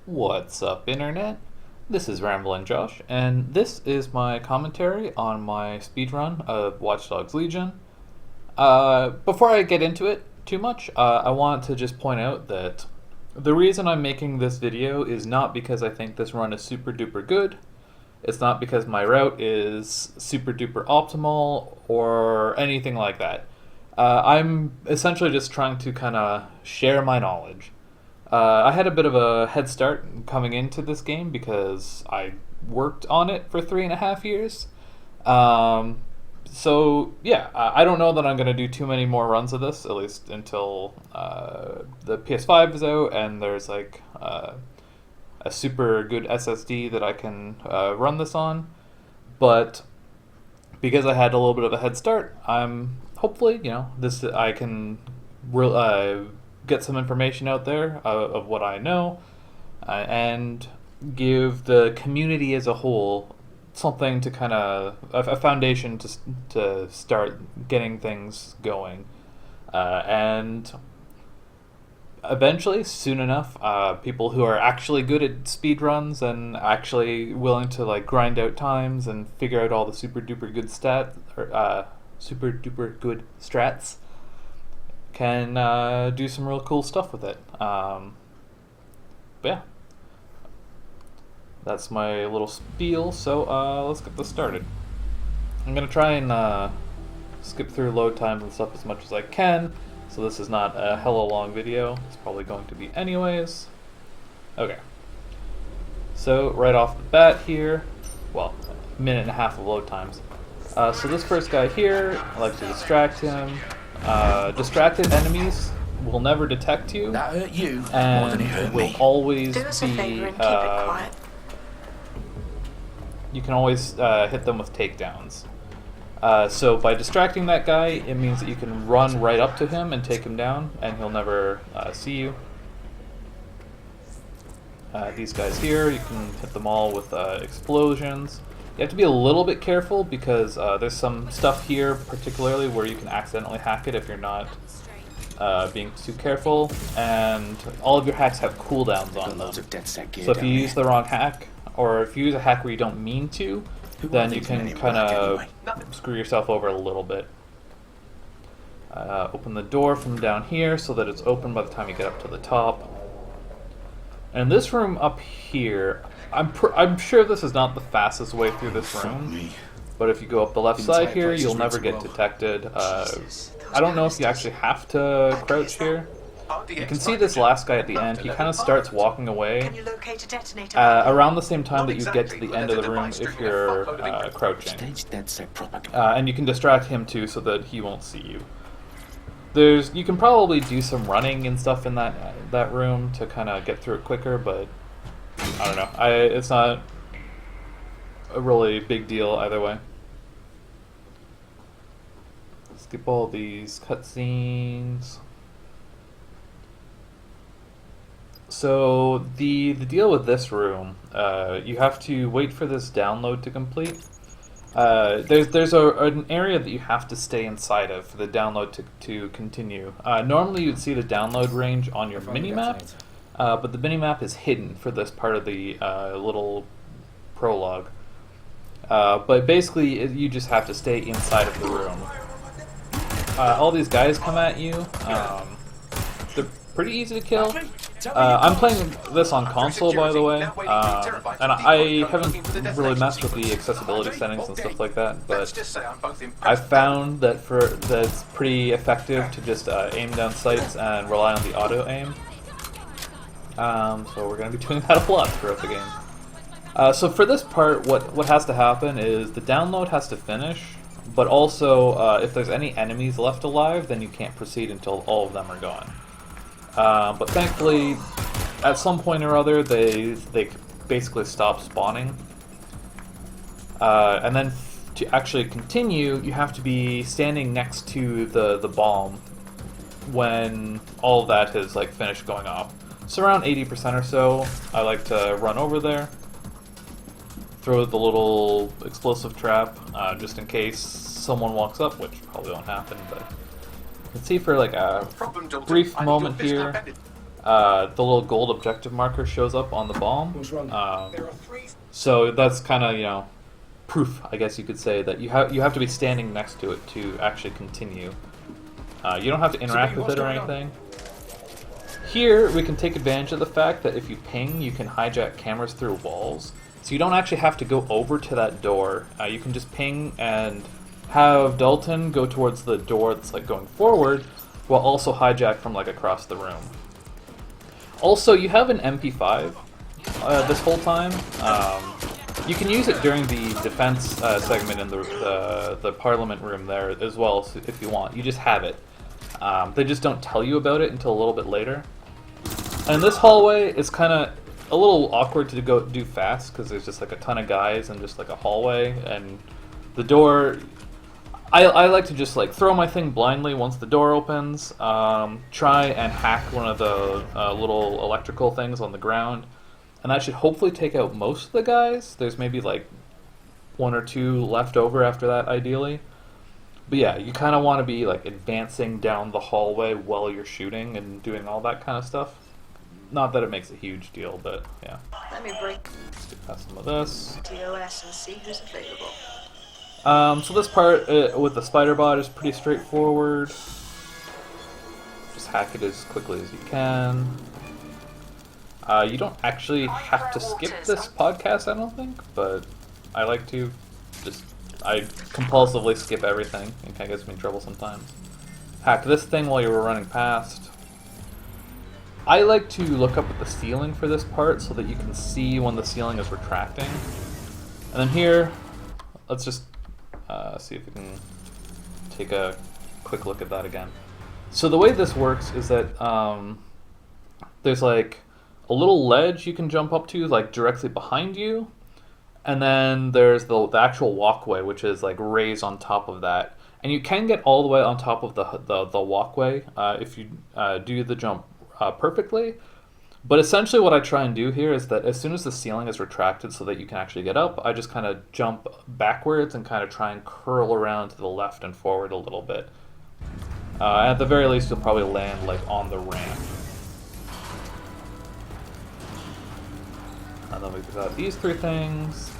What's up, Internet? This is Ramblin' Josh, and this is my commentary on my speedrun of Watch Dogs Legion. Before I get into it too much, I want to just point out that the reason I'm making this video is not because I think this run is super duper good. It's not because my route is super duper optimal or anything like that. I'm essentially just trying to kind of share my knowledge. I had a bit of a head start coming into this game because I worked on it for 3.5 years. So yeah, I don't know that I'm going to do too many more runs of this, at least until the PS5 is out and there's like a super good SSD that I can run this on. But because I had a little bit of a head start, I'm hopefully, I can get some information out there of what I know and give the community as a whole something to kind of a foundation to start getting things going, and eventually, soon enough, people who are actually good at speedruns and actually willing to like grind out times and figure out all the super duper good strats can do some real cool stuff with it. But yeah, that's my little spiel, so let's get this started. I'm going to try and skip through load times and stuff as much as I can, so this is not a hella long video. It's probably going to be anyways. Okay, so right off the bat here, well, a minute and a half of load times. So this first guy here, I like to distract him. Distracted enemies will never detect you, that hurt you and more than it hurt will me. always Do us a be. favor and keep it quiet. You can always hit them with takedowns. So by distracting that guy, it means that you can run right up to him and take him down, and he'll never see you. These guys here, you can hit them all with explosions. You have to be a little bit careful because there's some stuff here, particularly where you can accidentally hack it if you're not being too careful, and all of your hacks have cooldowns on them. Loads of DedSec gear So if down you use here. the wrong hack, or if you use a hack where you don't mean to, then you can kind of screw yourself over a little bit. Open the door from down here so that it's open by the time you get up to the top. And this room up here, I'm sure this is not the fastest way through this room, but if you go up the left side here, you'll never get detected. I don't know if you actually have to crouch here. You can see this last guy at the end. He kind of starts walking away Can you locate a detonator? around the same time that you get to the end of the room if you're crouching. Stage DedSec propaganda. And you can distract him too so that he won't see you. You can probably do some running and stuff in that room to kind of get through it quicker, but I don't know. It's not a really big deal either way. Skip all these cutscenes. So the deal with this room, you have to wait for this download to complete. There's an area that you have to stay inside of for the download to continue. Normally you'd see the download range on your minimap, but the minimap is hidden for this part of the little prologue. But basically you just have to stay inside of the room. All these guys come at you. They're pretty easy to kill. I'm playing this on console, by the way, and I haven't really messed with the accessibility settings and stuff like that, but I've found that it's pretty effective to just aim down sights and rely on the auto aim. So we're going to be doing that a lot throughout the game. So for this part, what has to happen is the download has to finish, but also if there's any enemies left alive, then you can't proceed until all of them are gone. But thankfully, at some point or other, they basically stop spawning. And then to actually continue, you have to be standing next to the bomb when all of that has like finished going off. So around 80% or so, I like to run over there, throw the little explosive trap, just in case someone walks up, which probably won't happen, but you can see for like a brief moment here, the little gold objective marker shows up on the bomb. What's wrong? So that's kind of, you know, proof, I guess you could say, that you have to be standing next to it to actually continue. You don't have to interact with it or anything. Here, we can take advantage of the fact that if you ping, you can hijack cameras through walls. So you don't actually have to go over to that door. You can just ping and have Dalton go towards the door that's like going forward, while also hijack from like across the room. Also, you have an MP5 this whole time. You can use it during the defense segment in the Parliament room there as well, if you want. You just have it. They just don't tell you about it until a little bit later. And this hallway is kind of a little awkward to go do fast because there's just like a ton of guys and just like a hallway, and the door. I like to just like throw my thing blindly once the door opens. Try and hack one of the little electrical things on the ground, and that should hopefully take out most of the guys. There's maybe like 1 or 2 left over after that, ideally. But yeah, you kind of want to be like advancing down the hallway while you're shooting and doing all that kind of stuff. Not that it makes a huge deal, but yeah. Let me break Let's get past some of this. TOS and see who's available. So this part with the spider bot is pretty straightforward. Just hack it as quickly as you can. You don't actually have to skip this podcast, I don't think, but I like to. I compulsively skip everything. It kind of gets me in trouble sometimes. Hack this thing while you were running past. I like to look up at the ceiling for this part so that you can see when the ceiling is retracting. And then here, let's just see if we can take a quick look at that again. So the way this works is that there's like a little ledge you can jump up to, like directly behind you, and then there's the actual walkway, which is like raised on top of that. And you can get all the way on top of the walkway if you do the jump perfectly. But essentially what I try and do here is that as soon as the ceiling is retracted so that you can actually get up, I just kind of jump backwards and kind of try and curl around to the left and forward a little bit. At the very least, you'll probably land like on the ramp. And then we've got these 3 things.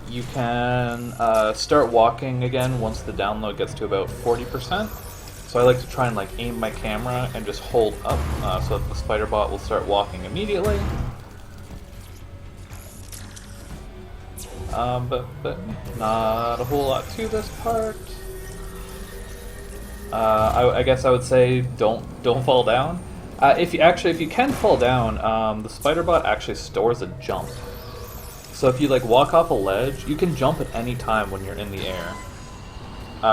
You can start walking again once the download gets to about 40%. So I like to try and like aim my camera and just hold up so that the spider bot will start walking immediately. But not a whole lot to this part. I guess I would say don't fall down. If you can fall down, the spider bot actually stores a jump. So if you like walk off a ledge, you can jump at any time when you're in the air.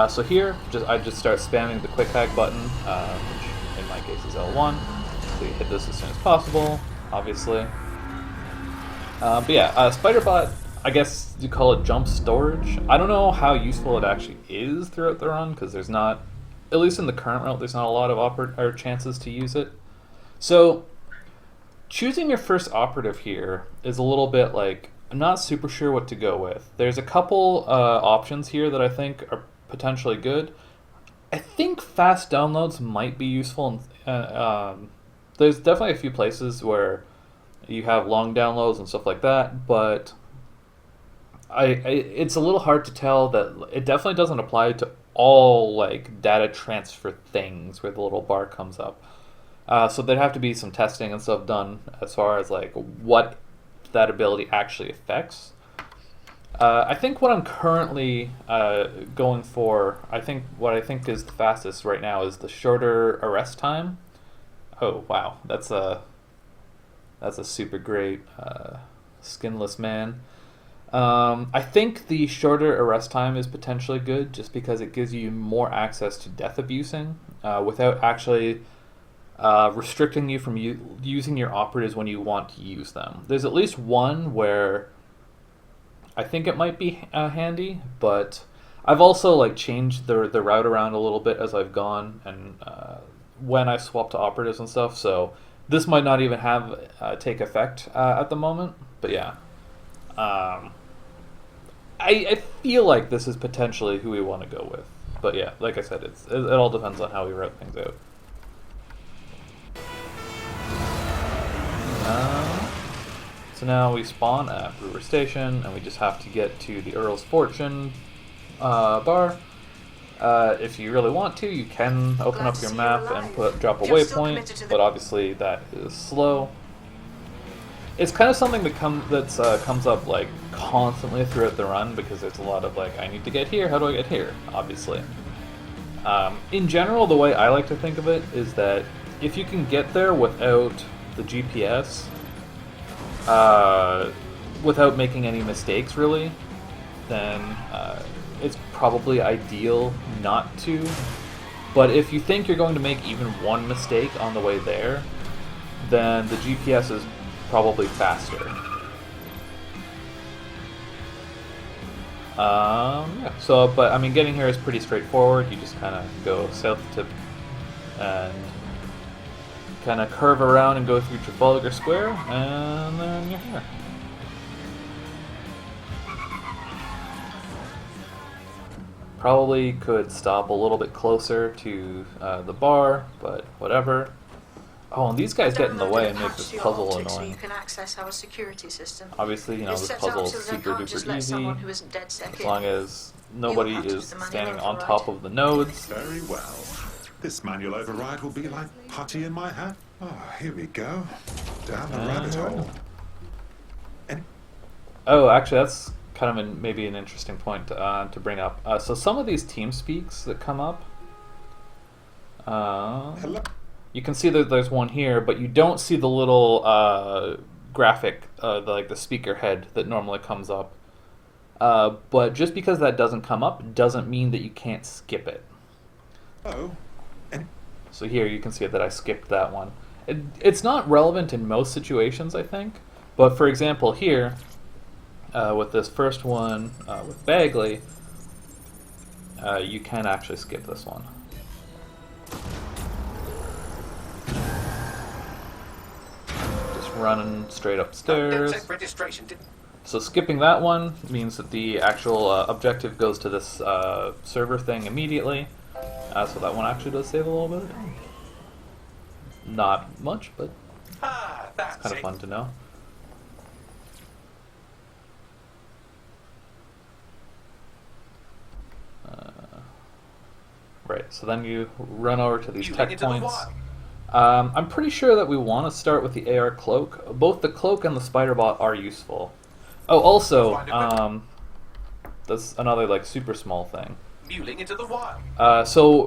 So here, I just start spamming the quick hack button, which in my case is L1. So you hit this as soon as possible, obviously. But yeah, Spiderbot, I guess you call it jump storage. I don't know how useful it actually is throughout the run, because there's not, at least in the current route, there's not a lot of chances to use it. So choosing your first operative here is a little bit like, I'm not super sure what to go with. There's a couple options here that I think are potentially good. I think fast downloads might be useful. There's definitely a few places where you have long downloads and stuff like that, but it's a little hard to tell that it definitely doesn't apply to all like data transfer things where the little bar comes up. So there'd have to be some testing and stuff done as far as like what that ability actually affects. I think what I'm currently going for, what I think is the fastest right now is the shorter arrest time. Oh wow, that's a super great skinless man. I think the shorter arrest time is potentially good just because it gives you more access to death abusing without actually restricting you from using your operatives when you want to use them. There's at least one where I think it might be handy, but I've also like changed the route around a little bit as I've gone and when I swap to operatives and stuff. So this might not even have take effect at the moment. But yeah, I feel like this is potentially who we want to go with. But yeah, like I said, it all depends on how we route things out. So now we spawn at Brewer Station, and we just have to get to the Earl's Fortune bar. If you really want to, you can open up your map and drop a waypoint, but obviously that is slow. It's kind of something that comes up like constantly throughout the run, because there's a lot of like, I need to get here, how do I get here, obviously. In general, the way I like to think of it is that if you can get there without the GPS, without making any mistakes really, then it's probably ideal not to. But if you think you're going to make even one mistake on the way there, then the GPS is probably faster. Yeah. So, but I mean, getting here is pretty straightforward. You just kind of go south to and kind of curve around and go through Trafalgar Square, and then you're here. Probably could stop a little bit closer to the bar, but whatever. Oh, and these guys get in the way and make this puzzle annoying. So you can access our security system. Obviously, you know, this puzzle is super duper easy, as long as nobody is standing on top of the nodes. Very well. This manual override will be like putty in my hat. Oh, here we go. Down the rabbit hole. Oh, actually, that's kind of maybe an interesting point to bring up. So some of these team speaks that come up, Hello. you can see that there's one here, but you don't see the little graphic, like the speaker head that normally comes up. But just because that doesn't come up doesn't mean that you can't skip it. Oh. So here you can see that I skipped that one. It's not relevant in most situations, I think. But for example, here, with this first one with Bagley, you can actually skip this one. Just running straight upstairs. So skipping that one means that the actual objective goes to this server thing immediately. So that one actually does save a little bit of time. Not much, but it's kind of fun to know. Right, so then you run over to these tech points. I'm pretty sure that we want to start with the AR cloak. Both the cloak and the spider bot are useful. Oh, also, that's another like super small thing. Into the wild. So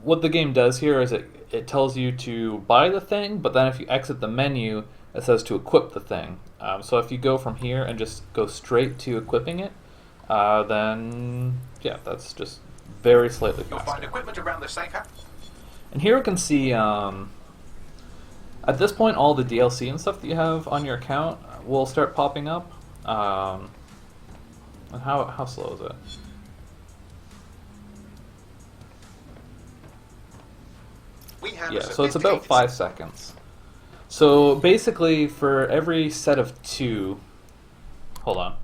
what the game does here is it tells you to buy the thing, but then if you exit the menu, it says to equip the thing. So if you go from here and just go straight to equipping it, then yeah, that's just very slightly faster. You'll find equipment around the safe house. And here we can see, at this point, all the DLC and stuff that you have on your account will start popping up. And how slow is it? Yeah, so it's about 5 seconds. So basically, for every set of 2, hold on.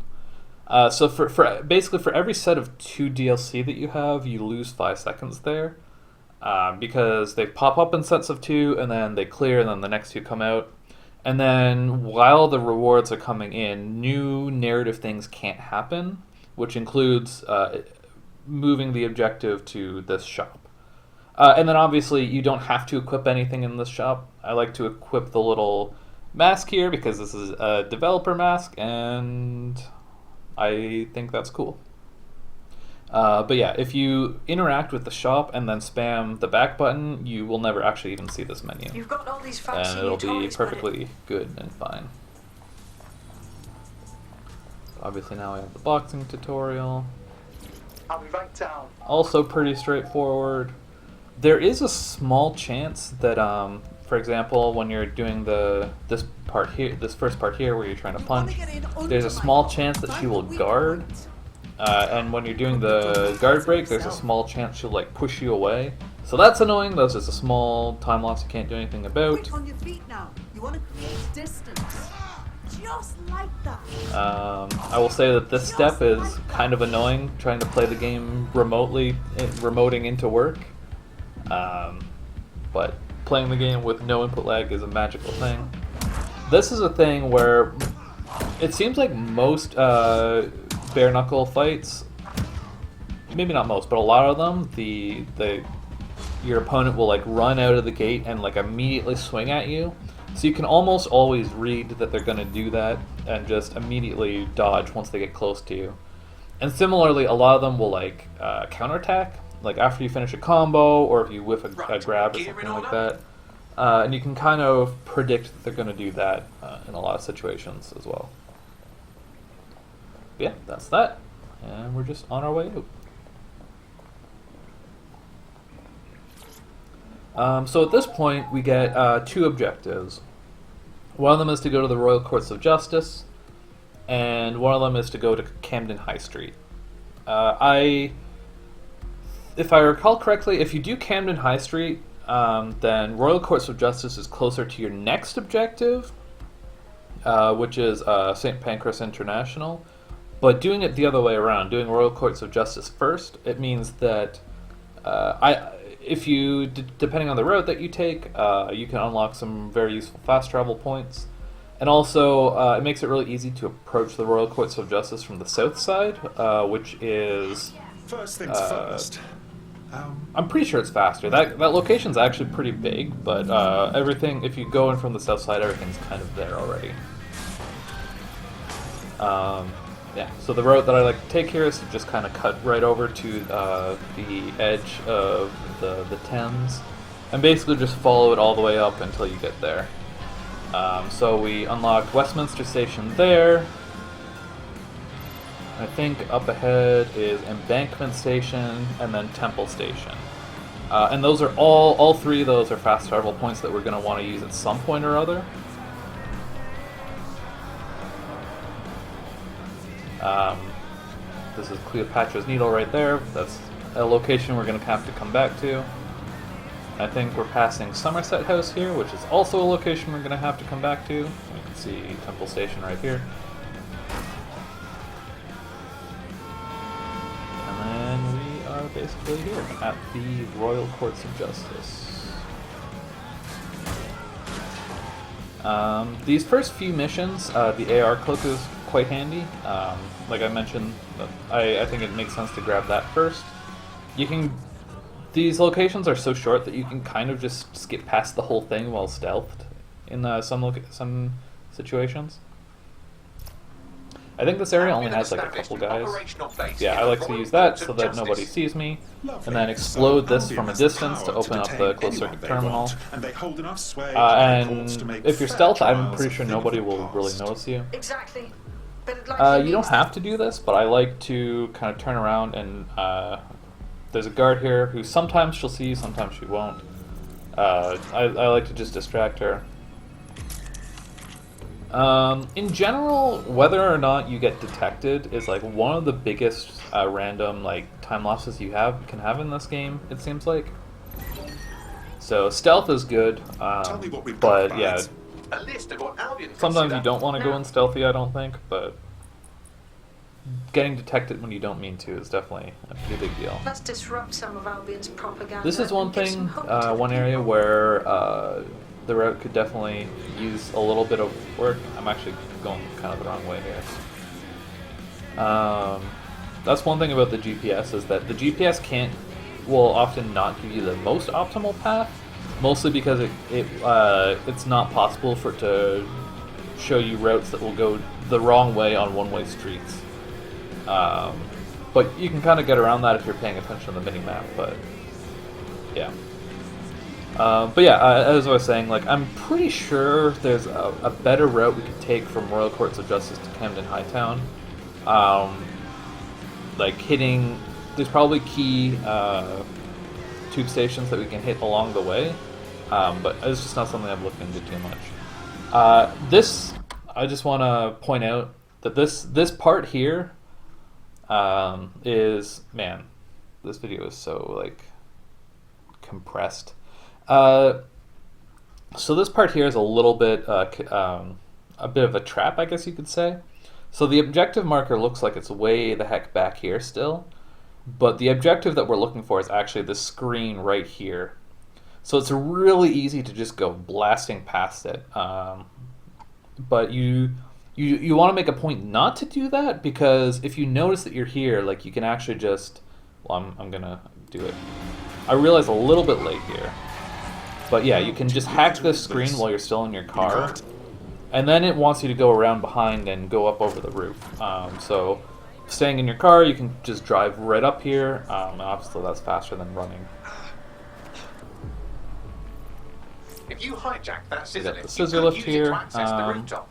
So basically for every set of 2 DLC that you have, you lose 5 seconds there, because they pop up in sets of 2, and then they clear, and then the next 2 come out. And then while the rewards are coming in, new narrative things can't happen, which includes moving the objective to this shop. And then obviously you don't have to equip anything in this shop. I like to equip the little mask here because this is a developer mask, and I think that's cool. But yeah, if you interact with the shop and then spam the back button, you will never actually even see this menu. You've got all these And it'll be perfectly good and fine. Obviously now we have the boxing tutorial. I'll be right down. Also pretty straightforward. There is a small chance that, for example, when you're doing this first part here where you're trying to punch, there's a small chance that she will guard. And when you're doing the guard break, there's a small chance she'll like push you away. So that's annoying. That's just a small time loss you can't do anything about. Quick on your feet now. You want to create distance. Just like that. I will say that this step is kind of annoying, trying to play the game remotely, remoting into work. But playing the game with no input lag is a magical thing. this is a thing where it seems like most bare knuckle fights, maybe not most, but a lot of them, your opponent will like run out of the gate and like immediately swing at you. So you can almost always read that they're going to do that and just immediately dodge once they get close to you. And similarly, a lot of them will like counterattack, like after you finish a combo or if you whiff a grab or something like that. And you can kind of predict that they're going to do that in a lot of situations as well. But yeah, that's that. And we're just on our way out. So at this point, we get 2 objectives. One of them is to go to the Royal Courts of Justice, and one of them is to go to Camden High Street. If I recall correctly, if you do Camden High Street, then Royal Courts of Justice is closer to your next objective, which is St. Pancras International. But doing it the other way around, doing Royal Courts of Justice first, it means that if you, depending on the route that you take, you can unlock some very useful fast travel points. And also, it makes it really easy to approach the Royal Courts of Justice from the south side, which is... First things first. I'm pretty sure it's faster. That location's actually pretty big, but everything, if you go in from the south side, everything's kind of there already. Yeah, so the route that I like to take here is to just kind of cut right over to the edge of the Thames, and basically just follow it all the way up until you get there. So we unlocked Westminster Station there. I think up ahead is Embankment Station and then Temple Station. And those are all 3 of those are fast travel points that we're going to want to use at some point or other. This is Cleopatra's Needle right there. That's a location we're going to have to come back to. I think we're passing Somerset House here, which is also a location we're going to have to come back to. You can see Temple Station right here. And then we are basically here at the Royal Courts of Justice. These first few missions, the AR cloak is quite handy. Like I mentioned, I think it makes sense to grab that first. These locations are so short that you can kind of just skip past the whole thing while stealthed in some situations. I think this area only has like a couple guys. Yeah, I like to use that so that nobody sees me, and then explode this from a distance to open up the closed circuit terminal. And if you're stealth, I'm pretty sure nobody will really notice you. Exactly. But it likely You don't means have to do this, but I like to kind of turn around and there's a guard here who sometimes she'll see, sometimes she won't. I like to just distract her. In general, whether or not you get detected is like one of the biggest random like time losses you can have in this game. It seems like. So stealth is good, Tell me what we've got, but yeah, lads. A list of what Albion sometimes you consider- don't want to go in stealthy. I don't think, but getting detected when you don't mean to is definitely a pretty big deal. let's disrupt some of Albion's propaganda. This is one and give thing, some hope to one the area people. where the route could definitely use a little bit of work. I'm actually going kind of the wrong way here. That's one thing about the GPS is that the GPS will often not give you the most optimal path, mostly because it's not possible for it to show you routes that will go the wrong way on one-way streets. But you can kind of get around that if you're paying attention to the mini-map, but yeah. As I was saying, like I'm pretty sure there's a better route we could take from Royal Courts of Justice to Camden Hightown. There's probably key tube stations that we can hit along the way, but it's just not something I've looked into too much. I just want to point out that this part here is, man, this video is so like compressed. So this part here is a little bit a bit of a trap, I guess you could say. So the objective marker looks like it's way the heck back here still, but the objective that we're looking for is actually this screen right here. So it's really easy to just go blasting past it. but you want to make a point not to do that, because if you notice that you're here, like, you can actually just... Well, I'm gonna do it. I realize a little bit late here. But yeah, you can just hack this screen while you're still in your car. And then it wants you to go around behind and go up over the roof. So staying in your car, you can just drive right up here. Obviously that's faster than running. If you hijack that scissor got the lift, scissor you lift could use it here. to access the rooftop.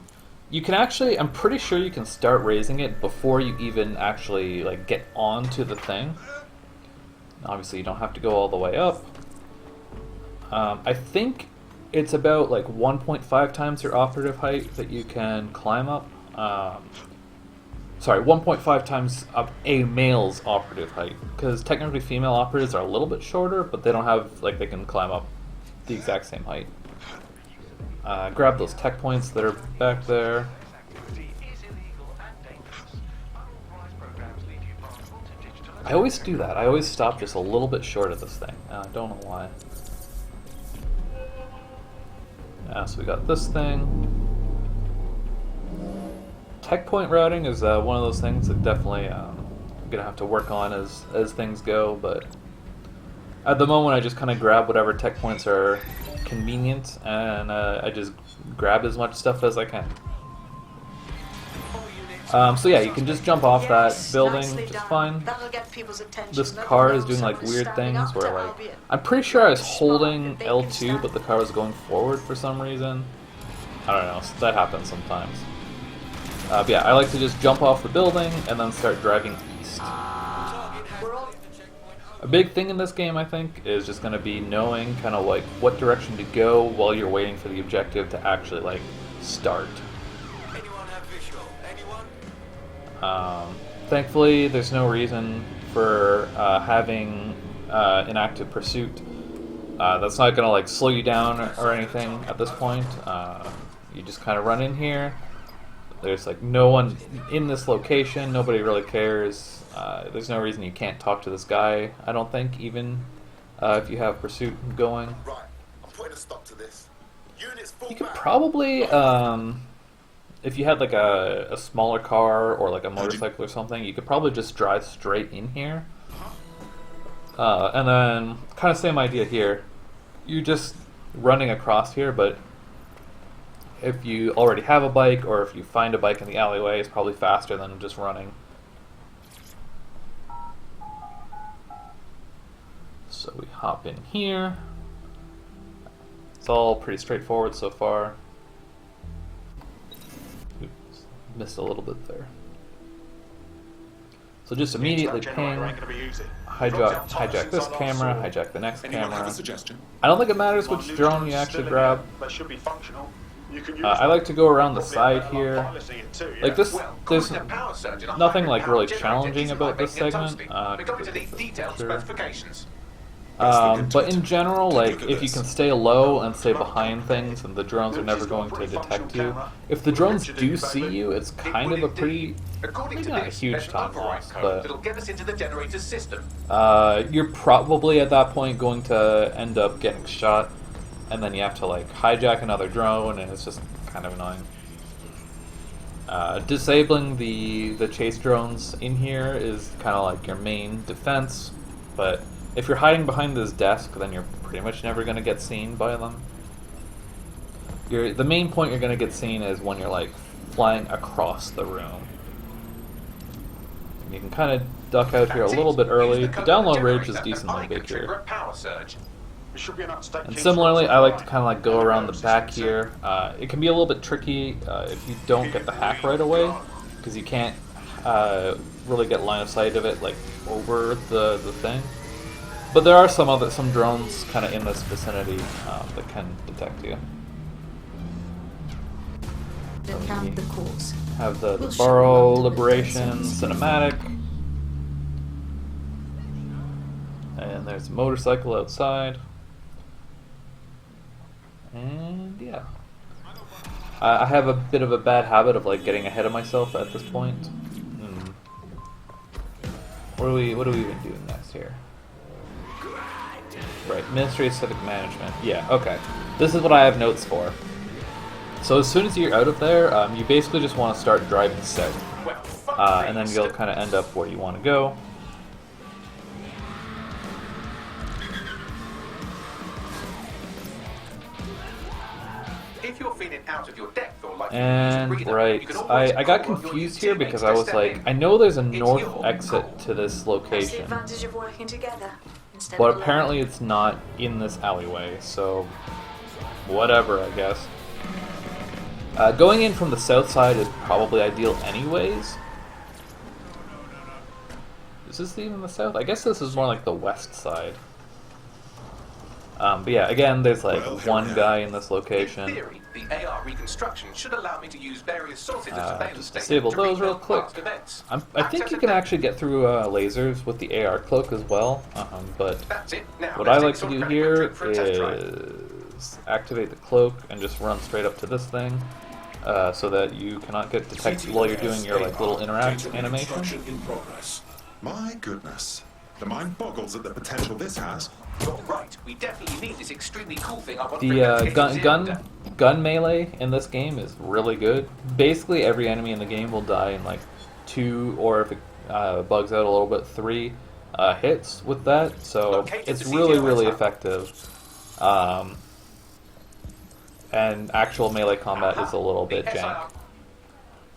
You can actually, I'm pretty sure you can start raising it before you even actually like get onto the thing. Obviously you don't have to go all the way up. I think it's about like 1.5 times your operative height that you can climb up. Sorry, 1.5 times up a male's operative height, because technically female operatives are a little bit shorter, but they don't have, like, they can climb up the exact same height. Grab those tech points that are back there. I always do that. I always stop just a little bit short of this thing. I don't know why. So we got this thing. Tech point routing is one of those things that definitely I'm gonna have to work on as things go, but at the moment I just kind of grab whatever tech points are convenient, and I just grab as much stuff as I can. So yeah, you can just jump off that building just fine. This car is doing like weird things where, like, I'm pretty sure I was holding L2 but the car was going forward for some reason. I don't know, that happens sometimes. But yeah, I like to just jump off the building and then start driving east. A big thing in this game, I think, is just going to be knowing kind of like what direction to go while you're waiting for the objective to actually like start. Thankfully, there's no reason for having an active pursuit. That's not going to like slow you down or anything at this point. You just kind of run in here. There's like no one in this location. Nobody really cares. There's no reason you can't talk to this guy, I don't think, even if you have pursuit going. Right, I'm putting a stop to this. Units full You could back. probably, if you had like a smaller car or like a motorcycle or something, you could probably just drive straight in here. And then, kind of same idea here. You're just running across here, but if you already have a bike, or if you find a bike in the alleyway, it's probably faster than just running. So we hop in here. It's all pretty straightforward so far. Oops, missed a little bit there. So just immediately ping, hijack this camera, hijack the next Anyone have a camera. suggestion? I don't think it matters which drone you actually grab. That should be functional. You can use I like to go around the side here. piloting it too, yeah? Like this, Well, there's calling a power surge in a nothing hybrid like power really generator challenging isn't about like this making a segment. toasty. We go into these detailed Sure. specifications. But in general, Take a like, look at if you this. can stay low and stay behind things, and the drones are never going to detect you. If the drones do see you, it's kind of a pretty, According maybe to not a this, huge there's an time override loss, code but that'll get us into the generator's system. you're probably at that point going to end up getting shot, and then you have to like hijack another drone, and it's just kind of annoying. Disabling the chase drones in here is kind of like your main defense, but if you're hiding behind this desk, then you're pretty much never going to get seen by them. The main point you're going to get seen is when you're like flying across the room. And you can kind of duck out here a little bit early. The download ridge is decently big here. Power surge. It should be enough to take And King's similarly, Cross I like to right. kind of like go around the back here. It can be a little bit tricky if you don't get the hack right away, because you can't really get line of sight of it like over the thing. But there are some drones kind of in this vicinity that can detect you. Then count the course. Have the We'll Burrow show you Liberation some cinematic. And there's a motorcycle outside. And yeah. I have a bit of a bad habit of like getting ahead of myself at this point. What are we even doing next here? Right, Ministry of Civic Management. Yeah, okay. This is what I have notes for. So as soon as you're out of there, you basically just want to start driving south. Well, And then you'll kind of end up where you want to go. If you're feeling out of your depth or like And you right, can always I got call on your confused here teammates because to I was step like, in. I know there's a It's north your exit call. to this That's the location, advantage of working together instead but of apparently it's not in this alleyway, so whatever, I guess. Going in from the south side is probably ideal anyways. Is this even the south? I guess this is more like the west side. But yeah, again, there's like Well, one yeah. guy in this In location. theory, the AR reconstruction should allow me to use various sources of surveillance Just data disable to those real recount quick. past events. I think Access you can and- actually get through lasers with the AR cloak as well, but That's it. Now, what let's I take like this to do automatic here trip for a test drive. is activate the cloak and just run straight up to this thing, so that you cannot get detected while you're doing your like little interact animation. In progress. My goodness. The mind boggles at the potential this has. You're right. We definitely need this extremely cool thing. I want The gun melee in this game is really good. Basically, every enemy in the game will die in like 2, or if it bugs out a little bit, 3 hits with that. So Located it's the really, CTO really attack. effective. And actual melee combat is a little bit jank.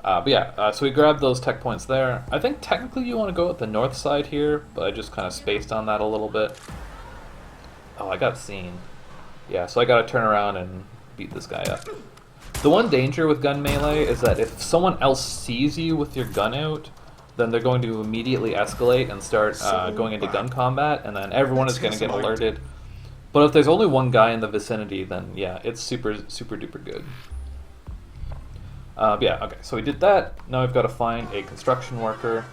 But yeah, so we grabbed those tech points there. I think technically you want to go at the north side here, but I just kind of spaced on that a little bit. Oh, I got seen. Yeah, so I gotta turn around and beat this guy up. The one danger with gun melee is that if someone else sees you with your gun out, then they're going to immediately escalate and start going into gun combat, and then everyone is going to get alerted. But if there's only one guy in the vicinity, then yeah, it's super, super duper good. Yeah, okay, so we did that. Now we've got to find a construction worker.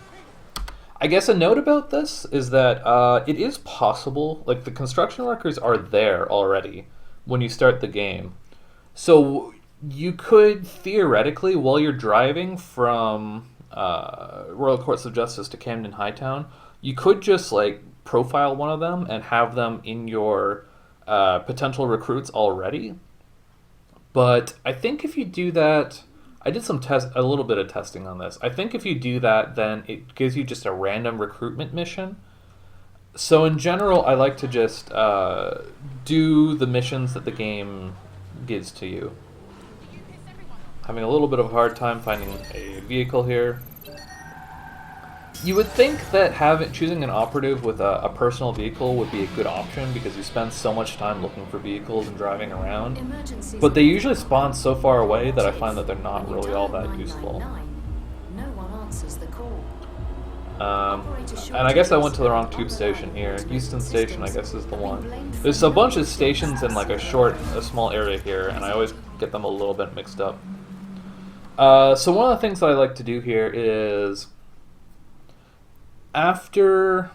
I guess a note about this is that it is possible, like the construction workers are there already when you start the game. So you could theoretically, while you're driving from Royal Courts of Justice to Camden Hightown, you could just like profile one of them and have them in your potential recruits already. But I think if you do that, I did a little bit of testing on this. I think if you do that, then it gives you just a random recruitment mission. So in general, I like to just do the missions that the game gives to you. Having a little bit of a hard time finding a vehicle here. You would think that choosing an operative with a personal vehicle would be a good option because you spend so much time looking for vehicles and driving around. Emergencies But they are usually spawn so far away that I find that they're not When you really all dial that useful. 999, no one answers the call. And I guess I went to the wrong tube station here. Houston Station, I guess, is the one. There's a bunch of stations in like a small area here, and I always get them a little bit mixed up. So one of the things that I like to do here is after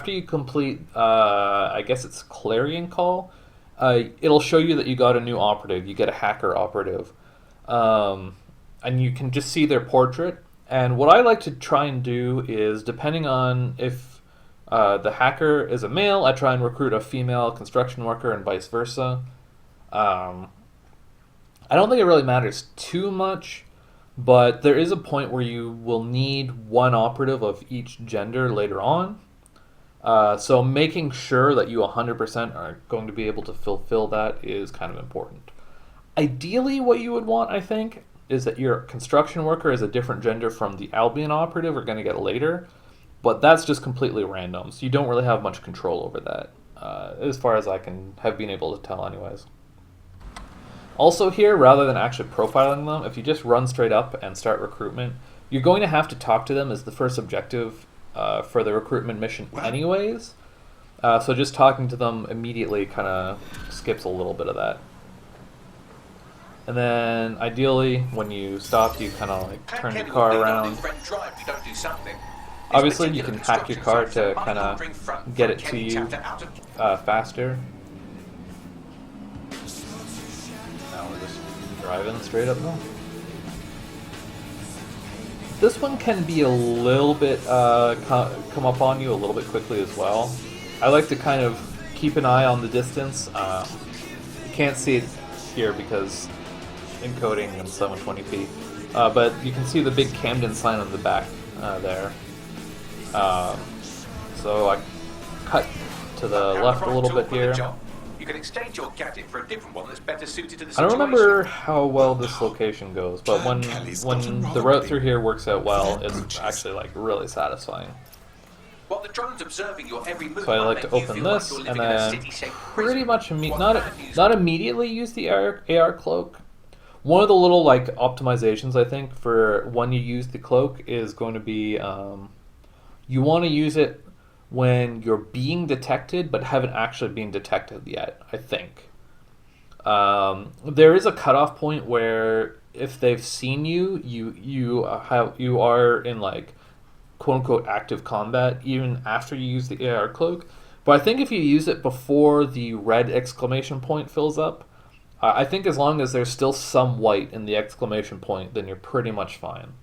you complete, I guess it's Clarion Call, it'll show you that you got a new operative. You get a hacker operative, and you can just see their portrait. And what I like to try and do is, depending on if the hacker is a male, I try and recruit a female construction worker and vice versa. I don't think it really matters too much, but there is a point where you will need one operative of each gender later on. So making sure that you 100% are going to be able to fulfill that is kind of important. Ideally, what you would want, I think, is that your construction worker is a different gender from the Albion operative we're going to get later, but that's just completely random, so you don't really have much control over that, as far as I can have been able to tell anyways. Also here, rather than actually profiling them, if you just run straight up and start recruitment, you're going to have to talk to them as the first objective for the recruitment mission anyways, so just talking to them immediately kind of skips a little bit of that. And then, ideally, when you stop, you kind of like turn your car around. Obviously, you can hack your car to kind of get it to you faster. Now we're just driving straight up now. This one can be a little bit, come up on you a little bit quickly as well. I like to kind of keep an eye on the distance. You can't see it here because encoding in 720p. But you can see the big Camden sign on the back there. So I cut to the left a little bit here. You can exchange your gadget for a different one that's better suited to the I situation. don't remember how well this location goes, but when the route through here works out well, it's actually like really satisfying. While the drone's observing your every move, So I like to open this and then pretty much not immediately use the AR cloak. One of the little like optimizations I think for when you use the cloak is going to be you want to use it when you're being detected but haven't actually been detected yet, I think. There is a cutoff point where if they've seen you, you are in like quote-unquote active combat even after you use the AR cloak. But I think if you use it before the red exclamation point fills up, I think as long as there's still some white in the exclamation point, then you're pretty much fine.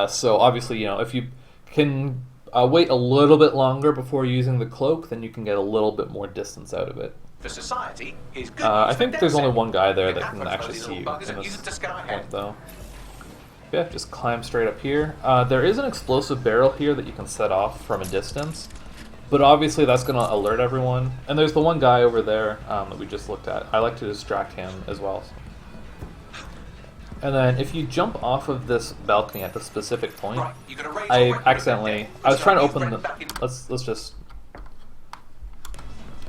So obviously, if you can wait a little bit longer before using the cloak, then you can get a little bit more distance out of it. For society, is good I news think for there's only DedSec. one guy there You that can can have actually these see little you buggers in and use this it to scout ahead. point, though. Yeah, just climb straight up here. There is an explosive barrel here that you can set off from a distance, but obviously that's going to alert everyone. And there's the one guy over there that we just looked at. I like to distract him as well. And then if you jump off of this balcony at the specific point, Right, you're gonna raise I your weapon accidentally... with I was that trying to deck, open which the... I'll use right back in-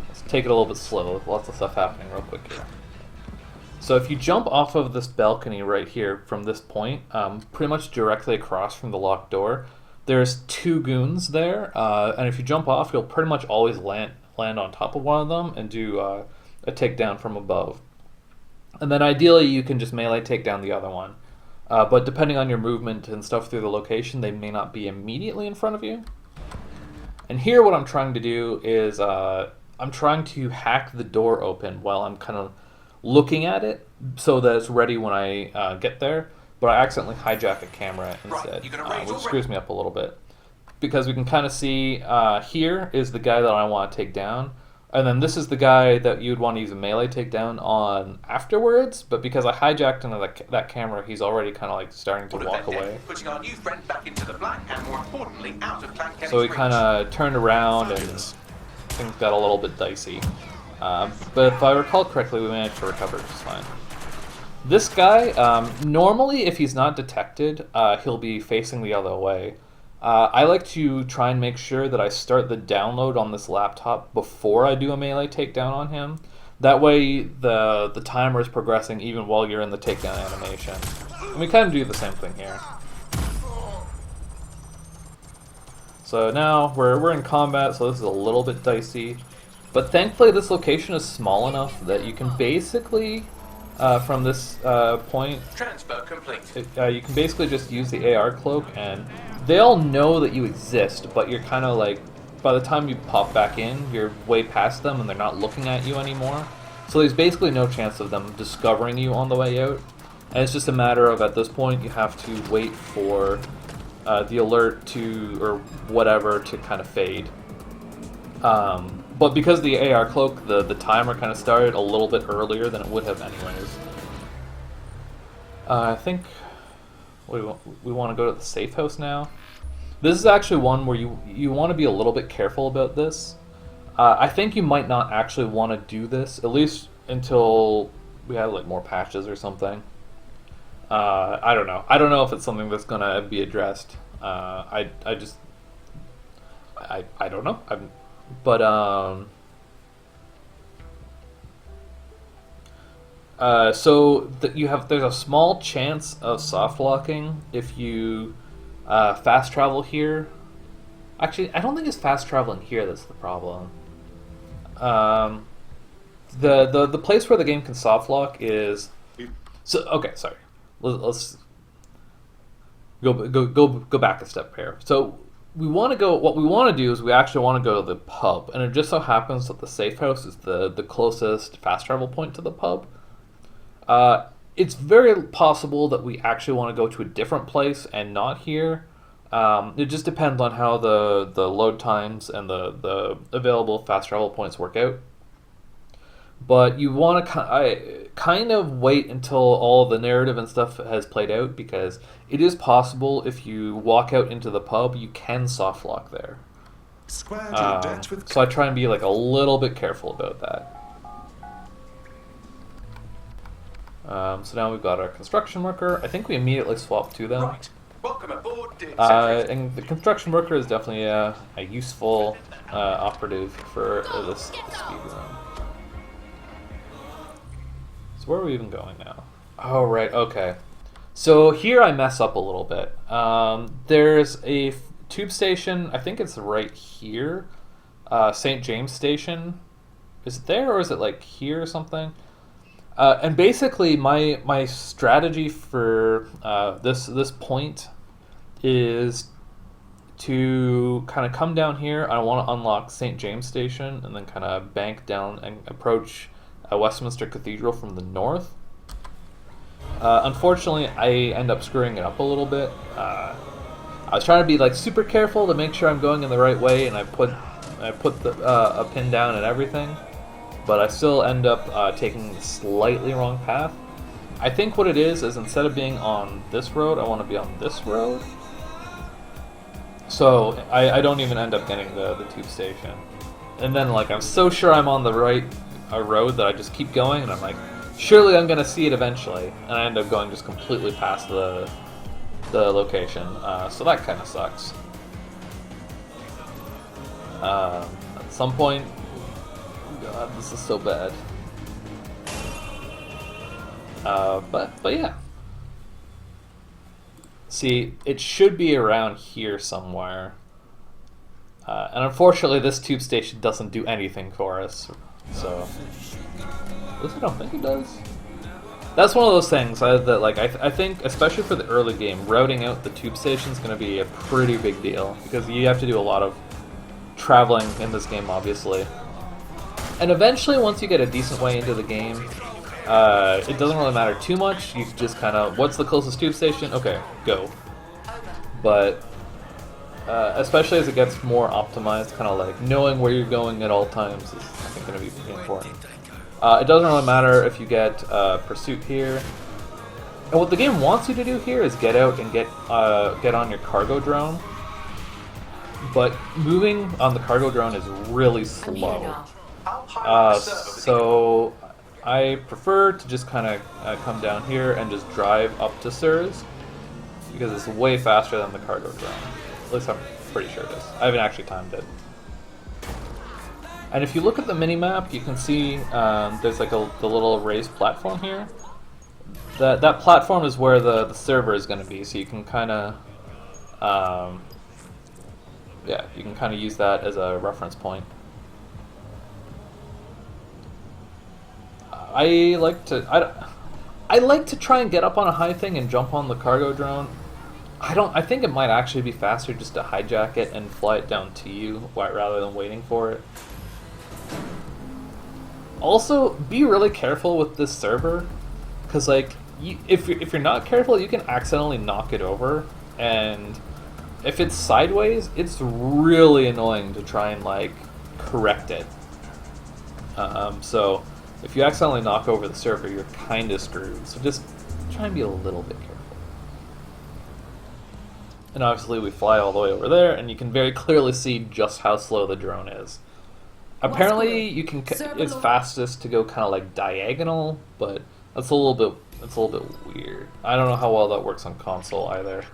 Let's take it a little bit slow. Lots of stuff happening real quick here. So if you jump off of this balcony right here from this point, pretty much directly across from the locked door, there's two goons there, and if you jump off, you'll pretty much always land on top of one of them and do a takedown from above. And then ideally you can just melee take down the other one. But depending on your movement and stuff through the location, they may not be immediately in front of you. And here what I'm trying to do is I'm trying to hack the door open while I'm kind of looking at it so that it's ready when I get there. But I accidentally hijack a camera instead, you're gonna raise which your screws me up a little bit. Because we can kind of see here is the guy that I want to take down. And then this is the guy that you'd want to use a melee takedown on afterwards, but because I hijacked into that camera, he's already kind of like starting to walk away. Putting our new friend back into the black and more importantly out of Clan Kelly's So he reach. kind of turned around and things got a little bit dicey. But if I recall correctly, we managed to recover just fine. This guy, normally if he's not detected, he'll be facing the other way. I like to try and make sure that I start the download on this laptop before I do a melee takedown on him. That way the timer is progressing even while you're in the takedown animation. And we kind of do the same thing here. So now we're in combat, so this is a little bit dicey. But thankfully this location is small enough that you can basically, from this point, Transfer complete. you can basically just use the AR cloak, and they all know that you exist, but you're kind of like, by the time you pop back in, you're way past them and they're not looking at you anymore. So there's basically no chance of them discovering you on the way out. And it's just a matter of, at this point, you have to wait for the alert to, or whatever, to kind of fade. But because the AR cloak, the timer kind of started a little bit earlier than it would have anyways. I think we want to go to the safe house now. This is actually one where you want to be a little bit careful about this. I think you might not actually want to do this, at least until we have like more patches or something. I don't know. I don't know if it's something that's gonna be addressed. I don't know. So there's a small chance of soft locking if you fast travel here. Actually, I don't think it's fast traveling here that's the problem. The place where the game can soft lock is okay. Sorry, let's go back a step here. So what we want to do is we actually want to go to the pub, and it just so happens that the safe house is the closest fast travel point to the pub. It's very possible that we actually want to go to a different place and not here. It just depends on how the load times and the available fast travel points work out. but you want to kind of wait until all the narrative and stuff has played out, because it is possible if you walk out into the pub, you can soft lock there. Squared your debt with So I try and be like a little bit careful about that. So now we've got our construction worker. I think we immediately swap to them. Right. Welcome aboard, dear secretary. And the construction worker is definitely a useful operative for this speed run. So where are we even going now? Oh, right, okay. So here I mess up a little bit. There's a tube station, I think it's right here. St. James Station. Is it there, or is it like here or something? And basically, my strategy for this point is to kind of come down here. I want to unlock St. James Station and then kind of bank down and approach Westminster Cathedral from the north. Unfortunately, I end up screwing it up a little bit. I was trying to be like super careful to make sure I'm going in the right way, and I put a pin down and everything. But I still end up taking the slightly wrong path. I think what it is instead of being on this road, I want to be on this road. So I don't even end up getting the tube station. And then like I'm so sure I'm on the right road that I just keep going, and I'm like, surely I'm going to see it eventually. And I end up going just completely past the location. So that kind of sucks. At some point, God, this is so bad. But yeah. See, it should be around here somewhere. And unfortunately, this tube station doesn't do anything for us. So, at least I don't think it does. That's one of those things that, like, I think, especially for the early game, routing out the tube station is going to be a pretty big deal, because you have to do a lot of traveling in this game, obviously. And eventually, once you get a decent way into the game, it doesn't really matter too much. You just kind of, what's the closest tube station? Okay, go. But especially as it gets more optimized, kind of like knowing where you're going at all times is, I think, going to be pretty important. It doesn't really matter if you get pursuit here. And what the game wants you to do here is get out and get on your cargo drone. But moving on the cargo drone is really slow. So I prefer to just kind of come down here and just drive up to Sirs, because it's way faster than the cargo drone. At least I'm pretty sure it is. I haven't actually timed it. And if you look at the mini-map, you can see there's like the little raised platform here. That platform is where the server is going to be, so you can kind of you can kind of use that as a reference point. I like to try and get up on a high thing and jump on the cargo drone. I think it might actually be faster just to hijack it and fly it down to you rather than waiting for it. Also, be really careful with this server, because like if you're not careful, you can accidentally knock it over, and if it's sideways, it's really annoying to try and like correct it. So if you accidentally knock over the server, you're kind of screwed. So just try and be a little bit careful. And obviously we fly all the way over there, and you can very clearly see just how slow the drone is. Apparently, you can. It's fastest to go kind of like diagonal, but that's a little bit weird. I don't know how well that works on console either.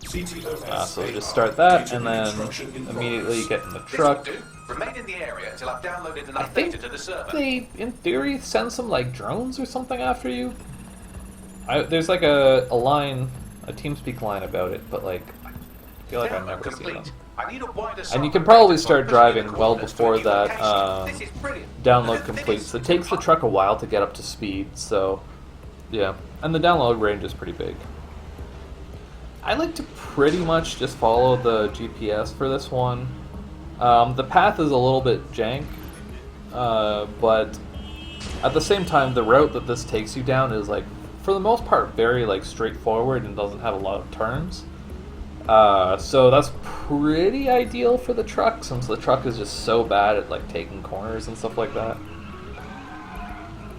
So just start that, and then immediately get in the truck. Remain in the area until I've downloaded enough I think data to the server. they, in theory, send some like drones or something after you. There's like a line, a TeamSpeak line about it, but like I feel like I've never seen them. I need a wider And you can probably start driving well before that download completes. It takes the truck a while to get up to speed, so yeah. And the download range is pretty big. I like to pretty much just follow the GPS for this one. The path is a little bit jank, but at the same time, the route that this takes you down is like, for the most part, very like straightforward and doesn't have a lot of turns. So that's pretty ideal for the truck, since the truck is just so bad at like taking corners and stuff like that.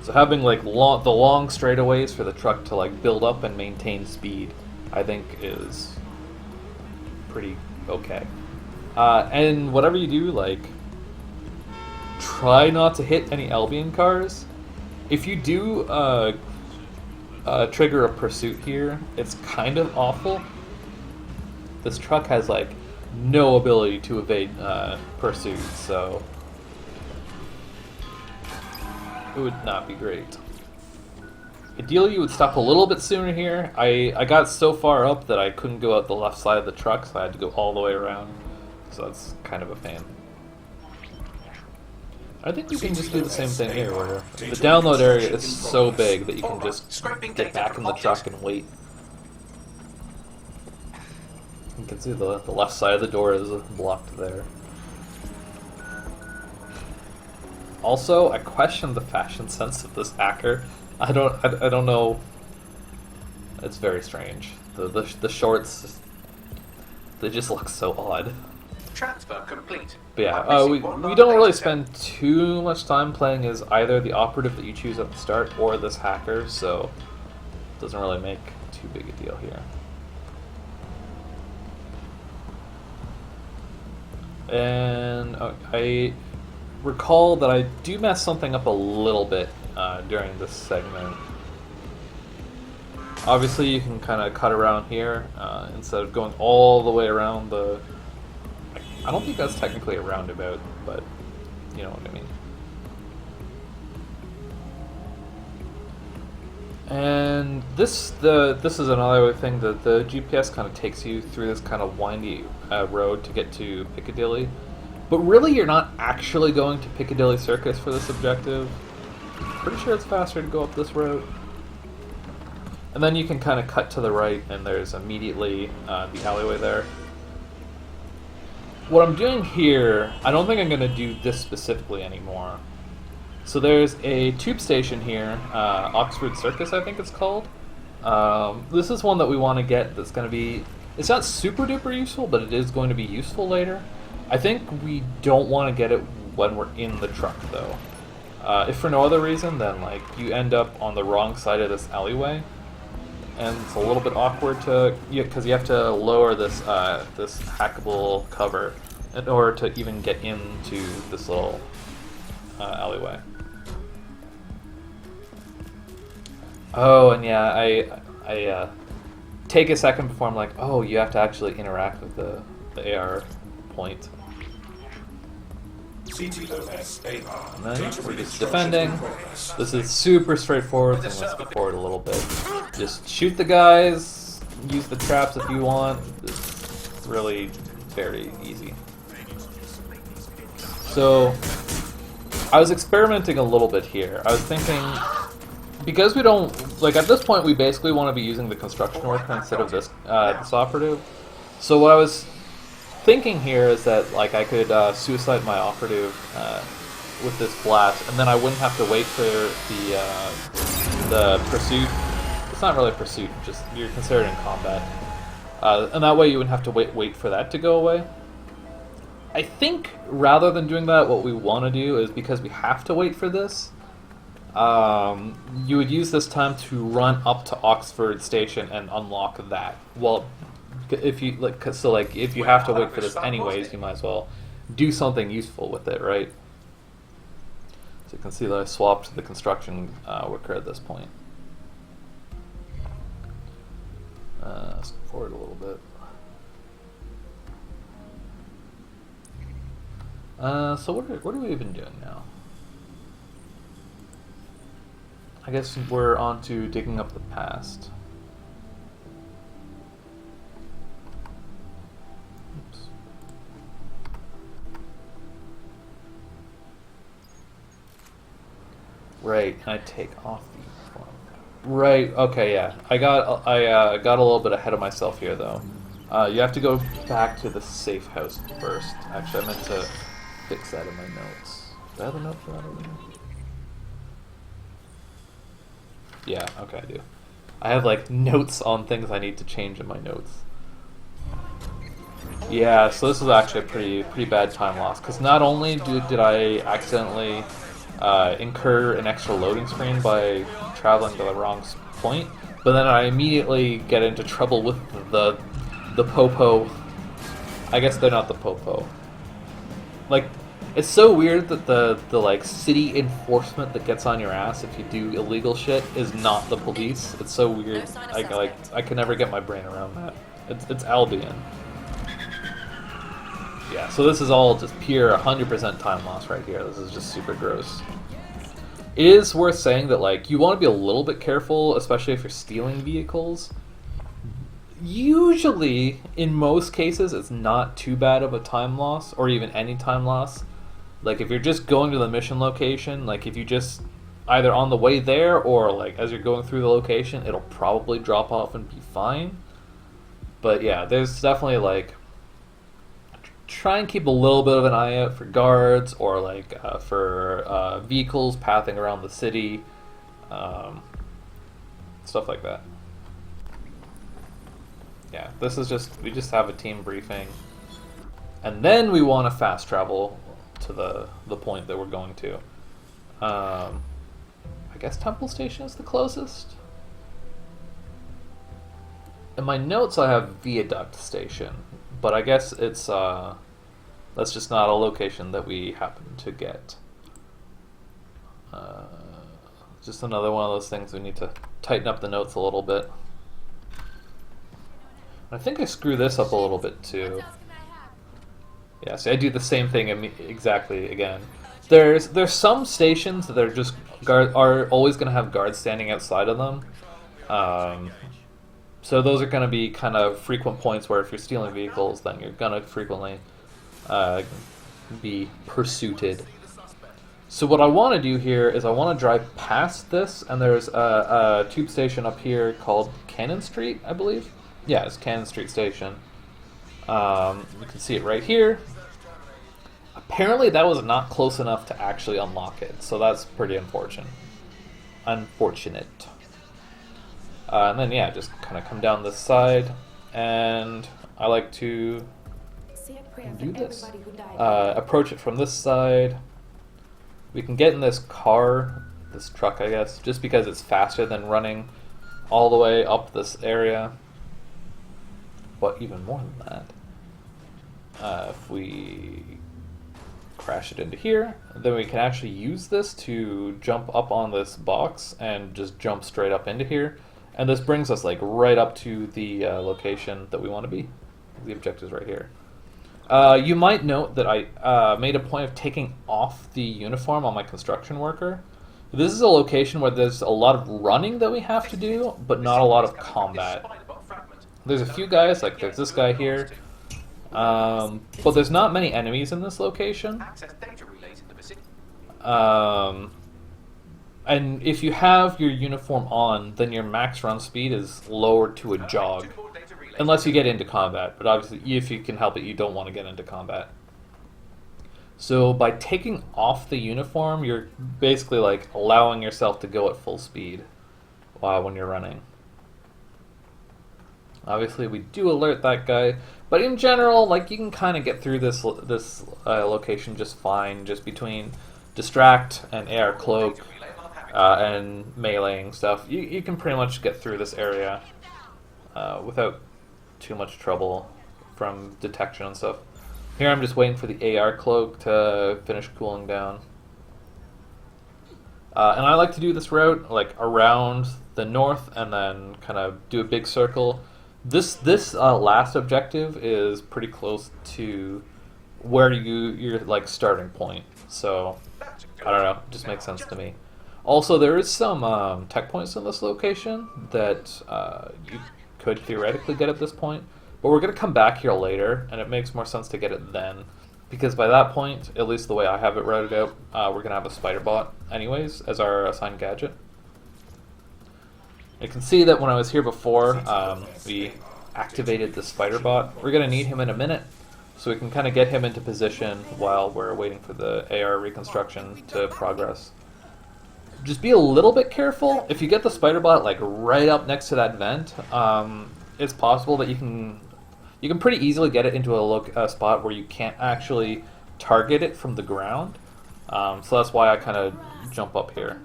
So having like the long straightaways for the truck to like build up and maintain speed, I think is pretty okay. And whatever you do, like, try not to hit any Albion cars. If you do trigger a pursuit here, it's kind of awful. This truck has like no ability to evade pursuit, so it would not be great. Ideally, you would stop a little bit sooner here. I got so far up that I couldn't go out the left side of the truck, so I had to go all the way around. So that's kind of a pain. I think we can just do the same thing here, where the download area is so big that you can just get back in the truck and wait. You can see the left side of the door is blocked there. Also, I question the fashion sense of this hacker. I don't know. It's very strange. The shorts, they just look so odd. Transfer complete. But yeah, we don't really spend too much time playing as either the operative that you choose at the start or this hacker, so it doesn't really make too big a deal here. And I recall that I do mess something up a little bit during this segment. Obviously, you can kind of cut around here instead of going all the way around the... I don't think that's technically a roundabout, but you know what I mean. And this is another thing that the GPS kind of takes you through this kind of windy road to get to Piccadilly. But really, you're not actually going to Piccadilly Circus for this objective. Pretty sure it's faster to go up this road. And then you can kind of cut to the right, and there's immediately the alleyway there. What I'm doing here, I don't think I'm going to do this specifically anymore. So there's a tube station here, Oxford Circus I think it's called. This is one that we want to get that's going to be... It's not super duper useful, but it is going to be useful later. I think we don't want to get it when we're in the truck though. If for no other reason, then like you end up on the wrong side of this alleyway. And it's a little bit awkward to, because you have to lower this this hackable cover in order to even get into this little alleyway. Oh, and yeah, I take a second before I'm like, oh, you have to actually interact with the AR point. And then we're just defending. This is super straightforward, so let's go forward a little bit. Just shoot the guys, use the traps if you want. It's really very easy. So, I was experimenting a little bit here. I was thinking, because we don't, like at this point we basically want to be using the construction worker instead of this, this operative. So what I was thinking here is that like I could suicide my operative with this blast, and then I wouldn't have to wait for the pursuit. It's not really a pursuit, just you're considered in combat, and that way you wouldn't have to wait for that to go away. I think rather than doing that, what we want to do is, because we have to wait for this, you would use this time to run up to Oxford Station and unlock that. Well, if you like, so like if you have to wait for this anyways, you might as well do something useful with it, right? So you can see that I swapped the construction worker at this point. Let's go forward a little bit. So what are we even doing now? I guess we're on to digging up the past. Oops. Right, can I take off the uniform? Right, okay, yeah. I got a little bit ahead of myself here though. You have to go back to the safe house first. Actually, I meant to fix that in my notes. Do I have a note for that over here? Yeah, okay, I do. I have like notes on things I need to change in my notes. Yeah, so this is actually a pretty bad time loss, because not only did I accidentally incur an extra loading screen by traveling to the wrong point, but then I immediately get into trouble with the popo. I guess they're not the popo. Like, it's so weird that the like city enforcement that gets on your ass if you do illegal shit is not the police. It's so weird. I can never get my brain around that. It's Albion. Yeah, so this is all just pure 100% time loss right here. This is just super gross. It is worth saying that, like, you want to be a little bit careful, especially if you're stealing vehicles. Usually, in most cases, it's not too bad of a time loss, or even any time loss. Like, if you're just going to the mission location, like, if you just either on the way there or, like, as you're going through the location, it'll probably drop off and be fine. But, yeah, there's definitely, like, try and keep a little bit of an eye out for guards or like for vehicles pathing around the city, stuff like that. Yeah, this is we just have a team briefing, and then we want to fast travel to the point that we're going to. I guess Temple Station is the closest. In my notes I have Viaduct Station, but I guess it's that's just not a location that we happen to get. Just another one of those things we need to tighten up the notes a little bit. I think I screw this up a little bit too. Yeah, see, I do the same thing exactly again. There's some stations that are just are always going to have guards standing outside of them. So those are going to be kind of frequent points where if you're stealing vehicles, then you're going to frequently be pursued. So what I want to do here is I want to drive past this, and there's a tube station up here called Cannon Street, I believe. Yeah, it's Cannon Street Station. You can see it right here. Apparently that was not close enough to actually unlock it, so that's pretty unfortunate. And then, yeah, just kind of come down this side, and I like to do this. Approach it from this side. We can get in this car, this truck, I guess, just because it's faster than running all the way up this area. But even more than that, if we crash it into here, then we can actually use this to jump up on this box and just jump straight up into here. And this brings us like right up to the location that we want to be. The objective is right here. You might note that I made a point of taking off the uniform on my construction worker. This is a location where there's a lot of running that we have to do, but not a lot of combat. There's a few guys, like there's this guy here, but there's not many enemies in this location. And if you have your uniform on, then your max run speed is lowered to a jog. Unless you get into combat, but obviously if you can help it, you don't want to get into combat. So by taking off the uniform, you're basically like allowing yourself to go at full speed when you're running. Obviously we do alert that guy, but in general, like you can kind of get through this location just fine, just between distract and AR cloak and meleeing stuff. You can pretty much get through this area without too much trouble from detection and stuff. Here I'm just waiting for the AR cloak to finish cooling down. And I like to do this route like around the north and then kind of do a big circle. This last objective is pretty close to where your like starting point. So I don't know, it just makes sense to me. Also, there is some tech points in this location that you could theoretically get at this point, but we're going to come back here later, and it makes more sense to get it then, because by that point, at least the way I have it routed out, we're going to have a spider bot anyways as our assigned gadget. You can see that when I was here before, we activated the spider bot. We're going to need him in a minute, so we can kind of get him into position while we're waiting for the AR reconstruction to progress. Just be a little bit careful. If you get the spider bot like right up next to that vent, it's possible that you can pretty easily get it into a spot where you can't actually target it from the ground. So that's why I kind of jump up here.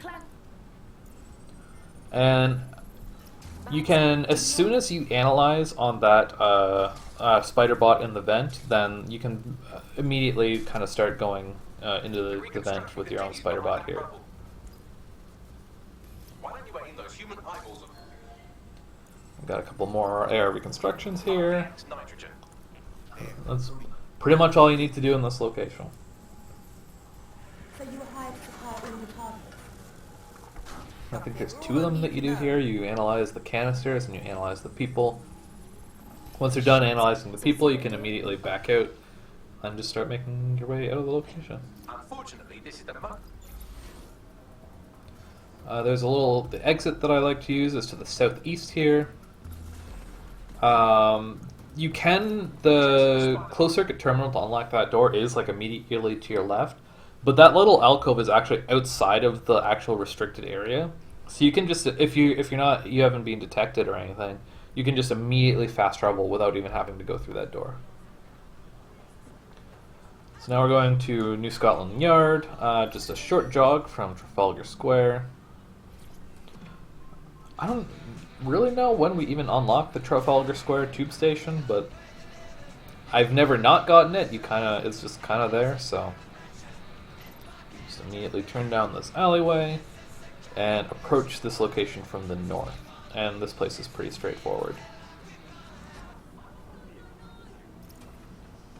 And you can, as soon as you analyze on that spider bot in the vent, then you can immediately kind of start going into the vent with your own spider bot here. Why don't you aim those human eyeballs at We've got a couple more air reconstructions here. nitrogen? That's pretty much all you need to do in this location. So you were hired to supply all the targets. I think there's 2 of them that you do here. You analyze the canisters and you analyze the people. Once you're done analyzing the people, you can immediately back out and just start making your way out of the location. Unfortunately, this is the moment. There's the exit that I like to use is to the southeast here. The closed circuit terminal to unlock that door is like immediately to your left, but that little alcove is actually outside of the actual restricted area. So you can just, if you haven't been detected or anything, you can just immediately fast travel without even having to go through that door. So now we're going to New Scotland Yard, just a short jog from Trafalgar Square. I don't really know when we even unlocked the Trafalgar Square tube station, but I've never not gotten it. It's just kind of there, so just immediately turn down this alleyway and approach this location from the north. And this place is pretty straightforward.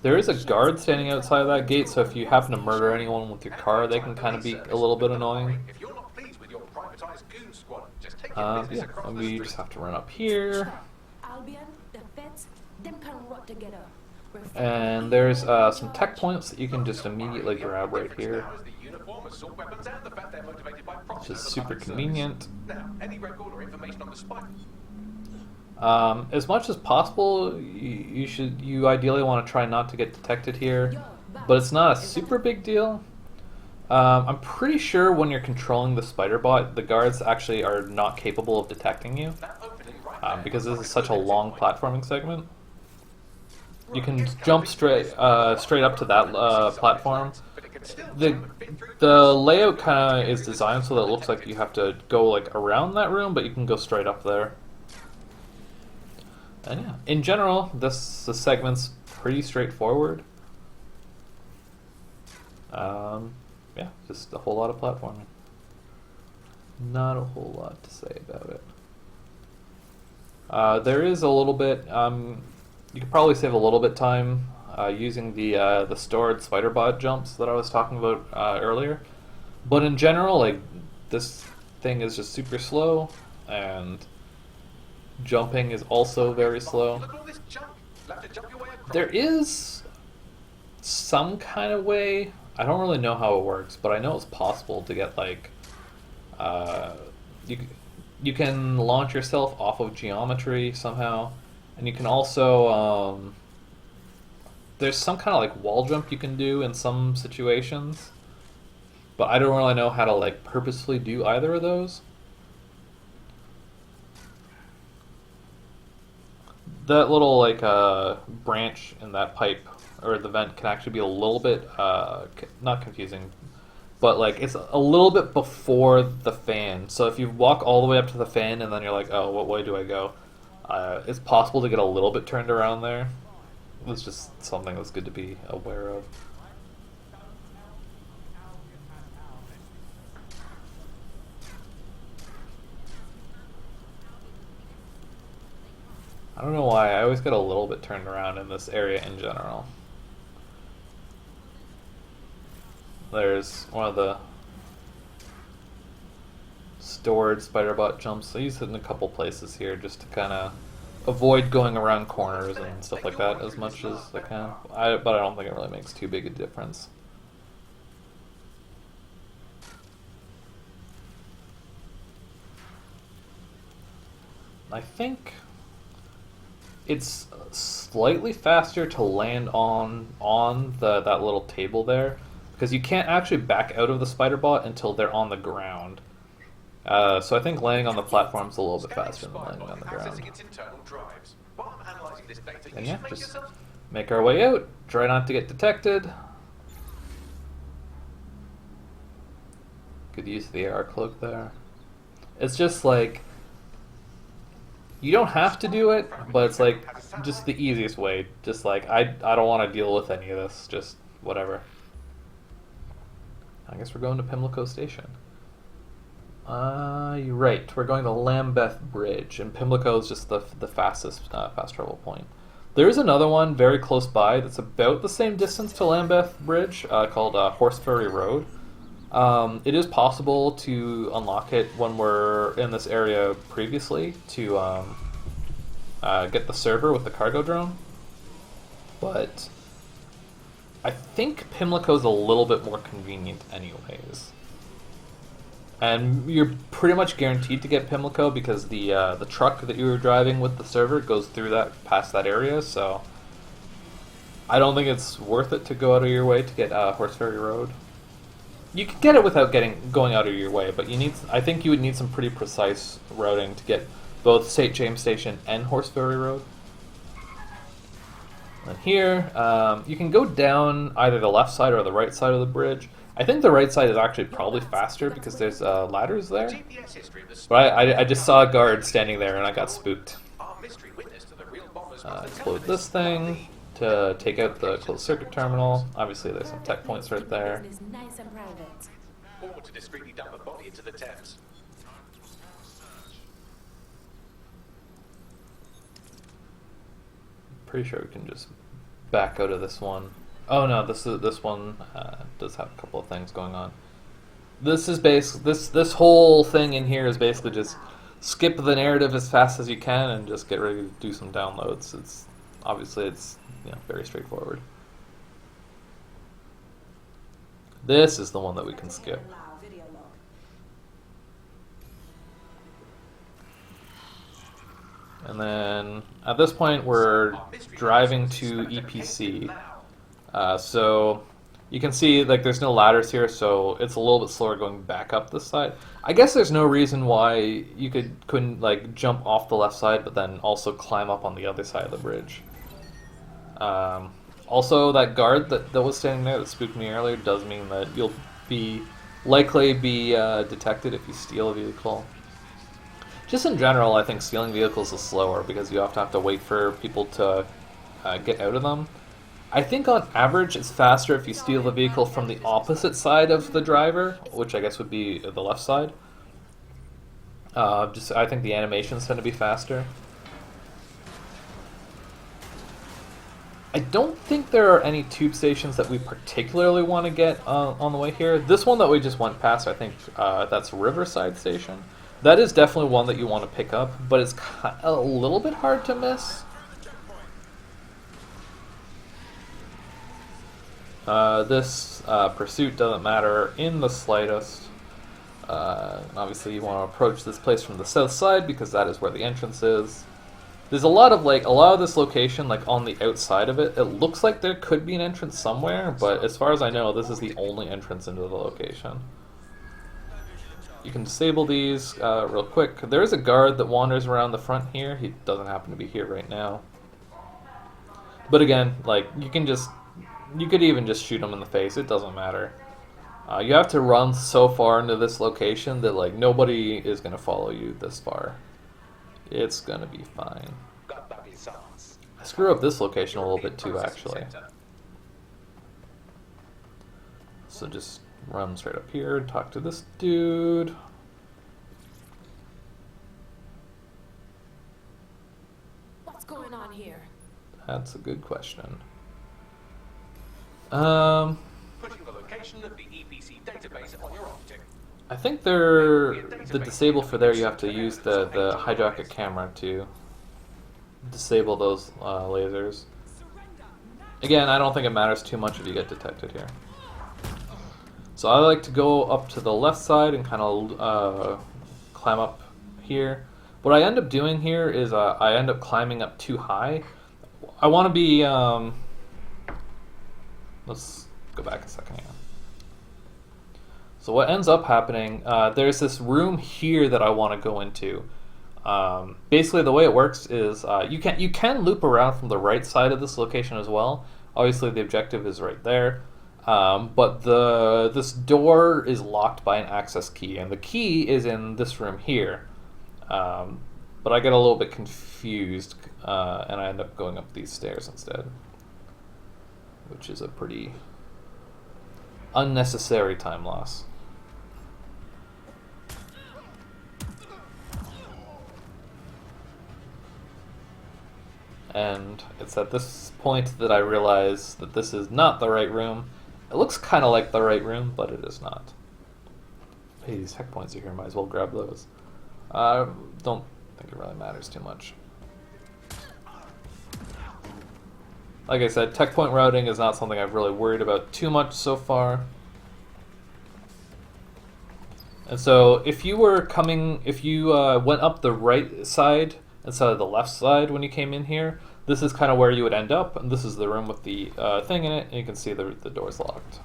There is a guard standing outside of that gate, so if you happen to murder anyone with your car, they can kind of be a little bit annoying. If you're not pleased with your privatized goon squad, just take your business Yeah, across and the we street. just have to run up here. Albion, the feds, them can rot together. And there's some tech points that you can just immediately grab right here, Now is the uniform, assault weapons, and the fact they're motivated by profit which is and the super public service. convenient. Now, any record or information on the spy? As much as possible, you ideally want to try not to get detected here, but it's not a super big deal. I'm pretty sure when you're controlling the spider bot, the guards actually are not capable of detecting you, That opening right there. because this is such a long platforming segment. You can jump straight up to that platform. But it can still The jump and fit through the layout kind of is designed so that it looks like you have to go like around that room, but you can go straight up there. And yeah, in general, the segment's pretty straightforward. Yeah, just a whole lot of platforming. Not a whole lot to say about it. There is a little bit. You could probably save a little bit time using the stored spider bot jumps that I was talking about earlier. But in general, like this thing is just super slow, and jumping is also very slow. Look at all this junk. You'll have to jump your way across. There is some kind of way. I don't really know how it works, but I know it's possible to get like you can launch yourself off of geometry somehow, and you can also there's some kind of like wall jump you can do in some situations, but I don't really know how to like purposefully do either of those. That little like branch in that pipe or the vent can actually be a little bit not confusing, but like it's a little bit before the fan. So if you walk all the way up to the fan and then you're like, oh, what way do I go? It's possible to get a little bit turned around there. It's just something that's good to be aware of. I don't know why, I always get a little bit turned around in this area in general. There's one of the stored spider bot jumps. I use it in a couple places here just to kind of avoid going around corners and stuff like that as much as I can. But I don't think it really makes too big a difference. I think it's slightly faster to land on that little table there, because you can't actually back out of the spider bot until they're on the ground. So I think landing on the platform's a little bit faster than landing on the ground. Accessing its internal drives. While I'm analyzing this data, you And yeah, should make just yourself make our way out. Try not to get detected. Could use the AR cloak there. It's just like, you don't have to do it, but it's like just the easiest way. Just like, I don't want to deal with any of this. Just whatever. I guess we're going to Pimlico Station. You're right. We're going to Lambeth Bridge, and Pimlico is just the fastest fast travel point. There is another one very close by that's about the same distance to Lambeth Bridge, called Horseferry Road. It is possible to unlock it when we're in this area previously to get the server with the cargo drone, but I think Pimlico's a little bit more convenient anyways. And you're pretty much guaranteed to get Pimlico because the truck that you were driving with the server goes through past that area, so I don't think it's worth it to go out of your way to get Horseferry Road. You could get it without going out of your way, but I think you would need some pretty precise routing to get both St. James Station and Horseferry Road. And here, you can go down either the left side or the right side of the bridge. I think the right side is actually probably faster because there's ladders there. But I just saw a guard standing there and I got spooked. Explode this thing to take out the closed circuit terminal. Obviously there's some tech points right there. Nice and private. Or to discreetly dump a body into the Thames. Pretty sure we can just back out of this one. Oh no, this one does have a couple of things going on. This is this whole thing in here is basically just skip the narrative as fast as you can and just get ready to do some downloads. It's very straightforward. This is the one that we can skip. And then at this point we're driving to EPC. So you can see like there's no ladders here, so it's a little bit slower going back up this side. I guess there's no reason why you couldn't like jump off the left side but then also climb up on the other side of the bridge. Also, that guard that was standing there that spooked me earlier does mean that you'll likely be detected if you steal a vehicle. Just in general, I think stealing vehicles is slower because you have to wait for people to get out of them. I think on average it's faster if you steal the vehicle from the opposite side of the driver, which I guess would be the left side. I think the animations tend to be faster. I don't think there are any tube stations that we particularly want to get on the way here. This one that we just went past, I think that's Riverside Station. That is definitely one that you want to pick up, but it's a little bit hard to miss. This pursuit doesn't matter in the slightest. Obviously you want to approach this place from the south side because that is where the entrance is. There's a lot of this location like on the outside of it. It looks like there could be an entrance somewhere, but as far as I know, this is the only entrance into the location. You can disable these real quick. There is a guard that wanders around the front here. He doesn't happen to be here right now. But again, like you could even just shoot him in the face. It doesn't matter. You have to run so far into this location that like nobody is gonna follow you this far. It's gonna be fine. I screw up this location a little bit too, actually. So just run straight up here and talk to this dude. What's going on here? That's a good question. Putting the location of the EPC database on your optic. I think the disable for there you have to use the hydraulic camera to disable those lasers. Again, I don't think it matters too much if you get detected here. So I like to go up to the left side and kind of climb up here. What I end up doing here is I end up climbing up too high. I want to be... let's go back a second here. So what ends up happening, there's this room here that I want to go into. Basically the way it works is you can loop around from the right side of this location as well. Obviously the objective is right there. But this door is locked by an access key, and the key is in this room here. But I get a little bit confused, and I end up going up these stairs instead, which is a pretty unnecessary time loss. And it's at this point that I realize that this is not the right room. It looks kind of like the right room, but it is not. Hey, these tech points are here, might as well grab those. Don't think it really matters too much. Like I said, tech point routing is not something I've really worried about too much so far. And so if you were coming, if you went up the right side instead of the left side when you came in here, this is kind of where you would end up, and this is the room with the thing in it, and you can see the door's locked.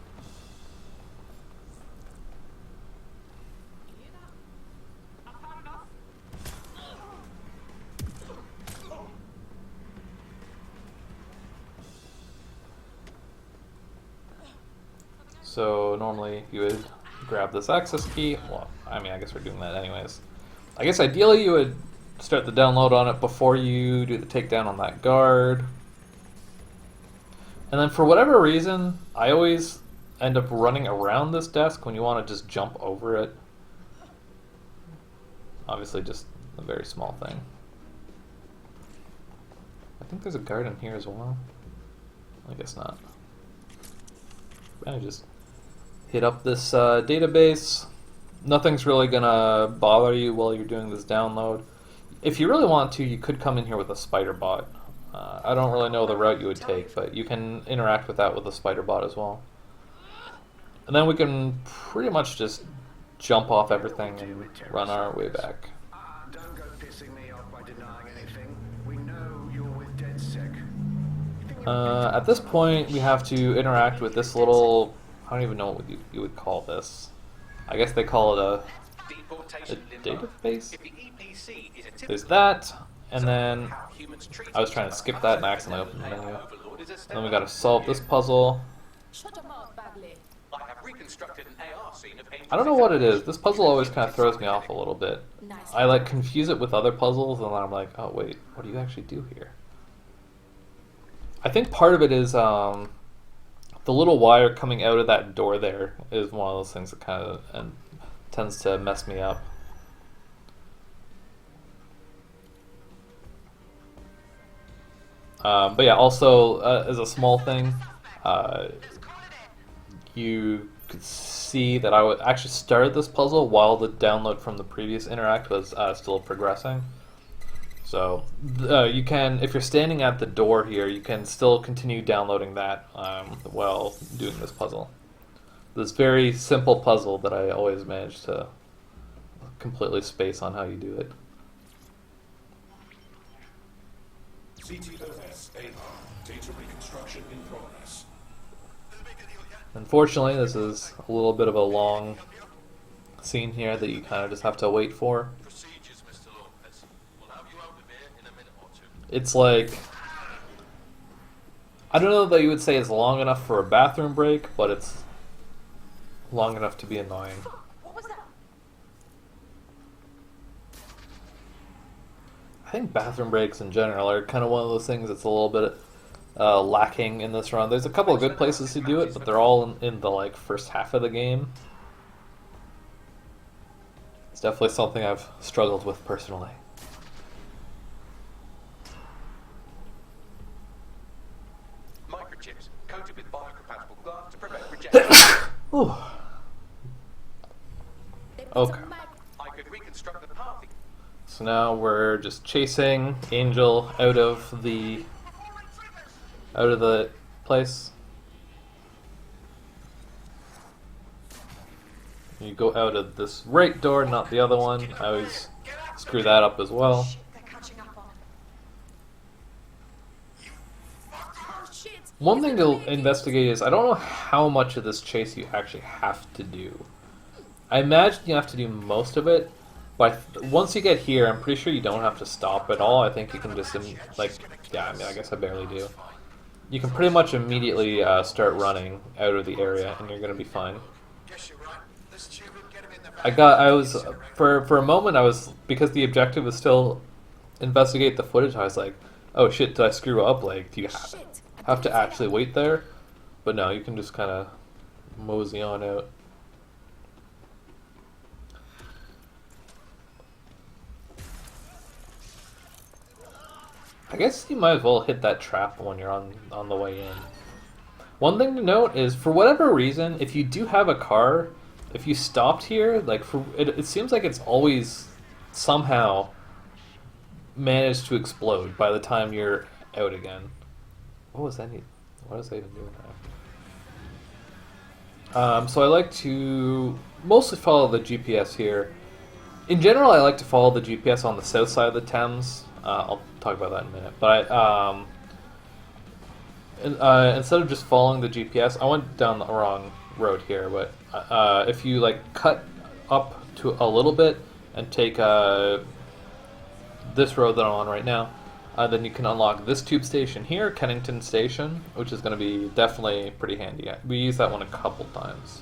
So normally you would grab this access key. Well, I mean, I guess we're doing that anyways. I guess ideally you would start the download on it before you do the takedown on that guard. And then for whatever reason, I always end up running around this desk when you want to just jump over it. Obviously just a very small thing. I think there's a guard in here as well. I guess not. I just hit up this database. Nothing's really gonna bother you while you're doing this download. If you really want to, you could come in here with a spider bot. I don't really know the route you would take, but you can interact with that with a spider bot as well. And then we can pretty much just jump off everything and run our way back. Don't go pissing me off by denying anything. We know you're with DedSec. At this point, we have to interact with this little, I don't even know what you would call this. I guess they call it a database? There's that, and then I was trying to skip that and accidentally opened the menu. Then we gotta solve this puzzle. I don't know what it is. This puzzle always kind of throws me off a little bit. I like confuse it with other puzzles, and then I'm like, oh wait, what do you actually do here? I think part of it is the little wire coming out of that door there is one of those things that kind of tends to mess me up. But yeah, also as a small thing, you could see that I actually started this puzzle while the download from the previous interact was still progressing. So you can, if you're standing at the door here, you can still continue downloading that while doing this puzzle. This very simple puzzle that I always manage to completely space on how you do it. CTOS AR, data reconstruction in progress. Unfortunately, this is a little bit of a long scene here that you kind of just have to wait for. It's like, I don't know that you would say it's long enough for a bathroom break, but it's long enough to be annoying. What was that? I think bathroom breaks in general are kind of one of those things that's a little bit lacking in this run. There's a couple of good places to do it, but they're all in the like first half of the game. It's definitely something I've struggled with personally. Microchips coated with biocompatible glass to prevent rejection. Ooh. Okay. I could reconstruct the path. So now we're just chasing Angel out of the place. You go out of this right door, not the other one. I always screw that up as well. One thing to investigate is I don't know how much of this chase you actually have to do. I imagine you have to do most of it, but once you get here, I'm pretty sure you don't have to stop at all. I think you can just, like, yeah, I mean, I guess I barely do. you can pretty much immediately start running out of the area, and you're gonna be fine. Guess you're right. Let's tube him, get him in the I was for a moment I was, because the objective was still investigate the footage. I was like, oh shit, did I screw up? Like, do you Shit. have to actually wait there? But no, you can just kind of mosey on out. I guess you might as well hit that trap when you're on the way in. One thing to note is, for whatever reason, if you do have a car, if you stopped here, like it seems like it's always somehow managed to explode by the time you're out again. What was that? What was I even doing there? So I like to mostly follow the GPS here. In general, I like to follow the GPS on the south side of the Thames. I'll talk about that in a minute. But instead of just following the GPS, I went down the wrong road here. But if you like cut up to a little bit and take this road that I'm on right now, then you can unlock this tube station here, Kennington Station, which is going to be definitely pretty handy. We used that one a couple times,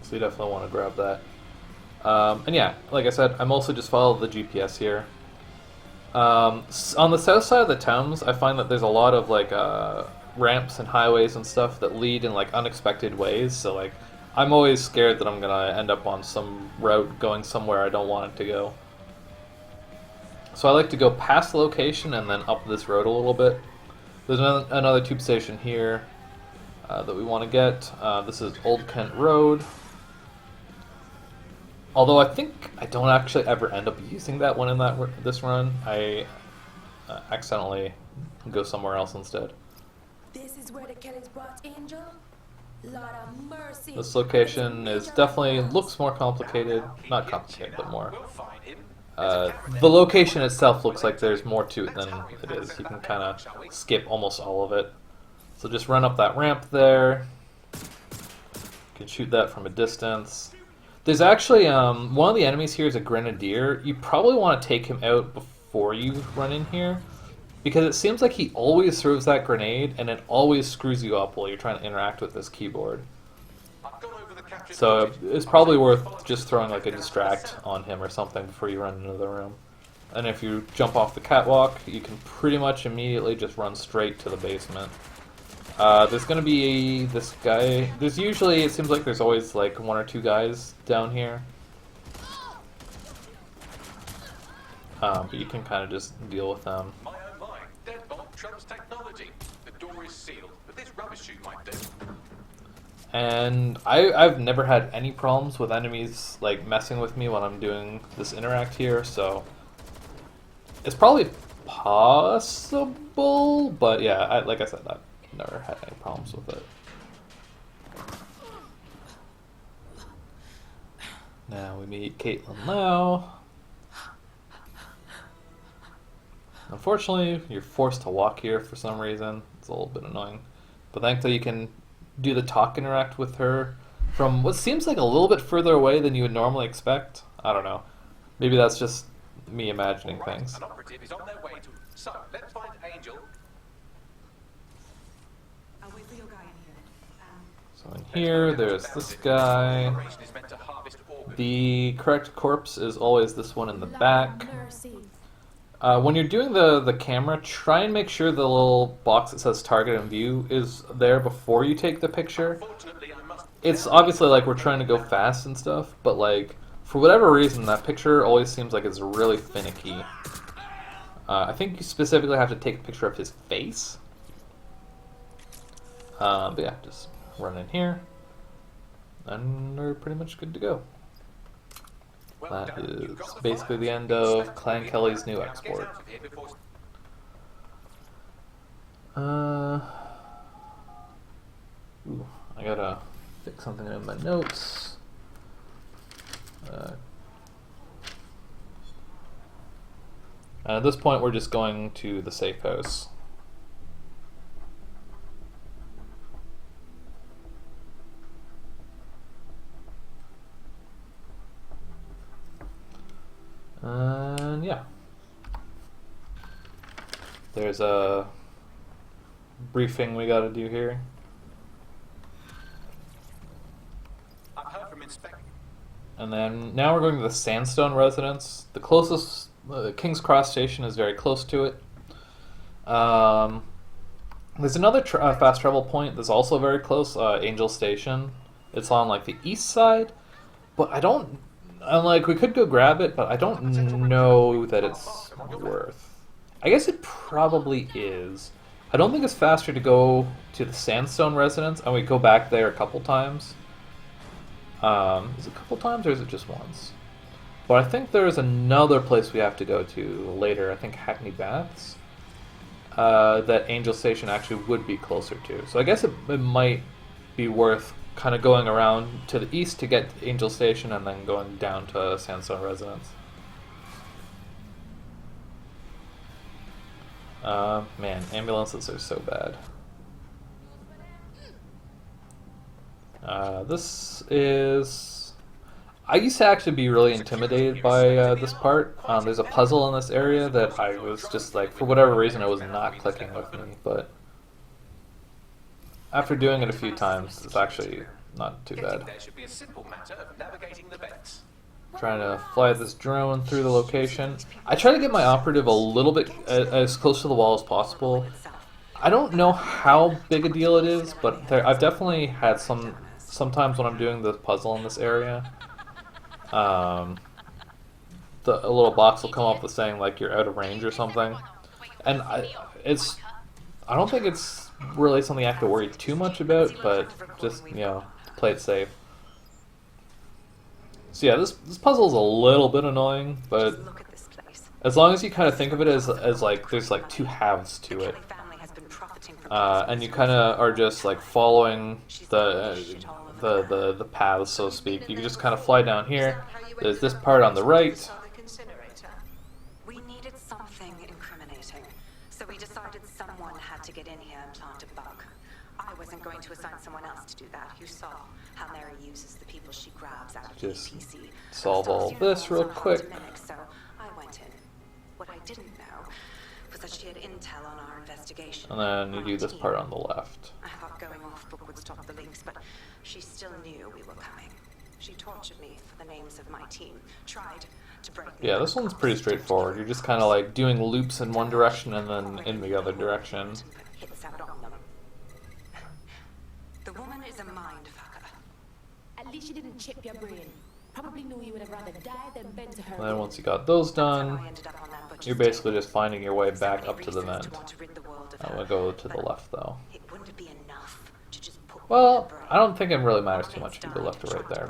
so you definitely want to grab that. And yeah, like I said, I mostly just follow the GPS here. On the south side of the Thames, I find that there's a lot of like ramps and highways and stuff that lead in like unexpected ways. So like, I'm always scared that I'm gonna end up on some route going somewhere I don't want it to go. So I like to go past the location and then up this road a little bit. There's another tube station here that we want to get. This is Old Kent Road. Although I think I don't actually ever end up using that one in this run. I accidentally go somewhere else instead. This is where the Kellys brought Angel? Lord of mercy. This location is definitely looks more complicated. Not complicated, but more. The location itself looks like there's more to it than it is. You can kind of skip almost all of it. So just run up that ramp there. You can shoot that from a distance. There's actually, one of the enemies here is a grenadier. You probably want to take him out before you run in here, because it seems like he always throws that grenade and it always screws you up while you're trying to interact with this keyboard. So it's probably worth just throwing like a distract on him or something before you run into the room. And if you jump off the catwalk, you can pretty much immediately just run straight to the basement. There's gonna be this guy. There's usually, it seems like there's always like one or two guys down here. But you can kind of just deal with them. My oh my, deadbolt trumps technology. The door is sealed, but this rubbish chute might do. And I've never had any problems with enemies like messing with me when I'm doing this interact here, so it's probably possible, but yeah, like I said, I've never had any problems with it. Now we meet Caitlin Lau. Unfortunately, you're forced to walk here for some reason. It's a little bit annoying. But thankfully you can do the talk interact with her from what seems like a little bit further away than you would normally expect. I don't know. Maybe that's just me imagining things. An operative is on their way to... So, let's find Angel. I'll wait for your guy in here. So in here, there's this guy. Operation is meant to harvest organs. The correct corpse is always this one in the back. Mercy. When you're doing the camera, try and make sure the little box that says target and view is there before you take the picture. Fortunately, I must... It's obviously like we're trying to go fast and stuff, but like for whatever reason that picture always seems like it's really finicky. I think you specifically have to take a picture of his face. But yeah, just run in here and we're pretty much good to go. Well That done. is You've got the basically file. the end of Clan Kelly's new Now get export. out of here before... Ooh, I gotta fix something in my notes. And at this point, we're just going to the safe house. And yeah. There's a briefing we got to do here. I've heard from Inspector. And then now we're going to the Sandstone residence. The closest King's Cross station is very close to it. There's another fast travel point that's also very close, Angel Station. It's on like the east side, but I don't. I'm like, we could go grab it, but I don't know that it's worth. I guess it probably is. I don't think it's faster to go to the Sandstone residence, and we go back there a couple times. Is it a couple times, or is it just once? But I think there's another place we have to go to later. I think Hackney Baths. That Angel Station actually would be closer to. So I guess it might be worth kind of going around to the east to get to Angel Station and then going down to Sandstone Residence. Man, ambulances are so bad. This is... I used to actually be really intimidated by this part. There's a puzzle in this area that I was just like, for whatever reason, it was not clicking with me, but after doing it a few times, it's actually not too bad. There should be a simple matter of navigating the vents. Trying to fly this drone through the location. I try to get my operative a little bit as close to the wall as possible. I don't know how big a deal it is, but I've definitely had sometimes when I'm doing the puzzle in this area. A little box will come up with saying like you're out of range or something, and I don't think it's really something I have to worry too much about, but just, you know, play it safe. So yeah, this puzzle is a little bit annoying, but as long as you kind of think of it as like there's like two halves to it, and you kind of are just like following the paths, so to speak. You can just kind of fly down here. There's this part on the right. We needed something incriminating, so we decided someone had to get in here and plant a bug. I wasn't going to assign someone else to do that. You saw how Mary uses the people she grabs out of the Just PC. solve all this real quick. So I went in. What I didn't know was that she had intel on our investigation. And then you do this part on the left. I thought going off book would stop the links, but she still knew we were coming. She tortured me for the names of my team, tried to break me. Yeah, this one's pretty straightforward. You're just kind of like doing loops in one direction and then in the other direction. Hits out on them. The woman is a mind fucker. At least she didn't chip your brain. Probably knew you would have rather died than been to her. And then once you got those done, you're basically just finding your way back up to the vent. I'm gonna go to the left though. It wouldn't be enough to just put Well, I don't think it really matters too much if you go left or right there,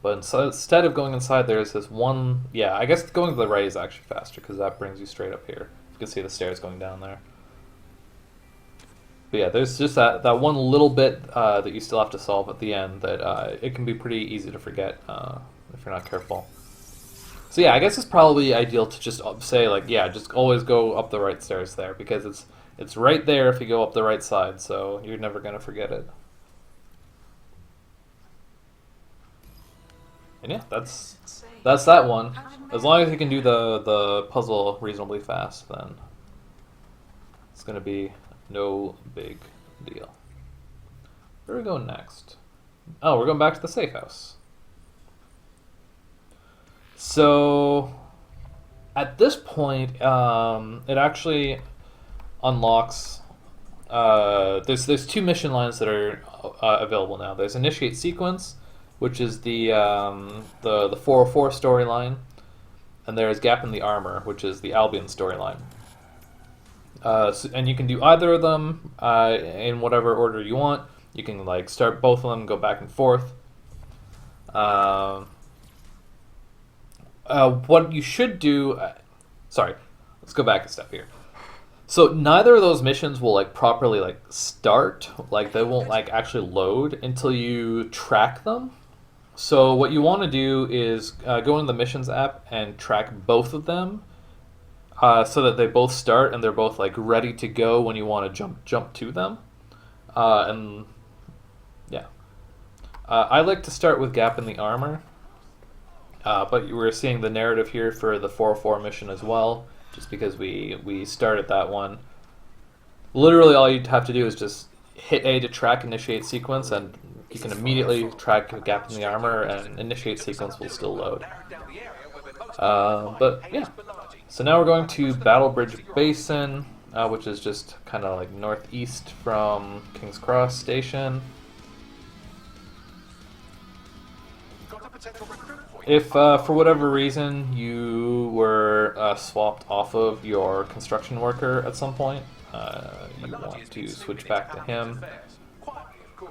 but instead of going inside, there's this one. Yeah, I guess going to the right is actually faster because that brings you straight up here. You can see the stairs going down there. But yeah, there's just that one little bit that you still have to solve at the end that it can be pretty easy to forget if you're not careful. So yeah, I guess it's probably ideal to just say like, yeah, just always go up the right stairs there because it's right there if you go up the right side, so you're never gonna forget it. And yeah, that's that one. As long as you can do the puzzle reasonably fast, then it's gonna be no big deal. Where are we going next? Oh, we're going back to the safe house. So at this point, it actually unlocks. There's two mission lines that are available now. There's Initiate Sequence, which is the 404 storyline, and there's Gap in the Armor, which is the Albion storyline. And you can do either of them in whatever order you want. You can like start both of them, go back and forth. What you should do... sorry, let's go back a step here. So neither of those missions will like properly like start, like they won't like actually load until you track them. So what you want to do is go into the missions app and track both of them. So that they both start and they're both like ready to go when you want to jump to them, and yeah, I like to start with Gap in the Armor, but we're seeing the narrative here for the 404 mission as well, just because we started that one Literally, all you have to do is just hit A to track initiate sequence, and you can immediately track a gap in the armor, and initiate sequence will still load. But yeah, so now we're going to Battle Bridge Basin, which is just kind of like northeast from King's Cross Station. If for whatever reason you were swapped off of your construction worker at some point, you want to switch back to him.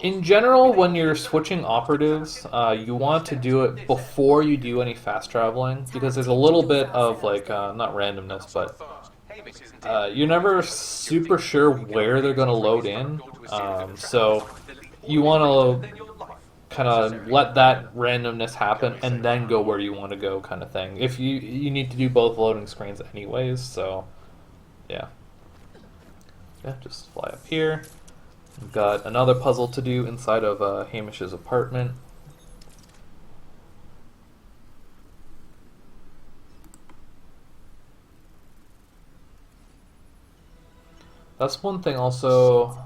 In general, when you're switching operatives, you want to do it before you do any fast traveling, because there's a little bit of like, not randomness, but you're never super sure where they're going to load in, so you want to kind of let that randomness happen and then go where you want to go, kind of thing. If you need to do both loading screens anyways, so yeah. Yeah, just fly up here. We've got another puzzle to do inside of Hamish's apartment. That's one thing also.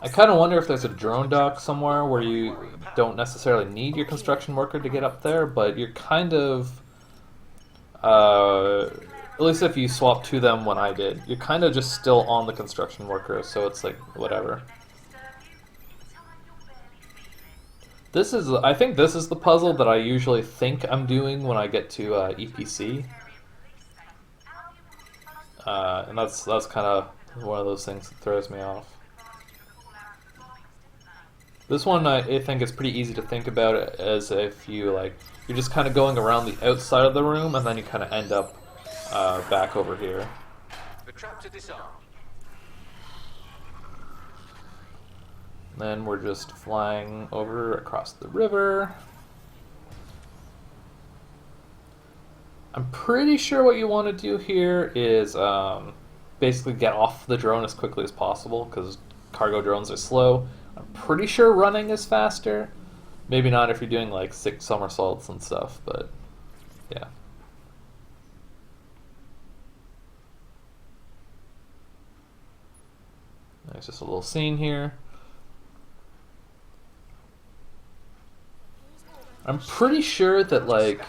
I kind of wonder if there's a drone dock somewhere where you don't necessarily need your construction worker to get up there, but you're kind of, at least if you swap to them when I did, you're kind of just still on the construction worker, so it's like, whatever. I think this is the puzzle that I usually think I'm doing when I get to EPC. And that's kind of one of those things that throws me off. This one I think is pretty easy to think about it as if you're just kind of going around the outside of the room and then you kind of end up back over here. The traps are disarmed. Then we're just flying over across the river. I'm pretty sure what you want to do here is basically get off the drone as quickly as possible, because cargo drones are slow. I'm pretty sure running is faster. Maybe not if you're doing like 6 somersaults and stuff, but yeah. There's just a little scene here. I'm pretty sure that like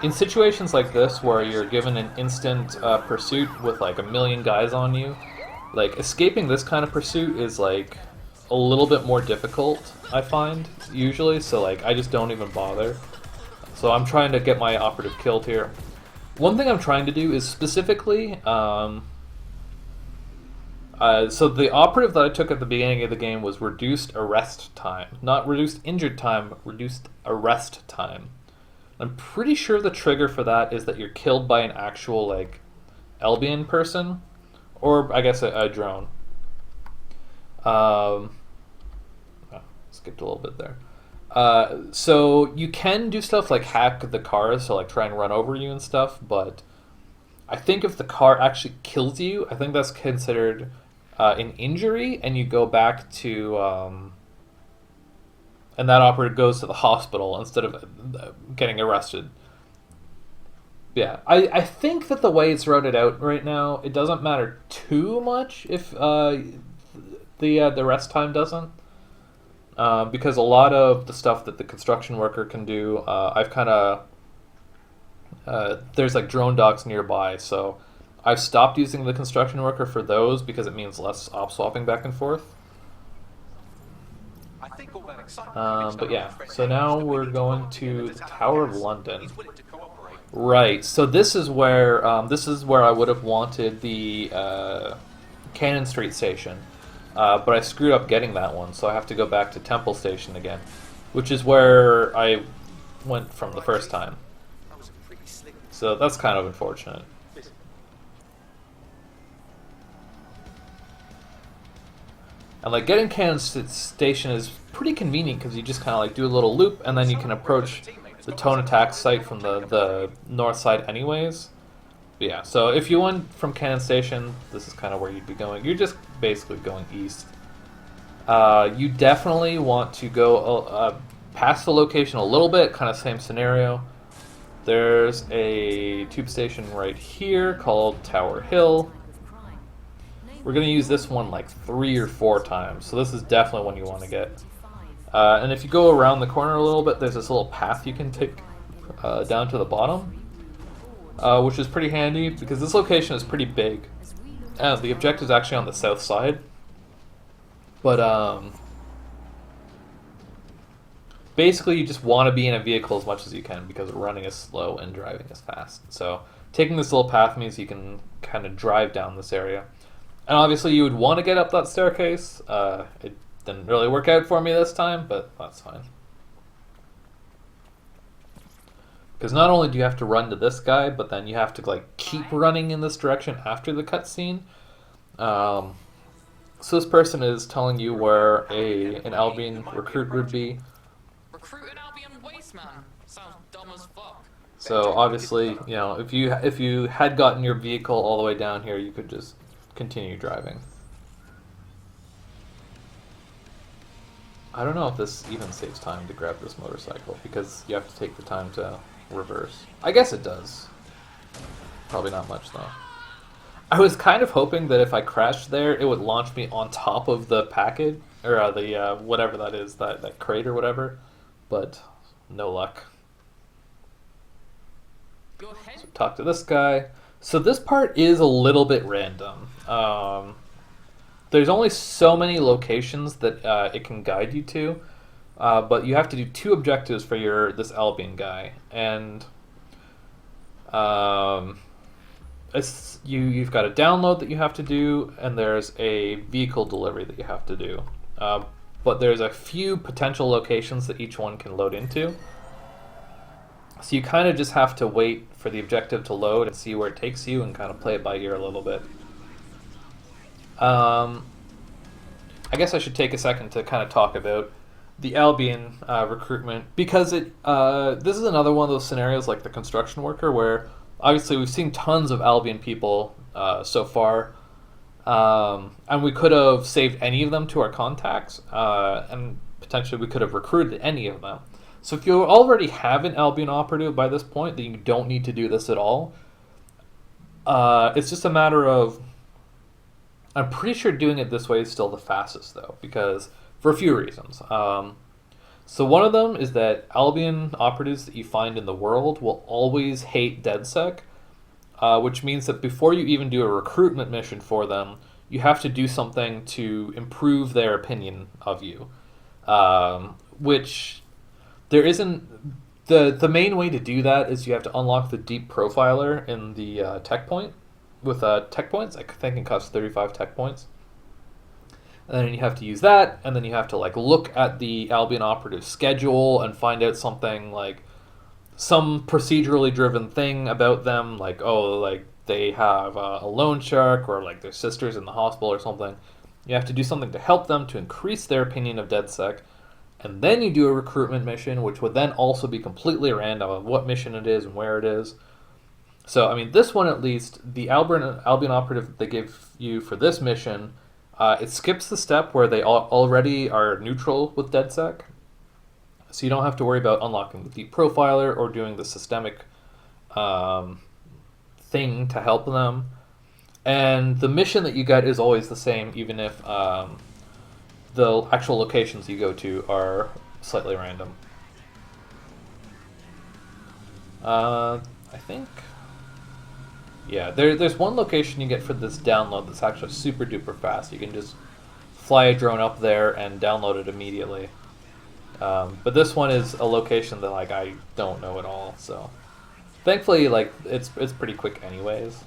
in situations like this where you're given an instant pursuit with like 1,000,000 guys on you, like escaping this kind of pursuit is like a little bit more difficult, I find, usually, so like I just don't even bother. So I'm trying to get my operative killed here. One thing I'm trying to do is specifically, so the operative that I took at the beginning of the game was reduced arrest time. Not reduced injured time, reduced arrest time. I'm pretty sure the trigger for that is that you're killed by an actual, like, Albion person, or I guess a drone. Skipped a little bit there. So you can do stuff like hack the cars, so like try and run over you and stuff, but I think if the car actually kills you, I think that's considered an injury, and you go back to, and that operator goes to the hospital instead of getting arrested. Yeah, I think that the way it's routed out right now, it doesn't matter too much if the rest time doesn't. Because a lot of the stuff that the construction worker can do, I've kind of, there's like drone docks nearby, so I've stopped using the construction worker for those because it means less op swapping back and forth. But yeah, so now we're going to the Tower of London. Right, so this is where I would have wanted the Cannon Street station. But I screwed up getting that one, so I have to go back to Temple Station again, which is where I went from the first time. So that's kind of unfortunate. And like getting Cannon Station is pretty convenient because you just kind of like do a little loop and then you can approach the Tone Attack site from the north side anyways. But yeah, so if you went from Cannon Station, this is kind of where you'd be going. You're just basically going east. You definitely want to go past the location a little bit, kind of same scenario. There's a tube station right here called Tower Hill. We're going to use this one like 3 or 4 times, so this is definitely one you want to get. And if you go around the corner a little bit, there's this little path you can take down to the bottom, which is pretty handy because this location is pretty big. And the objective is actually on the south side. But basically you just want to be in a vehicle as much as you can because running is slow and driving is fast. So taking this little path means you can kind of drive down this area. And obviously you would want to get up that staircase. It didn't really work out for me this time, but that's fine. Because not only do you have to run to this guy, but then you have to like keep running in this direction after the cutscene. So this person is telling you where an Albion recruit would be. Recruit an Albion wasteman. Sounds dumb as fuck. So obviously, you know, if you had gotten your vehicle all the way down here, you could just continue driving. I don't know if this even saves time to grab this motorcycle because you have to take the time to reverse. I guess it does. Probably not much though. I was kind of hoping that if I crashed there, it would launch me on top of the package, or the whatever that is, that crate or whatever, but no luck. So talk to this guy. So this part is a little bit random. There's only so many locations that it can guide you to, but you have to do 2 objectives for this Albion guy, and you've got a download that you have to do, and there's a vehicle delivery that you have to do. But there's a few potential locations that each one can load into. So you kind of just have to wait for the objective to load and see where it takes you and kind of play it by ear a little bit. I guess I should take a second to kind of talk about the Albion recruitment, because this is another one of those scenarios like the construction worker where obviously we've seen tons of Albion people so far, and we could have saved any of them to our contacts, and potentially we could have recruited any of them. So if you already have an Albion operative by this point, then you don't need to do this at all. It's just a matter of, I'm pretty sure doing it this way is still the fastest though, because for a few reasons. So one of them is that Albion operatives that you find in the world will always hate DedSec, which means that before you even do a recruitment mission for them, you have to do something to improve their opinion of you, which there isn't. The main way to do that is you have to unlock the deep profiler in the tech point with tech points. I think it costs 35 tech points. And then you have to use that, and then you have to like look at the Albion operative schedule and find out something like some procedurally driven thing about them, like, oh, like they have a loan shark, or like their sister's in the hospital or something. You have to do something to help them to increase their opinion of DedSec, and then you do a recruitment mission, which would then also be completely random of what mission it is and where it is. So, I mean, this one at least, the Albion operative that they give you for this mission, it skips the step where they already are neutral with DedSec. So you don't have to worry about unlocking the deep profiler or doing the systemic thing to help them. And the mission that you get is always the same, even if the actual locations you go to are slightly random. I think... Yeah, there's one location you get for this download that's actually super duper fast. You can just fly a drone up there and download it immediately. But this one is a location that like I don't know at all, so thankfully like it's pretty quick anyways.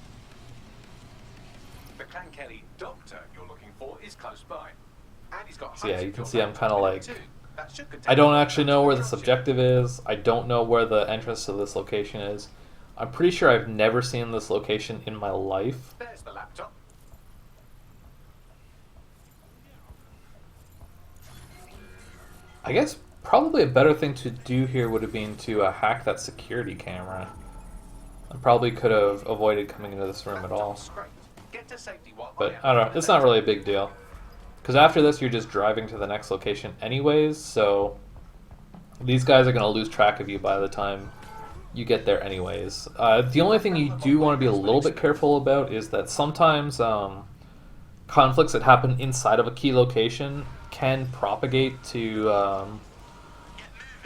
The Clan Kelly doctor you're looking for is close by. And he's got So yeah, you can see I'm kind of like, that should contain I don't actually know where this objective is. I don't know where the entrance to this location is. I'm pretty sure I've never seen this location in my life. There's the laptop. I guess probably a better thing to do here would have been to hack that security camera. I probably could have avoided coming into this room at all. Get to safety while But I don't know, it's not really a big deal. Because after this you're just driving to the next location anyways, so these guys are going to lose track of you by the time you get there anyways. The only thing you do want to be a little bit careful about is that sometimes conflicts that happen inside of a key location can propagate to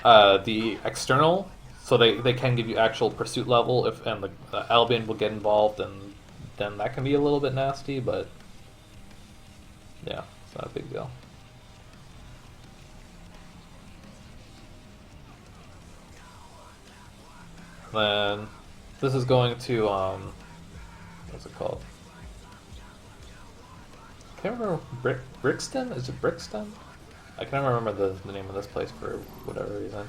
the external, so they can give you actual pursuit level if and the Albion will get involved, and then that can be a little bit nasty, but yeah, it's not a big deal. Then this is going to what's it called? I can't remember. Brixton? Is it Brixton? I can never remember the name of this place for whatever reason.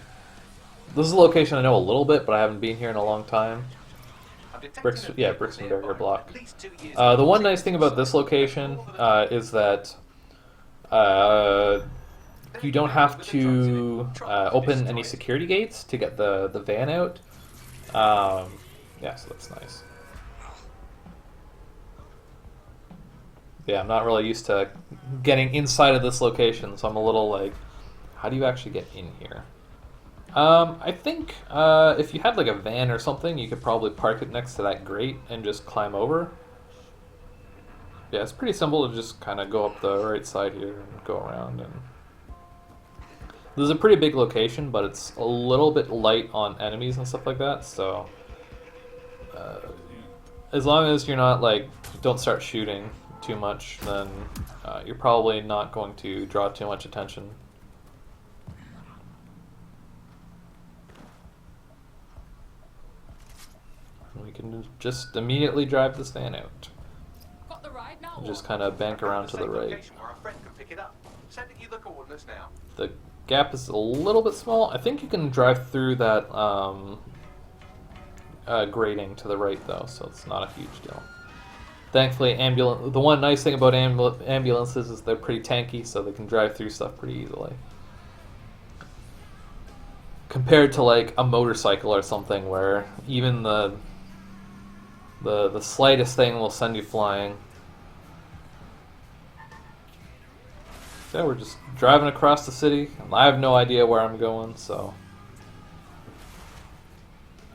This is a location I know a little bit, but I haven't been here in a long time. Brixton Block. The one nice thing about this location is that you don't have to open any security gates to get the van out. Yeah, so that's nice. Yeah, I'm not really used to getting inside of this location, so I'm a little like, how do you actually get in here? I think if you had like a van or something, you could probably park it next to that grate and just climb over. Yeah, it's pretty simple to just kind of go up the right side here and go around. And this is a pretty big location, but it's a little bit light on enemies and stuff like that, so as long as you're not like, don't start shooting too much, then you're probably not going to draw too much attention. We can just immediately drive this van out. Got the ride now? Just kind of bank around to the right. Where our friend can pick it up. Sending you the coordinates now. The gap is a little bit small. I think you can drive through that grating to the right though, so it's not a huge deal. Thankfully, the one nice thing about ambulances is they're pretty tanky, so they can drive through stuff pretty easily. Compared to like a motorcycle or something, where even the slightest thing will send you flying. So we're just driving across the city. I have no idea where I'm going, so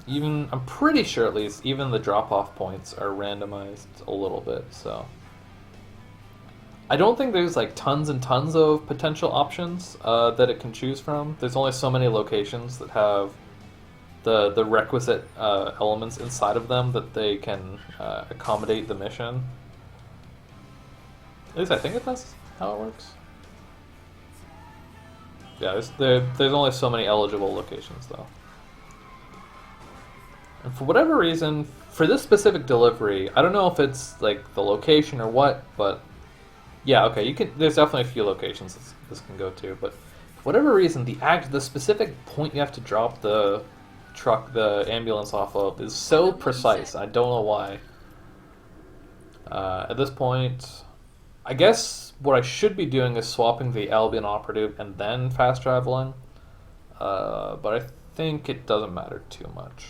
I'm pretty sure at least, even the drop-off points are randomized a little bit, so I don't think there's like tons and tons of potential options that it can choose from. There's only so many locations that have the requisite elements inside of them that they can accommodate the mission. At least I think that's how it works. Yeah, there's only so many eligible locations though. And for whatever reason, for this specific delivery, I don't know if it's like the location or what, but yeah, okay, there's definitely a few locations this can go to, but for whatever reason, the specific point you have to drop the ambulance off of is so precise. I don't know why. At this point, I guess what I should be doing is swapping the Albion operative and then fast traveling, but I think it doesn't matter too much.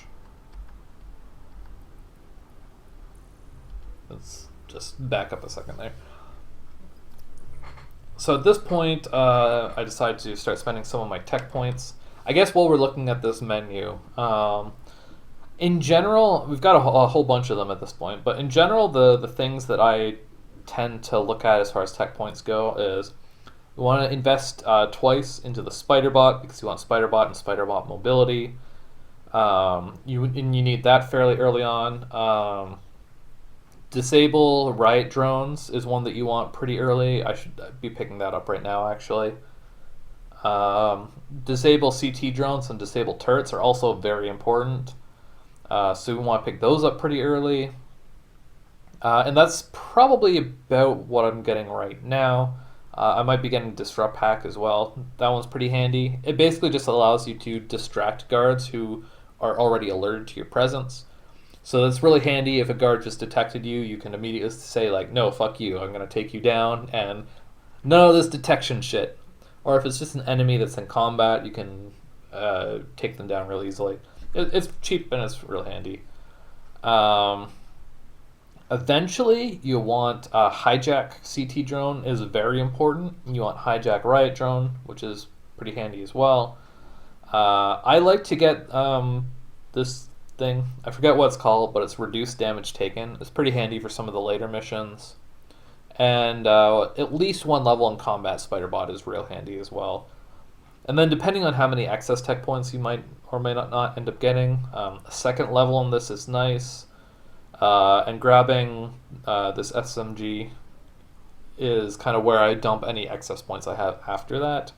Let's just back up a second there. So at this point, I decided to start spending some of my tech points. I guess while we're looking at this menu, in general, we've got a whole bunch of them at this point, but in general, the things that I tend to look at as far as tech points go is you want to invest twice into the Spiderbot because you want Spiderbot and Spiderbot mobility. You need that fairly early on. Disable riot drones is one that you want pretty early. I should be picking that up right now, actually. Disable CT drones and disable turrets are also very important. So we want to pick those up pretty early. And that's probably about what I'm getting right now. I might be getting Disrupt Hack as well. That one's pretty handy. It basically just allows you to distract guards who are already alerted to your presence. So that's really handy. If a guard just detected you, you can immediately say like, no, fuck you, I'm going to take you down, and none of this detection shit. Or if it's just an enemy that's in combat, you can take them down really easily. It's cheap and it's really handy. Eventually, you want hijack CT drone is very important. You want hijack riot drone, which is pretty handy as well. I like to get this thing. I forget what it's called, but it's reduced damage taken. It's pretty handy for some of the later missions. And at least one level in combat Spider-Bot is real handy as well. And then depending on how many excess tech points you might or may not end up getting, a second level on this is nice. And grabbing this SMG is kind of where I dump any excess points I have after that.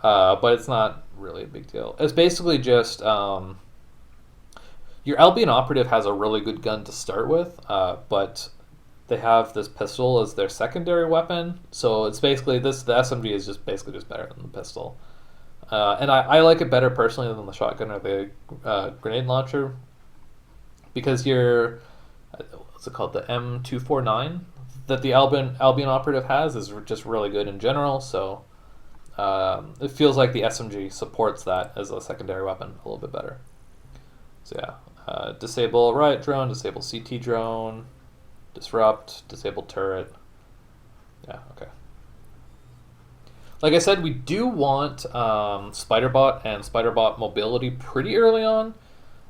But it's not really a big deal. It's basically just your Albion Operative has a really good gun to start with, but they have this pistol as their secondary weapon. So it's basically the SMG is just basically just better than the pistol. And I like it better personally than the shotgun or the grenade launcher, because what's it called, the M249 that the Albion Operative has is just really good in general. So it feels like the SMG supports that as a secondary weapon a little bit better. So yeah, disable riot drone, disable CT drone, disrupt, disable turret. Yeah, okay. Like I said, we do want Spider-Bot and Spider-Bot mobility pretty early on.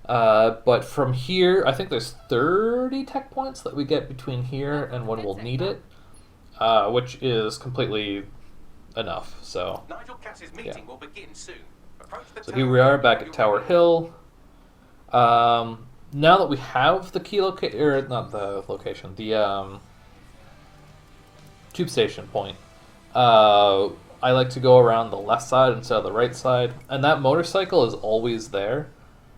But from here, I think there's 30 tech points that we get between here and when we'll need it, which is completely enough. So, yeah. So here we are back at Tower Hill. Now that we have the key location, or not the location, the tube station point, I like to go around the left side instead of the right side, and that motorcycle is always there.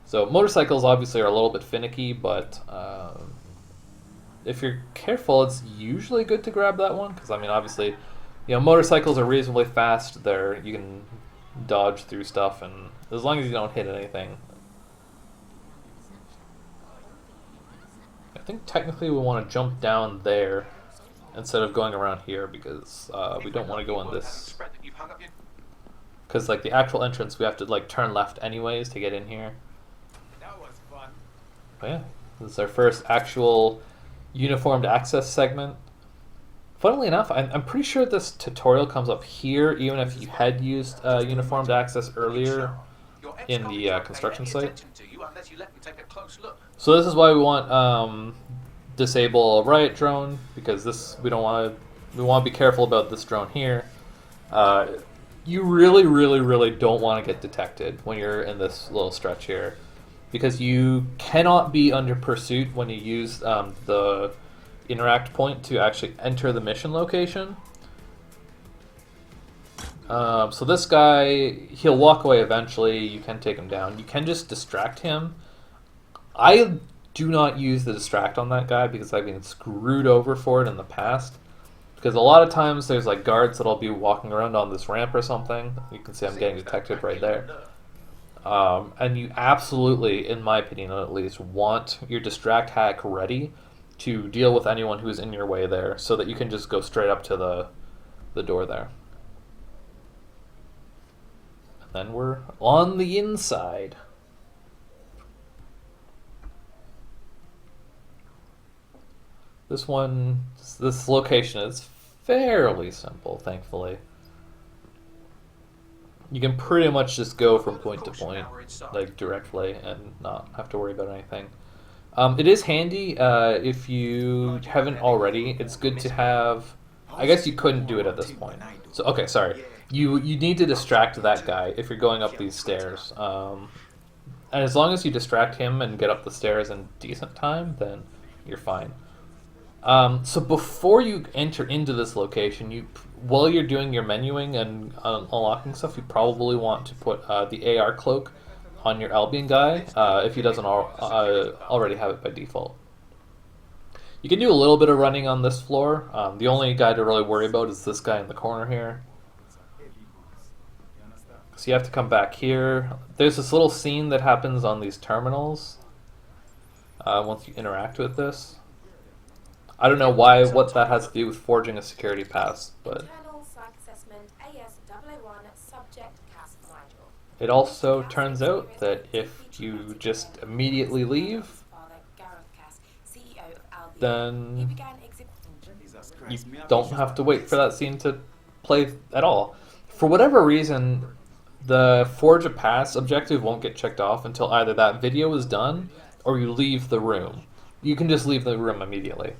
So motorcycles obviously are a little bit finicky, but if you're careful, it's usually good to grab that one, because I mean, obviously, motorcycles are reasonably fast. You can dodge through stuff, and as long as you don't hit anything. I think technically we want to jump down there instead of going around here, because we don't want to go in this. Because like the actual entrance, we have to like turn left anyways to get in here. But yeah, this is our first actual uniformed access segment. Funnily enough, I'm pretty sure this tutorial comes up here, even if you had used uniformed access earlier in the construction site. So this is why we want disable riot drone, because we want to be careful about this drone here. You really don't want to get detected when you're in this little stretch here, because you cannot be under pursuit when you use the interact point to actually enter the mission location. So this guy, he'll walk away eventually. You can take him down. You can just distract him. I do not use the distract on that guy because I've been screwed over for it in the past. Because a lot of times there's like guards that'll be walking around on this ramp or something. You can see I'm getting detected right there. And you absolutely, in my opinion at least, want your distract hack ready to deal with anyone who's in your way there, so that you can just go straight up to the door there. And then we're on the inside. This location is fairly simple, thankfully. You can pretty much just go from point to point, like directly, and not have to worry about anything. It is handy if you haven't already. It's good to have. I guess you couldn't do it at this point. So okay, sorry. You need to distract that guy if you're going up these stairs. And as long as you distract him and get up the stairs in decent time, then you're fine. So before you enter into this location, while you're doing your menuing and unlocking stuff, you probably want to put the AR cloak on your Albion guy if he doesn't already have it by default. You can do a little bit of running on this floor. The only guy to really worry about is this guy in the corner here. So you have to come back here. There's this little scene that happens on these terminals once you interact with this. I don't know what that has to do with forging a security pass, but it also turns out that if you just immediately leave, then you don't have to wait for that scene to play at all. For whatever reason, the forge a pass objective won't get checked off until either that video is done or you leave the room. You can just leave the room immediately.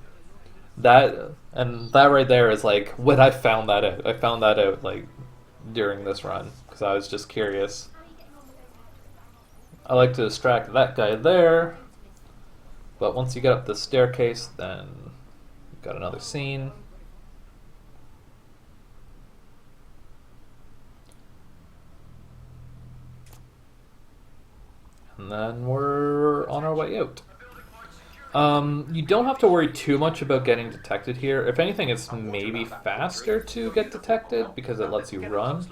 that right there is like when I found that out. I found that out like during this run because I was just curious. I like to distract that guy there, but once you get up the staircase, then you've got another scene. And then we're on our way out. You don't have to worry too much about getting detected here. If anything, it's maybe faster to get detected because it lets you run.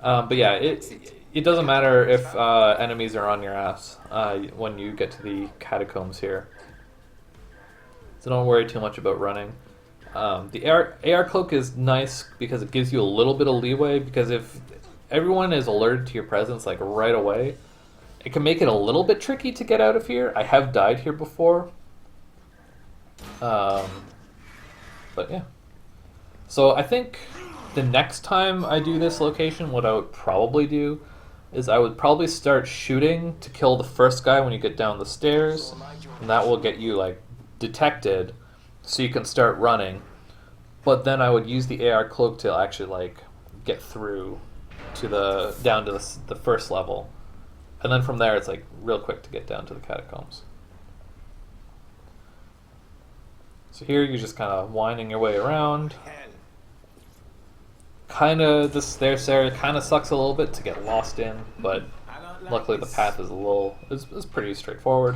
But yeah, it doesn't matter if enemies are on your ass when you get to the catacombs here. So don't worry too much about running. The AR cloak is nice because it gives you a little bit of leeway, because if everyone is alerted to your presence like right away, it can make it a little bit tricky to get out of here. I have died here before. But yeah. So I think the next time I do this location, what I would probably do is I would probably start shooting to kill the first guy when you get down the stairs, and that will get you like detected so you can start running. But then I would use the AR cloak to actually like get through to down to the first level. And then from there, it's like real quick to get down to the catacombs. So here you're just kind of winding your way around. Kind of, this area kind of sucks a little bit to get lost in, but luckily the path is pretty straightforward.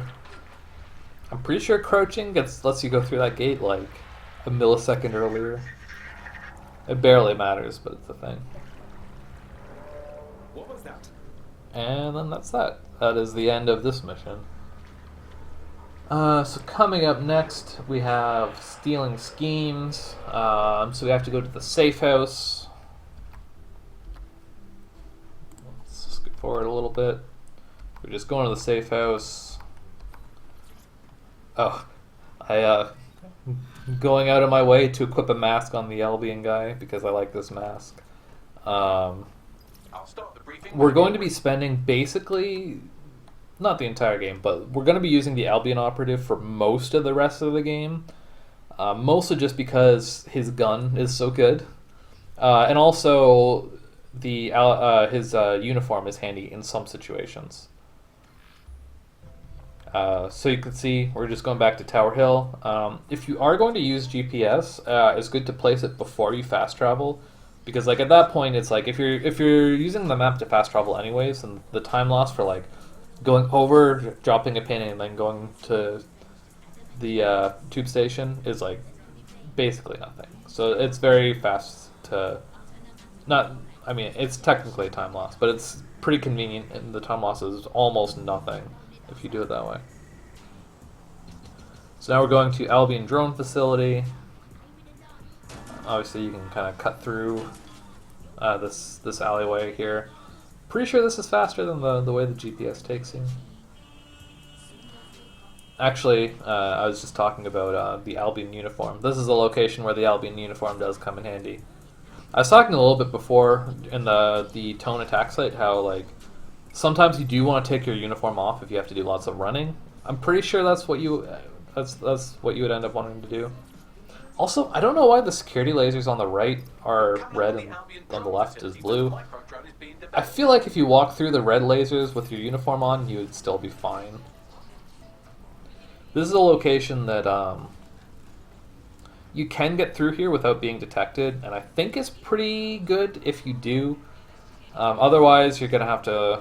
I'm pretty sure crouching lets you go through that gate like a millisecond earlier. It barely matters, but it's a thing. What was that? And then that's that. That is the end of this mission. So coming up next, we have stealing schemes. So we have to go to the safe house. Let's skip forward a little bit. We're just going to the safe house. Oh, going out of my way to equip a mask on the Albion guy because I like this mask. We're going to be spending basically, not the entire game, but we're going to be using the Albion operative for most of the rest of the game. Mostly just because his gun is so good. And also his uniform is handy in some situations. So you can see we're just going back to Tower Hill. If you are going to use GPS, it's good to place it before you fast travel. Because like at that point, it's like if you're using the map to fast travel anyways, and the time loss for like going over, dropping a pin, and then going to the tube station is like basically nothing. So it's very fast to it's technically a time loss, but it's pretty convenient, and the time loss is almost nothing if you do it that way. So now we're going to Albion Drone Facility. Obviously, you can kind of cut through this alleyway here. Pretty sure this is faster than the way the GPS takes you. Actually, I was just talking about the Albion uniform. This is a location where the Albion uniform does come in handy. I was talking a little bit before in the Tone attack site how like sometimes you do want to take your uniform off if you have to do lots of running. I'm pretty sure that's what you would end up wanting to do. Also, I don't know why the security lasers on the right are red and on the left is blue. I feel like if you walk through the red lasers with your uniform on, you would still be fine. This is a location that you can get through here without being detected, and I think it's pretty good if you do. Otherwise, you're going to have to...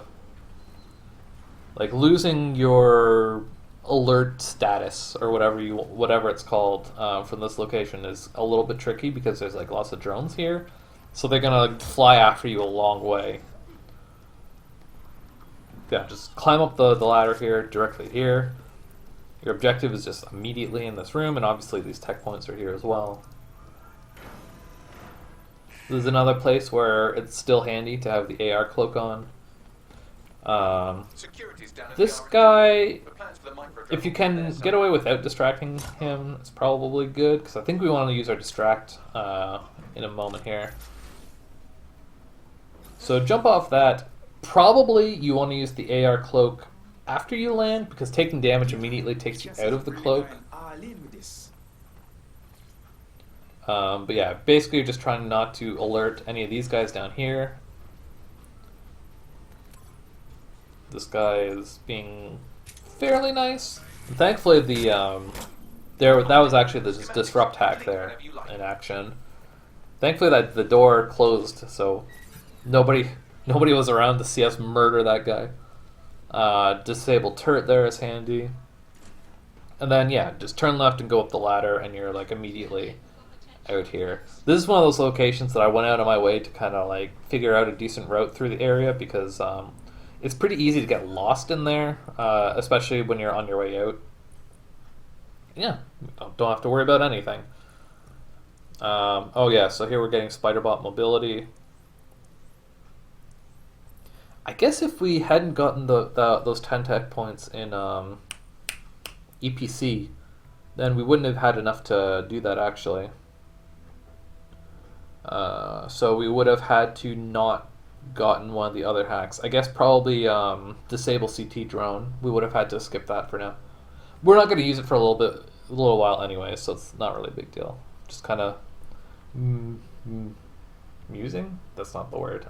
like, losing your alert status or whatever it's called from this location is a little bit tricky because there's like lots of drones here, so they're gonna fly after you a long way. Yeah, just climb up the ladder here, directly here. Your objective is just immediately in this room, and obviously these tech points are here as well. This is another place where it's still handy to have the AR cloak on. This guy, if you can get away without distracting him, it's probably good, because I think we want to use our distract in a moment here. So jump off that. Probably you want to use the AR cloak after you land, because taking damage immediately takes you out of the cloak. But yeah, basically you're just trying not to alert any of these guys down here. This guy is being fairly nice. And thankfully, that was actually the disrupt hack there in action. Thankfully, that the door closed, so nobody was around to see us murder that guy. Disabled turret there is handy. And then yeah, just turn left and go up the ladder, and you're like immediately out here. This is one of those locations that I went out of my way to kind of like figure out a decent route through the area because it's pretty easy to get lost in there, especially when you're on your way out. Yeah, don't have to worry about anything. Oh yeah, so here we're getting Spiderbot mobility. I guess if we hadn't gotten those 10 tech points in EPC, then we wouldn't have had enough to do that actually. So we would have had to not gotten one of the other hacks. I guess probably disable CT drone. We would have had to skip that for now. We're not going to use it for a little while anyway, so it's not really a big deal. Just kind of musing? That's not the word.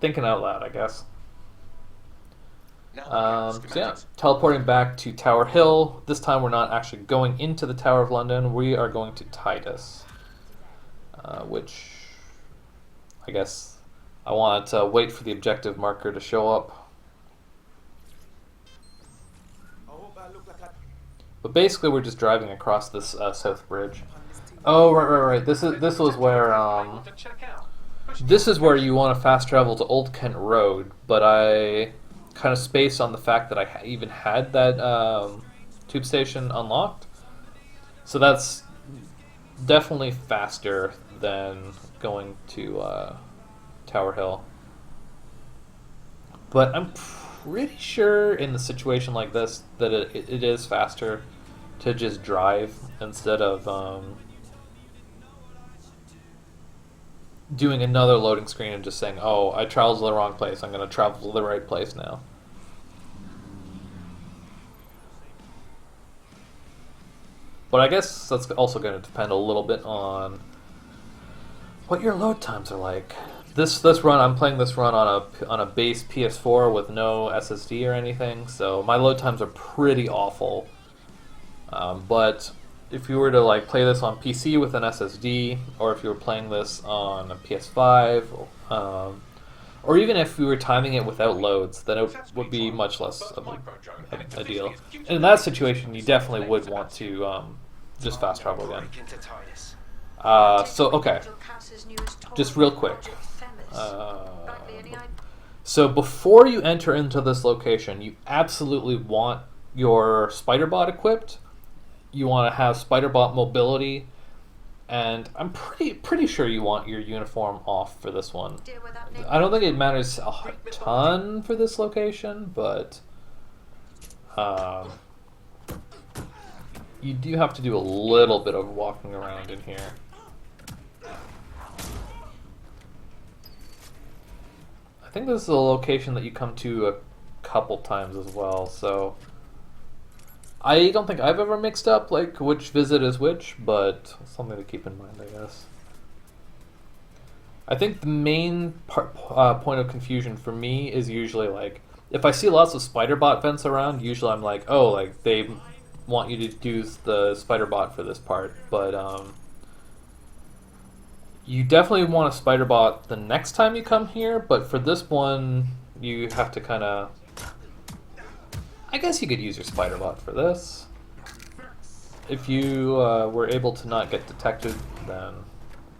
Thinking out loud, I guess. So yeah, teleporting back to Tower Hill. This time we're not actually going into the Tower of London. We are going to Titus, which I guess I want to wait for the objective marker to show up. But basically, we're just driving across this south bridge. Oh, right. This was where this is where you want to fast travel to Old Kent Road. But I kind of spaced on the fact that I even had that tube station unlocked. So that's definitely faster than going to Tower Hill. But I'm pretty sure in the situation like this that it is faster to just drive instead of doing another loading screen and just saying, oh, I traveled to the wrong place, I'm going to travel to the right place now. But I guess that's also going to depend a little bit on what your load times are like. This run, I'm playing this run on a base PS4 with no SSD or anything, so my load times are pretty awful. But if you were to like play this on PC with an SSD, or if you were playing this on a PS5, or even if we were timing it without loads, then it would be much less of a deal. And in that situation, you definitely would want to just fast travel again. So okay, just real quick. So before you enter into this location, you absolutely want your Spiderbot equipped. You want to have Spiderbot mobility, and I'm pretty sure you want your uniform off for this one. I don't think it matters a ton for this location, but you do have to do a little bit of walking around in here. I think this is a location that you come to a couple times as well, so I don't think I've ever mixed up like which visit is which, but something to keep in mind, I guess. I think the main point of confusion for me is usually like if I see lots of Spiderbot vents around, usually I'm like, oh, like they want you to do the Spiderbot for this part, but you definitely want a Spiderbot the next time you come here, but for this one, you have to kind of... I guess you could use your Spiderbot for this. If you were able to not get detected, then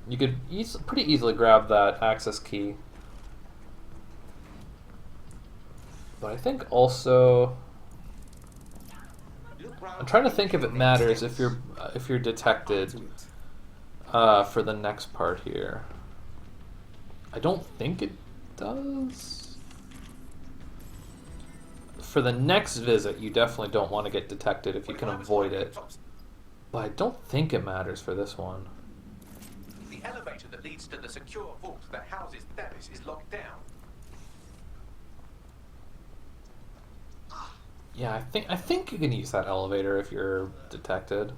you could pretty easily grab that access key. But I think also... I'm trying to think if it matters if you're detected for the next part here. I don't think it does. For the next visit, you definitely don't want to get detected if you can avoid it. But I don't think it matters for this one. The elevator that leads to the secure vault that houses Themis is locked down. Yeah, I think you can use that elevator if you're detected.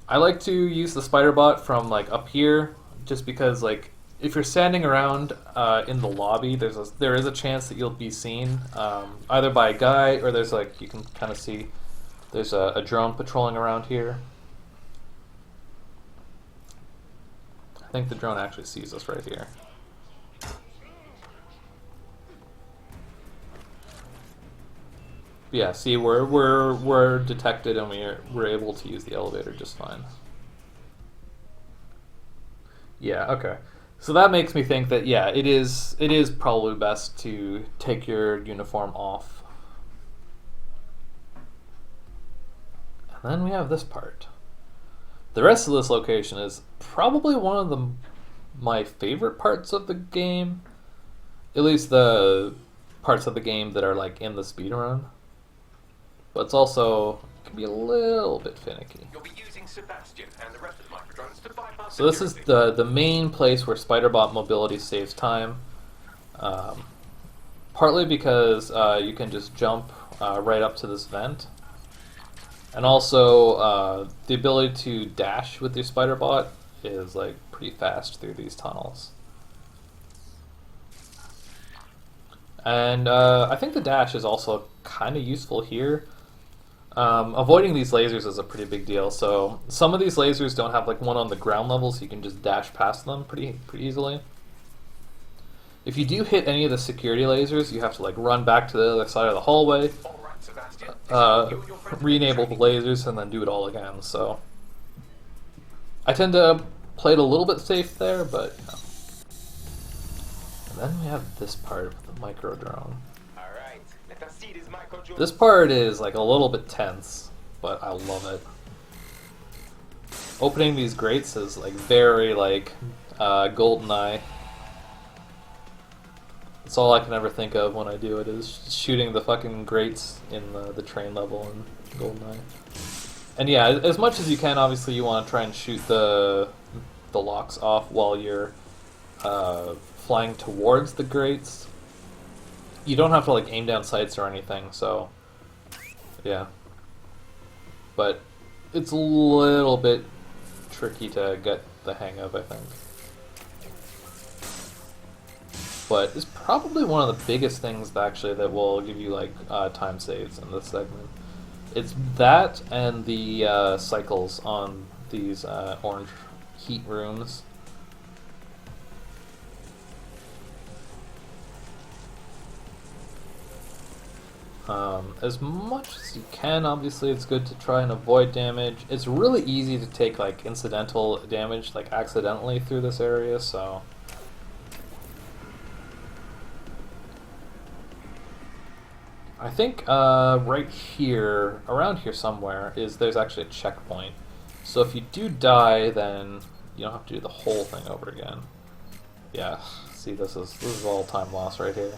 I like to use the spider bot from like up here, just because like if you're standing around in the lobby, there is a chance that you'll be seen either by a guy or there's like you can kind of see there's a drone patrolling around here. I think the drone actually sees us right here. Yeah, see, we're detected and we're able to use the elevator just fine. Yeah, okay. So that makes me think that yeah, it is probably best to take your uniform off. And then we have this part. The rest of this location is probably one of my favorite parts of the game. At least the parts of the game that are like in the speedrun. But it's also can be a little bit finicky. You'll be using Sebastian and the rest of the microdrones to bypass So this is the main place where Spiderbot mobility saves time. Partly because you can just jump right up to this vent. And also the ability to dash with your Spiderbot is like pretty fast through these tunnels. And I think the dash is also kind of useful here. Avoiding these lasers is a pretty big deal. So some of these lasers don't have like one on the ground level, so you can just dash past them pretty easily. If you do hit any of the security lasers, you have to like run back to the other side of the hallway, re-enable the lasers, and then do it all again. So I tend to play it a little bit safe there, but you know. And then we have this part of the micro drone. This part is like a little bit tense, but I love it. Opening these grates is like very like GoldenEye. That's all I can ever think of when I do it is shooting the fucking grates in the train level in GoldenEye. And yeah, as much as you can, obviously you want to try and shoot the locks off while you're flying towards the grates. You don't have to like aim down sights or anything, so yeah. But it's a little bit tricky to get the hang of, I think. But it's probably one of the biggest things actually that will give you like time saves in this segment. It's that and the cycles on these orange heat rooms. As much as you can, obviously, it's good to try and avoid damage. It's really easy to take like incidental damage, like accidentally through this area, so I think right here, around here somewhere, there's actually a checkpoint. So if you do die, then you don't have to do the whole thing over again. Yeah, see, this is all time loss right here.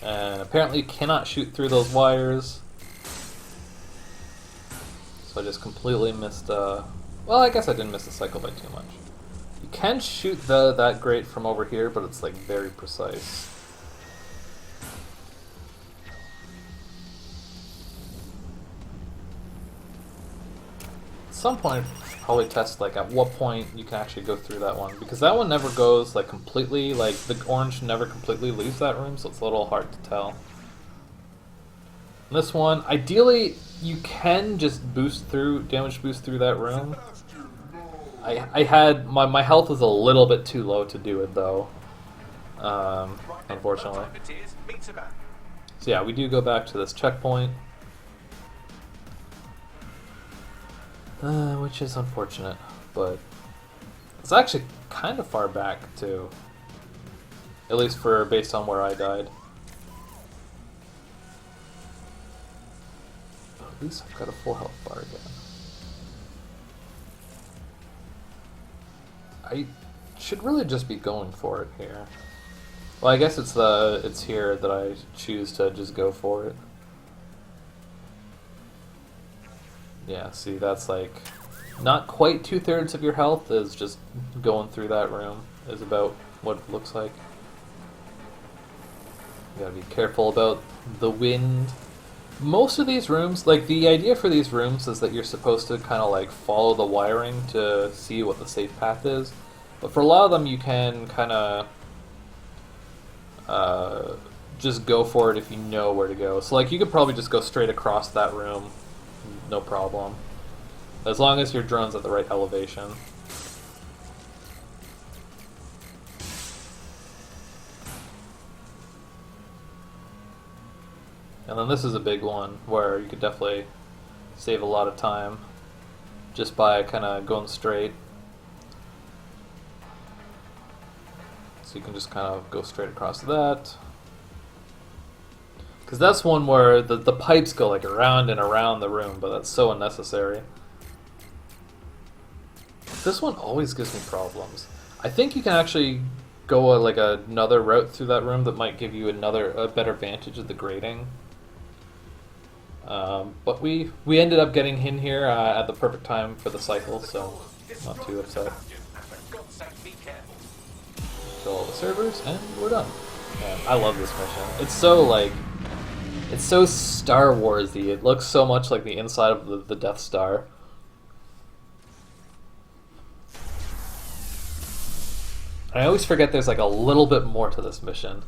And apparently you cannot shoot through those wires. So I just completely missed, well, I guess I didn't miss the cycle by too much. You can shoot that grate from over here, but it's like very precise. At some point, probably test like at what point you can actually go through that one, because that one never goes like completely, like the orange never completely leaves that room, so it's a little hard to tell. And this one, ideally you can just damage boost through that room. I had my health was a little bit too low to do it though, unfortunately. So yeah, we do go back to this checkpoint. Which is unfortunate, but it's actually kind of far back too. At least based on where I died. But at least I've got a full health bar again. I should really just be going for it here. Well, I guess it's here that I choose to just go for it. Yeah, see, that's like not quite 2/3 of your health is just going through that room is about what it looks like. You gotta be careful about the wind. Most of these rooms, like the idea for these rooms is that you're supposed to kind of like follow the wiring to see what the safe path is. But for a lot of them, you can kind of just go for it if you know where to go. So like you could probably just go straight across that room, no problem. As long as your drone's at the right elevation. And then this is a big one where you could definitely save a lot of time just by kind of going straight. So you can just kind of go straight across that. Because that's one where the pipes go like around and around the room, but that's so unnecessary. This one always gives me problems. I think you can actually go like another route through that room that might give you a better vantage of the grading. But we ended up getting in here at the perfect time for the cycle, so not too upset. For God's sake, be careful. Kill all the servers, and we're done. Man, I love this mission. It's so like, it's so Star Wars-y. It looks so much like the inside of the Death Star. I always forget there's like a little bit more to this mission.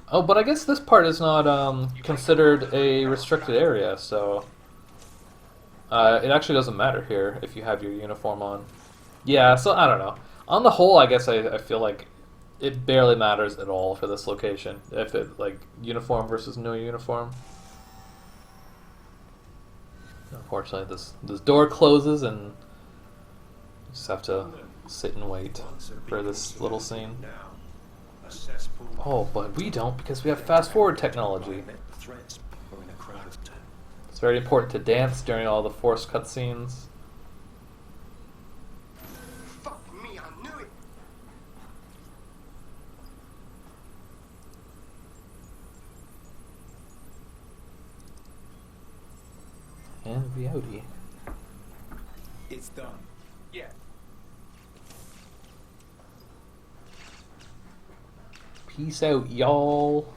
Oh, but I guess this part is not considered a restricted area, so it actually doesn't matter here if you have your uniform on. Yeah, so I don't know. On the whole, I guess I feel like it barely matters at all for this location. If it like uniform versus no uniform. Unfortunately, this door closes and you just have to sit and wait for this little scene. Oh, but we don't because we have fast forward technology. It's very important to dance during all the forced cutscenes. Fuck me, I knew it. And we outie. It's done. Yeah. Peace out, y'all.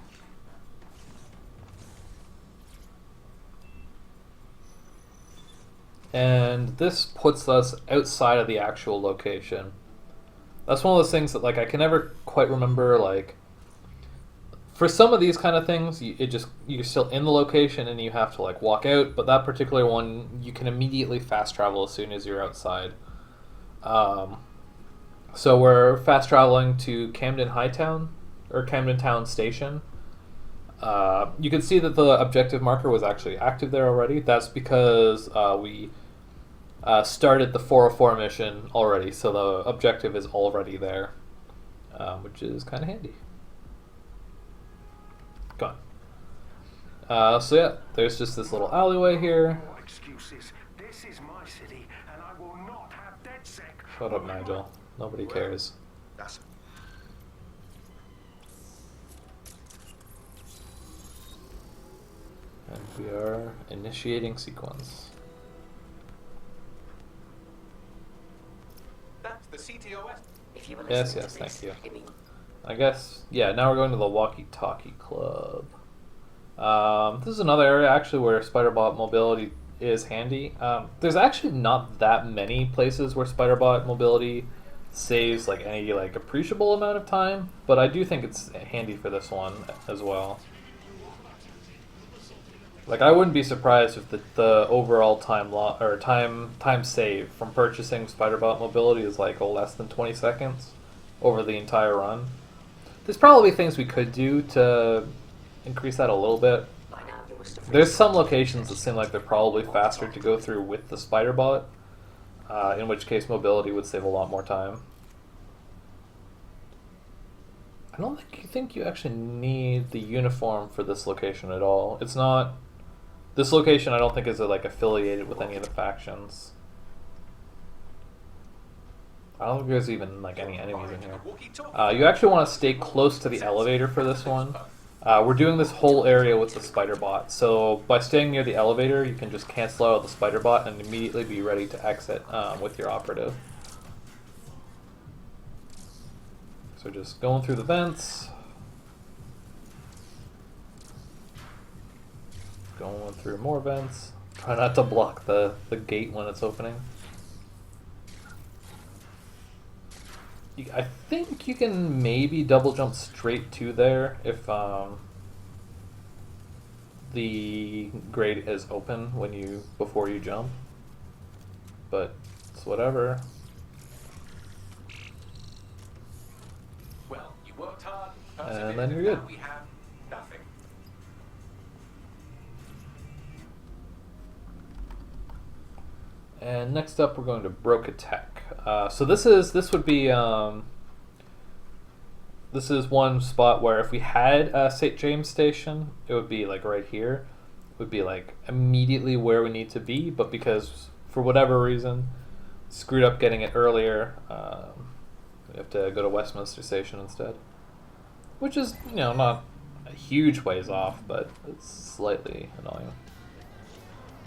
And this puts us outside of the actual location. That's one of those things that like I can never quite remember. Like for some of these kind of things, you're still in the location and you have to like walk out. But that particular one, you can immediately fast travel as soon as you're outside. So we're fast traveling to Camden Hightown. Or Camden Town Station. You can see that the objective marker was actually active there already. That's because we started the 404 mission already, so the objective is already there, which is kind of handy. Go on. So yeah, there's just this little alleyway here. No excuses. This is my city, and I will not have DedSec. Shut up, Nigel. Nobody cares. That's And we are initiating sequence. That's the CTOS. If you were Yes, listening yes, to thank this, you. it means I guess, yeah, now we're going to the Walkie Talkie Club. This is another area actually where Spiderbot mobility is handy. There's actually not that many places where Spiderbot mobility saves like any like appreciable amount of time, but I do think it's handy for this one as well. Like I wouldn't be surprised if the overall time save from purchasing Spiderbot mobility is like less than 20 seconds over the entire run. There's probably things we could do to increase that a little bit. by now you must have There's some locations that seem like they're probably faster to go through with the Spiderbot, in which case mobility would save a lot more time. I don't think you actually need the uniform for this location at all. It's not. This location I don't think is like affiliated with any of the factions. I don't think there's even like any enemies in here. You actually want to stay close to the elevator for this one. We're doing this whole area with the Spiderbot, so by staying near the elevator, you can just cancel out the Spiderbot and immediately be ready to exit with your operative. So just going through the vents. going through more vents. Try not to block the gate when it's opening. I think you can maybe double jump straight to there if the grate is open before you jump. But it's whatever. Well, you worked hard. And then you're good. Now we have nothing. And next up, we're going to Broca Tech. So this would be this is one spot where if we had St. James Station, it would be like right here. It would be like immediately where we need to be, but because for whatever reason screwed up getting it earlier, we have to go to Westminster Station instead, which is not a huge ways off, but it's slightly annoying.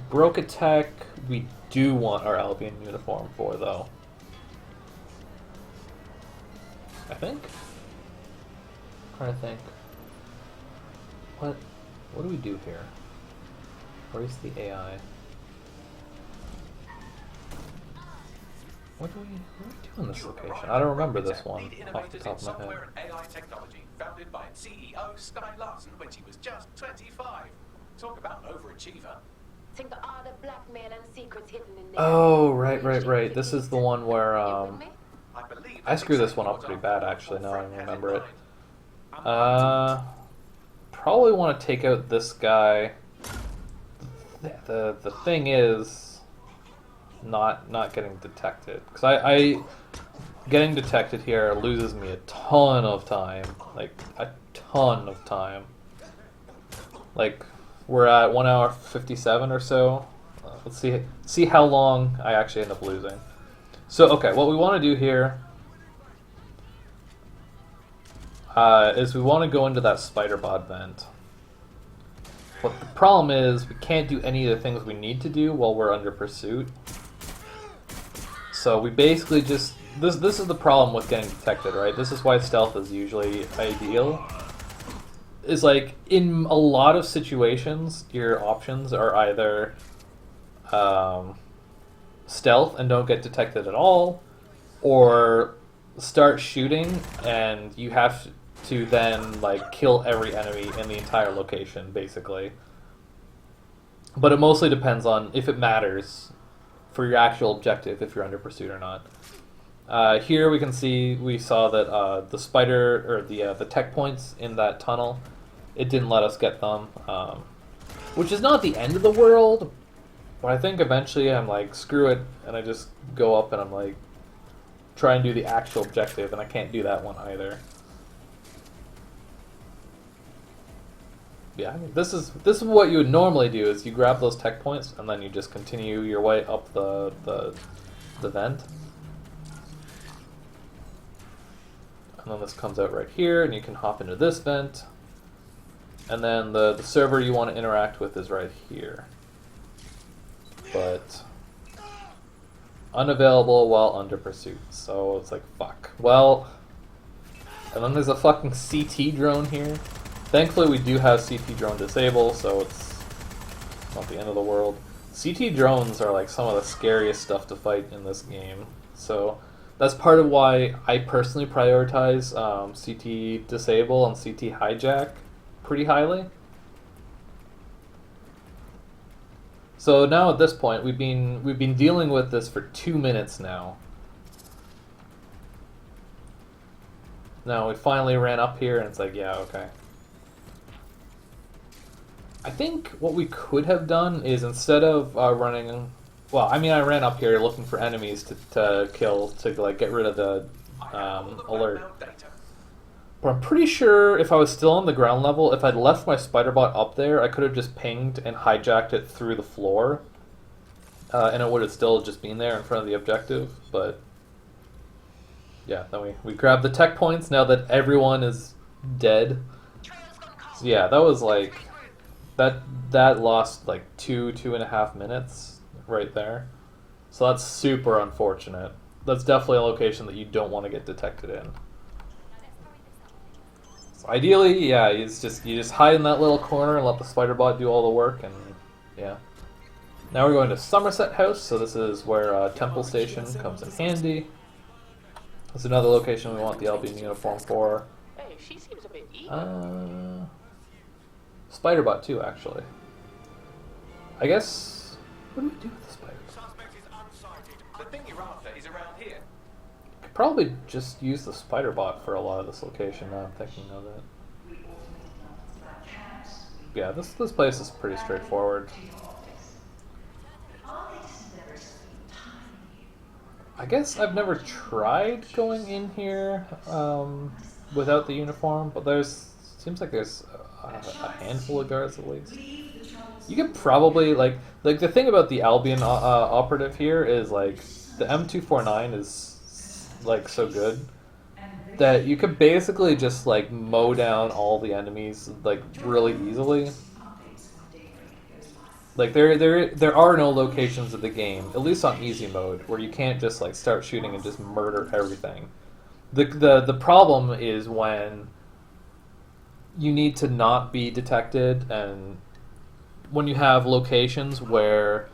Broca Tech, we do want our Albion uniform for, though. I think. I'm trying to think. What do we do here? Where's the AI? What do we do in this location? I don't remember this one off the top of my head. Software and AI technology, founded by CEO Sky Larson when she was just 25. Talk about an overachiever. Think of all the blackmail and secrets hidden in there. Oh, right. This is the one where I believe I screwed this one up pretty bad, actually. Now I remember it. Probably want to take out this guy. The thing is not getting detected, because I getting detected here loses me a ton of time, like a ton of time. Like we're at 1 hour 57 or so. Let's see how long I actually end up losing. So okay, what we want to do here is we want to go into that spider bot vent. But the problem is we can't do any of the things we need to do while we're under pursuit. So we basically just this is the problem with getting detected, right? This is why stealth is usually ideal. Is like in a lot of situations your options are either stealth and don't get detected at all, or start shooting and you have to then like kill every enemy in the entire location, basically. But it mostly depends on if it matters for your actual objective, if you're under pursuit or not. Here we saw that the spider, or the tech points in that tunnel, it didn't let us get them, which is not the end of the world, but I think eventually I'm like, screw it, and I just go up and I'm like, try and do the actual objective, and I can't do that one either. Yeah, I mean, this is what you would normally do, is you grab those tech points and then you just continue your way up the vent. And then this comes out right here, and you can hop into this vent. And then the server you want to interact with is right here. But unavailable while under pursuit. So it's like, fuck. Well, and then there's a fucking CT drone here. Thankfully we do have CT drone disable, so it's not the end of the world. CT drones are like some of the scariest stuff to fight in this game. So that's part of why I personally prioritize CT disable and CT hijack pretty highly. So now at this point we've been dealing with this for 2 minutes now. Now we finally ran up here and it's like, yeah, okay. I think what we could have done is, instead of running, well, I mean, I ran up here looking for enemies to kill, to like get rid of the alert. But I'm pretty sure if I was still on the ground level, if I'd left my spider bot up there, I could have just pinged and hijacked it through the floor, and it would have still just been there in front of the objective. But yeah, then we grabbed the tech points now that everyone is dead. So yeah, that was like that lost like 2.5 minutes right there. So that's super unfortunate. That's definitely a location that you don't want to get detected in. So ideally, yeah, you just hide in that little corner and let the spider bot do all the work, and yeah. Now we're going to Somerset House, so this is where Temple Station comes in handy. That's another location we want the Albion uniform for. Hey, she seems a bit eager. Spiderbot too, actually. I guess. What do we do with the spider? Suspect is unsighted. The thing you're after is around here. Could probably just use the Spiderbot for a lot of this location. Now I'm thinking of it. Yeah, this place is pretty straightforward. I guess I've never tried going in here without the uniform, but seems like there's a handful of guards at least. You could probably like the thing about the Albion operative here is like the M249 is like so good that you could basically just like mow down all the enemies like really easily. Like there are no locations of the game, at least on easy mode, where you can't just like start shooting and just murder everything. The problem is when you need to not be detected, and when you have locations where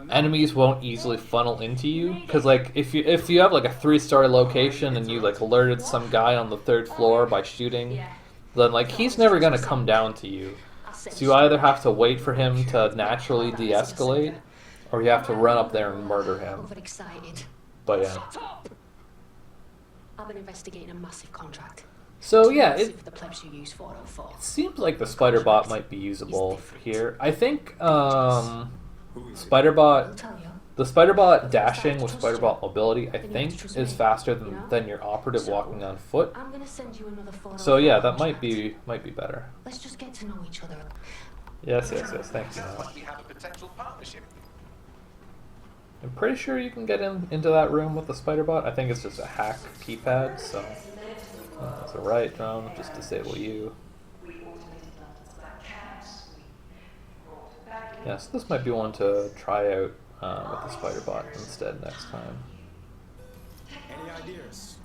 enemies won't easily funnel into you. Because like if you have like a 3-star location and you like alerted some guy on the 3rd floor by shooting, then like he's never gonna come down to you. So you either have to wait for him to naturally de-escalate, or you have to run up there and murder him. Overexcited. But yeah. I've been investigating a massive contract. So yeah, Massive for the plebs who use 404. it seems like the Spiderbot might be usable here. I think Spiderbot, the Spiderbot dashing with Spiderbot mobility, I think is faster than your operative walking on foot. I'm gonna send you another photo. So yeah, that might be better. Let's just get to know each other. Yes. Thank you. Sounds like we have a potential partnership. I'm pretty sure you can get into that room with the Spiderbot. I think it's just a hack keypad, so that's alright, drone. Just disable you. Yeah, so this might be one to try out with the Spiderbot instead next time. Any ideas?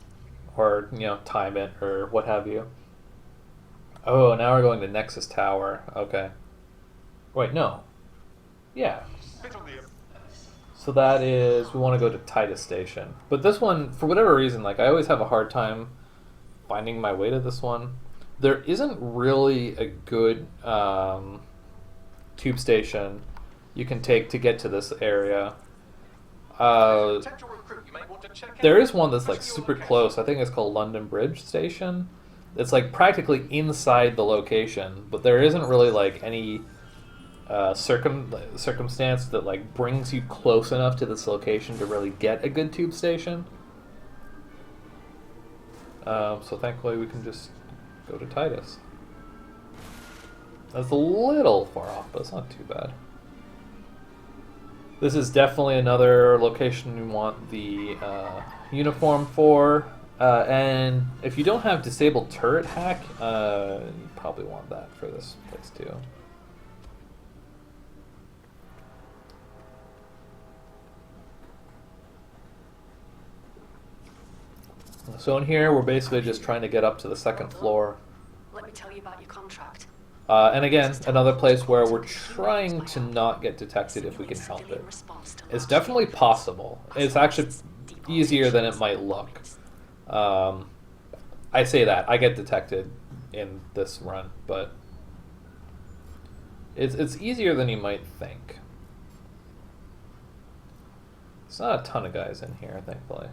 Or, time it, or what have you. Oh, now we're going to Nexus Tower. Okay. Wait, no. Yeah. So that is, we want to go to Titus Station. But this one, for whatever reason, like I always have a hard time finding my way to this one. There isn't really a good tube station you can take to get to this area. There is one that's like super close. I think it's called London Bridge Station. It's like practically inside the location, but there isn't really like any circumstance that like brings you close enough to this location to really get a good tube station. So thankfully we can just go to Titus. That's a little far off, but it's not too bad. This is definitely another location you want the uniform for. And if you don't have disabled turret hack, you probably want that for this place too. So in here, we're basically just trying to get up to the 2nd floor. Let me tell you about your contract. And again, another place where we're trying to not get detected if we can help it. It's definitely possible. It's actually easier than it might look. I say that. I get detected in this run, but it's easier than you might think. There's not a ton of guys in here, thankfully.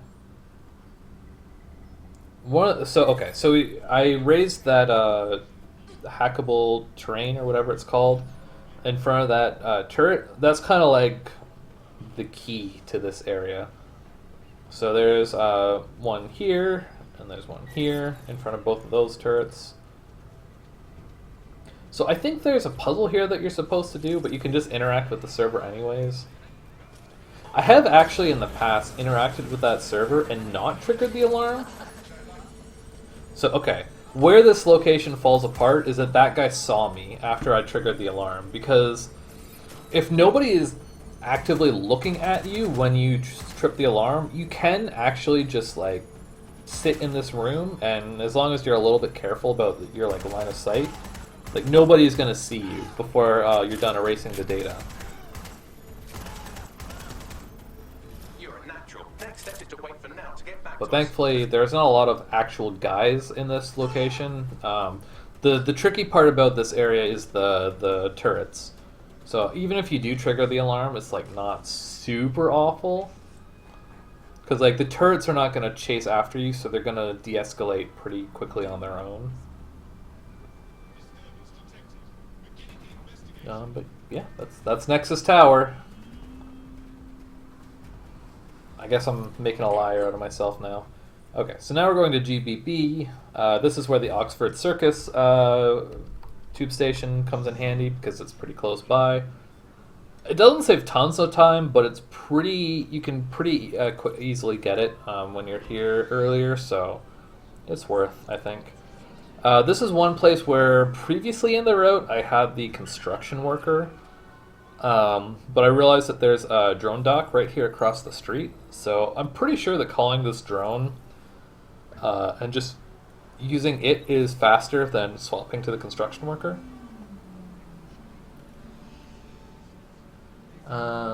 I raised that hackable terrain or whatever it's called in front of that turret. That's kind of like the key to this area. So there's one here and there's one here in front of both of those turrets. So I think there's a puzzle here that you're supposed to do, but you can just interact with the server anyways. I have actually in the past interacted with that server and not triggered the alarm. So, okay, where this location falls apart is that guy saw me after I triggered the alarm, because if nobody is actively looking at you when you trip the alarm, you can actually just, like, sit in this room, and as long as you're a little bit careful about your like line of sight, like nobody's gonna see you before you're done erasing the data. You're a natural. Next step is to wait for now to get back But to thankfully, there's not a lot of actual guys in this location. The tricky part about this area is the turrets. So even if you do trigger the alarm, it's like not super awful. Because like the turrets are not going to chase after you, so they're going to de-escalate pretty quickly on their own. But yeah, that's Nexus Tower. I guess I'm making a liar out of myself now. Okay, so now we're going to GBB. This is where the Oxford Circus tube station comes in handy because it's pretty close by. It doesn't save tons of time, but it's pretty. You can pretty easily get it when you're here earlier, so it's worth, I think. This is one place where previously in the route I had the construction worker, but I realized that there's a drone dock right here across the street, so I'm pretty sure that calling this drone and just using it is faster than swapping to the construction worker.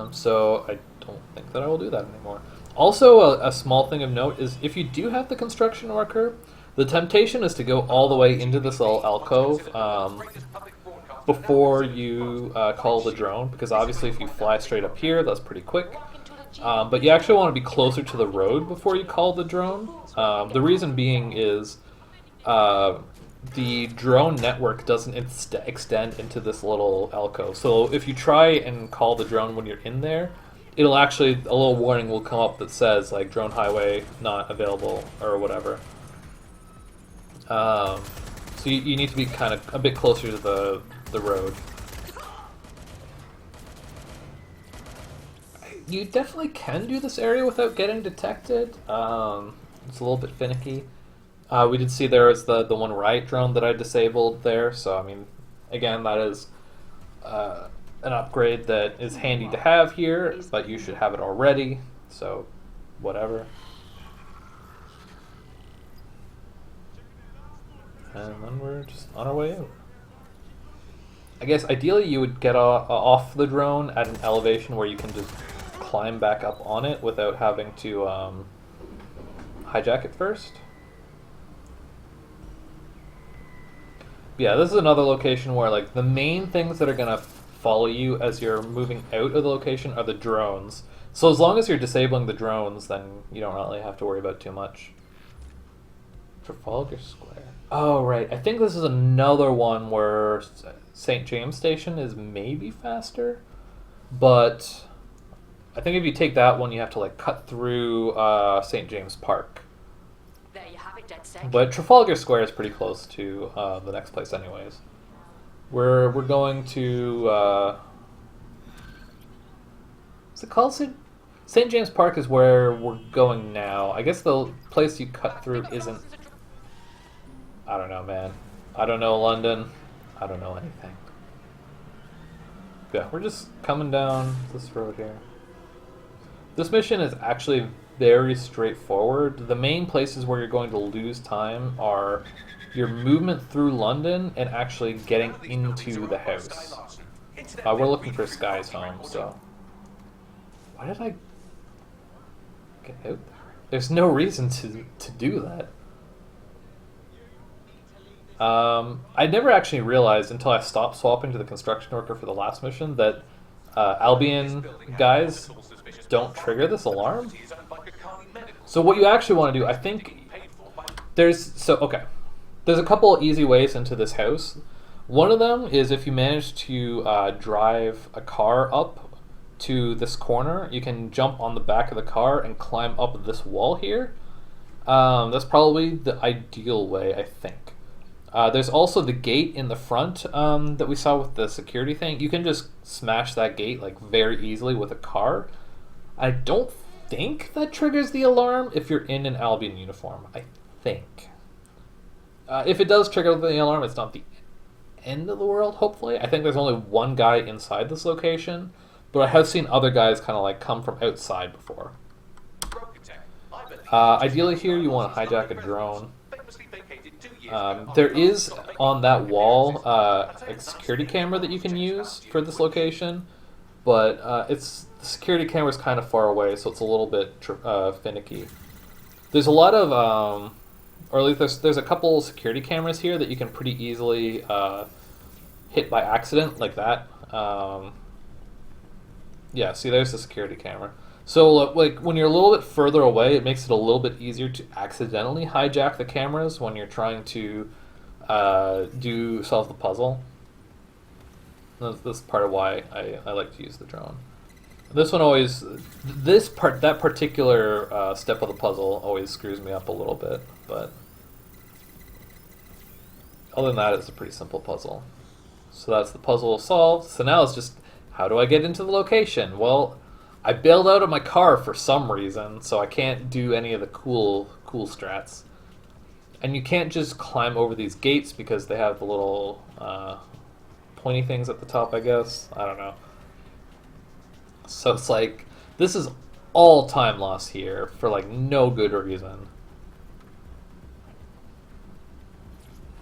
So I don't think that I will do that anymore. Also, a small thing of note is if you do have the construction worker, the temptation is to go all the way into this little alcove before you call the drone, because obviously if you fly straight up here, that's pretty quick. But you actually want to be closer to the road before you call the drone. The reason being is the drone network doesn't extend into this little alcove. So if you try and call the drone when you're in there, it'll actually, a little warning will come up that says like drone highway not available or whatever. So you need to be kind of a bit closer to the road. You definitely can do this area without getting detected. It's a little bit finicky. We did see there was the one riot drone that I disabled there, so I mean, again, that is an upgrade that is handy to have here, but you should have it already, so whatever. And then we're just on our way out. I guess ideally you would get off the drone at an elevation where you can just climb back up on it without having to hijack it first. Yeah, this is another location where like the main things that are gonna follow you as you're moving out of the location are the drones. So as long as you're disabling the drones, then you don't really have to worry about too much. Trafalgar Square. Oh right, I think this is another one where St. James Station is maybe faster, but I think if you take that one, you have to like cut through St. James Park. There you have it, dead set. But Trafalgar Square is pretty close to the next place, anyways. We're going to. Is it called St. James Park? Is where we're going now. I guess the place you cut through isn't. I don't know, man. I don't know London. I don't know anything. Yeah, we're just coming down this road here. This mission is actually very straightforward. The main places where you're going to lose time are your movement through London and actually getting into the house. We're looking for Sky's home, so... Why did I get out there? There's no reason to do that. I never actually realized until I stopped swapping to the construction worker for the last mission that Albion guys don't trigger this alarm. So what you actually want to do, I think, there's a couple easy ways into this house. One of them is if you manage to drive a car up to this corner, you can jump on the back of the car and climb up this wall here. That's probably the ideal way, I think. There's also the gate in the front that we saw with the security thing. You can just smash that gate like very easily with a car. I don't think that triggers the alarm if you're in an Albion uniform. I think. If it does trigger the alarm, it's not the end of the world, hopefully. I think there's only one guy inside this location, but I have seen other guys kind of like come from outside before. Ideally here you want to hijack a drone. There is on that wall a security camera that you can use for this location, but the security camera is kind of far away, so it's a little bit finicky. There's a lot of, or at least there's a couple security cameras here that you can pretty easily hit by accident, like that. Yeah, see, there's the security camera. So, like, when you're a little bit further away, it makes it a little bit easier to accidentally hijack the cameras when you're trying to solve the puzzle. That's part of why I like to use the drone. This one always, that particular step of the puzzle always screws me up a little bit, but other than that, it's a pretty simple puzzle. So that's the puzzle solved. So now it's just, how do I get into the location? Well, I bailed out of my car for some reason, so I can't do any of the cool strats. And you can't just climb over these gates because they have the little pointy things at the top, I guess. I don't know. So it's like, this is all time lost here for like no good reason.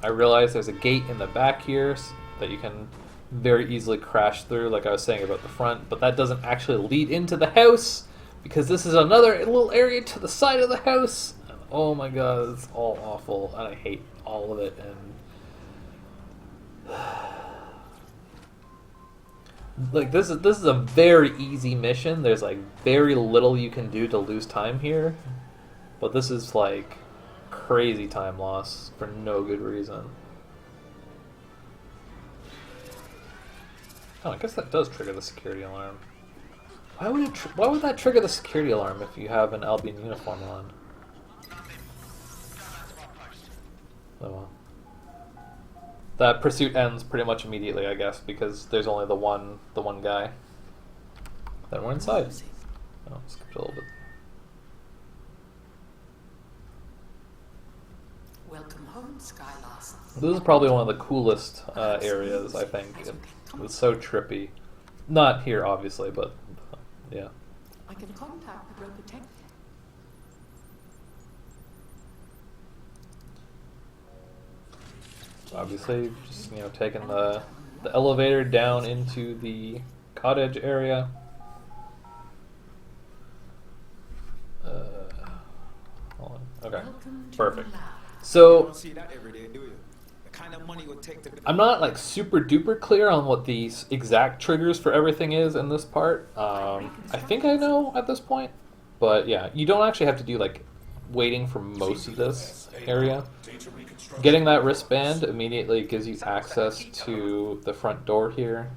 I realize there's a gate in the back here that you can very easily crash through, like I was saying about the front, but that doesn't actually lead into the house because this is another little area to the side of the house. And oh my god, it's all awful, and I hate all of it. And like this is a very easy mission. There's like very little you can do to lose time here, but this is like crazy time loss for no good reason. Oh, I guess that does trigger the security alarm. Why would that trigger the security alarm if you have an Albion uniform on? Oh well. That pursuit ends pretty much immediately, I guess, because there's only the one guy. Then we're inside. Oh, skipped a little bit. Welcome home, Skylarson. This is probably one of the coolest areas, I think. It's so trippy. Not here, obviously, but yeah. I can contact the broker tech. Obviously, just taking the elevator down into the cottage area. Hold on. Okay, perfect. So I'm not like super duper clear on what the exact triggers for everything is in this part. I think I know at this point, but yeah, you don't actually have to do like waiting for most of this area. Getting that wristband immediately gives you access to the front door here.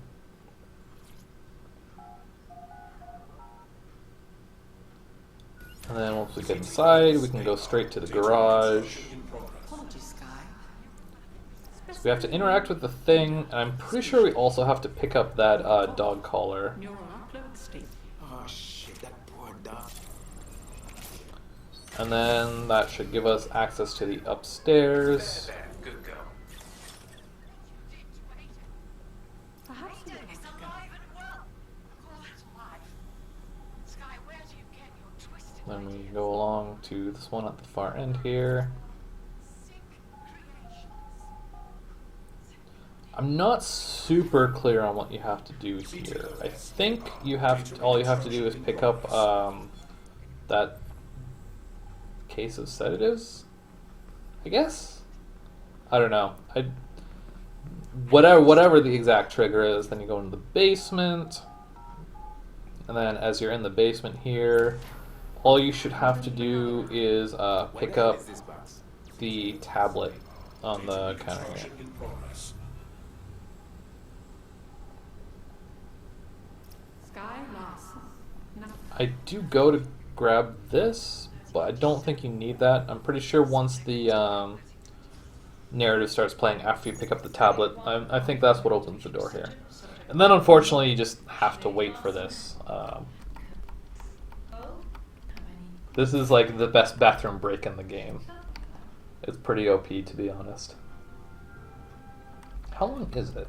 And then once we get inside, we can go straight to the garage. So we have to interact with the thing, and I'm pretty sure we also have to pick up that dog collar. Oh shit, that poor dog. And then that should give us access to the upstairs. Good girl. Then we go along to this one at the far end here. I'm not super clear on what you have to do here. I think all you have to do is pick up that case of sedatives, I guess? I don't know. Whatever the exact trigger is, then you go into the basement, and then as you're in the basement here, all you should have to do is pick up the tablet on the counter here. I do go to grab this, but I don't think you need that. I'm pretty sure once the narrative starts playing after you pick up the tablet, I think that's what opens the door here. And then unfortunately you just have to wait for this. This is like the best bathroom break in the game. It's pretty OP, to be honest. How long is it?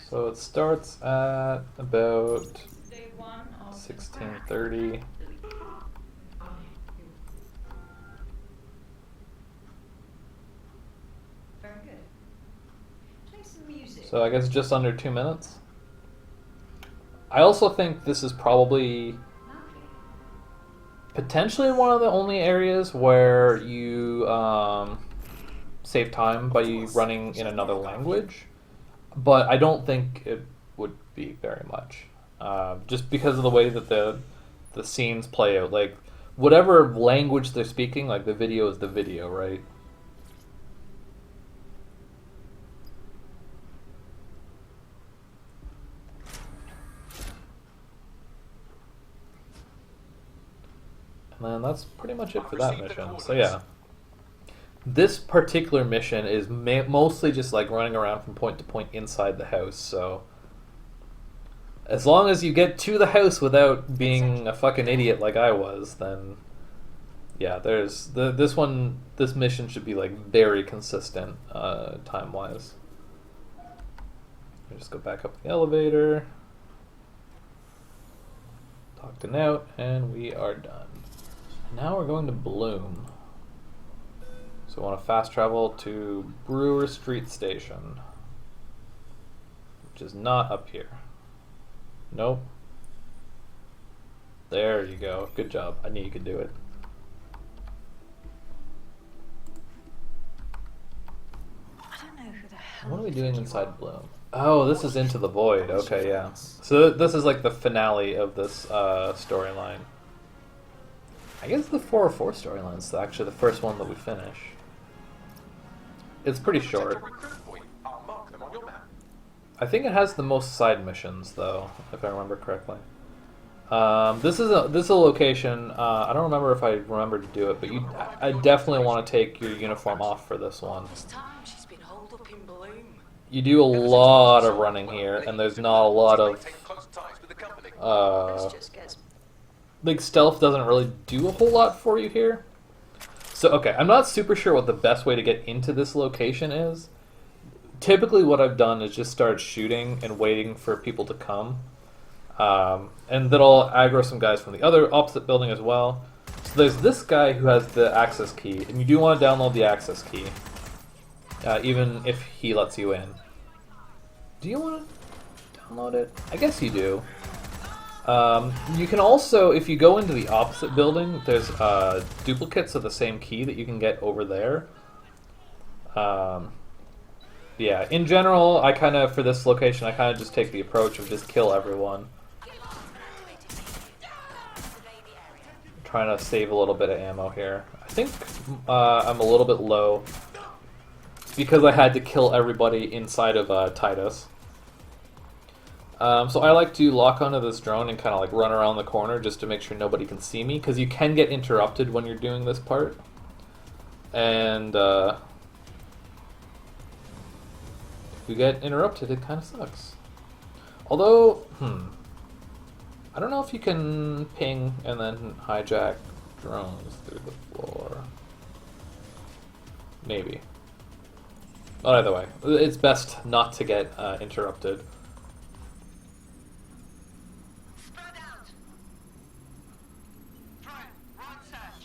So it starts at about 1630. Very good. Play some music. So I guess just under 2 minutes. I also think this is probably potentially one of the only areas where you save time by running in another language, but I don't think it would be very much, just because of the way that the scenes play out. Like whatever language they're speaking, like the video is the video, right? And then that's pretty much it for that mission. So yeah, this particular mission is mostly just like running around from point to point inside the house. So as long as you get to the house without being a fucking idiot like I was, then yeah, there's this mission should be like very consistent time wise. Just go back up the elevator, talk to Nout, and we are done. Now we're going to Bloom. So we want to fast travel to Brewer Street Station, which is not up here. Nope. There you go. Good job. I knew you could do it. I don't know who the hell. What are we doing inside Bloom? Oh, this is Into the Void. Okay, yeah. So this is like the finale of this storyline. I guess the 404 storyline is actually the first one that we finish. It's pretty short. I think it has the most side missions, though, if I remember correctly. This is a location. I don't remember if I remember to do it, but I definitely want to take your uniform off for this one. You do a lot of running here, and there's not a lot of like stealth doesn't really do a whole lot for you here. So okay, I'm not super sure what the best way to get into this location is. Typically what I've done is just start shooting and waiting for people to come. And then I'll aggro some guys from the other opposite building as well. So there's this guy who has the access key, and you do want to download the access key. Even if he lets you in. Do you want to download it? I guess you do. You can also, if you go into the opposite building, there's duplicates of the same key that you can get over there. Yeah, in general, for this location, I kind of just take the approach of just kill everyone. Trying to save a little bit of ammo here. I think I'm a little bit low because I had to kill everybody inside of Titus. So I like to lock onto this drone and kind of like run around the corner just to make sure nobody can see me, because you can get interrupted when you're doing this part. And if you get interrupted, it kind of sucks. Although, I don't know if you can ping and then hijack drones through the floor. Maybe. But either way, it's best not to get interrupted.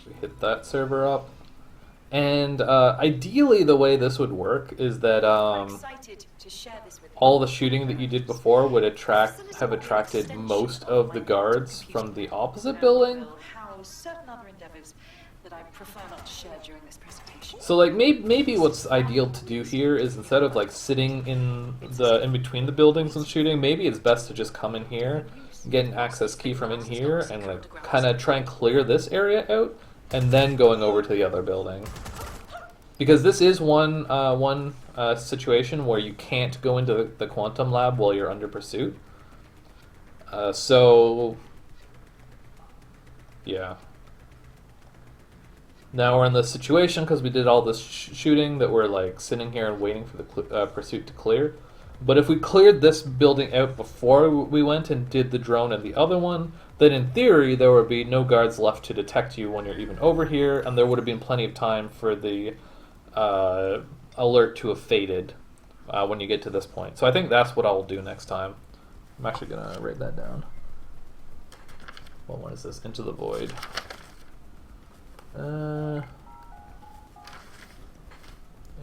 We hit that server up. And ideally the way this would work is that all the shooting that you did before would have attracted most of the guards from the opposite building. So like maybe what's ideal to do here is, instead of like sitting in between the buildings and shooting, maybe it's best to just come in here, get an access key from in here, and like kind of try and clear this area out, and then going over to the other building. Because this is one situation where you can't go into the quantum lab while you're under pursuit. So yeah. Now we're in this situation because we did all this shooting that we're like sitting here and waiting for the pursuit to clear. But if we cleared this building out before we went and did the drone and the other one, then in theory there would be no guards left to detect you when you're even over here, and there would have been plenty of time for the alert to have faded when you get to this point. So I think that's what I'll do next time. I'm actually going to write that down. What one is this? Into the Void.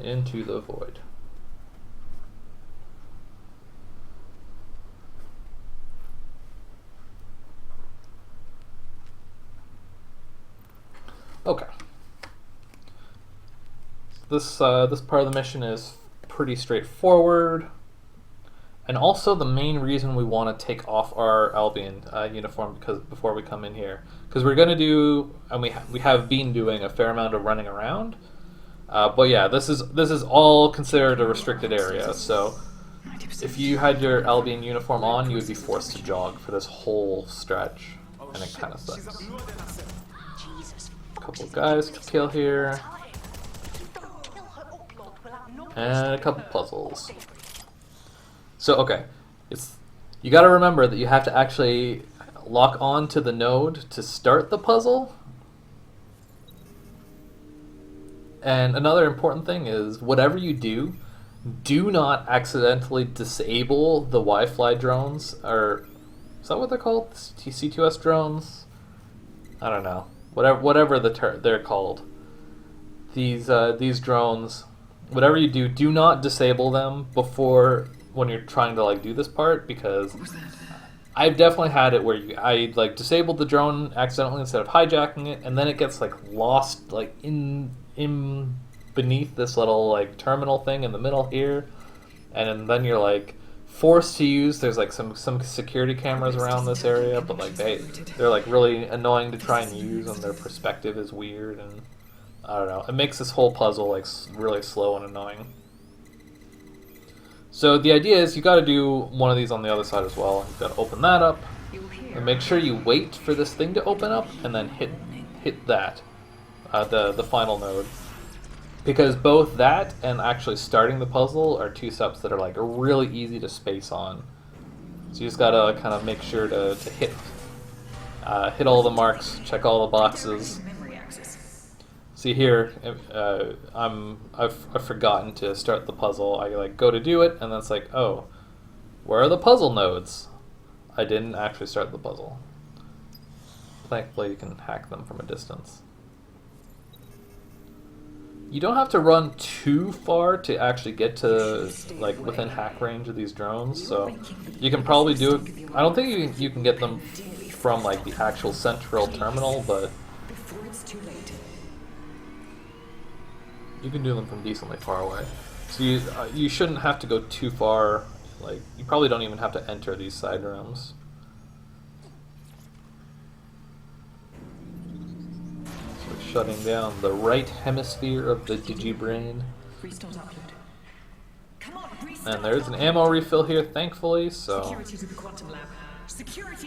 Into the Void. Okay. This part of the mission is pretty straightforward, and also the main reason we want to take off our Albion uniform before we come in here, because we're going to do, and we have been doing a fair amount of running around, but yeah, this is all considered a restricted area. So if you had your Albion uniform on, you would be forced to jog for this whole stretch, and it kind of sucks. Couple of guys to kill here, and a couple puzzles. So okay, you got to remember that you have to actually lock on to the node to start the puzzle. And another important thing is, whatever you do, do not accidentally disable the Wi-Fi drones, or is that what they're called? C2S drones? I don't know. Whatever they're called, these drones, whatever you do, do not disable them before when you're trying to like do this part, because I've definitely had it where I like disabled the drone accidentally instead of hijacking it, and then it gets like lost like in beneath this little like terminal thing in the middle here, and then you're like forced to use, there's like some security cameras around this area, but like they're like really annoying to try and use, and their perspective is weird, and I don't know, it makes this whole puzzle like really slow and annoying. So the idea is you got to do one of these on the other side as well. You've got to open that up, and make sure you wait for this thing to open up, and then hit that, the final node. Because both that and actually starting the puzzle are two steps that are like really easy to space on. So you just gotta kind of make sure to hit all the marks, check all the boxes. See here, I've forgotten to start the puzzle. I like go to do it, and then it's like, oh, where are the puzzle nodes? I didn't actually start the puzzle. Thankfully, you can hack them from a distance. You don't have to run too far to actually get to like within hack range of these drones, so you can probably do it. I don't think you can get them from like the actual central terminal, but you can do them from decently far away. So you shouldn't have to go too far. Like you probably don't even have to enter these side rooms. Shutting down the right hemisphere of the digibrain. And there's an ammo refill here, thankfully, so...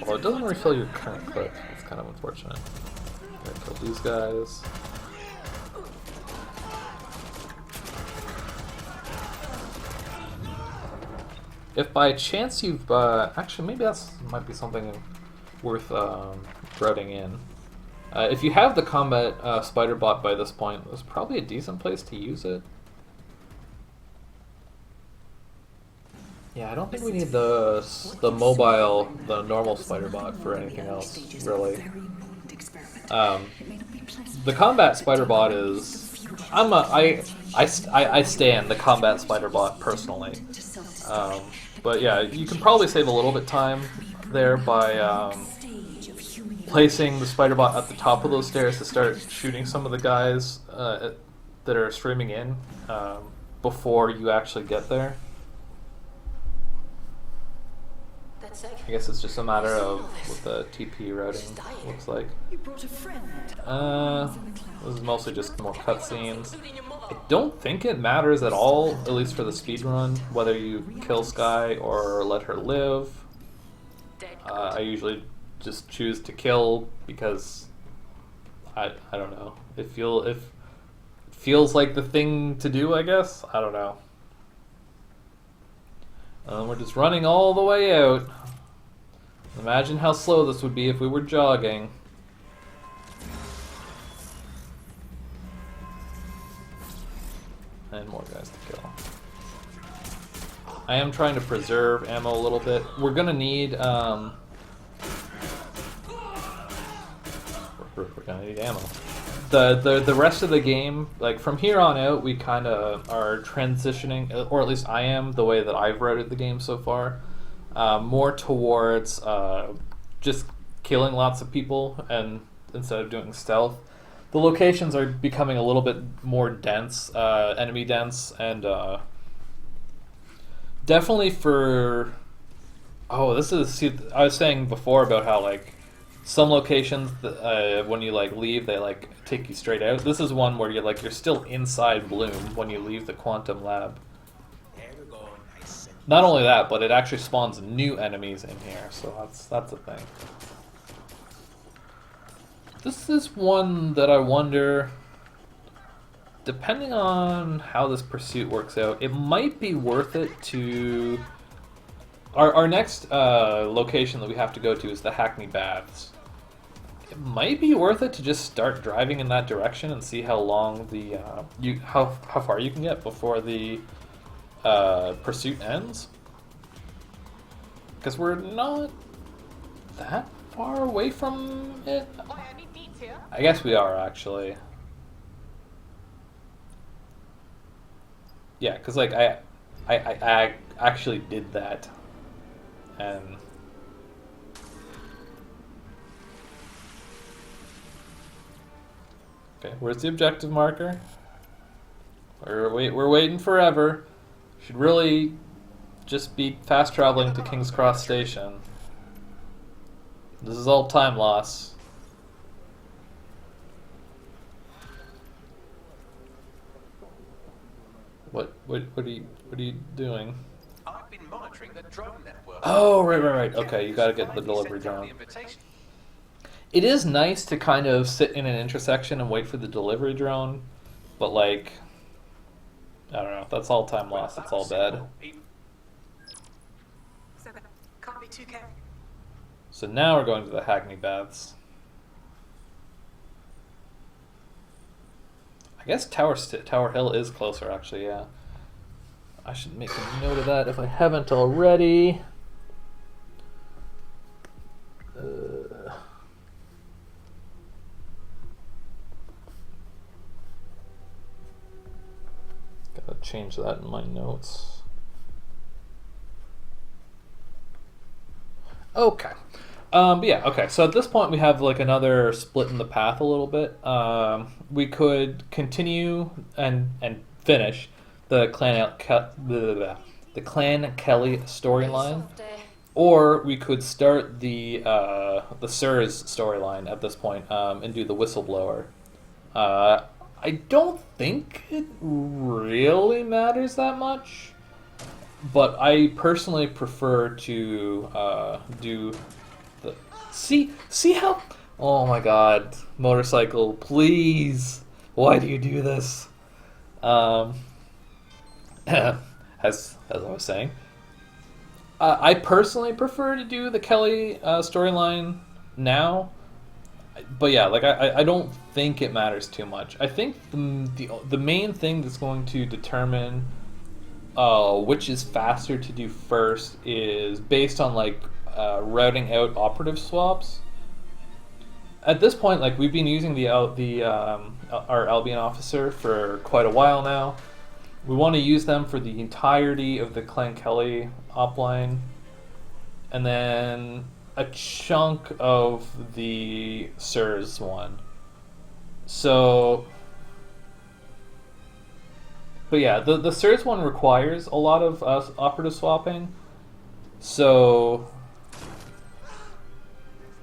Although it doesn't refill your current clip, it's kind of unfortunate. Kill these guys. If by chance you've... actually, maybe that's might be something worth routing in. If you have the combat spider bot by this point, it's probably a decent place to use it. Yeah, I don't think we need the normal spider bot for anything else, really. The combat spider bot is... I stand the combat spider bot personally. But yeah, you can probably save a little bit time there by placing the spider bot at the top of those stairs to start shooting some of the guys that are streaming in before you actually get there. I guess it's just a matter of what the TP routing looks like. This is mostly just more cutscenes. I don't think it matters at all, at least for the speedrun, whether you kill Skye or let her live. I usually just choose to kill because I don't know. It feels like the thing to do, I guess. I don't know. We're just running all the way out. Imagine how slow this would be if we were jogging. And more guys to kill. I am trying to preserve ammo a little bit. We're gonna need We're gonna need ammo. The rest of the game, like from here on out, we kind of are transitioning, or at least I am, the way that I've routed the game so far, more towards just killing lots of people and instead of doing stealth. The locations are becoming a little bit more dense, enemy dense, and definitely for. Oh, this is. See, I was saying before about how like some locations when you like leave, they like take you straight out. This is one where you're still inside Bloom when you leave the Quantum Lab. Not only that, but it actually spawns new enemies in here, so that's a thing. This is one that I wonder, depending on how this pursuit works out, it might be worth it to... Our next location that we have to go to is the Hackney Baths. It might be worth it to just start driving in that direction and see how long the... how far you can get before the pursuit ends. Because we're not that far away from it. I guess we are, actually. Yeah, because like I actually did that, and okay, where's the objective marker? We're waiting forever. Should really just be fast traveling to King's Cross Station. This is all time loss. What are you doing? I've been monitoring the drone network. Oh, right. Okay, you gotta get the delivery drone. It is nice to kind of sit in an intersection and wait for the delivery drone, but like, I don't know, that's all time lost, it's all bad. Can't be too careful. So now we're going to the Hackney Baths. I guess Tower Hill is closer, actually, yeah. I should make a note of that if I haven't already. Gotta change that in my notes. Okay. But yeah, okay, so at this point we have like another split in the path a little bit. We could continue and finish the Clan Kelly storyline, or we could start the Sirs storyline at this point and do the whistleblower. I don't think it really matters that much, but I personally prefer to do the see how. Oh my God, motorcycle! Please, why do you do this? As I was saying, I personally prefer to do the Kelly storyline now. But yeah, like I don't think it matters too much. I think the main thing that's going to determine which is faster to do first is based on like routing out operative swaps. At this point, like we've been using our Albion officer for quite a while now. We want to use them for the entirety of the Clan Kelly opline, and then a chunk of the Sirs one. So, but yeah, the Sirs one requires a lot of operative swapping. So,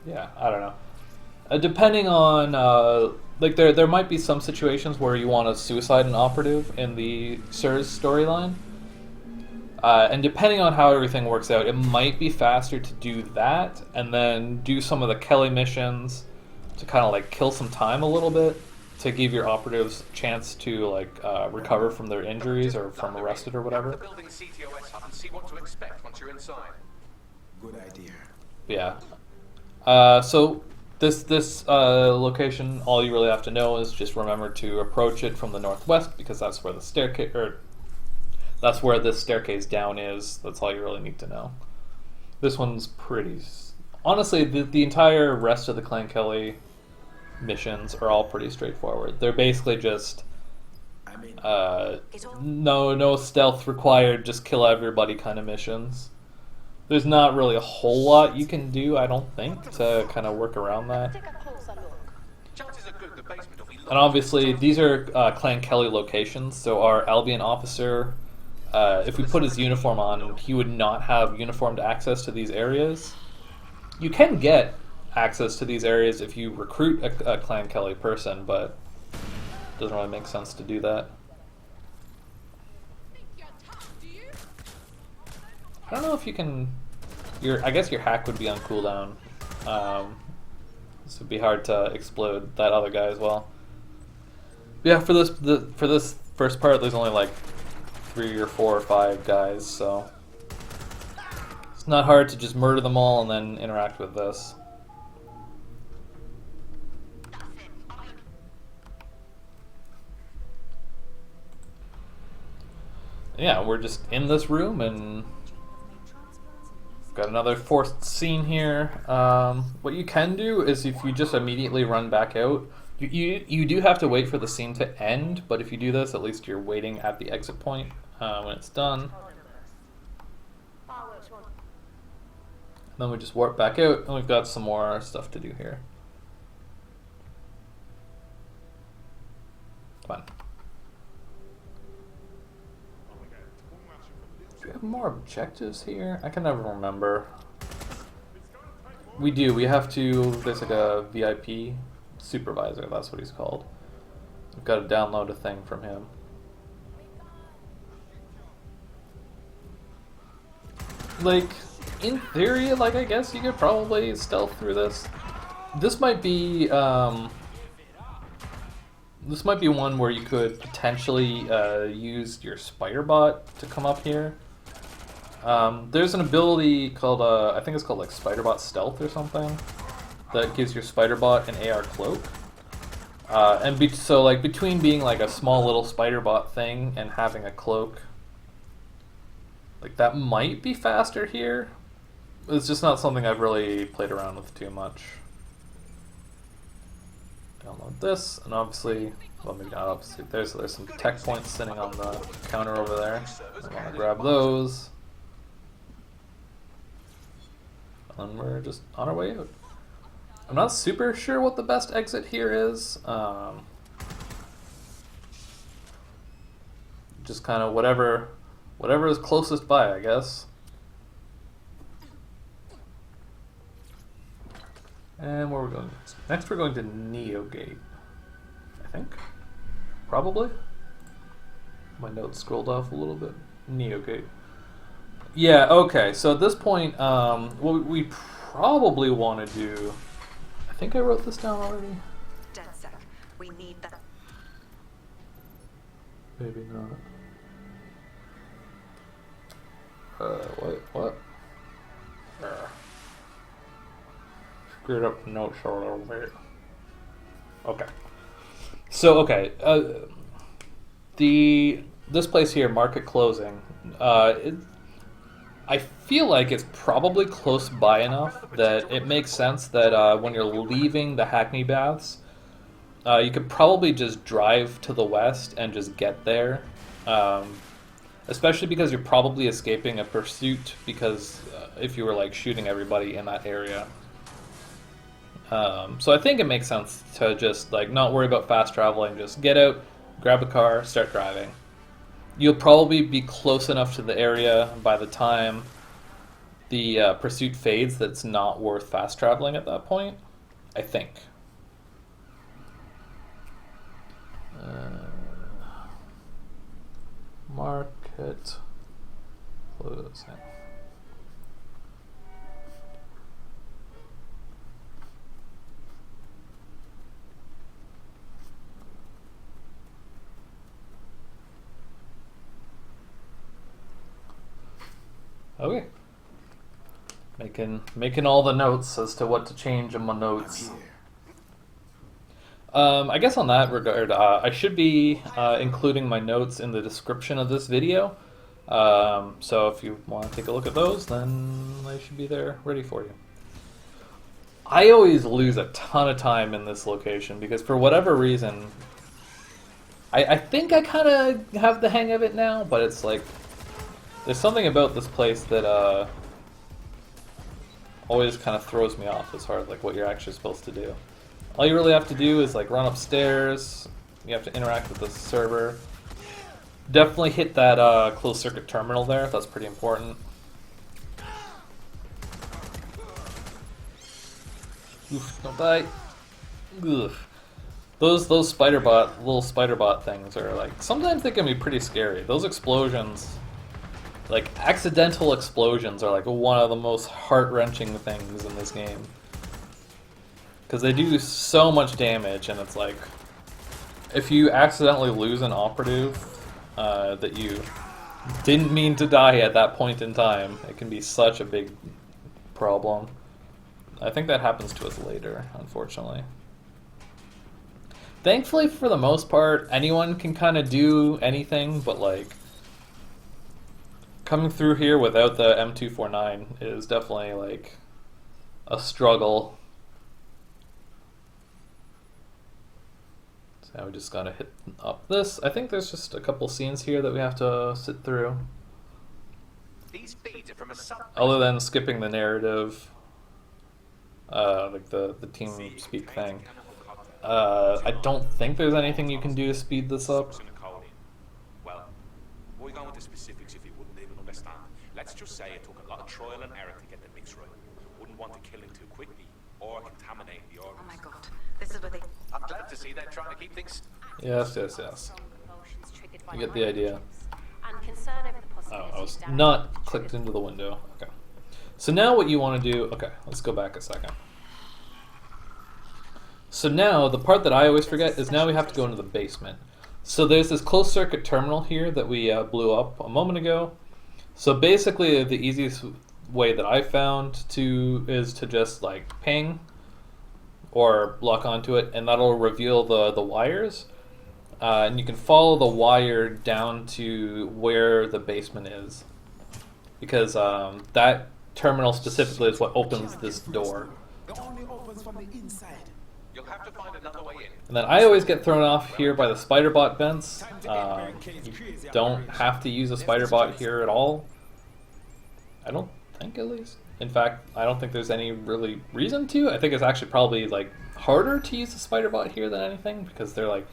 yeah, I don't know. Depending on like there might be some situations where you want to suicide an operative in the Sirs storyline. And depending on how everything works out, it might be faster to do that and then do some of the Kelly missions to kind of like kill some time a little bit to give your operatives a chance to like recover from their injuries or from arrested or whatever. The building CTOS hub and see what to expect once you're inside. Good idea. Yeah. So this location, all you really have to know is just remember to approach it from the northwest because that's where the staircase that's where this staircase down is. That's all you really need to know. This one's pretty... Honestly, the entire rest of the Clan Kelly missions are all pretty straightforward. They're basically just I'm in. no stealth required, just kill everybody kind of missions. There's not really a whole lot you can do, I don't think, to kind of work around that. Chances are good the basement will be locked. And obviously, these are Clan Kelly locations, so our Albion officer, if we put his uniform on, he would not have uniformed access to these areas. You can get access to these areas if you recruit a Clan Kelly person, but it doesn't really make sense to do that. I don't know if you can... I guess your hack would be on cooldown. This would be hard to explode that other guy as well. Yeah, for this first part, there's only like 3 or 4 or 5 guys, so it's not hard to just murder them all and then interact with this. Yeah, we're just in this room and got another forced scene here. What you can do is if you just immediately run back out, you do have to wait for the scene to end, but if you do this, at least you're waiting at the exit point when it's done. Then we just warp back out, and we've got some more stuff to do here. Come on. Do we have more objectives here? I can never remember. We do. We have to... There's like a VIP supervisor. That's what he's called. We've got to download a thing from him. Like, in theory, like, I guess you could probably stealth through this. This might be one where you could potentially use your spider bot to come up here. There's an ability called, I think it's called like Spider Bot Stealth or something, that gives your spider bot an AR cloak. So like between being like a small little spider bot thing and having a cloak, like that might be faster here. It's just not something I've really played around with too much. Download this, and obviously, well maybe not obviously, there's some tech points sitting on the counter over there. I want to grab those. And we're just on our way out. I'm not super sure what the best exit here is. Just kind of whatever is closest by, I guess. And where are we going next? Next we're going to Neogate, I think. Probably. My notes scrolled off a little bit. Neogate. Yeah, okay, so at this point, what we probably want to do... I think I wrote this down already. Dead sec. We need that. Maybe not. What? Screwed up the notes a little bit. Okay. So, okay. This place here, Market Closing, I feel like it's probably close by enough that it makes sense that when you're leaving the Hackney Baths, you could probably just drive to the west and just get there. Especially because you're probably escaping a pursuit, because if you were like shooting everybody in that area. So I think it makes sense to just like not worry about fast traveling, just get out, grab a car, start driving. You'll probably be close enough to the area by the time the pursuit fades that it's not worth fast traveling at that point, I think. Market closing. Okay. Making all the notes as to what to change in my notes. I guess on that regard, I should be including my notes in the description of this video. So if you want to take a look at those, then they should be there ready for you. I always lose a ton of time in this location because for whatever reason, I think I kind of have the hang of it now, but it's like there's something about this place that always kind of throws me off as far as like what you're actually supposed to do. All you really have to do is like run upstairs. You have to interact with the server. Definitely hit that closed circuit terminal there. That's pretty important. Oof, don't die. Ugh. Those little spider bot things are like sometimes they can be pretty scary. Those explosions, like accidental explosions, are like one of the most heart-wrenching things in this game because they do so much damage, and it's like if you accidentally lose an operative that you didn't mean to die at that point in time, it can be such a big problem. I think that happens to us later, unfortunately. Thankfully, for the most part, anyone can kind of do anything, but like coming through here without the M249 is definitely like a struggle. So now we just gotta hit up this. I think there's just a couple scenes here that we have to sit through. These feeds are from a sub. Other than skipping the narrative, like the team speak thing. I don't think there's anything you can do to speed this up. Well, we're going into specifics if you wouldn't even understand. Let's just say it took a lot of trial and error to get the mix right. Wouldn't want to kill him too quickly or contaminate the organs. Oh my god, this is where they... I'm glad to see they're trying to keep things. Yes. You get the idea. And concern over the Oh, I was not clicked into the window. Okay. So now what you want to do... Okay, let's go back a second. So now, the part that I always forget is now we have to go into the basement. So there's this closed circuit terminal here that we blew up a moment ago. So basically the easiest way that I found is to just like ping or lock onto it, and that'll reveal the wires. And you can follow the wire down to where the basement is. Because that terminal specifically is what opens this door. It only opens from the inside. You'll have to find another way in. And then I always get thrown off here by the spider bot vents. You don't have to use a spider bot here at all. I don't think, at least. In fact, I don't think there's any really reason to. I think it's actually probably like harder to use a spider bot here than anything because they're like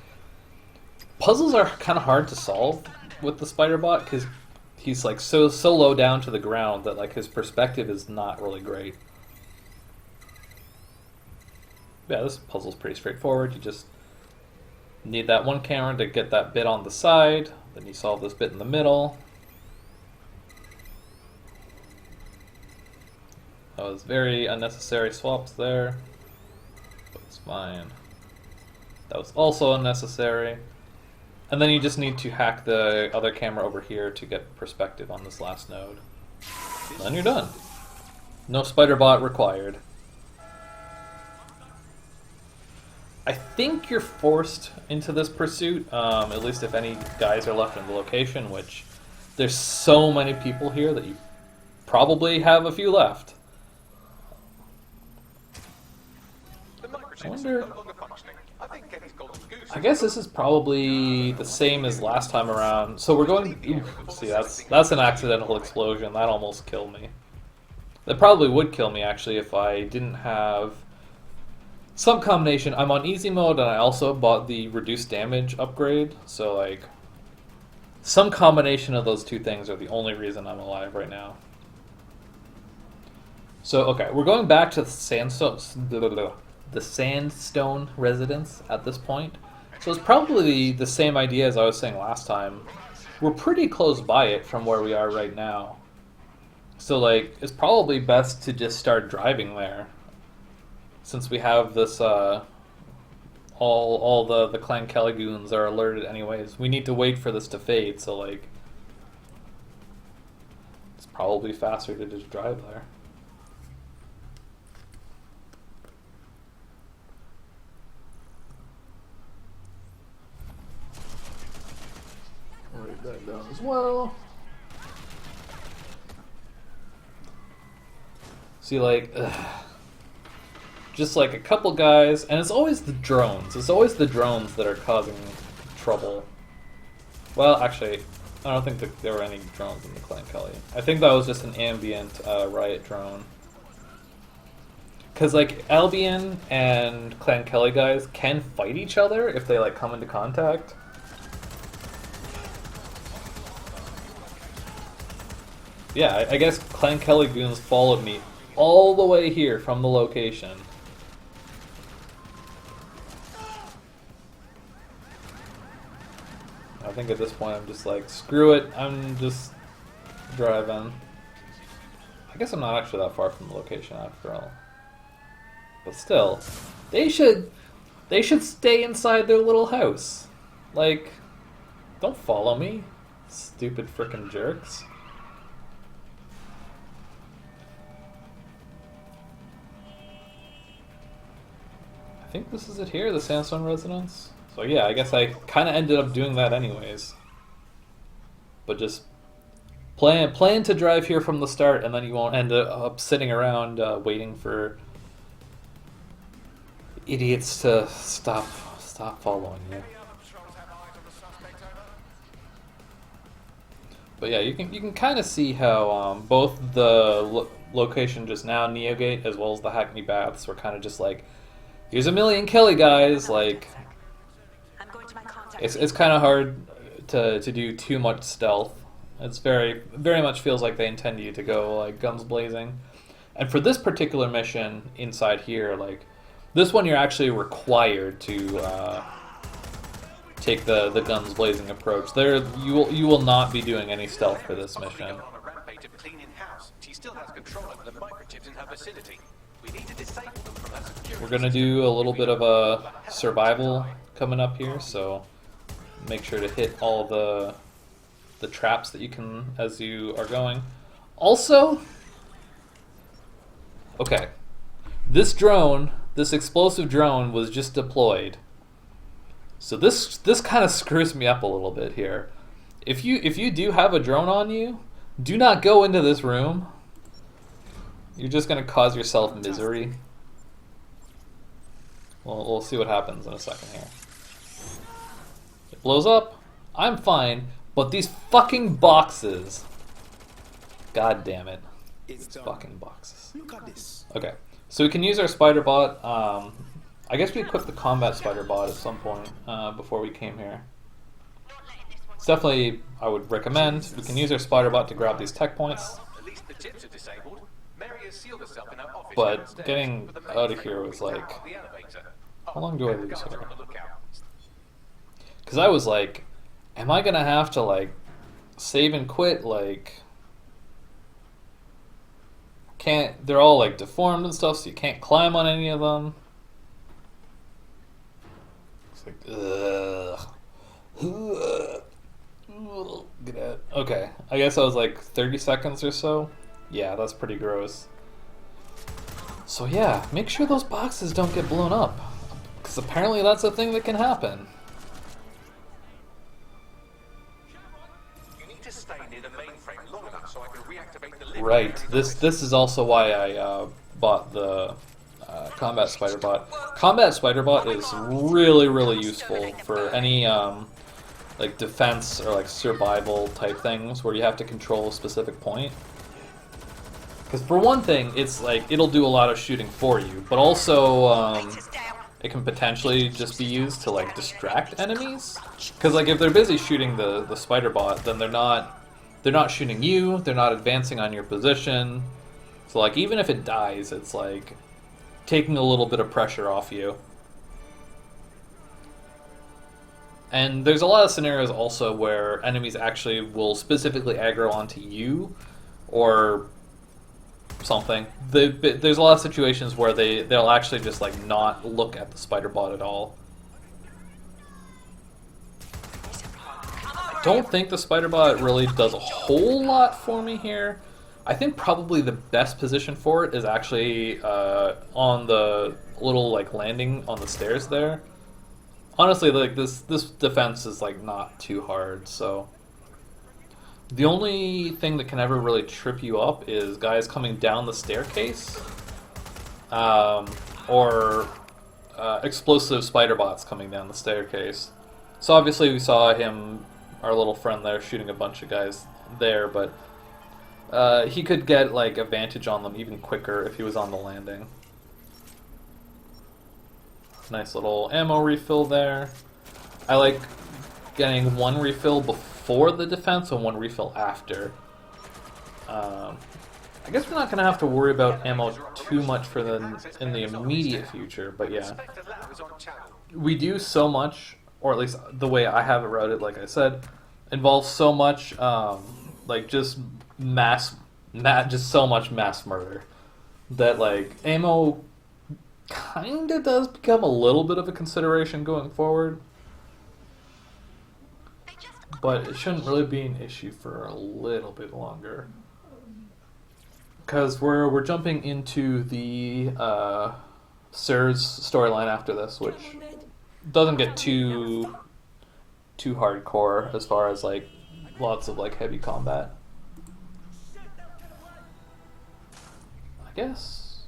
puzzles are kind of hard to solve with the spider bot because he's like so low down to the ground that like his perspective is not really great. Yeah, this puzzle's pretty straightforward. You just need that one camera to get that bit on the side, then you solve this bit in the middle. That was very unnecessary swaps there, but it's fine. That was also unnecessary. And then you just need to hack the other camera over here to get perspective on this last node. Then you're done. No spider bot required. I think you're forced into this pursuit, at least if any guys are left in the location, which there's so many people here that you probably have a few left. I wonder... I guess this is probably the same as last time around. So we're going... Ooh, see, that's an accidental explosion. That almost killed me. That probably would kill me, actually, if I didn't have... some combination. I'm on easy mode and I also bought the reduced damage upgrade, so like some combination of those two things are the only reason I'm alive right now. So okay, we're going back to the sandstone residence at this point. So it's probably the same idea as I was saying last time. We're pretty close by it from where we are right now. So like it's probably best to just start driving there. Since we have this, all the Clan Kelly goons are alerted anyways. We need to wait for this to fade, so like, it's probably faster to just drive there. Write that down as well. See, like, just like a couple guys, and it's always the drones. It's always the drones that are causing trouble. Well, actually, I don't think that there were any drones in the Clan Kelly. I think that was just an ambient riot drone. Because, like, Albion and Clan Kelly guys can fight each other if they, like, come into contact. Yeah, I guess Clan Kelly goons followed me all the way here from the location. I think at this point I'm just like, screw it, I'm just driving. I guess I'm not actually that far from the location after all. But still, they should stay inside their little house. Like, don't follow me, stupid frickin' jerks. I think this is it here, the Sandstone residence. So yeah, I guess I kind of ended up doing that anyways. But just plan to drive here from the start, and then you won't end up sitting around waiting for idiots to stop following you. But yeah, you can kind of see how both the location just now, Neogate, as well as the Hackney Baths, were kind of just like, here's a million Kelly guys, like. It's kind of hard to do too much stealth. It's very much feels like they intend you to go like guns blazing. And for this particular mission inside here, like this one, you're actually required to take the guns blazing approach. There, you will not be doing any stealth for this mission. We're gonna do a little bit of a survival coming up here, so. Make sure to hit all the traps that you can as you are going. Also, okay, this explosive drone was just deployed. So this kind of screws me up a little bit here. If you do have a drone on you, do not go into this room. You're just gonna cause yourself misery. Well, we'll see what happens in a second here. Blows up, I'm fine, but these fucking boxes. God damn it. These fucking boxes. Look at this. Okay, so we can use our spider bot. I guess we equipped the combat spider bot at some point before we came here. It's definitely, I would recommend. We can use our spider bot to grab these tech points. But getting out of here was like, how long do I lose here? Because I was like, am I gonna have to like save and quit? Like, they're all like deformed and stuff, so you can't climb on any of them. It's like, ugh. Get out. Okay, I guess I was like 30 seconds or so. Yeah, that's pretty gross. So yeah, make sure those boxes don't get blown up, because apparently that's a thing that can happen. Right. This is also why I bought the combat spider bot. Combat spider bot is really useful for any like defense or like survival type things where you have to control a specific point. Because for one thing, it's like it'll do a lot of shooting for you, but also it can potentially just be used to like distract enemies. Because like if they're busy shooting the spider bot, then they're not shooting you, they're not advancing on your position. So like even if it dies, it's like taking a little bit of pressure off you. And there's a lot of scenarios also where enemies actually will specifically aggro onto you or something. There's a lot of situations where they'll actually just like not look at the spider bot at all. I don't think the spider bot really does a whole lot for me here. I think probably the best position for it is actually on the little like landing on the stairs there. Honestly, like this defense is like not too hard, so the only thing that can ever really trip you up is guys coming down the staircase. or explosive spider bots coming down the staircase. So obviously we saw him, our little friend there, shooting a bunch of guys there, but he could get like advantage on them even quicker if he was on the landing. Nice little ammo refill there. I like getting one refill before the defense and one refill after. I guess we're not going to have to worry about ammo too much for in the immediate future, but yeah. We do so much, or at least the way I have it routed, like I said, involves so much, like just just so much mass murder that like ammo kind of does become a little bit of a consideration going forward. But it shouldn't really be an issue for a little bit longer. Because we're jumping into the Sir's storyline after this, which doesn't get too hardcore as far as like lots of like heavy combat. I guess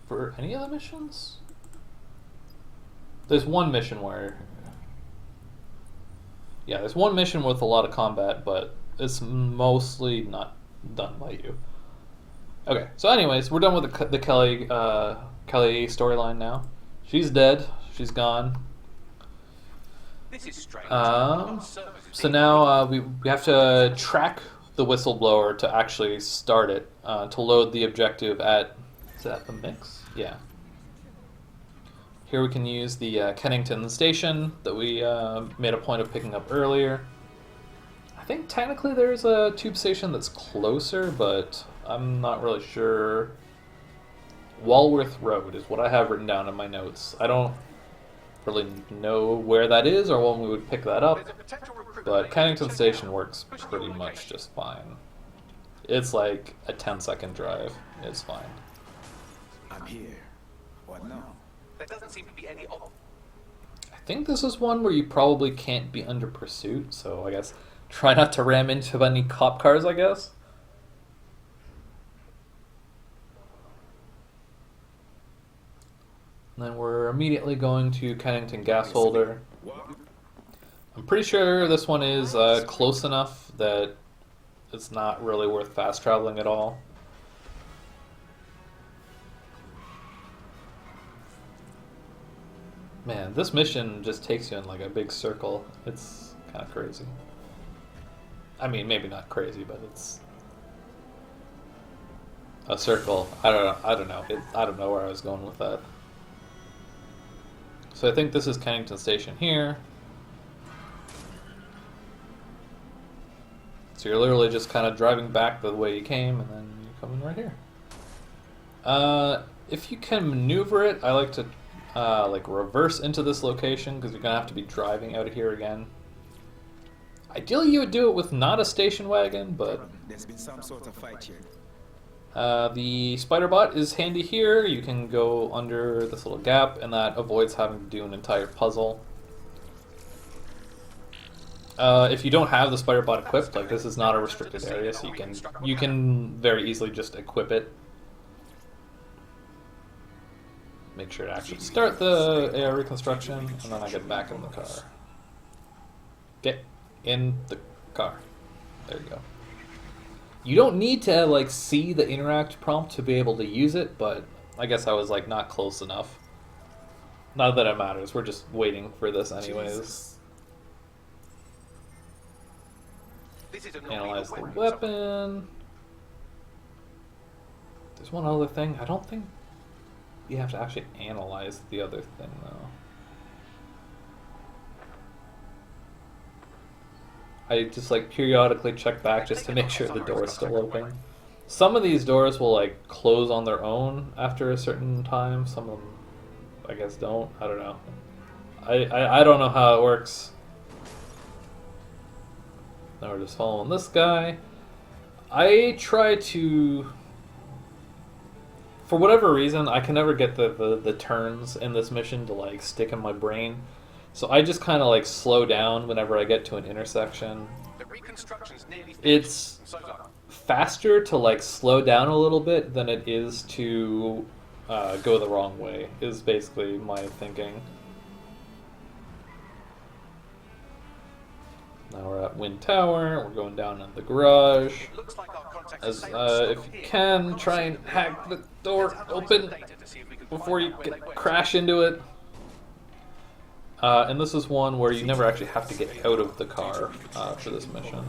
for any of the missions? There's one mission where... Yeah, there's one mission with a lot of combat, but it's mostly not done by you. Okay, so anyways, we're done with the Kelly storyline now. She's dead. She's gone. This is strange. So now we have to track the whistleblower to actually start it, to load the objective at... Is that the mix? Yeah. Here we can use the Kennington station that we made a point of picking up earlier. I think technically there's a tube station that's closer, but I'm not really sure. Walworth Road is what I have written down in my notes. I don't really know where that is or when we would pick that up, but Kennington station works pretty much just fine. It's like a 10-second drive. It's fine. I'm here. What now? There doesn't seem to be any... I think this is one where you probably can't be under pursuit, so I guess try not to ram into any cop cars, I guess. And then we're immediately going to Kennington Gas Holder. I'm pretty sure this one is close enough that it's not really worth fast traveling at all. Man, this mission just takes you in like a big circle. It's kind of crazy. I mean, maybe not crazy, but it's a circle. I don't know. I don't know where I was going with that. So I think this is Kennington Station here. So you're literally just kind of driving back the way you came, and then you're coming right here. If you can maneuver it, I like to like reverse into this location because you're gonna have to be driving out of here again. Ideally, you would do it with not a station wagon, but there's been some sort of fight here. The spider bot is handy here. You can go under this little gap, and that avoids having to do an entire puzzle. If you don't have the spider bot equipped, like this is not a restricted area, so you can very easily just equip it. Make sure to actually start the AR reconstruction, and then I get back in the car. Get in the car. There you go. You don't need to like see the interact prompt to be able to use it, but I guess I was like not close enough. Not that it matters. We're just waiting for this anyways. Analyze the weapon. There's one other thing. I don't think you have to actually analyze the other thing though. I just like periodically check back just to make sure the door is still open. Some of these doors will like close on their own after a certain time. Some of them, I guess, don't. I don't know. I don't know how it works. Now we're just following this guy. I try to, for whatever reason, I can never get the turns in this mission to like stick in my brain. So I just kind of like slow down whenever I get to an intersection. It's faster to like slow down a little bit than it is to go the wrong way, is basically my thinking. Now we're at Wind Tower, we're going down in the garage. As if you can, try and hack the door open before you crash into it. And this is one where you never actually have to get out of the car for this mission.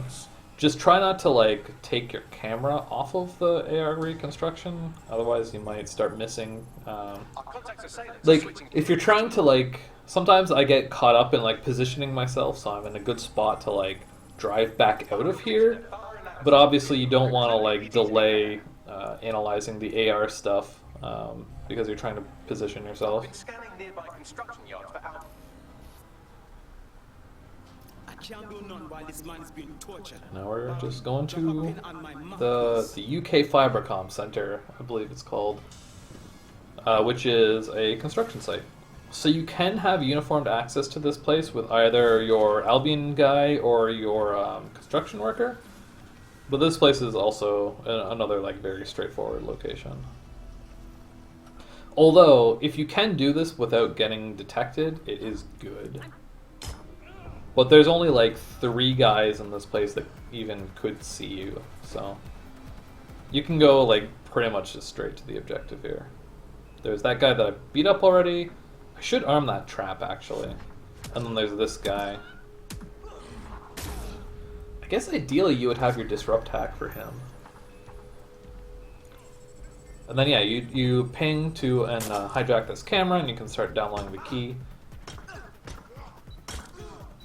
Just try not to like take your camera off of the AR reconstruction, otherwise you might start missing. Like if you're trying to like, sometimes I get caught up in like positioning myself, so I'm in a good spot to like drive back out of here. But obviously you don't want to like delay analyzing the AR stuff because you're trying to position yourself. Now we're just going to the UK Fibercom Center, I believe it's called, which is a construction site. So you can have uniformed access to this place with either your Albion guy or your construction worker, but this place is also another like very straightforward location. Although, if you can do this without getting detected, it is good. But there's only like 3 guys in this place that even could see you, so you can go like pretty much just straight to the objective here. There's that guy that I beat up already. I should arm that trap actually. And then there's this guy. I guess ideally you would have your disrupt hack for him. And then yeah, you ping to and hijack this camera and you can start downloading the key.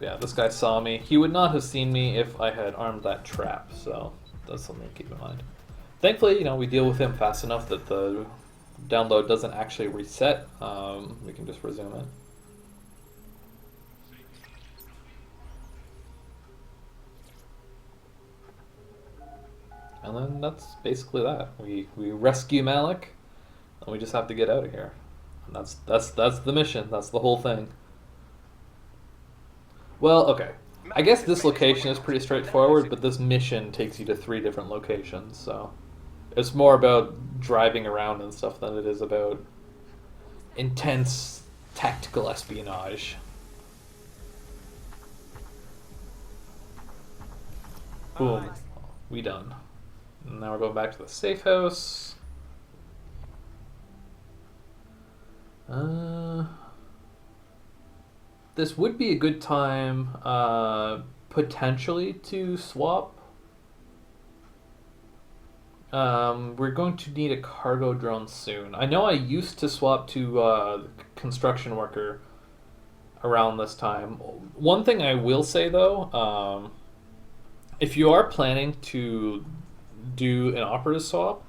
Yeah, this guy saw me. He would not have seen me if I had armed that trap, so that's something to keep in mind. Thankfully, you know, we deal with him fast enough that the download doesn't actually reset. We can just resume it. And then that's basically that. We rescue Malik, and we just have to get out of here. And that's the mission. That's the whole thing. Well, okay. I guess this location is pretty straightforward, but this mission takes you to 3 different locations, so it's more about driving around and stuff than it is about intense tactical espionage. Boom. We done. And now we're going back to the safe house. This would be a good time, potentially, to swap. We're going to need a cargo drone soon. I know I used to swap to construction worker around this time. One thing I will say, though, if you are planning to do an operative swap,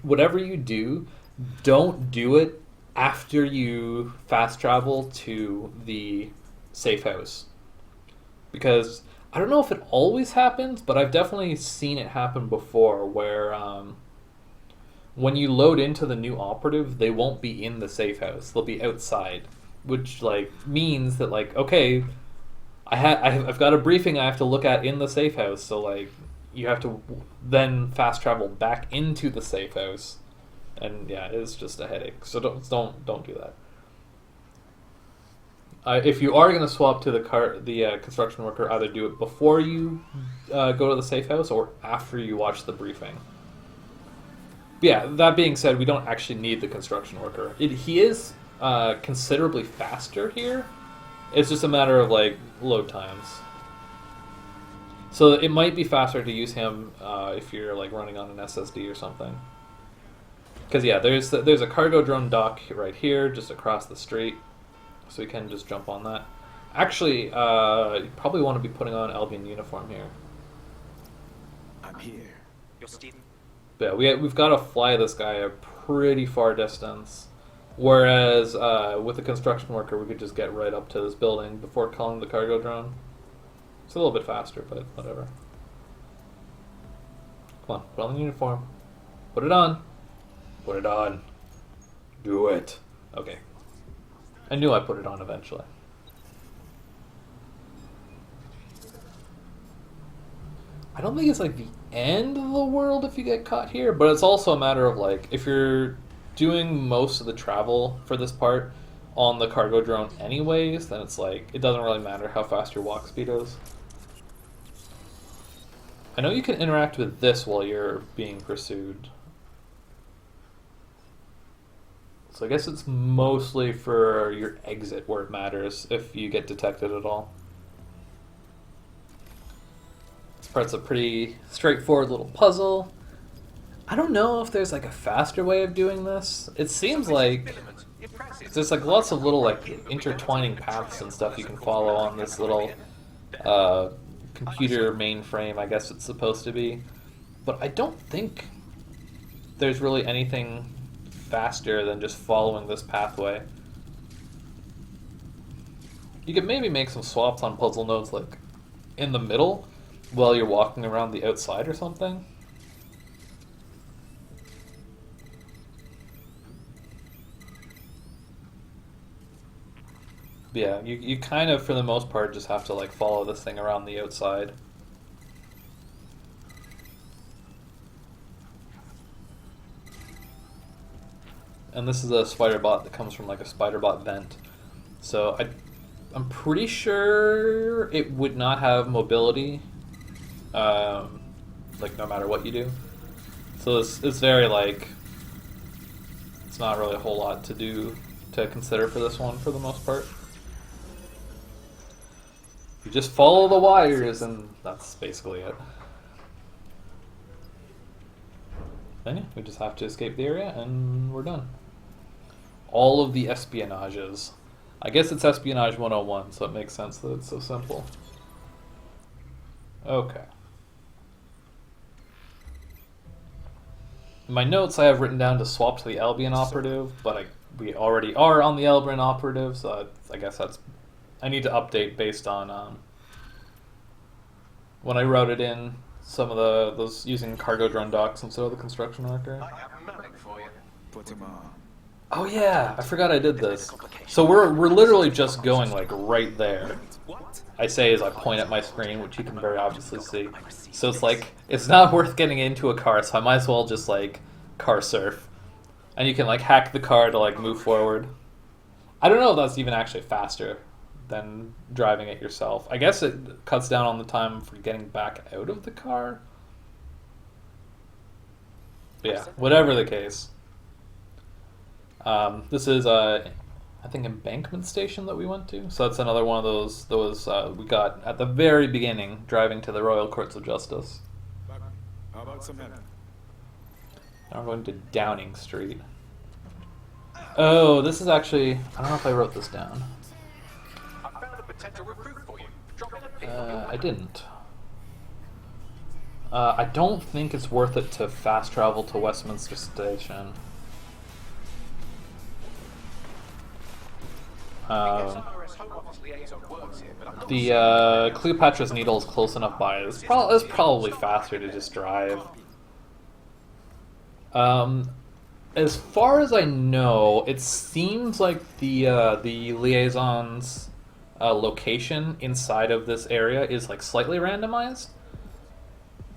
whatever you do, don't do it after you fast travel to the safe house, because I don't know if it always happens, but I've definitely seen it happen before where when you load into the new operative, they won't be in the safe house, they'll be outside, which like means that like, okay, I've got a briefing I have to look at in the safe house, so like you have to then fast travel back into the safe house, and yeah, it's just a headache. So don't do that. If you are going to swap to the construction worker, either do it before you go to the safe house or after you watch the briefing. But yeah, that being said, we don't actually need the construction worker. He is considerably faster here. It's just a matter of like load times. So it might be faster to use him if you're like running on an SSD or something. Because yeah, there's a cargo drone dock right here, just across the street. So you can just jump on that. Actually, you probably want to be putting on Albion uniform here. I'm here. You're Steven. But yeah, we've got to fly this guy a pretty far distance. Whereas with the construction worker, we could just get right up to this building before calling the cargo drone. It's a little bit faster, but whatever. Come on, put on the uniform. Put it on. Put it on. Do it. Okay. I knew I put it on eventually. I don't think it's like the end of the world if you get caught here, but it's also a matter of like, if you're doing most of the travel for this part on the cargo drone anyways, then it's like, it doesn't really matter how fast your walk speed is. I know you can interact with this while you're being pursued. So I guess it's mostly for your exit where it matters, if you get detected at all. This part's a pretty straightforward little puzzle. I don't know if there's like a faster way of doing this. It seems like there's like lots of little like intertwining paths and stuff you can follow on this little computer mainframe, I guess it's supposed to be. But I don't think there's really anything faster than just following this pathway. You could maybe make some swaps on puzzle nodes like in the middle while you're walking around the outside or something. Yeah, you kind of, for the most part, just have to like follow this thing around the outside. And this is a spider bot that comes from like a spider bot vent. So I'm pretty sure it would not have mobility, like no matter what you do. So it's very like, it's not really a whole lot to consider for this one for the most part. You just follow the wires and that's basically it. Then yeah, we just have to escape the area and we're done. All of the espionages. I guess it's Espionage 101, so it makes sense that it's so simple. Okay. In my notes I have written down to swap to the Albion operative, but we already are on the Albion operative, so I guess I need to update based on when I wrote it in, some of those using cargo drone docks instead of the construction worker. I have nothing for you. Put him on. Oh yeah, I forgot I did this. So we're literally just going like right there. I say as I point at my screen, which you can very obviously see. So it's like, it's not worth getting into a car, so I might as well just like car surf. And you can like hack the car to like move forward. I don't know if that's even actually faster than driving it yourself. I guess it cuts down on the time for getting back out of the car. But yeah, whatever the case. This is I think Embankment Station that we went to. So that's another one of those we got at the very beginning, driving to the Royal Courts of Justice. How about some help? Now we're going to Downing Street. Oh, this is actually, I don't know if I wrote this down. I found a potential recruit for you. Drop in a pin on your I didn't. I don't think it's worth it to fast travel to Westminster Station. The Cleopatra's Needle is close enough by. It's probably faster to just drive. As far as I know, it seems like the liaison's location inside of this area is like slightly randomized.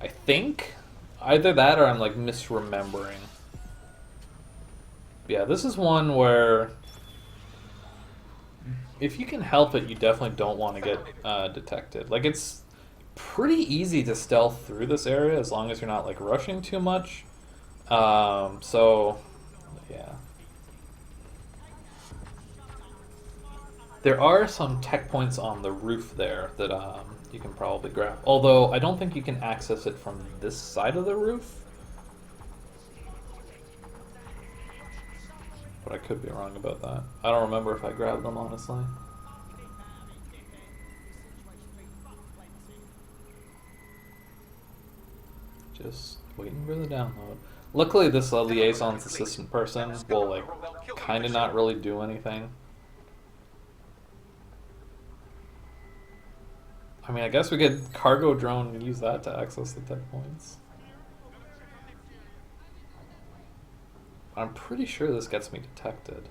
I think either that or I'm like misremembering. Yeah, this is one where if you can help it, you definitely don't want to get detected. Like, it's pretty easy to stealth through this area as long as you're not like rushing too much. So yeah, there are some tech points on the roof there that you can probably grab. Although I don't think you can access it from this side of the roof. But I could be wrong about that. I don't remember if I grabbed them, honestly. Just waiting for the download. Luckily, this liaison's assistant person will, like, kind of not really do anything. I mean, I guess we could cargo drone and use that to access the tech points. I'm pretty sure this gets me detected.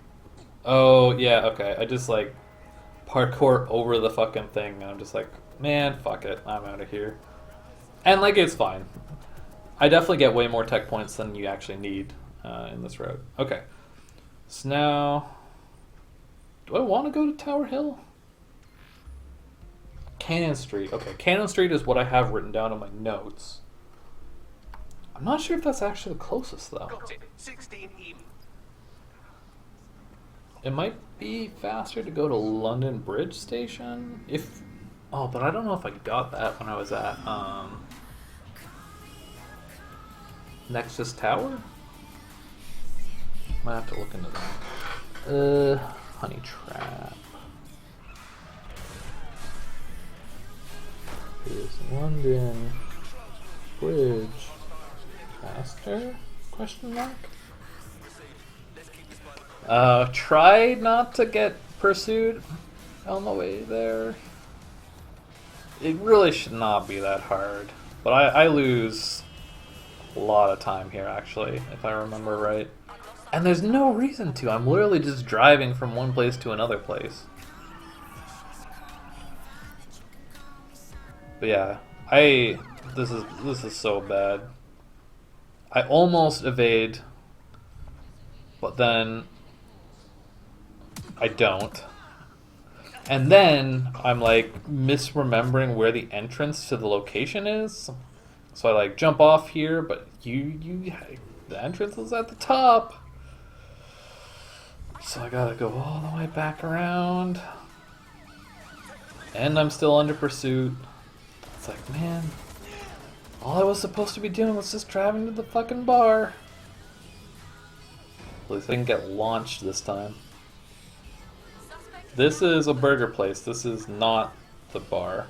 Oh, yeah, okay. I just, like, parkour over the fucking thing, and I'm just like, man, fuck it. I'm out of here. And, like, it's fine. I definitely get way more tech points than you actually need in this route. Okay. So now, do I want to go to Tower Hill? Cannon Street. Okay, Cannon Street is what I have written down in my notes. I'm not sure if that's actually the closest, though. Got it. 16 even. It might be faster to go to London Bridge Station if... Oh, but I don't know if I got that when I was at Nexus Tower? Might have to look into that. Honey Trap. Is London Bridge faster? Question mark? Try not to get pursued on the way there. It really should not be that hard. But I lose a lot of time here, actually, if I remember right. And there's no reason to. I'm literally just driving from one place to another place. But yeah, this is so bad. I almost evade, but then I don't. And then I'm like misremembering where the entrance to the location is. So I like jump off here, but the entrance is at the top. So I gotta go all the way back around. And I'm still under pursuit. It's like, man, all I was supposed to be doing was just driving to the fucking bar. At least I didn't get launched this time. This is a burger place. This is not the bar.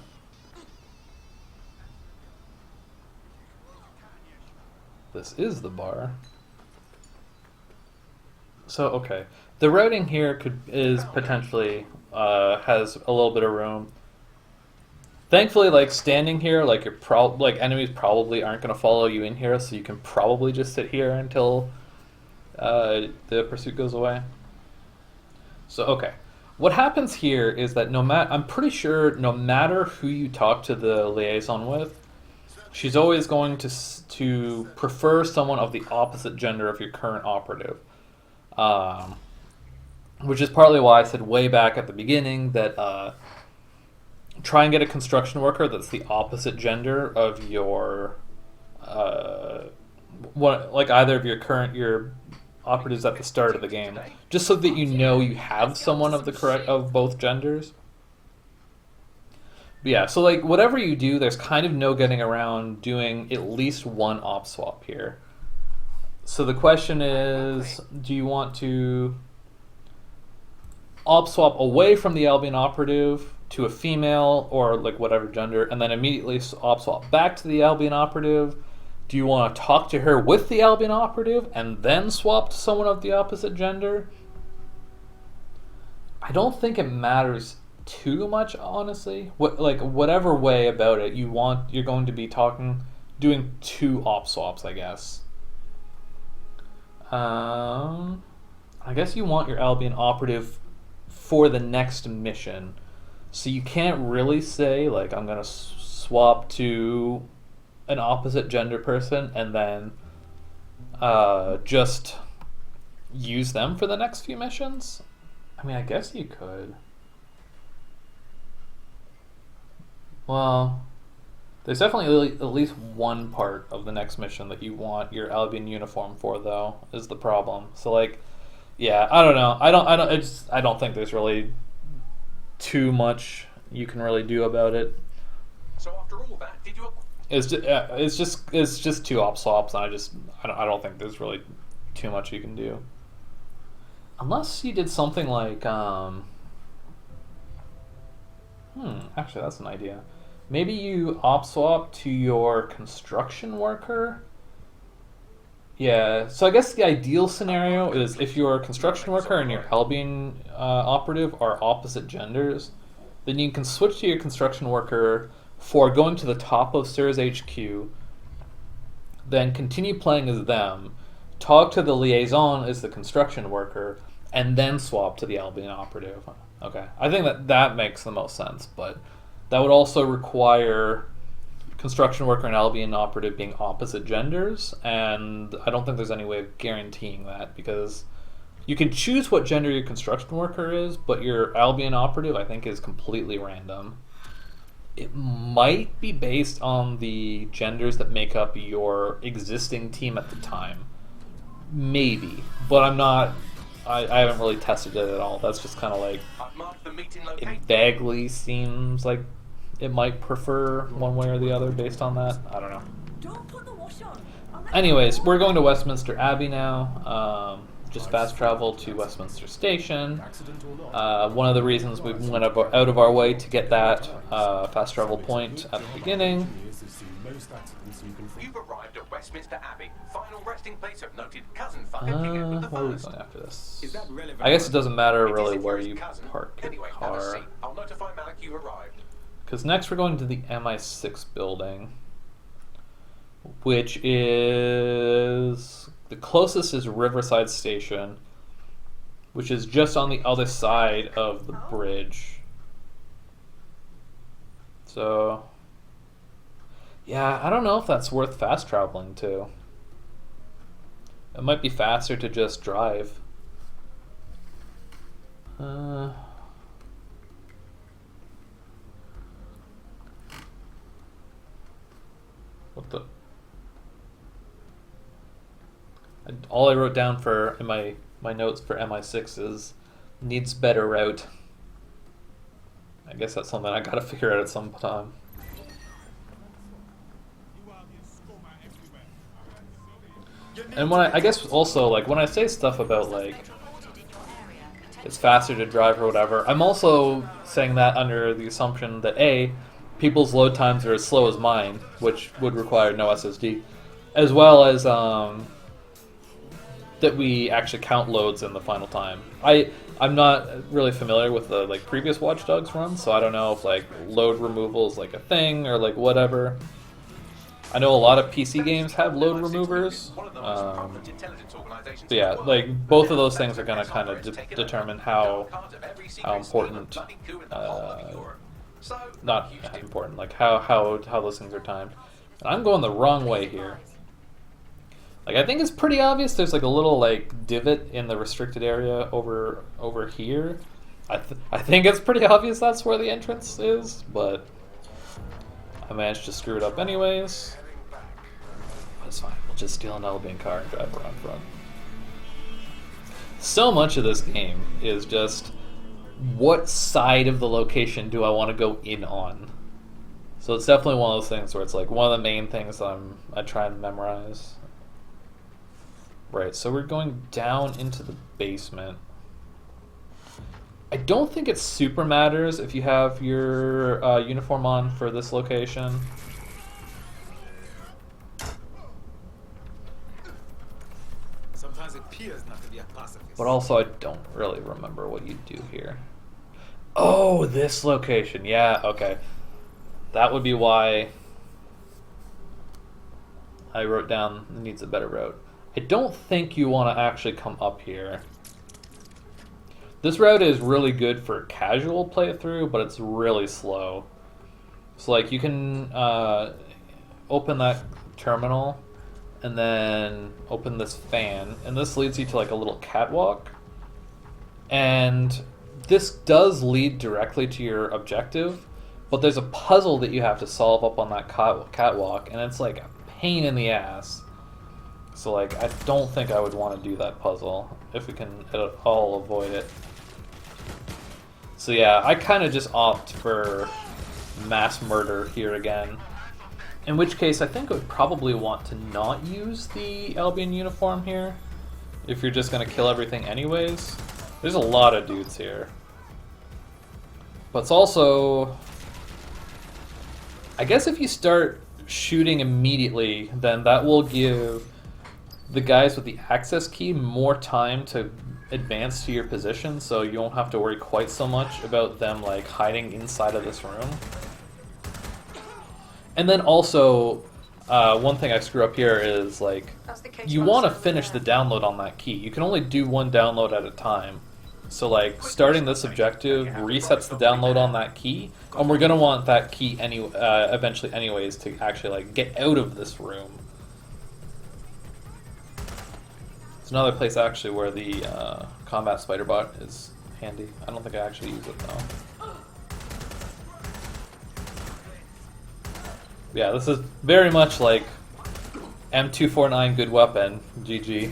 This is the bar. So, okay. The routing here is potentially has a little bit of room. Thankfully, like standing here, like enemies probably aren't going to follow you in here, so you can probably just sit here until the pursuit goes away. So okay, what happens here is that I'm pretty sure no matter who you talk to the liaison with, she's always going to prefer someone of the opposite gender of your current operative. Which is partly why I said way back at the beginning that try and get a construction worker that's the opposite gender of your either of your operatives at the start of the game, just so that you know you have someone of both genders. But yeah, so like whatever you do, there's kind of no getting around doing at least one op swap here. So the question is, do you want to op swap away from the Albion operative to a female or like whatever gender, and then immediately op swap back to the Albion operative? Do you want to talk to her with the Albion operative and then swap to someone of the opposite gender? I don't think it matters too much, honestly. Whatever way about it you're going to be doing two op swaps, I guess. I guess you want your Albion operative for the next mission. So you can't really say, like, I'm going to swap to an opposite gender person and then just use them for the next few missions. I mean, I guess you could. Well, there's definitely at least one part of the next mission that you want your Albion uniform for, though, is the problem. So, like, yeah, I don't know. I don't think there's really too much you can really do about it. So after all that, did you? It's just two op swaps, and I don't think there's really too much you can do, unless you did something like actually that's an idea. Maybe you op swap to your construction worker. Yeah, so I guess the ideal scenario is if your construction worker and your Albion operative are opposite genders, then you can switch to your construction worker for going to the top of SIR's HQ, then continue playing as them, talk to the liaison as the construction worker, and then swap to the Albion operative. Okay, I think that makes the most sense, but that would also require construction worker and Albion operative being opposite genders, and I don't think there's any way of guaranteeing that, because You can choose what gender your construction worker is, but your Albion operative, I think, is completely random. It might be based on the genders that make up your existing team at the time. Maybe. But I'm not... I haven't really tested it at all. That's just kind of like... It vaguely seems like it might prefer one way or the other based on that. I don't know. Don't put the wash on. Anyways, we're going to Westminster Abbey now. Just fast travel to Westminster Station. One of the reasons we went out of our way to get that fast travel point at the beginning. You've arrived at Westminster Abbey, final resting place of noted cousin fucker King Edward the Where are we First. going after this? Is that relevant? I guess it doesn't matter really It is if where you're you his cousin. park your Anyway, have a car. seat. I'll notify Malik you've arrived. Because next we're going to the MI6 building, which is... The closest is Riverside Station, which is just on the other side of the bridge. So, yeah, I don't know if that's worth fast traveling to. It might be faster to just drive. What the... All I wrote down for in my notes for MI6 is needs better route. I guess that's something I gotta figure out at some time. And when I guess also like when I say stuff about like it's faster to drive or whatever, I'm also saying that under the assumption that A, people's load times are as slow as mine, which would require no SSD, as well as that we actually count loads in the final time. I'm not really familiar with the like previous Watch Dogs runs, so I don't know if like load removal is like a thing or like whatever. I know a lot of PC games have load removers. But yeah, like both of those things are going to kind of determine how important, not important, like how those things are timed. And I'm going the wrong way here. Like I think it's pretty obvious. There's like a little like divot in the restricted area over here. I think it's pretty obvious that's where the entrance is, but I managed to screw it up anyways. That's fine. We'll just steal an Albion car and drive around front. So much of this game is just what side of the location do I want to go in on. So it's definitely one of those things where it's like one of the main things I try and memorize. Right, so we're going down into the basement. I don't think it super matters if you have your uniform on for this location. Sometimes it appears not to be a pacifist. But also I don't really remember what you do here. Oh, this location. Yeah, okay. That would be why I wrote down it needs a better route. I don't think you want to actually come up here. This route is really good for casual playthrough, but it's really slow. So like you can open that terminal and then open this fan, and this leads you to like a little catwalk. And this does lead directly to your objective, but there's a puzzle that you have to solve up on that catwalk, and it's like a pain in the ass. So like, I don't think I would want to do that puzzle if we can at all avoid it. So yeah, I kind of just opt for mass murder here again. In which case, I think I would probably want to not use the Albion uniform here. If you're just going to kill everything anyways. There's a lot of dudes here. But it's also... I guess if you start shooting immediately, then that will give the guys with the access key more time to advance to your position, so you won't have to worry quite so much about them like hiding inside of this room. And then also, one thing I screw up here is like, you want to finish the download on that key. You can only do one download at a time. So like, starting this objective resets the download on that key, and we're gonna want that key eventually anyways to actually like get out of this room. There's another place actually where the combat spider bot is handy. I don't think I actually use it though. Yeah, this is very much like M249 good weapon, GG.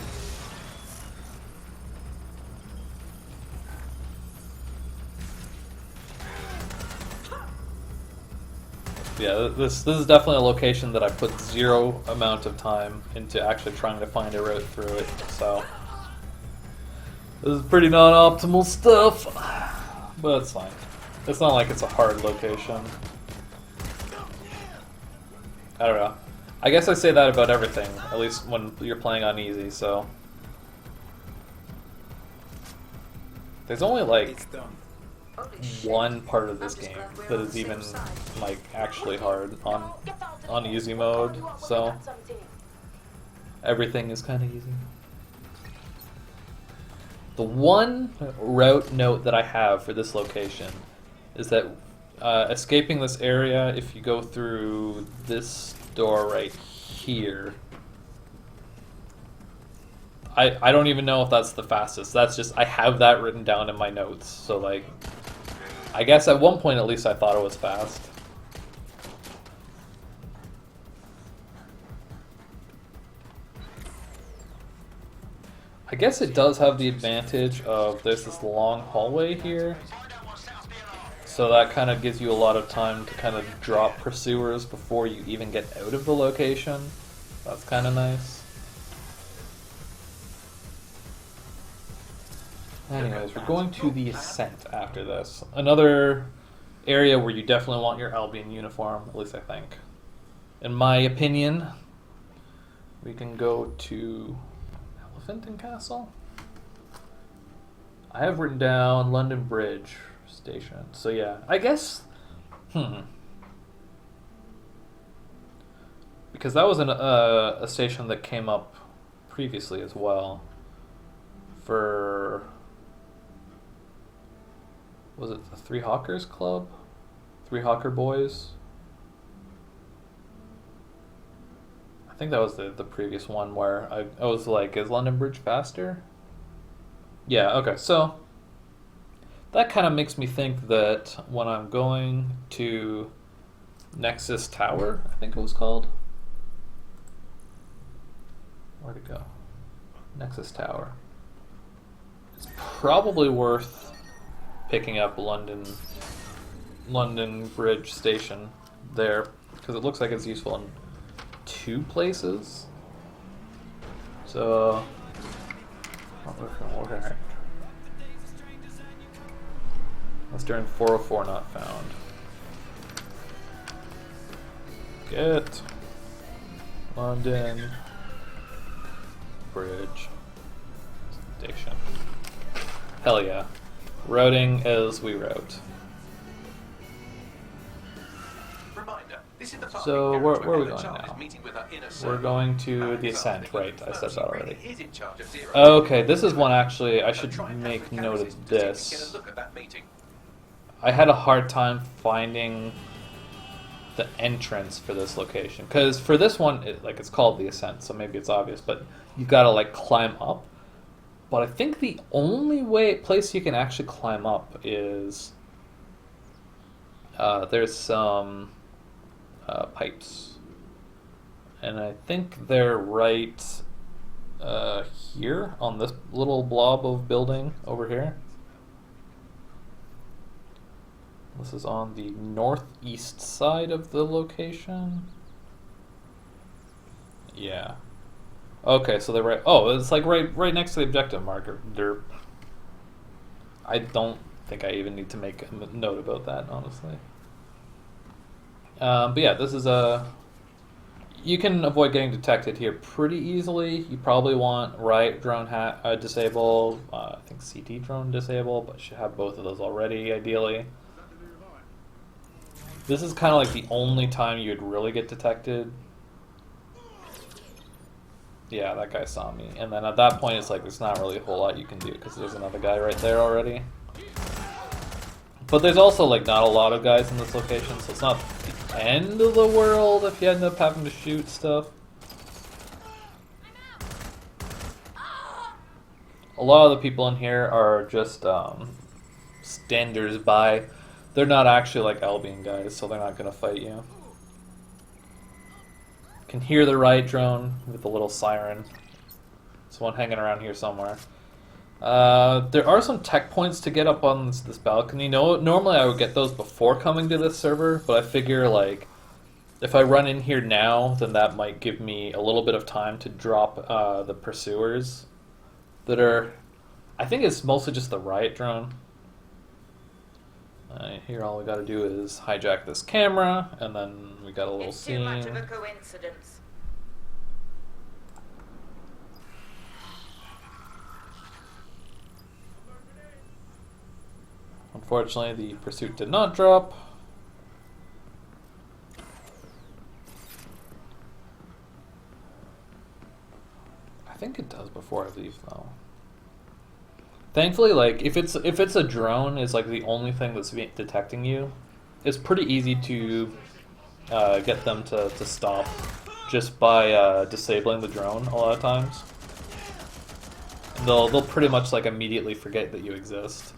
Yeah, this is definitely a location that I put zero amount of time into actually trying to find a route through it, so this is pretty non-optimal stuff, but it's fine. It's not like it's a hard location. I don't know. I guess I say that about everything, at least when you're playing on easy, so... There's only like one part of this game that is even like actually hard on easy mode, so everything is kind of easy. The one route note that I have for this location is that escaping this area, if you go through this door right here, I don't even know if that's the fastest. That's just, I have that written down in my notes. So like, I guess at one point at least I thought it was fast. I guess it does have the advantage of there's this long hallway here. So that kind of gives you a lot of time to kind of drop pursuers before you even get out of the location. That's kind of nice. Anyways, we're going to the Ascent after this. Another area where you definitely want your Albion uniform, at least I think. In my opinion, we can go to Elephant and Castle. I have written down London Bridge Station. So yeah, I guess, because that was a station that came up previously as well. For, was it the Three Hawkers Club? Three Hawker Boys? I think that was the previous one where I was like, is London Bridge faster? Yeah, okay, so that kind of makes me think that when I'm going to Nexus Tower, I think it was called. Where'd it go? Nexus Tower. It's probably worth picking up London Bridge Station there, because it looks like it's useful in two places. So, okay. That's during 404 not found. Get London Bridge Station. Hell yeah. Routing as we route. Reminder, this is the part So of where the are we character going Ellen now? is meeting with her inner We're circle. going to And the so Ascent, they right? I confirm said she that really already. is in charge of Zero. Okay, this is one actually I should Try and make have the note cameras of to get a this. look at that meeting. I had a hard time finding the entrance for this location, because for this one, it's called the Ascent, so maybe it's obvious, but you've got to like climb up. But I think the only place you can actually climb up is there's some pipes, and I think they're right here on this little blob of building over here. This is on the northeast side of the location. Yeah. Okay, so they're right. Oh, it's like right next to the objective marker. I don't think I even need to make a note about that, honestly. But yeah, this is a. You can avoid getting detected here pretty easily. You probably want Riot Drone disable. I think CT Drone disable, but should have both of those already, ideally. This is kind of like the only time you'd really get detected. Yeah, that guy saw me. And then at that point, it's like there's not really a whole lot you can do because there's another guy right there already. But there's also like not a lot of guys in this location, so it's not the end of the world if you end up having to shoot stuff. A lot of the people in here are just standers by. They're not actually like Albion guys, so they're not going to fight you. Can hear the riot drone with the little siren. There's one hanging around here somewhere. There are some tech points to get up on this balcony. No, normally I would get those before coming to this server, but I figure like if I run in here now, then that might give me a little bit of time to drop the pursuers that are... I think it's mostly just the riot drone. Here all we gotta do is hijack this camera, and then we got a little scene. Too much of a coincidence. Unfortunately, the pursuit did not drop. I think it does before I leave, though. Thankfully, like if it's a drone, is like the only thing that's detecting you. It's pretty easy to get them to stop just by disabling the drone a lot of times. And they'll pretty much like immediately forget that you exist.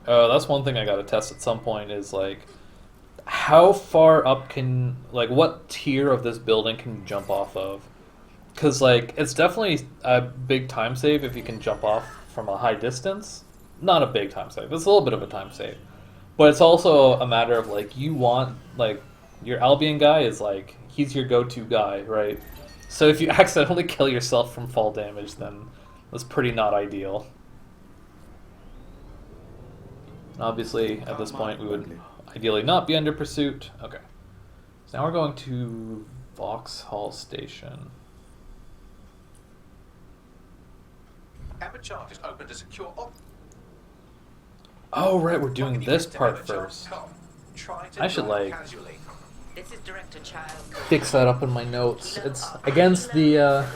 That's one thing I gotta test at some point is like how far up can, like what tier of this building can you jump off of? Because like it's definitely a big time save if you can jump off from a high distance. Not a big time save, it's a little bit of a time save. But it's also a matter of like you want, like your Albion guy is like, he's your go-to guy, right? So if you accidentally kill yourself from fall damage, then that's pretty not ideal. Obviously, at this point, we would ideally not be under pursuit. Okay. So now we're going to Vauxhall Station. Emma Charge is open to secure. Oh, right, we're doing this part first. I should, like, This is Director Child. fix that up in my notes. It's against the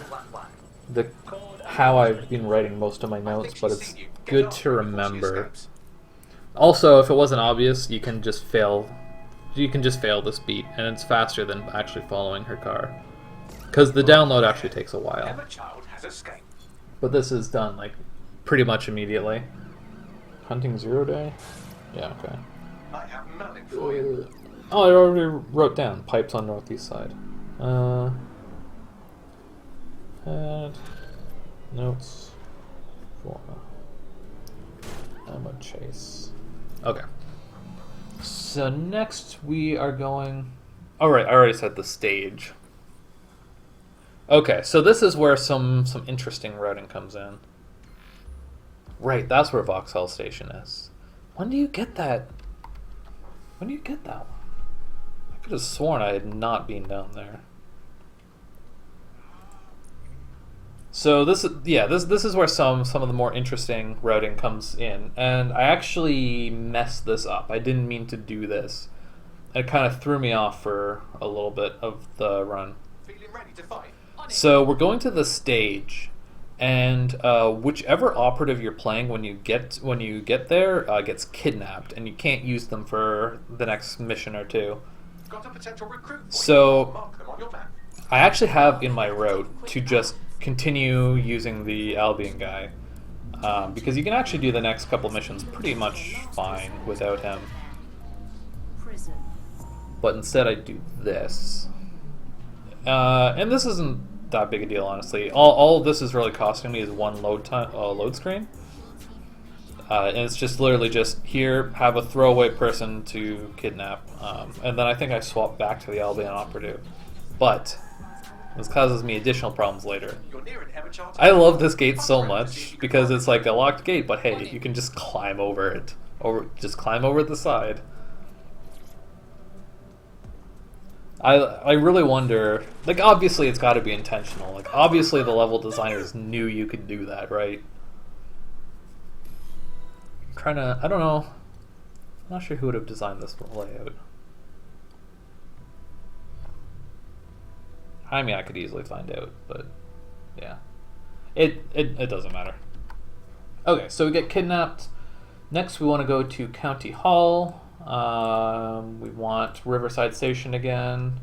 how I've been writing most of my notes, but it's good to remember. Also, if it wasn't obvious, you can just fail. You can just fail this beat, and it's faster than actually following her car, because the download actually takes a while. But this is done like pretty much immediately. Hunting 0 day? Yeah, okay. I have nothing for you. Oh, I already wrote down pipes on northeast side. Add notes for Emma Chase. Okay. So next we are going... Alright, I already said the stage. Okay, so this is where some interesting routing comes in. Right, that's where Vauxhall Station is. When do you get that? When do you get that one? I could have sworn I had not been down there. So this is where some of the more interesting routing comes in, and I actually messed this up. I didn't mean to do this. It kind of threw me off for a little bit of the run. Feeling ready to fight? So we're going to the stage, and whichever operative you're playing when you get there gets kidnapped, and you can't use them for the next mission or two. Got a potential recruit. So Mark them on your map. I actually have in my route to just continue using the Albion guy, because you can actually do the next couple missions pretty much fine without him. But instead I do this. And this isn't that big a deal, honestly. All this is really costing me is one load screen. And it's just literally just here, have a throwaway person to kidnap. And then I think I swap back to the Albion operative. But this causes me additional problems later. I love this gate so much because it's like a locked gate, but hey, you can just climb over it. Or just climb over the side. I really wonder, like obviously it's got to be intentional. Like obviously the level designers knew you could do that, right? I'm trying to, I don't know. I'm not sure who would have designed this layout. I mean, I could easily find out, but yeah. It doesn't matter. Okay, so we get kidnapped. Next we want to go to County Hall. We want Riverside Station again.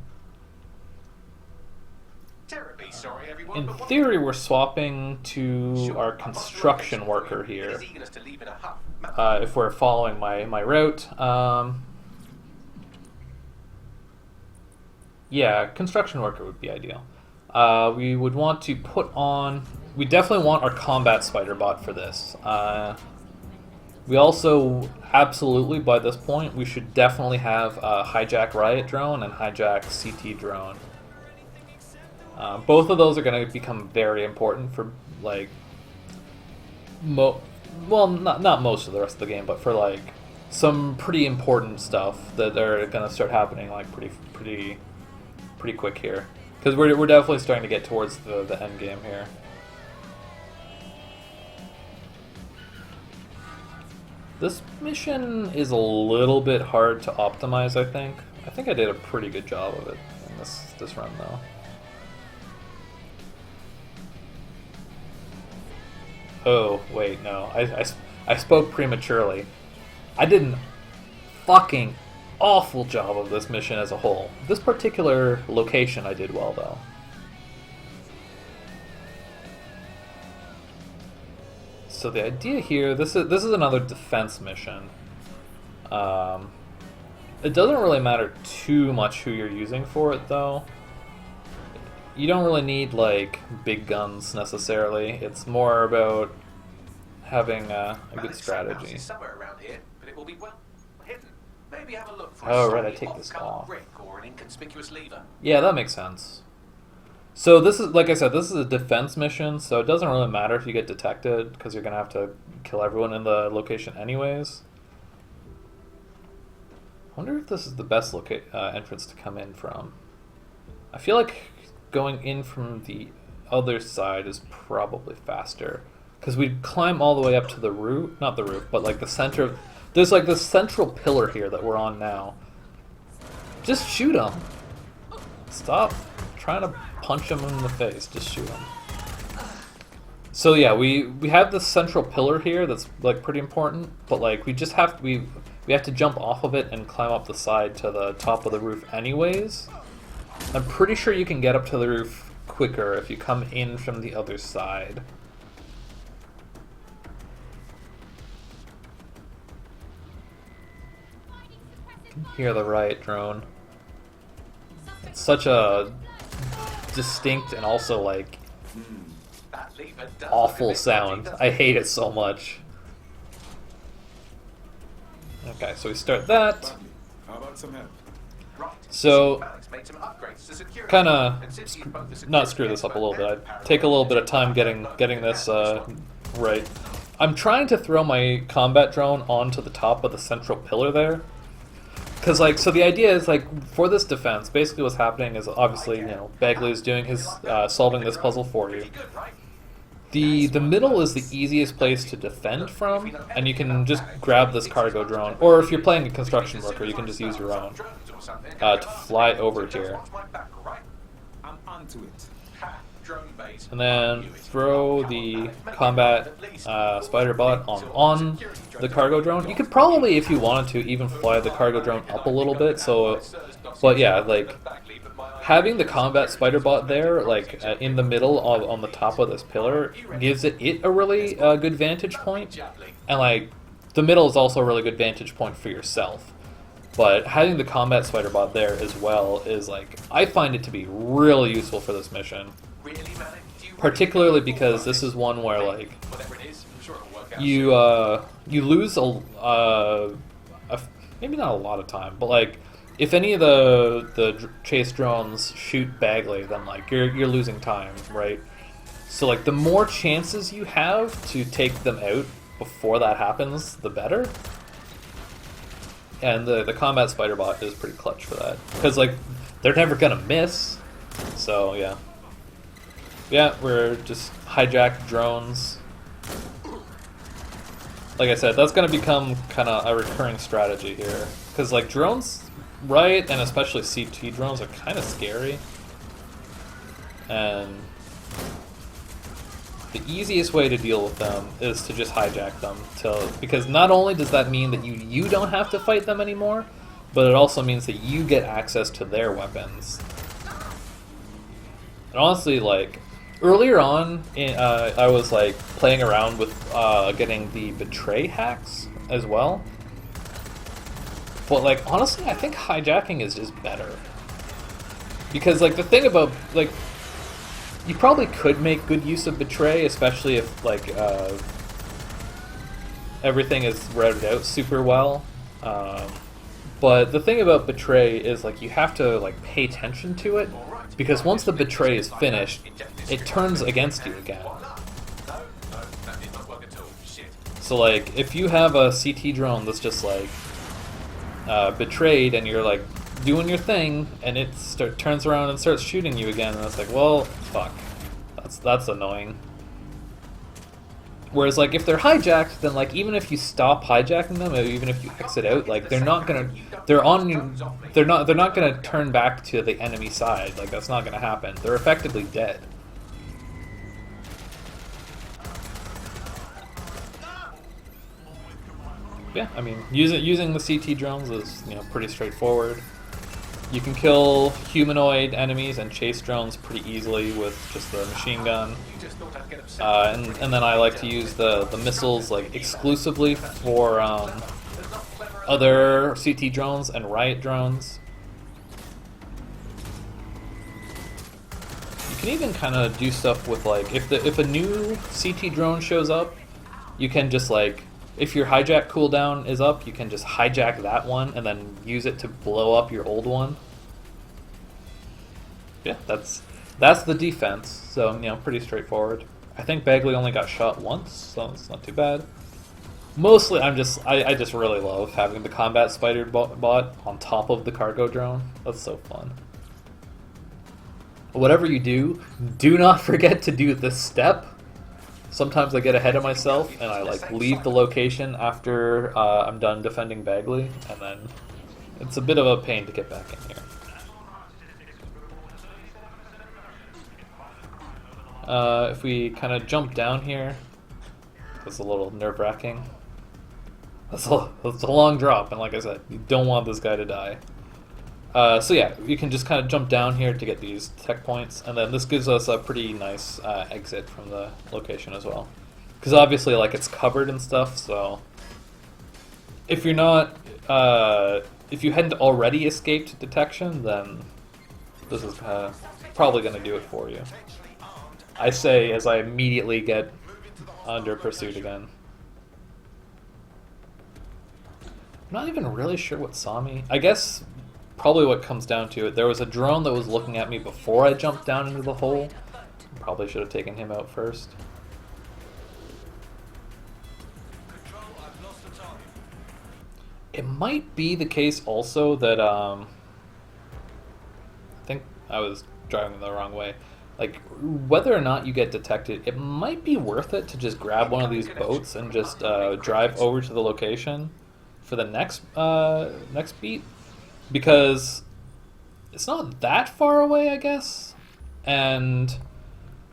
Therapy Very sorry, everyone, in but what- theory, we're swapping to our construction worker here. His eagerness to leave in a huff. If we're following my route. Yeah, construction worker would be ideal. We would want to put on... We definitely want our combat spider bot for this. We also, absolutely, by this point, we should definitely have a hijack riot drone and hijack CT drone. Both of those are going to become very important for, like... well, not most of the rest of the game, but for, like, some pretty important stuff that are going to start happening, like, pretty quick here. Because we're definitely starting to get towards the end game here. This mission is a little bit hard to optimize, I think. I think I did a pretty good job of it in this run, though. Oh, wait, no. I spoke prematurely. I did an fucking awful job of this mission as a whole. This particular location I did well, though. So the idea here, this is another defense mission. It doesn't really matter too much who you're using for it, though. You don't really need, like, big guns, necessarily. It's more about having a good strategy. Somewhere around here, but it will be well hidden. Maybe have a look for Oh, a right, I solid take this off-colour off. brick or an inconspicuous lever. Yeah, that makes sense. So this is, like I said, this is a defense mission, so it doesn't really matter if you get detected, because you're going to have to kill everyone in the location anyways. I wonder if this is the best entrance to come in from. I feel like going in from the other side is probably faster, because we'd climb all the way up to the roof, not the roof, but like the center of... There's like this central pillar here that we're on now. Just shoot him. Stop trying to punch him in the face. Just shoot him. So yeah, we have this central pillar here that's like pretty important, but like we just have we have to jump off of it and climb up the side to the top of the roof anyways. I'm pretty sure you can get up to the roof quicker if you come in from the other side. You can hear the riot drone. It's such a distinct and also like awful sound. I hate it so much. Okay, so we start that. How about some help? So, kind of not screw this up a little bit. I take a little bit of time getting this right. I'm trying to throw my combat drone onto the top of the central pillar there. Because, like, so the idea is, like, for this defense, basically what's happening is, obviously, you know, Bagley is doing his, solving this puzzle for you. The middle is the easiest place to defend from, and you can just grab this cargo drone, or if you're playing a construction worker, you can just use your own, to fly over here. I'm onto it. And then throw the combat spider bot on the cargo drone. You could probably, if you wanted to, even fly the cargo drone up a little bit. So, but yeah, like having the combat spider bot there, like in the middle on the top of this pillar, gives it a really good vantage point. And like the middle is also a really good vantage point for yourself. But having the combat spider bot there as well is like, I find it to be really useful for this mission. Particularly because this is one where like you lose maybe not a lot of time, but like if any of the chase drones shoot Bagley, then like you're losing time, right? So like the more chances you have to take them out before that happens, the better. And the combat spider bot is pretty clutch for that, because like they're never gonna miss. So yeah. Yeah, we're just hijacked drones. Like I said, that's going to become kind of a recurring strategy here. Because, like, drones, right, and especially CT drones are kind of scary. And the easiest way to deal with them is to just hijack them. Because not only does that mean that you don't have to fight them anymore, but it also means that you get access to their weapons. And honestly, like earlier on, I was like playing around with getting the betray hacks as well. But like honestly, I think hijacking is just better because like the thing about like you probably could make good use of betray, especially if like everything is routed out super well. But the thing about betray is like you have to like pay attention to it because once the betray is finished, it turns against you again. So like if you have a CT drone that's just like betrayed and you're like doing your thing and it turns around and starts shooting you again, and it's like, well, fuck, that's annoying. Whereas like if they're hijacked, then like even if you stop hijacking them, or even if you exit out, like they're not gonna turn back to the enemy side. Like that's not gonna happen. They're effectively dead. Yeah, I mean using the CT drones is pretty straightforward. You can kill humanoid enemies and chase drones pretty easily with just the machine gun. And then I like to use the missiles like exclusively for other CT drones and riot drones. You can even kind of do stuff with like if a new CT drone shows up, you can just like if your hijack cooldown is up, you can just hijack that one and then use it to blow up your old one. Yeah, that's the defense. So pretty straightforward. I think Bagley only got shot once, so it's not too bad. Mostly, I just really love having the combat spider bot on top of the cargo drone. That's so fun. Whatever you do, do not forget to do this step. Sometimes I get ahead of myself and I like leave the location after I'm done defending Bagley, and then it's a bit of a pain to get back in here. If we kind of jump down here, that's a little nerve-wracking. That's a long drop, and like I said, you don't want this guy to die. So yeah, you can just kind of jump down here to get these tech points, and then this gives us a pretty nice exit from the location as well. Because obviously, like, it's covered and stuff, so if you're not, if you hadn't already escaped detection, then this is probably going to do it for you. I say as I immediately get under pursuit again. I'm not even really sure what saw me. I guess probably what comes down to it, there was a drone that was looking at me before I jumped down into the hole. Probably should have taken him out first. It might be the case also that I think I was driving the wrong way. Like, whether or not you get detected, it might be worth it to just grab one of these boats and just drive over to the location for the next beat, because it's not that far away, I guess, and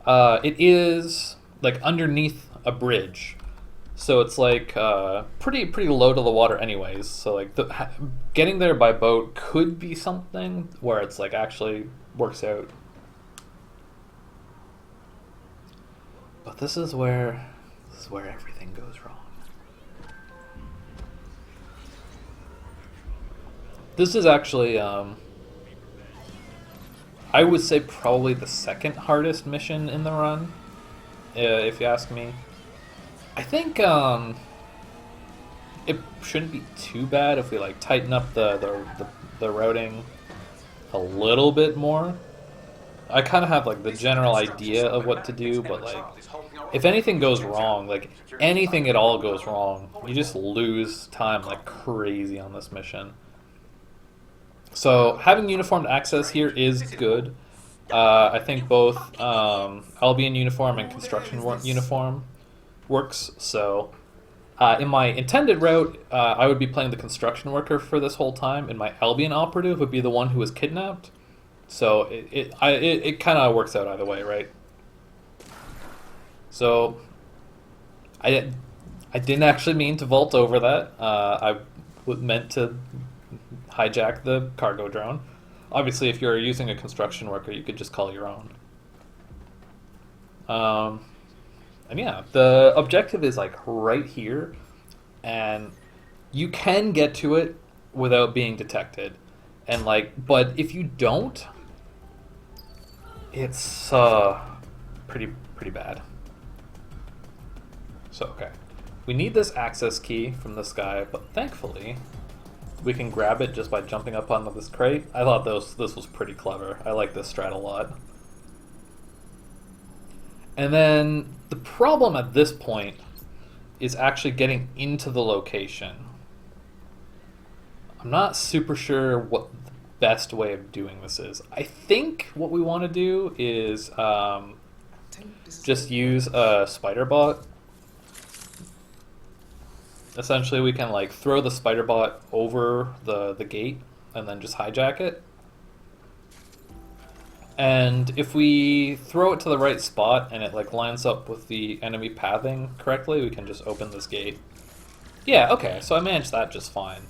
it is like underneath a bridge, so it's like pretty low to the water anyways. So like getting there by boat could be something where it's like actually works out. But this is where everything goes wrong. This is actually, I would say probably the second hardest mission in the run, if you ask me. I think it shouldn't be too bad if we like tighten up the routing a little bit more. I kind of have like the general idea of what to do, but like if anything goes wrong, like anything at all goes wrong, you just lose time like crazy on this mission. So having uniformed access here is good. I think both Albion uniform and construction uniform works. So in my intended route, I would be playing the construction worker for this whole time, and my Albion operative would be the one who was kidnapped. So it kind of works out either way, right? So I didn't actually mean to vault over that. I meant to hijack the cargo drone. Obviously, if you're using a construction worker, you could just call your own. And yeah, the objective is like right here, and you can get to it without being detected. And like, but if you don't, it's pretty bad. So okay, we need this access key from this guy, but thankfully we can grab it just by jumping up onto this crate. I thought this was pretty clever. I like this strat a lot. And then the problem at this point is actually getting into the location. I'm not super sure what the best way of doing this is. I think what we want to do is just use a spider bot. Essentially, we can like throw the spider bot over the gate and then just hijack it. And if we throw it to the right spot and it like lines up with the enemy pathing correctly, we can just open this gate. Yeah, okay, so I managed that just fine.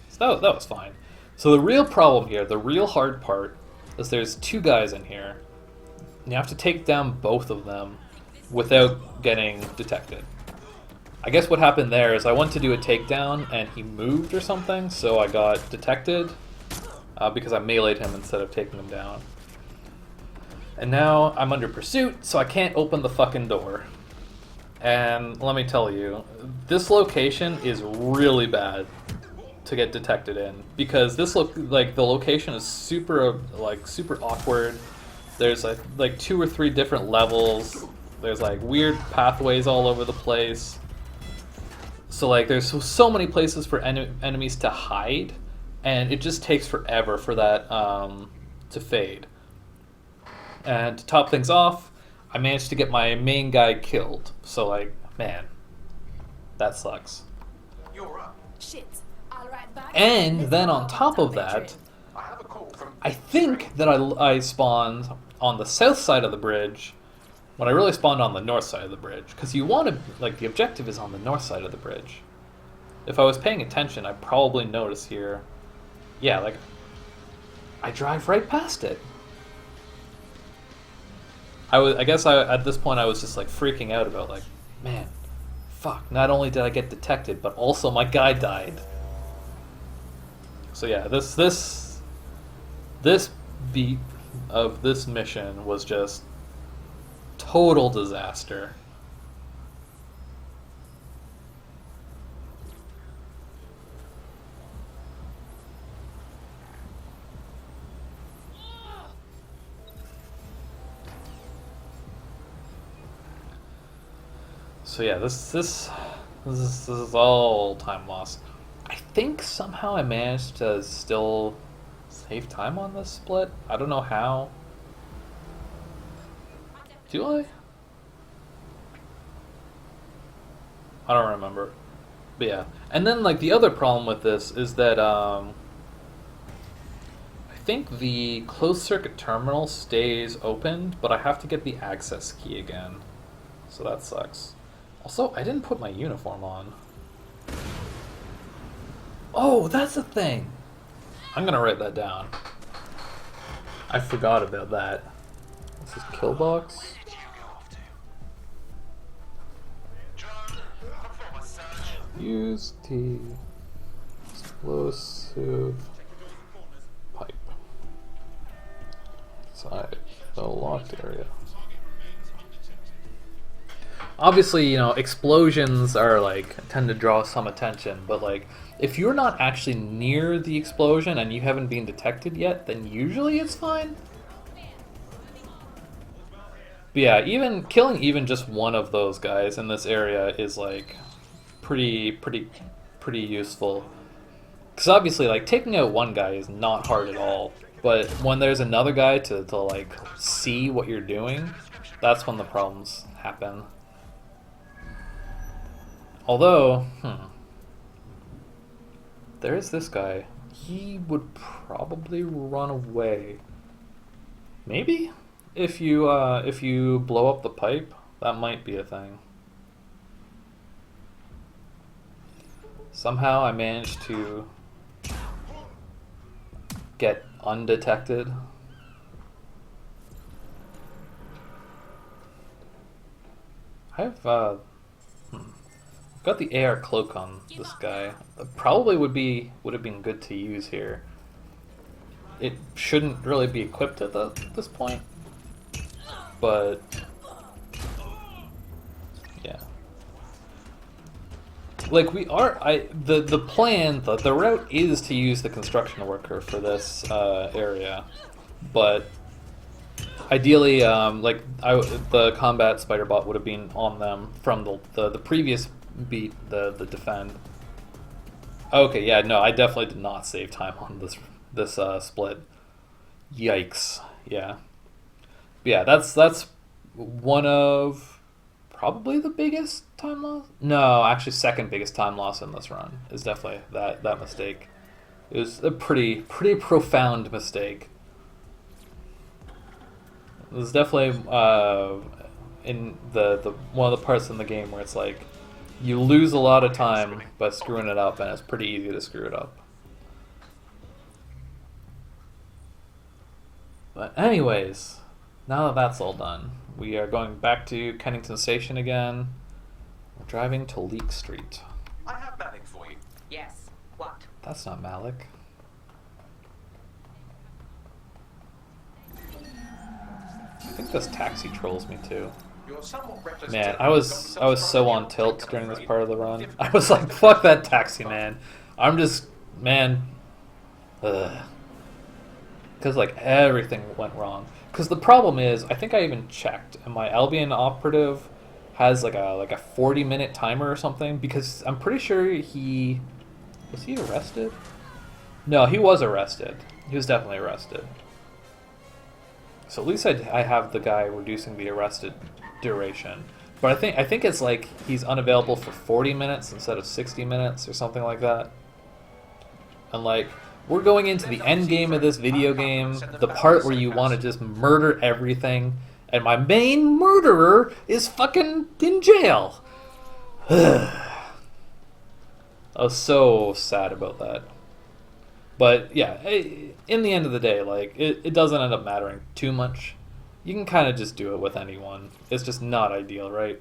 So that was fine. So the real problem here, the real hard part, is there's two guys in here. And you have to take down both of them without getting detected. I guess what happened there is I went to do a takedown and he moved or something, so I got detected because I meleeed him instead of taking him down. And now I'm under pursuit, so I can't open the fucking door. And let me tell you, this location is really bad to get detected in because this the location is super awkward. There's like 2 or 3 different levels. There's like weird pathways all over the place. So like there's so many places for enemies to hide, and it just takes forever for that to fade. And to top things off, I managed to get my main guy killed. So like, man, that sucks. You're up. Shit. I'll right back. And then on top of that, I have a call from. I think that I spawned on the south side of the bridge when I really spawned on the north side of the bridge. Because you want to, like, the objective is on the north side of the bridge. If I was paying attention, I'd probably notice here, yeah, like, I drive right past it. I guess at this point I was just, like, freaking out about, like, man, fuck, not only did I get detected, but also my guy died. So yeah, this beat of this mission was just total disaster. So yeah, this is all time lost. I think somehow I managed to still save time on this split. I don't know how. Do I? I don't remember. But yeah. And then like the other problem with this is that I think the closed circuit terminal stays open, but I have to get the access key again. So that sucks. Also, I didn't put my uniform on. Oh, that's a thing! I'm gonna write that down. I forgot about that. This is kill box. Use the explosive pipe inside the locked area. Obviously, you know, explosions are like tend to draw some attention, but like if you're not actually near the explosion and you haven't been detected yet, then usually it's fine. But yeah, even killing even just one of those guys in this area is like pretty useful. Because obviously, like, taking out one guy is not hard at all. But when there's another guy to like, see what you're doing, that's when the problems happen. Although, there's this guy. He would probably run away. Maybe? If you blow up the pipe, that might be a thing. Somehow I managed to get undetected. I've got the AR cloak on this guy. Probably would have been good to use here. It shouldn't really be equipped at this point, but yeah. Like we are, the plan, the route is to use the construction worker for this area, but ideally, the combat spider bot would have been on them from the previous beat, the defend. Okay, yeah, no, I definitely did not save time on this split. Yikes. Yeah. But yeah, that's one of probably the biggest time loss. No, actually, second biggest time loss in this run is definitely that mistake. It was a pretty profound mistake. It was definitely in the one of the parts in the game where it's like you lose a lot of time by screwing it up, and it's pretty easy to screw it up. But anyways, now that that's all done, we are going back to Kennington Station again. We're driving to Leek Street. I have Malik for you. Yes. What? That's not Malik. I think this taxi trolls me too. You're somewhat reckless. Man, I was so on tilt during this part of the run. I was like, fuck that taxi, man. I'm just, man, ugh. Because like everything went wrong. Because the problem is, I think I even checked, and my Albion operative has like a 40-minute timer or something. Because I'm pretty sure was he arrested? No, he was arrested. He was definitely arrested. So at least I have the guy reducing the arrested duration. But I think it's like he's unavailable for 40 minutes instead of 60 minutes or something like that. And like, we're going into the end game of this video game, the part where you want to just murder everything, and my main murderer is fucking in jail. I was so sad about that. But yeah, in the end of the day, like it doesn't end up mattering too much. You can kind of just do it with anyone. It's just not ideal, right?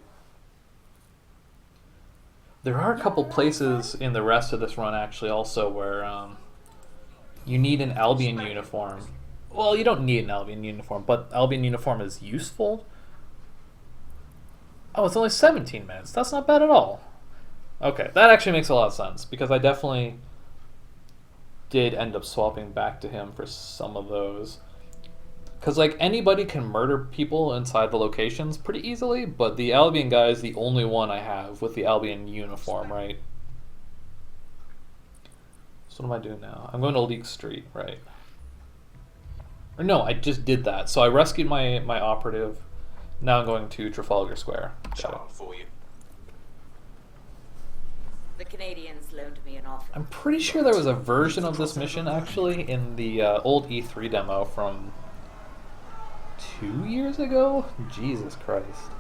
There are a couple places in the rest of this run actually also where you need an Albion uniform. Well, you don't need an Albion uniform, but Albion uniform is useful. Oh, it's only 17 minutes. That's not bad at all. Okay, that actually makes a lot of sense, because I definitely did end up swapping back to him for some of those. Because, like, anybody can murder people inside the locations pretty easily, but the Albion guy is the only one I have with the Albion uniform, right? So what am I doing now? I'm going to Leek Street, right? Or no, I just did that. So I rescued my operative. Now I'm going to Trafalgar Square. Charlotte for you. The Canadians loaned me an offer. I'm pretty sure there was a version of this mission actually in the old E3 demo from 2 years ago? Jesus Christ.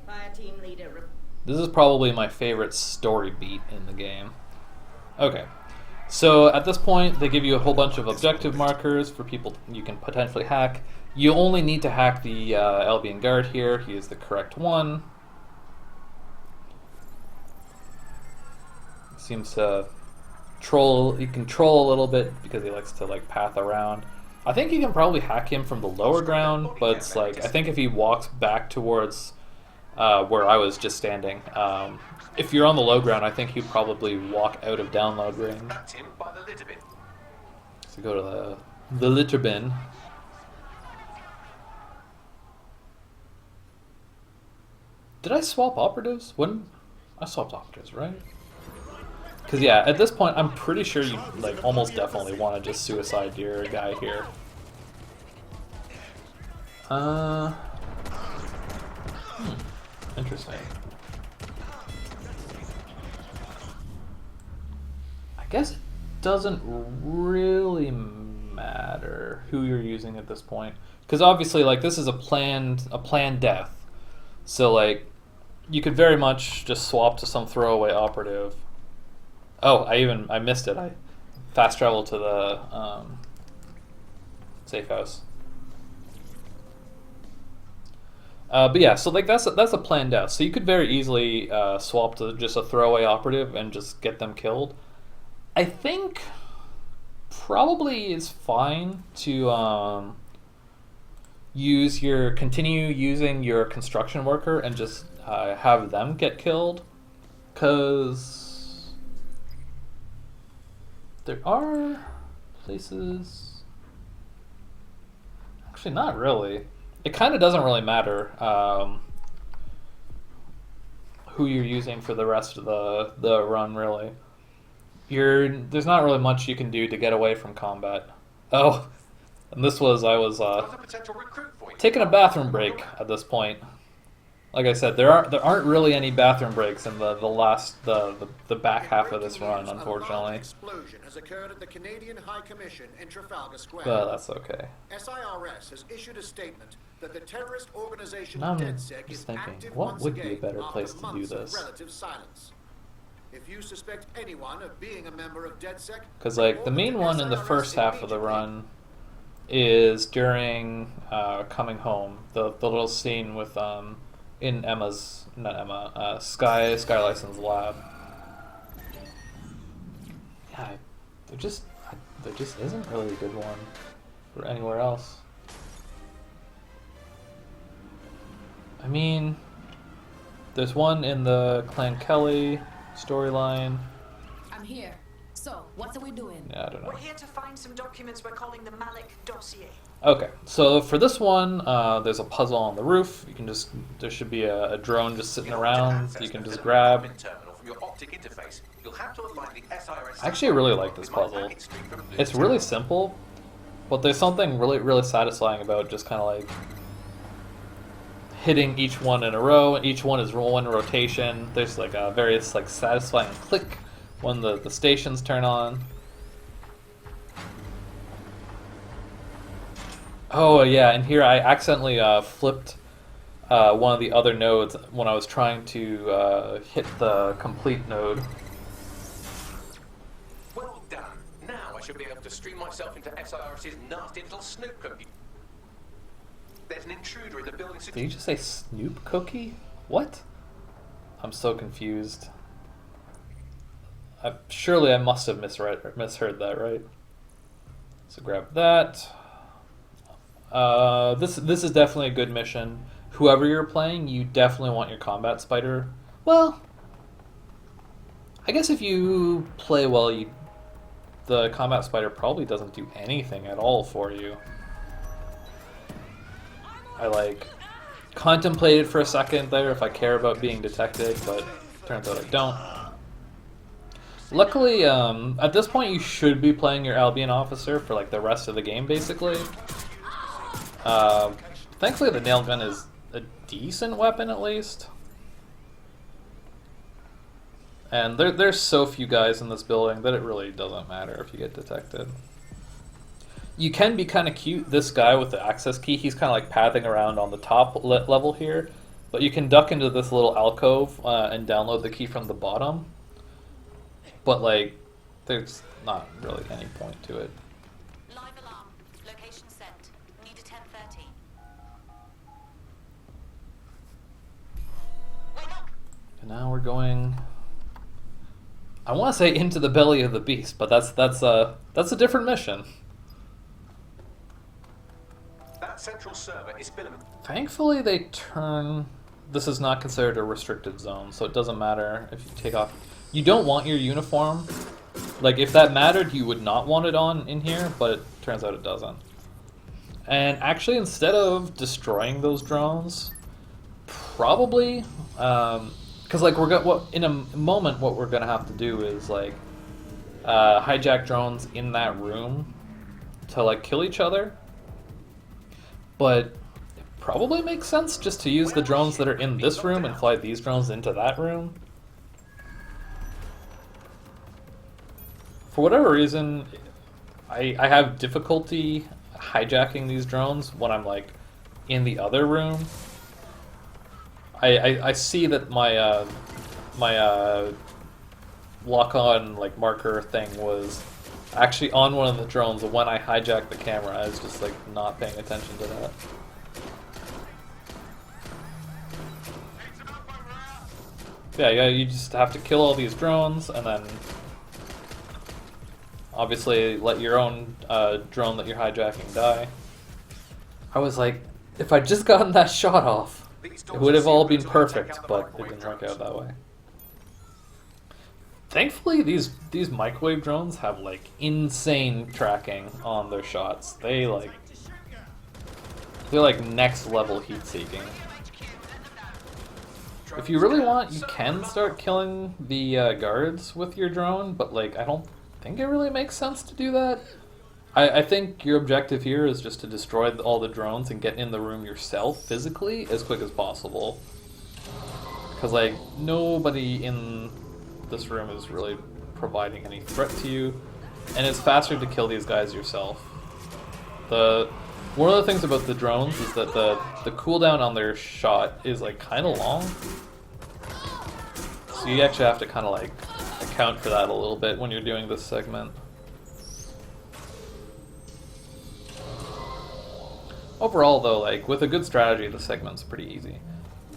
Fire team leader. This is probably my favorite story beat in the game. Okay. So at this point, they give you a whole bunch of objective markers for people you can potentially hack. You only need to hack the Albion guard here. He is the correct one. Seems to troll. You can troll a little bit because he likes to like path around. I think you can probably hack him from the lower ground, but it's like I think if he walks back towards where I was just standing. If you're on the low ground, I think he'd probably walk out of download range. So go to the litter bin. Did I swap operatives? When I swapped operatives, right? Because yeah, at this point, I'm pretty sure you like almost definitely want to just suicide your guy here. Interesting. I guess it doesn't really matter who you're using at this point, because obviously, like, this is a planned death. So like, you could very much just swap to some throwaway operative Oh, I missed it. I fast traveled to the safe house. But yeah, so like that's a planned out. So you could very easily swap to just a throwaway operative and just get them killed. I think probably is fine to continue using your construction worker and just have them get killed, because there are places. Actually, not really. It kind of doesn't really matter who you're using for the rest of the run, really. There's not really much you can do to get away from combat. Oh, and I was taking a bathroom break at this point. Like I said, there aren't really any bathroom breaks in the back half of this run, unfortunately. Explosion has occurred at the Canadian High Commission in Trafalgar Square. But that's okay. SIRS has issued a statement that the terrorist organization Now I'm DedSec just is thinking, active what once would be a again better after place to do months of this? relative silence. If you suspect anyone of being a member of DedSec, Because like the main one in the first half of the run is during coming home, the little scene with in Sky Lyson's lab. Yeah, there just isn't really a good one for anywhere else. I mean, there's one in the Clan Kelly storyline. I'm here. So, what are we doing? Yeah, I don't know. We're here to find some documents we're calling the Malik dossier. Okay, so for this one, there's a puzzle on the roof. You can there should be a drone just sitting around. You can just grab. Actually, I really like this puzzle. It's really simple, but there's something really, really satisfying about just kind of like hitting each one in a row. Each one is one rotation. There's like a various like satisfying click when the stations turn on. Oh yeah, and here I accidentally flipped one of the other nodes when I was trying to hit the complete node. Well done. Now I should be able to stream myself into SIRS's nasty little snoop cookie. There's an intruder in the building. Did you just say Snoop Cookie? What? I'm so confused. Surely I must have misheard that, right? So grab that. This is definitely a good mission. Whoever you're playing, you definitely want your combat spider. Well, I guess if you play well, the combat spider probably doesn't do anything at all for you. I like contemplated for a second there if I care about being detected, but turns out I don't. Luckily, at this point you should be playing your Albion officer for like the rest of the game, basically. Thankfully the nail gun is a decent weapon at least. And there's so few guys in this building that it really doesn't matter if you get detected. You can be kind of cute. This guy with the access key, he's kind of like pathing around on the top level here. But you can duck into this little alcove and download the key from the bottom. But like, there's not really any point to it. Live alarm. Location sent. Need a 10:30. And now we're going. I want to say into the belly of the beast, but that's a different mission. That central server is filament. Thankfully, they turn. This is not considered a restricted zone, so it doesn't matter if you take off. You don't want your uniform. Like, if that mattered, you would not want it on in here, but it turns out it doesn't. And actually, instead of destroying those drones, probably, because like in a moment, what we're gonna have to do is like hijack drones in that room to like kill each other. But it probably makes sense just to use the drones that are in this room and fly these drones into that room. For whatever reason, I have difficulty hijacking these drones when I'm like in the other room. I see that my lock-on like marker thing was actually on one of the drones, and when I hijacked the camera, I was just like not paying attention to that. Yeah, you just have to kill all these drones, and then obviously let your own drone that you're hijacking die. I was like, if I'd just gotten that shot off, it would have all been perfect, but it didn't work out that way. Thankfully, these microwave drones have like insane tracking on their shots. They're like next level heat seeking. If you really want, you can start killing the guards with your drone, but like I don't think it really makes sense to do that. I think your objective here is just to destroy all the drones and get in the room yourself physically as quick as possible. Because like nobody in this room is really providing any threat to you, and it's faster to kill these guys yourself. One of the things about the drones is that the cooldown on their shot is like kind of long, so you actually have to kind of like account for that a little bit when you're doing this segment. Overall though, like with a good strategy, the segment's pretty easy.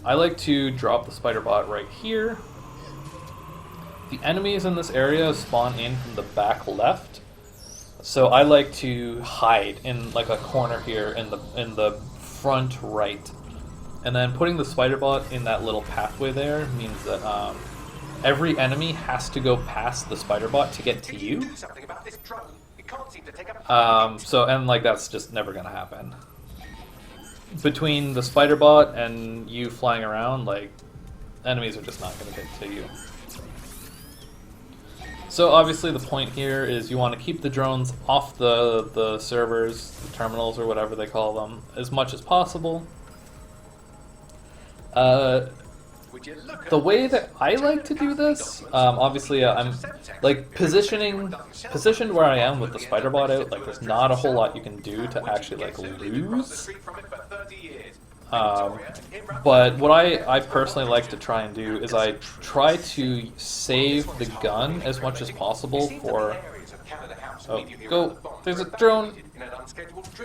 I like to drop the spider bot right here. The enemies in this area spawn in from the back left, so I like to hide in like a corner here in the front right, and then putting the spider bot in that little pathway there means that every enemy has to go past the spider bot to get to you. And like that's just never gonna happen. Between the spider bot and you flying around, like enemies are just not gonna get to you. So obviously the point here is you want to keep the drones off the servers, the terminals or whatever they call them, as much as possible. The way that I like to do this, obviously I'm like positioned where I am with the spider bot out, like there's not a whole lot you can do to actually like lose. But what I personally like to try and do is I try to save the gun as much as possible for... Oh, go! There's a drone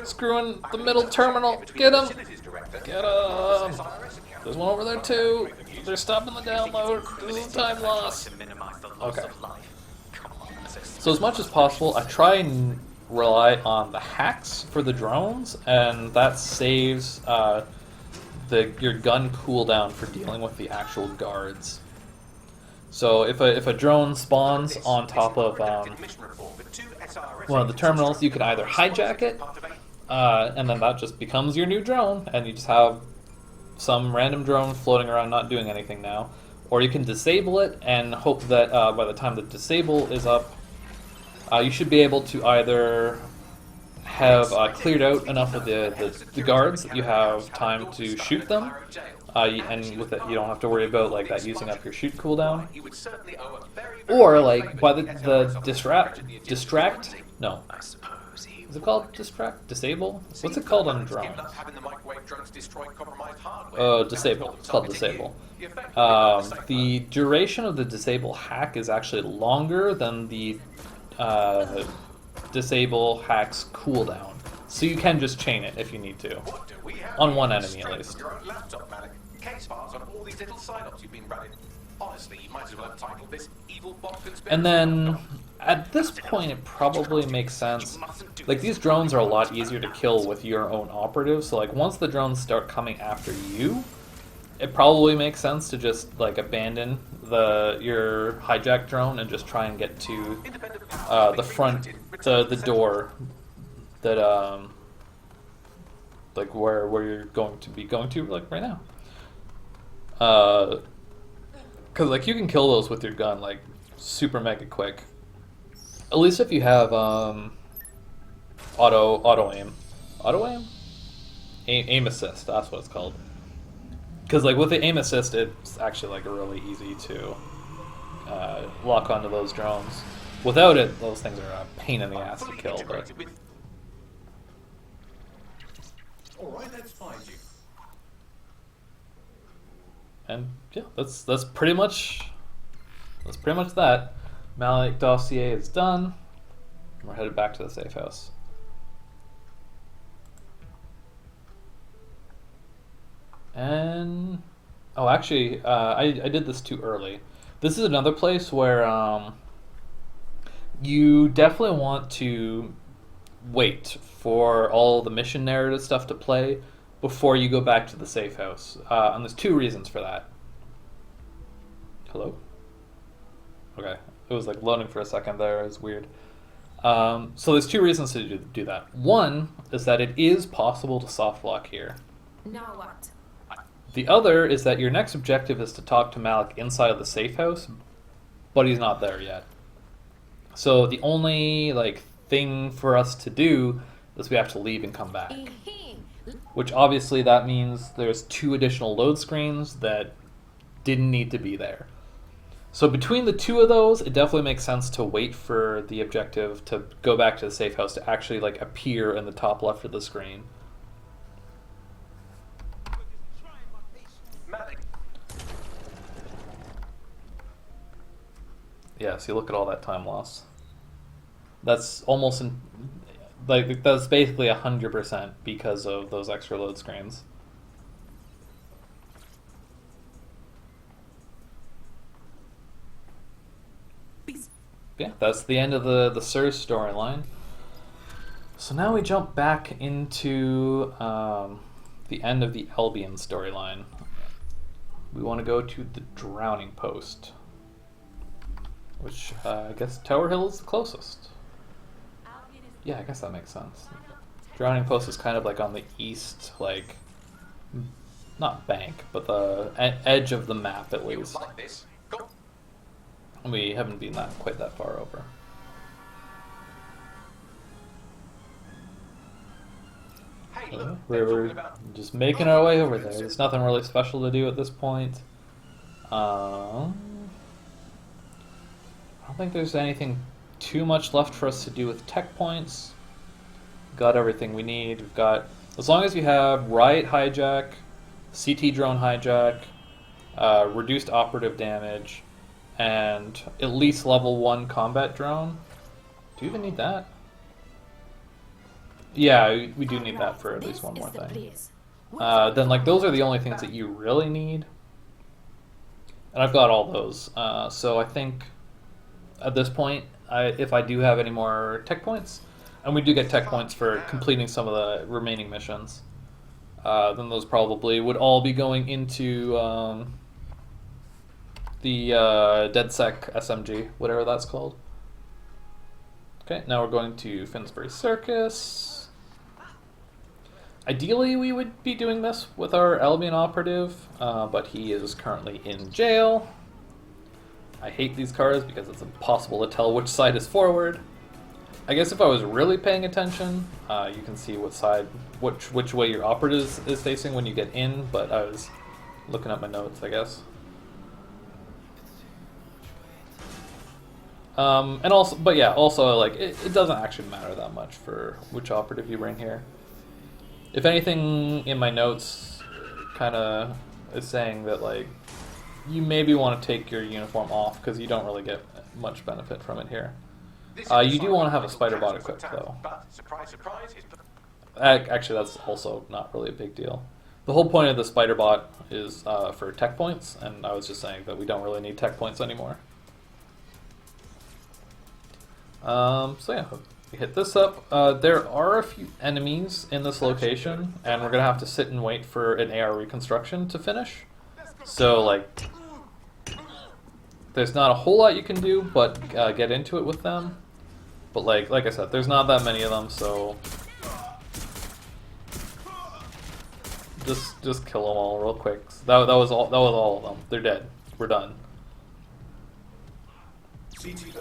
screwing the middle terminal! Get him! Get him! There's one over there too! They're stopping the download! This is time loss! Okay. So as much as possible, I try and rely on the hacks for the drones, and that saves your gun cooldown for dealing with the actual guards. So if a drone spawns on top of one of the terminals, you can either hijack it, and then that just becomes your new drone, and you just have some random drone floating around not doing anything now. Or you can disable it and hope that by the time the disable is up, you should be able to either have cleared out enough of the guards that you have time to shoot them, and with it you don't have to worry about like that using up your shoot cooldown. Or like by the distract? No. Is it called disable? What's it called on drones? Disable. It's called disable. The duration of the disable hack is actually longer than the disable hack's cooldown, so you can just chain it if you need to, on one enemy at least. And then at this point it probably makes sense, like these drones are a lot easier to kill with your own operatives, so like once the drones start coming after you, it probably makes sense to just like abandon your hijack drone and just try and get to the front, the door that like where you're going to like right now. Because like you can kill those with your gun like super mega quick. At least if you have auto aim assist. That's what it's called. Because like with the aim assist, it's actually like really easy to lock onto those drones. Without it, those things are a pain in the ass to kill. But alright, let's find you. And yeah, that's pretty much that. Malik dossier is done. We're headed back to the safe house. And oh, actually, I did this too early. This is another place where you definitely want to wait for all the mission narrative stuff to play before you go back to the safe house. And there's two reasons for that. Hello? Okay. It was like loading for a second there. It was weird. So there's two reasons to do that. One is that it is possible to soft lock here. Now what? The other is that your next objective is to talk to Malik inside of the safe house, but he's not there yet. So the only thing for us to do is we have to leave and come back. Which obviously that means there's 2 additional load screens that didn't need to be there. So between the 2 of those, it definitely makes sense to wait for the objective to go back to the safe house to actually appear in the top left of the screen. Yeah, so you look at all that time loss. That's almost that's basically 100% because of those extra load screens. Yeah, that's the end of the Sirs storyline. So now we jump back into the end of the Albion storyline. We want to go to the Drowning Post, which I guess Tower Hill is the closest. Yeah, I guess that makes sense. Drowning Post is kind of on the east, not bank, but the edge of the map at least. We haven't been quite that far over. We're just making our way over there. There's nothing really special to do at this point. I don't think there's anything too much left for us to do with tech points. Got everything we need. We've got, as long as you have Riot Hijack, CT Drone Hijack, reduced operative damage, and at least level 1 combat drone. Do you even need that? Yeah, we do need that for at least one more thing. Then those are the only things that you really need. And I've got all those. So I think at this point, if I do have any more tech points, and we do get tech points for completing some of the remaining missions, then those probably would all be going into the DedSec SMG, whatever that's called. Okay, now we're going to Finsbury Circus. Ideally, we would be doing this with our Albion operative, but he is currently in jail. I hate these cars because it's impossible to tell which side is forward. I guess if I was really paying attention, you can see what side, which way your operative is facing when you get in, but I was looking at my notes, I guess. And also, but yeah, also it doesn't actually matter that much for which operative you bring here. If anything, in my notes, kind of is saying that you maybe want to take your uniform off because you don't really get much benefit from it here. You do want to have a spider bot equipped though. Actually, that's also not really a big deal. The whole point of the spider bot is for tech points, and I was just saying that we don't really need tech points anymore. So yeah, we hit this up. There are a few enemies in this location, and we're gonna have to sit and wait for an AR reconstruction to finish. So there's not a whole lot you can do, but get into it with them. But like I said, there's not that many of them, so just kill them all real quick. That was all of them. They're dead. We're done.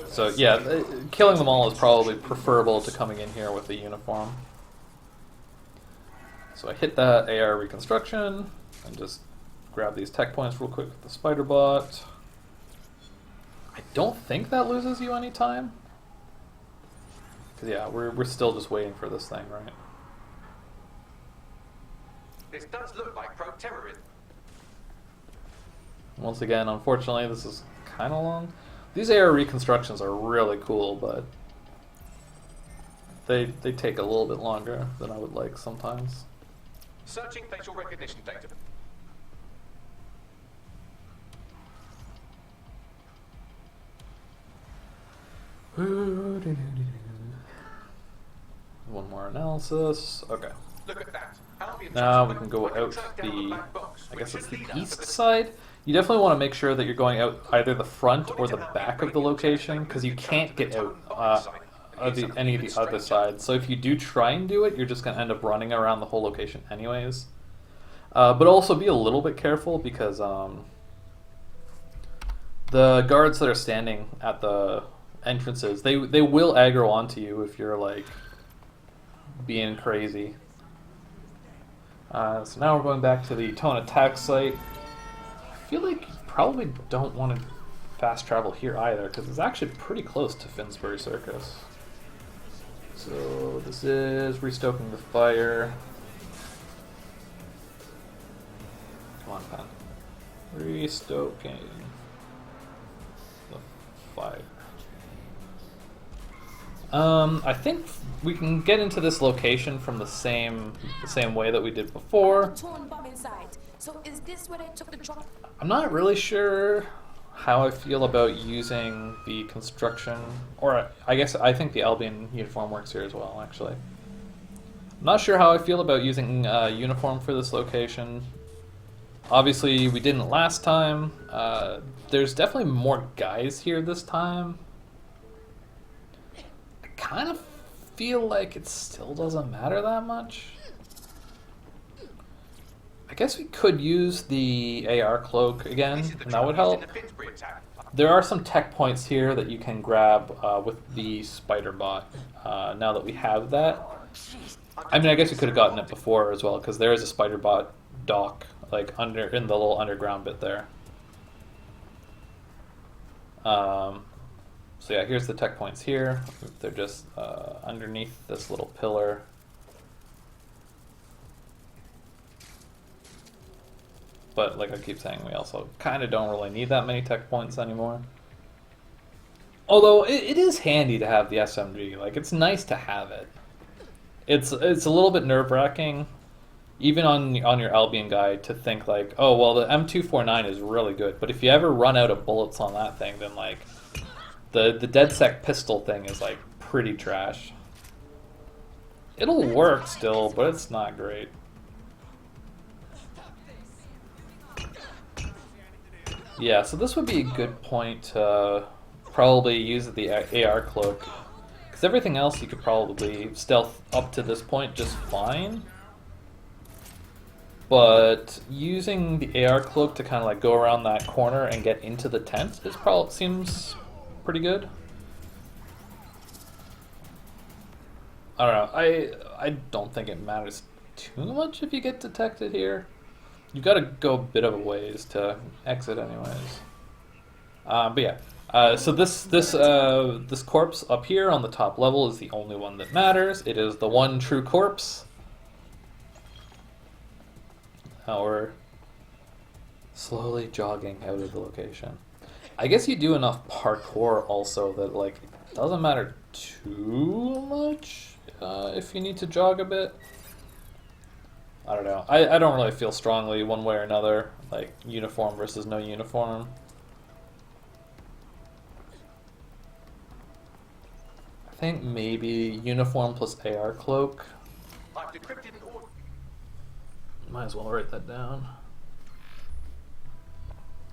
So yeah, killing them all is probably preferable to coming in here with the uniform. So I hit that AR reconstruction and just grab these tech points real quick with the spider bot. I don't think that loses you any time. Cause yeah, we're still just waiting for this thing, right? This does look like pro-terrorism. Once again, unfortunately, this is kind of long. These AR reconstructions are really cool, but they take a little bit longer than I would like sometimes. Searching facial recognition data. One more analysis. Okay. Look at that. Now we can go out the, I guess it's the east side. You definitely want to make sure that you're going out either the front or the back of the location, because you can't get out any of the other sides. So if you do try and do it, you're just going to end up running around the whole location anyways. But also be a little bit careful, because the guards that are standing at the entrances, they will aggro onto you if you're like being crazy. So now we're going back to the tone attack site. I feel like you probably don't want to fast travel here either, because it's actually pretty close to Finsbury Circus. So this is restoking the fire. Come on, Pen. Restoking the fire. I think we can get into this location from the same way that we did before. Torn bomb inside. So is this where they took the drop? I'm not really sure how I feel about using the construction, or I think the Albion uniform works here as well, actually. I'm not sure how I feel about using uniform for this location. Obviously, we didn't last time. There's definitely more guys here this time. I kind of feel like it still doesn't matter that much. I guess we could use the AR cloak again, and that would help. There are some tech points here that you can grab with the spider bot, now that we have that. I mean, I guess we could have gotten it before as well, because there is a spider bot dock like in the little underground bit there. So yeah, here's the tech points here. They're just underneath this little pillar. But like I keep saying, we also kind of don't really need that many tech points anymore. Although it is handy to have the SMG. Like, it's nice to have it. It's a little bit nerve-wracking, even on your Albion guide, to think like, oh well, the M249 is really good, but if you ever run out of bullets on that thing, then like the DedSec pistol thing is like pretty trash. It'll work still, but it's not great. Yeah, so this would be a good point to probably use the AR cloak, because everything else you could probably stealth up to this point just fine. But using the AR cloak to kind of like go around that corner and get into the tent seems pretty good. I don't know. I don't think it matters too much if you get detected here. You've got to go a bit of a ways to exit anyways. But yeah, so this corpse up here on the top level is the only one that matters. It is the one true corpse. Now we're slowly jogging out of the location. I guess you do enough parkour also that like it doesn't matter too much if you need to jog a bit. I don't know. I don't really feel strongly one way or another, like uniform versus no uniform. I think maybe uniform plus AR cloak. Might as well write that down.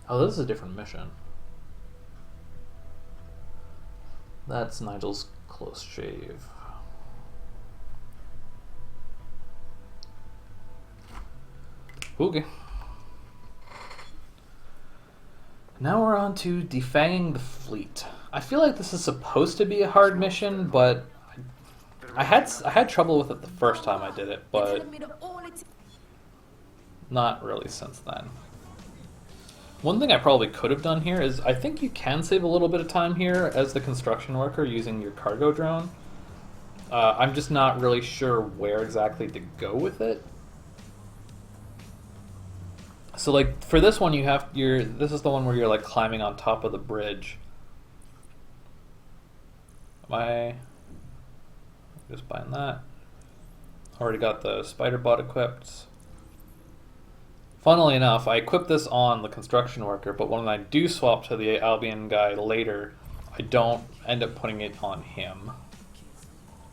Oh, this is a different mission. That's Nigel's close shave. Okay. Now we're on to defanging the fleet. I feel like this is supposed to be a hard mission, but I had trouble with it the first time I did it, but not really since then. One thing I probably could have done here is I think you can save a little bit of time here as the construction worker using your cargo drone. I'm just not really sure where exactly to go with it. So like for this one, this is the one where you're like climbing on top of the bridge, My just buying that. Already got the spider bot equipped. Funnily enough, I equipped this on the construction worker, but when I do swap to the Albion guy later, I don't end up putting it on him.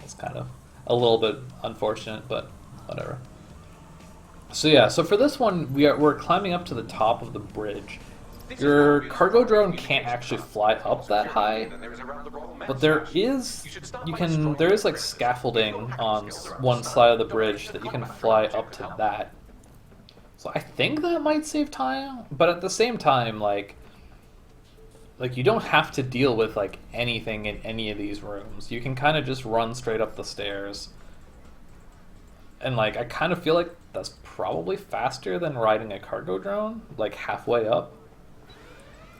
It's kind of a little bit unfortunate, but whatever. So yeah, so for this one, we're climbing up to the top of the bridge. Your cargo drone can't actually fly up that high, but there is like scaffolding on one side of the bridge that you can fly up to that. So I think that might save time, but at the same time, like you don't have to deal with like anything in any of these rooms. You can kind of just run straight up the stairs. And like I kind of feel like that's probably faster than riding a cargo drone, like halfway up.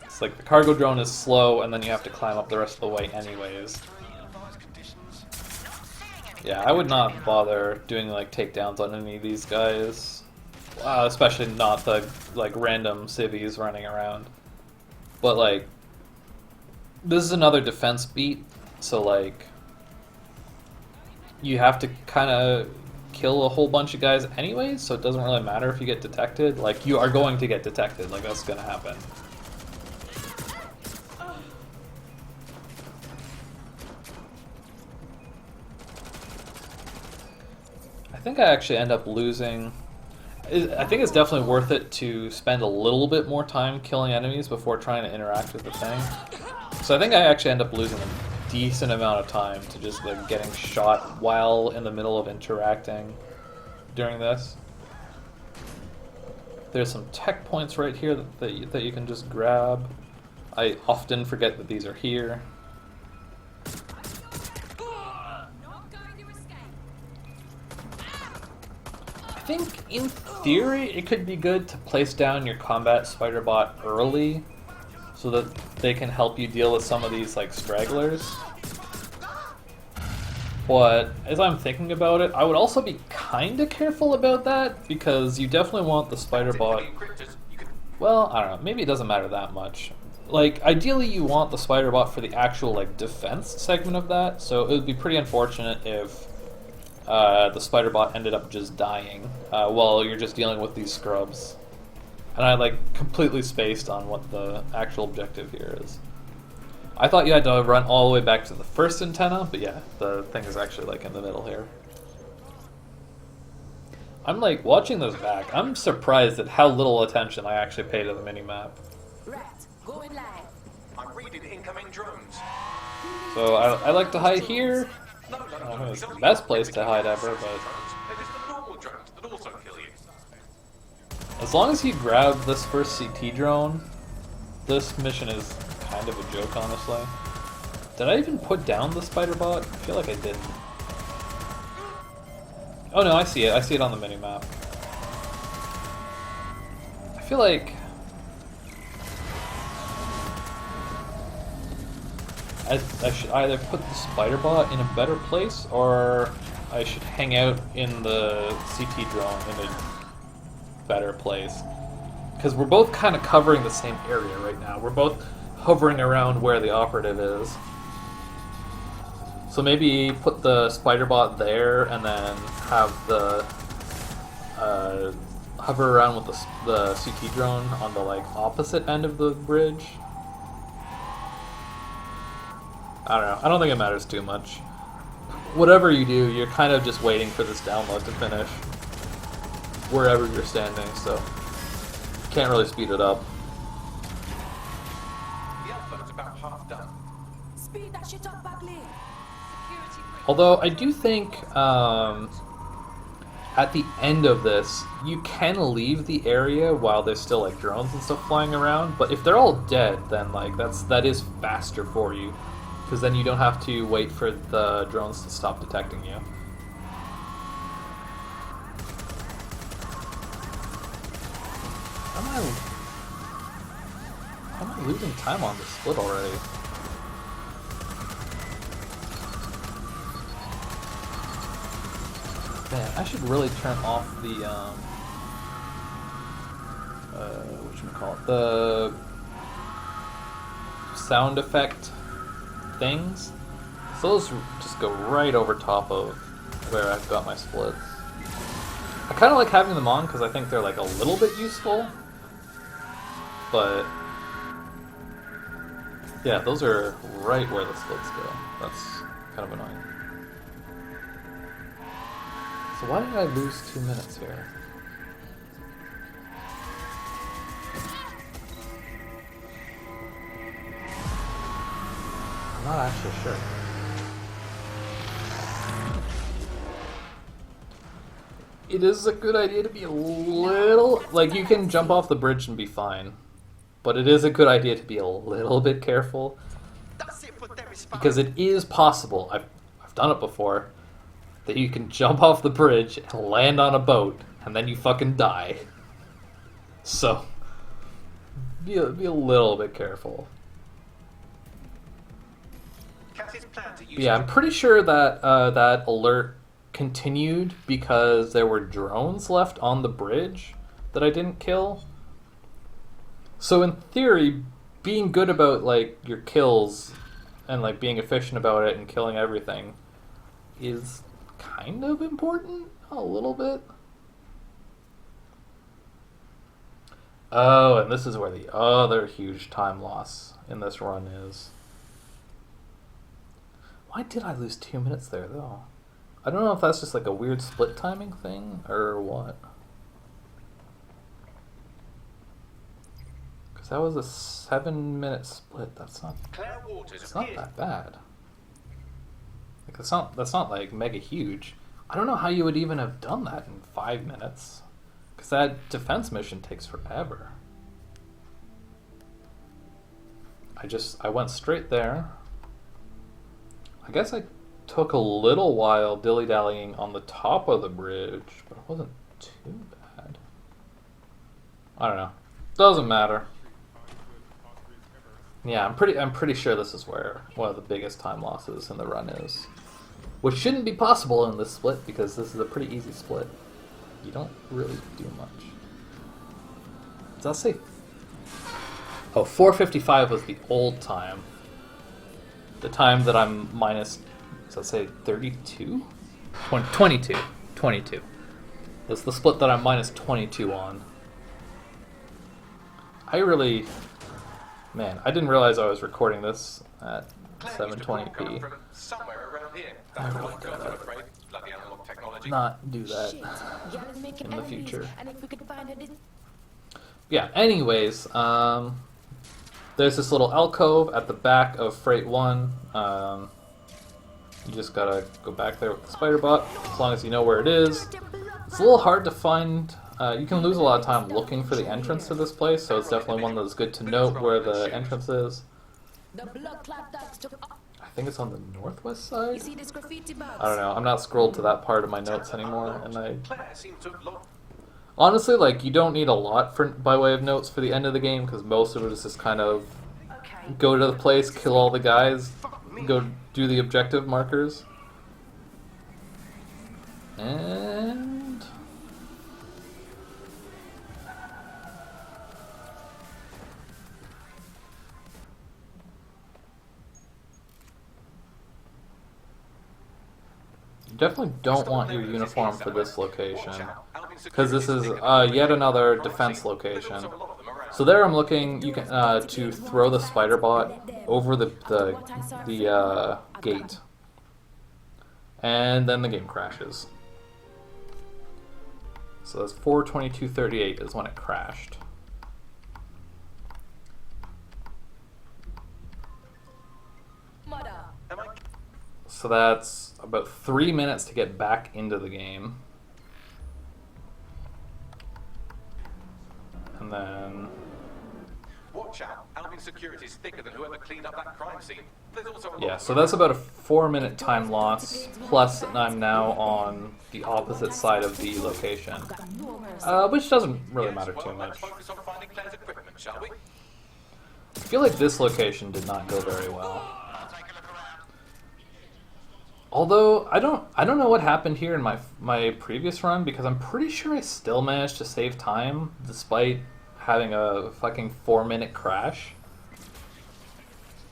It's like the cargo drone is slow and then you have to climb up the rest of the way anyways. Yeah, I would not bother doing like takedowns on any of these guys. Especially not the like random civvies running around. But like this is another defense beat, so like you have to kind of kill a whole bunch of guys anyways, so it doesn't really matter if you get detected. Like you are going to get detected, like that's gonna happen. I think I actually end up losing. I think it's definitely worth it to spend a little bit more time killing enemies before trying to interact with the thing. So I think I actually end up losing a decent amount of time to just like getting shot while in the middle of interacting during this. There's some tech points right here that you can just grab. I often forget that these are here. I think in theory it could be good to place down your combat spider bot early so that they can help you deal with some of these like stragglers. But as I'm thinking about it, I would also be kind of careful about that because you definitely want the spider bot. Well, I don't know, maybe it doesn't matter that much. Like ideally you want the spider bot for the actual like defense segment of that, so it would be pretty unfortunate if the spider bot ended up just dying while you're just dealing with these scrubs. And I like completely spaced on what the actual objective here is. I thought you had to run all the way back to the first antenna, but yeah, the thing is actually like in the middle here. I'm like watching this back, I'm surprised at how little attention I actually pay to the minimap. Right, going live. I'm reading incoming drones. So I like to hide here. I don't know if it's the best place to hide ever, but They're just the normal drones that also kill you. as long as you grab this first CT drone, this mission is kind of a joke, honestly. Did I even put down the spider bot? I feel like I didn't. Oh no, I see it. I see it on the minimap. I feel like I should either put the spider bot in a better place, or I should hang out in the CT drone in a better place. Because we're both kind of covering the same area right now. We're both hovering around where the operative is. So maybe put the spider bot there and then have the hover around with the CT drone on the like opposite end of the bridge. I don't know. I don't think it matters too much. Whatever you do, you're kind of just waiting for this download to finish wherever you're standing, so can't really speed it up. The output's about half done. Speed that shit up, Bagley. Although I do think at the end of this, you can leave the area while there's still like drones and stuff flying around. But if they're all dead, then like that is faster for you, because then you don't have to wait for the drones to stop detecting you. How am I losing time on this split already? Man, I should really turn off the whatchamacallit, the sound effect things. So those just go right over top of where I've got my splits. I kind of like having them on because I think they're like a little bit useful. But yeah, those are right where the splits go. That's kind of annoying. So why did I lose 2 minutes here? I'm not actually sure. It is a good idea to be a little... Like, you can jump off the bridge and be fine. But it is a good idea to be a little bit careful. Because it is possible, I've done it before, that you can jump off the bridge and land on a boat, and then you fucking die. So, be a little bit careful. But yeah, I'm pretty sure that that alert continued because there were drones left on the bridge that I didn't kill. So in theory, being good about like your kills and like being efficient about it and killing everything is kind of important a little bit. Oh, and this is where the other huge time loss in this run is. Why did I lose 2 minutes there though? I don't know if that's just like a weird split timing thing or what. Because that was a 7-minute split. That's not that bad. Like that's not like mega huge. I don't know how you would even have done that in 5 minutes. Because that defense mission takes forever. I went straight there. I guess I took a little while dilly-dallying on the top of the bridge, but it wasn't too bad. I don't know. Doesn't matter. Yeah, I'm pretty sure this is where one of the biggest time losses in the run is. Which shouldn't be possible in this split because this is a pretty easy split. You don't really do much. Does that say? Oh, 4:55 was the old time. The time that I'm minus, does that say 32? 22. 22. That's the split that I'm minus 22 on. Man, I didn't realize I was recording this at 720p. I really gotta not do that in the future. Yeah, anyways, there's this little alcove at the back of Freight 1. You just gotta go back there with the spider bot, as long as you know where it is. It's a little hard to find. You can lose a lot of time looking for the entrance to this place, so it's definitely one that's good to note where the entrance is. I think it's on the northwest side? I don't know, I'm not scrolled to that part of my notes anymore, and honestly, like, you don't need a lot by way of notes for the end of the game, because most of it is just kind of go to the place, kill all the guys, go do the objective markers. And you definitely don't want your uniform for this location, because this is yet another defense location. So there I'm looking you can to throw the spider bot over the gate, and then the game crashes. So that's 4:22:38 is when it crashed. So that's about 3 minutes to get back into the game. And then... Watch out. Alvin security's thicker than whoever cleaned up that crime scene. There's also a yeah, so that's about a 4-minute time loss, plus I'm now on the opposite side of the location. Which doesn't really matter too much. I feel like this location did not go very well. Although I don't know what happened here in my previous run, because I'm pretty sure I still managed to save time despite having a fucking 4-minute crash.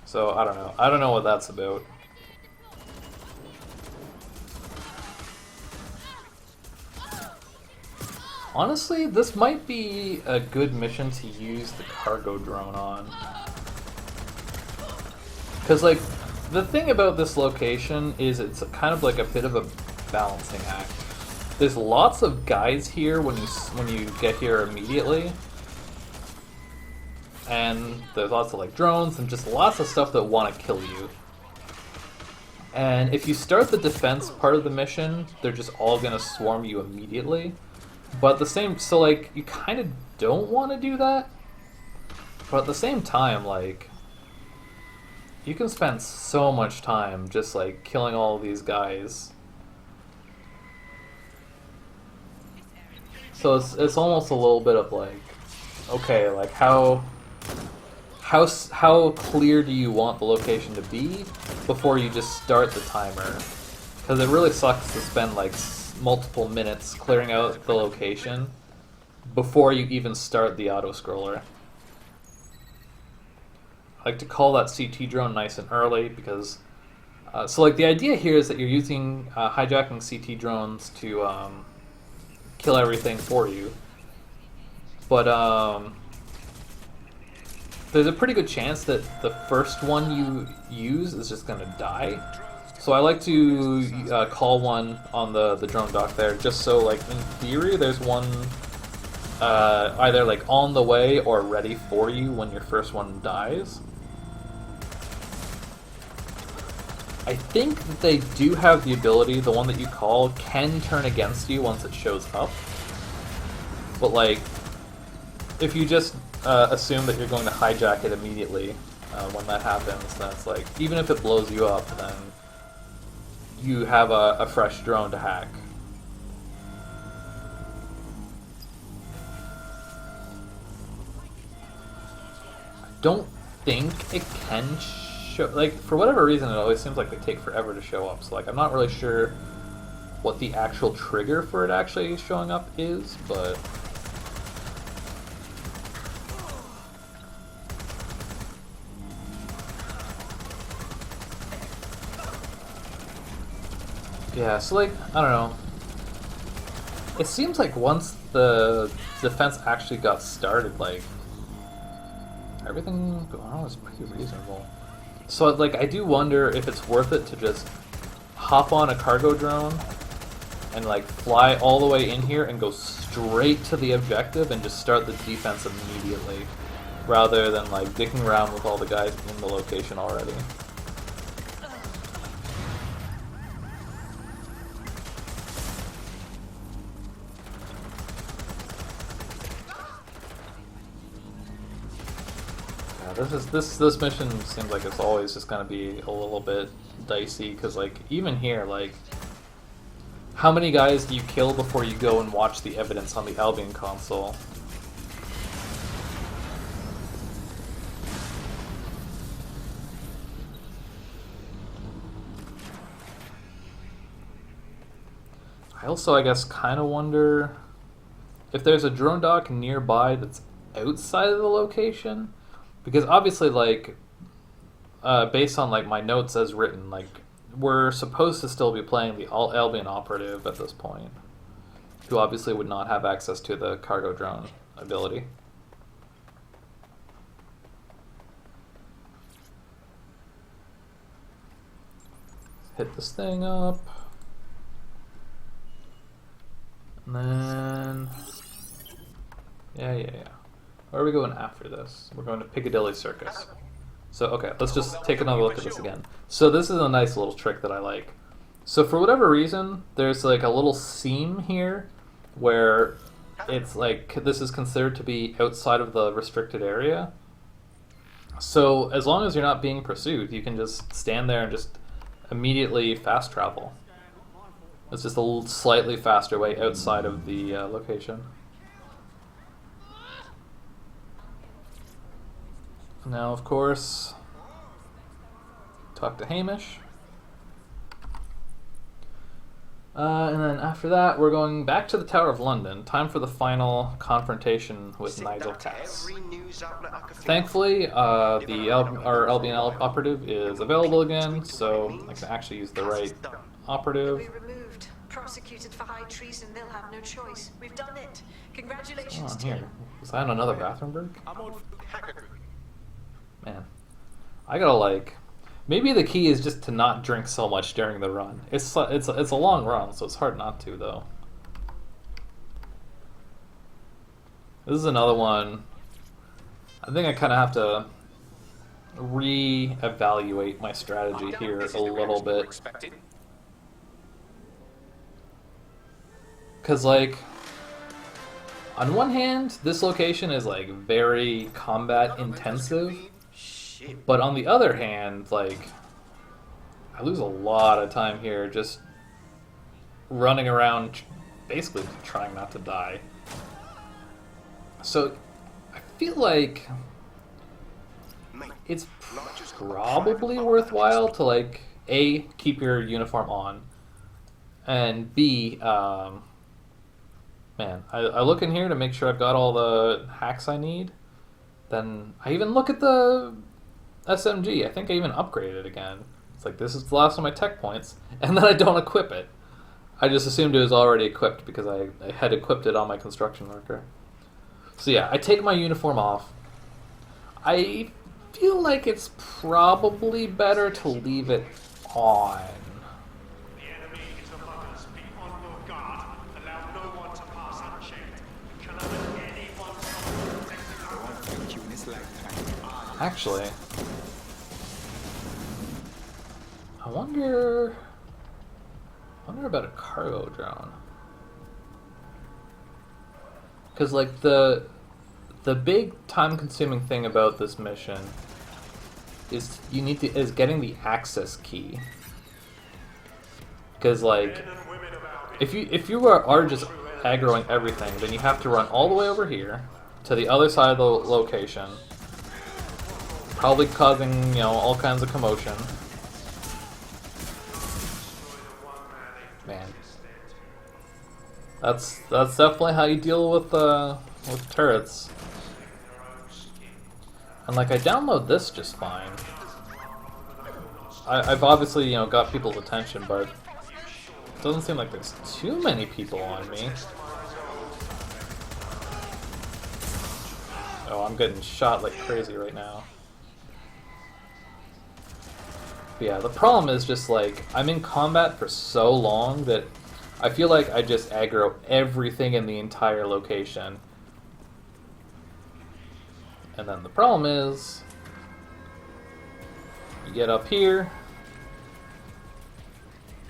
So I don't know. I don't know what that's about. Honestly, this might be a good mission to use the cargo drone on. Because, like, the thing about this location is it's kind of like a bit of a balancing act. There's lots of guys here when you get here immediately. And there's lots of, like, drones and just lots of stuff that want to kill you. And if you start the defense part of the mission, they're just all going to swarm you immediately. But the same, so like, you kind of don't want to do that. But at the same time, like, you can spend so much time just like killing all of these guys. So it's almost a little bit of like, okay, like how clear do you want the location to be before you just start the timer? Because it really sucks to spend like multiple minutes clearing out the location before you even start the auto-scroller. I like to call that CT drone nice and early because so like the idea here is that you're using hijacking CT drones to kill everything for you, but there's a pretty good chance that the first one you use is just gonna die. So I like to call one on the drone dock there, just so, like, in theory, there's one either, like, on the way or ready for you when your first one dies. I think that they do have the ability, the one that you call can turn against you once it shows up. But, like, if you just assume that you're going to hijack it immediately when that happens, then it's like, even if it blows you up, then you have a fresh drone to hack. I don't think it can show, like, for whatever reason it always seems like they take forever to show up, so like I'm not really sure what the actual trigger for it actually showing up is, but yeah, so like, I don't know. It seems like once the defense actually got started, like, everything going on was pretty reasonable. So, like, I do wonder if it's worth it to just hop on a cargo drone and, like, fly all the way in here and go straight to the objective and just start the defense immediately, rather than, like, dicking around with all the guys in the location already. This mission seems like it's always just gonna be a little bit dicey, because like even here, like, how many guys do you kill before you go and watch the evidence on the Albion console? I also, I guess, kind of wonder if there's a drone dock nearby that's outside of the location. Because obviously, like, based on, like, my notes as written, like, we're supposed to still be playing the Albion operative at this point, who obviously would not have access to the cargo drone ability. Hit this thing up. And then... Yeah. Where are we going after this? We're going to Piccadilly Circus. So, okay, let's just take another look at this again. So this is a nice little trick that I like. So for whatever reason, there's like a little seam here where it's like, this is considered to be outside of the restricted area. So as long as you're not being pursued, you can just stand there and just immediately fast travel. It's just a slightly faster way outside of the location. Now, of course, talk to Hamish. And then after that, we're going back to the Tower of London. Time for the final confrontation with Nigel Cass. Thankfully, our Albion operative is available again, so I can actually use the right operative. Prosecuted for high treason, they'll have no choice. We've done it. Congratulations, Oh, team. here. Was that another bathroom break? I'm on hacker group. Man. I gotta like... Maybe the key is just to not drink so much during the run. It's a long run, so it's hard not to, though. This is another one. I think I kind of have to re-evaluate my strategy here a little bit. Because, like, on one hand, this location is, like, very combat intensive. But on the other hand, like, I lose a lot of time here just running around, basically trying not to die. So, I feel like it's probably worthwhile to, like, A, keep your uniform on, and B, man, I look in here to make sure I've got all the hacks I need. Then I even look at the SMG. I think I even upgraded it again. It's like, this is the last of my tech points, and then I don't equip it. I just assumed it was already equipped because I had equipped it on my construction worker. So yeah, I take my uniform off. I feel like it's probably better to leave it on. Actually, I wonder about a cargo drone. Because, like, the big time-consuming thing about this mission is getting the access key. Because, like, if you are just aggroing everything, then you have to run all the way over here to the other side of the location, probably causing, you know, all kinds of commotion. Man, that's definitely how you deal with turrets. And, like, I download this just fine. I've obviously, you know, got people's attention, but it doesn't seem like there's too many people on me. Oh, I'm getting shot like crazy right now. But yeah, the problem is just, like, I'm in combat for so long that I feel like I just aggro everything in the entire location. And then the problem is, you get up here,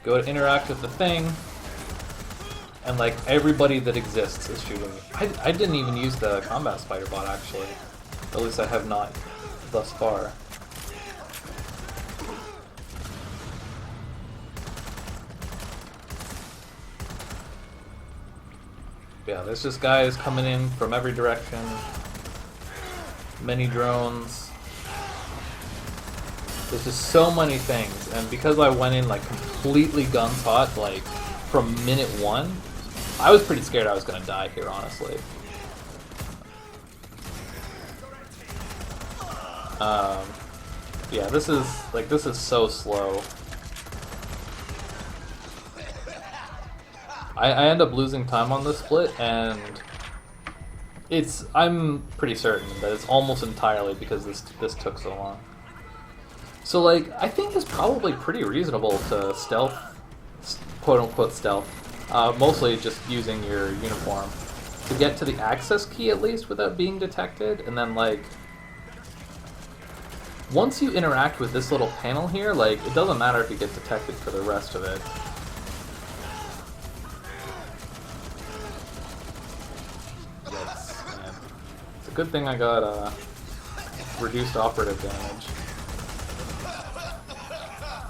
go to interact with the thing, and, like, everybody that exists is shooting me. I didn't even use the combat spider bot, actually. At least I have not thus far. Yeah, there's just guys coming in from every direction. Many drones. There's just so many things, and because I went in, like, completely guns hot, like, from minute one, I was pretty scared I was gonna die here, honestly. Yeah, this is so slow. I end up losing time on this split, and I'm pretty certain that it's almost entirely because this took so long. So, like, I think it's probably pretty reasonable to stealth, quote-unquote stealth, mostly just using your uniform, to get to the access key at least without being detected, and then, like, once you interact with this little panel here, like, it doesn't matter if you get detected for the rest of it. Yikes, man. It's a good thing I got reduced operative damage.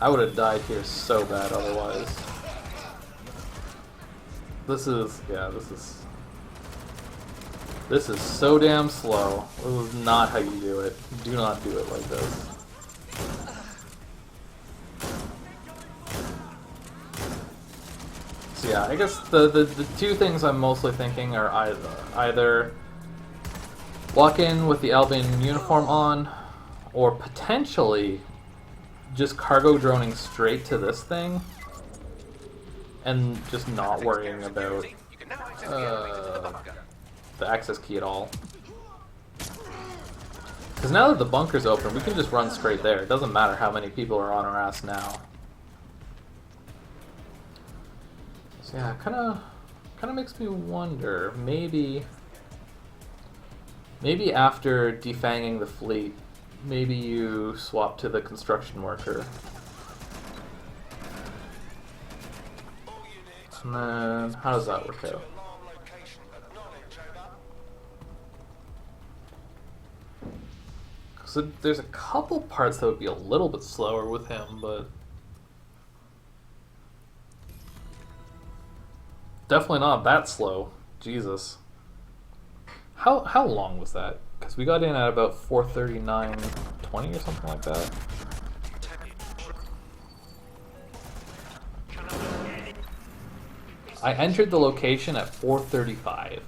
I would have died here so bad otherwise. This is so damn slow. This is not how you do it. Do not do it like this. So yeah, I guess the two things I'm mostly thinking are either walk in with the Albion uniform on, or potentially just cargo droning straight to this thing and just not worrying about the access key at all. Because now that the bunker's open, we can just run straight there. It doesn't matter how many people are on our ass now. So yeah, kind of makes me wonder. Maybe after defanging the fleet, maybe you swap to the construction worker. And then, how does that work out? So there's a couple parts that would be a little bit slower with him, but definitely not that slow. Jesus. How long was that? Because we got in at about 4:39:20 or something like that. I entered the location at 4:35,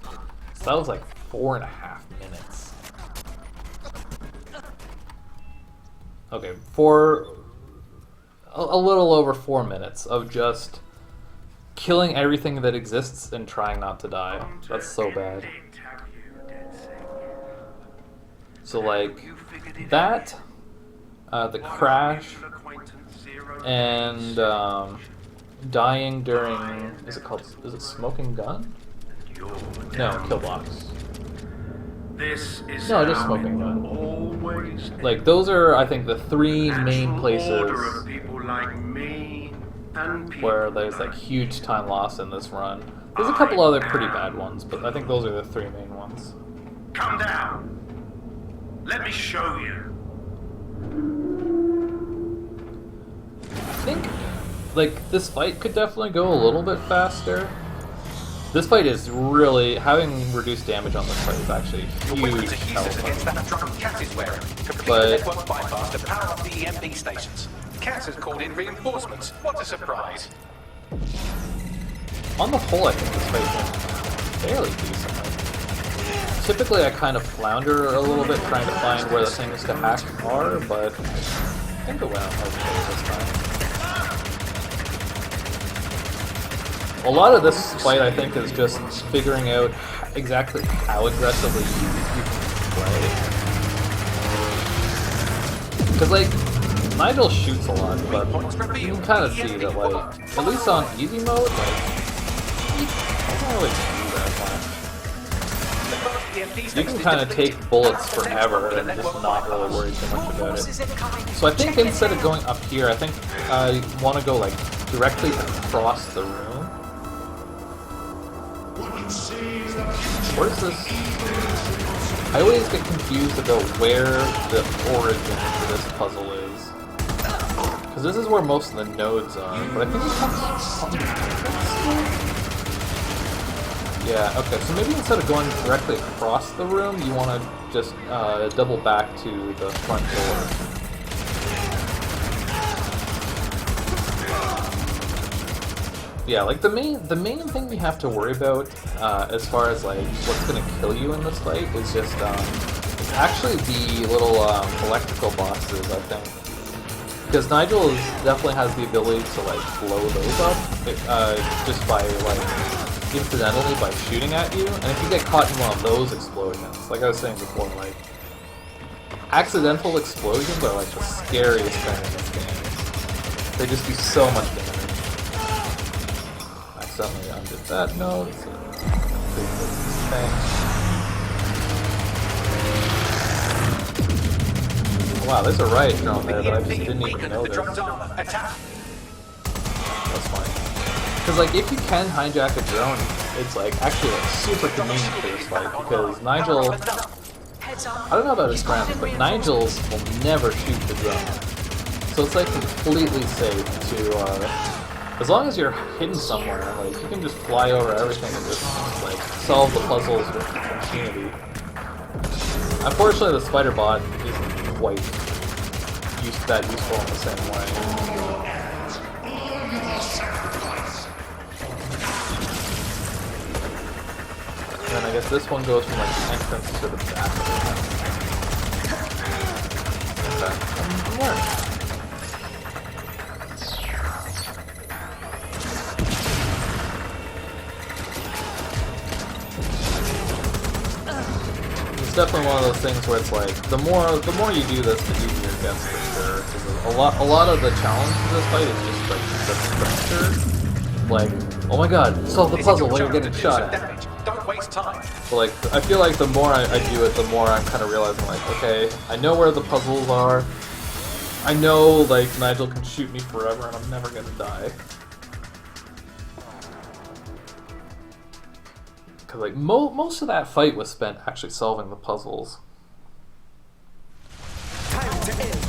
so that was like 4.5 minutes. Okay, a little over 4 minutes of just killing everything that exists and trying not to die. That's so bad. So like that, the crash, and dying during, is it Smoking Gun? No, Kill Box. No, just Smoking Gun. Like, those are, I think, the three main places where there's like huge time loss in this run. There's a couple other pretty bad ones, but I think those are the three main ones. Come down. Let me show you. I think, like, this fight could definitely go a little bit faster. This fight is really, having reduced damage on this fight is actually huge help. But bypass to power up the EMP stations. Cass has called in reinforcements. What a surprise! on the whole, I think this fight went fairly decently. Typically, I kind of flounder a little bit trying to find where the things to hack are, but I think it went out okay this time. A lot of this fight, I think, is just figuring out exactly how aggressively you can play. Because, like, Nigel shoots a lot, but you can kind of see that, like, at least on easy mode, like, he doesn't really do that much. You can kind of take bullets forever and just not really worry too much about it. So I think instead of going up here, I think I want to go, like, directly across the room. Where's this? I always get confused about where the origin for this puzzle is. Because this is where most of the nodes are, but I think it comes from the yeah, okay, so maybe instead of going directly across the room, you want to just double back to the front door. Yeah, like the main thing we have to worry about as far as like what's gonna kill you in this fight is just it's actually the little electrical boxes, I think, because Nigel definitely has the ability to like blow those up just by like incidentally by shooting at you, and if you get caught in one of those explosions, like I was saying before, like accidental explosions are like the scariest thing in this game. They just do so much damage. Accidentally undid that note. So wow, there's a riot drone there that I just didn't even notice. That's fine. Because like if you can hijack a drone, it's like actually like super convenient for this fight because Nigel, I don't know about his friends, but Nigel's will never shoot the drone. So it's like completely safe to as long as you're hidden somewhere, like you can just fly over everything and just like solve the puzzles with impunity. Unfortunately, the spider bot isn't quite that useful in the same way. And then I guess this one goes from like the entrance to the back of the okay. definitely one of those things where it's like the more you do this, the easier it gets for sure. 'Cause a lot of the challenge to this fight is just like the pressure. Like, oh my god, solve the puzzle while you're getting shot at. Don't waste time. But like, I feel like the more I do it, the more I'm kind of realizing like, okay, I know where the puzzles are. I know like Nigel can shoot me forever and I'm never gonna die. Cause like most of that fight was spent actually solving the puzzles. Time to end.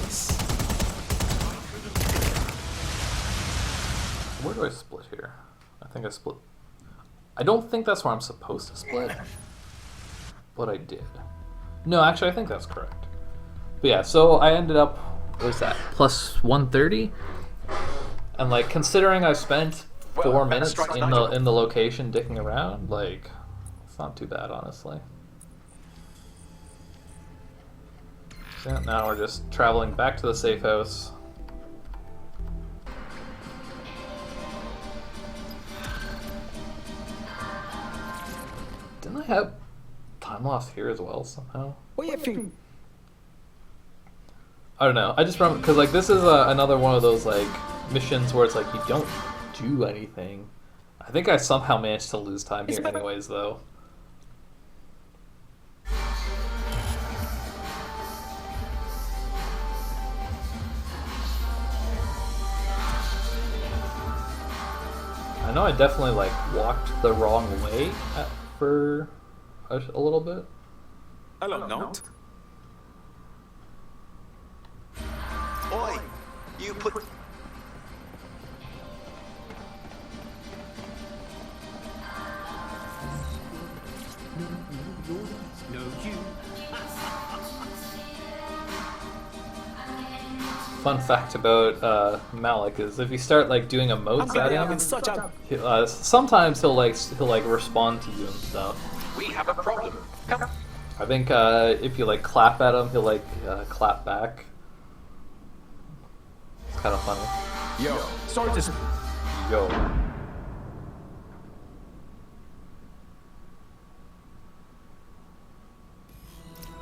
Where do I split here? I think I split. I don't think that's where I'm supposed to split, but I did. No, actually, I think that's correct. But yeah, so I ended up, what was that, plus 130? And like, considering I spent 4 minutes in the location dicking around, like, it's not too bad, honestly. So now we're just traveling back to the safe house. Didn't I have time lost here as well somehow? What do you think? I don't know. I just remember because like this is another one of those like missions where it's like you don't do anything. I think I somehow managed to lose time here anyways though. I know I definitely like walked the wrong way for a little bit. Hello, Note. Oi, you put. No, you. Fun fact about Malik is if you start like doing emotes at him, sometimes he'll like respond to you and stuff. We have a problem. Come. I think if you like clap at him, he'll like clap back. It's kind of funny. Yo, sorry to. Yo.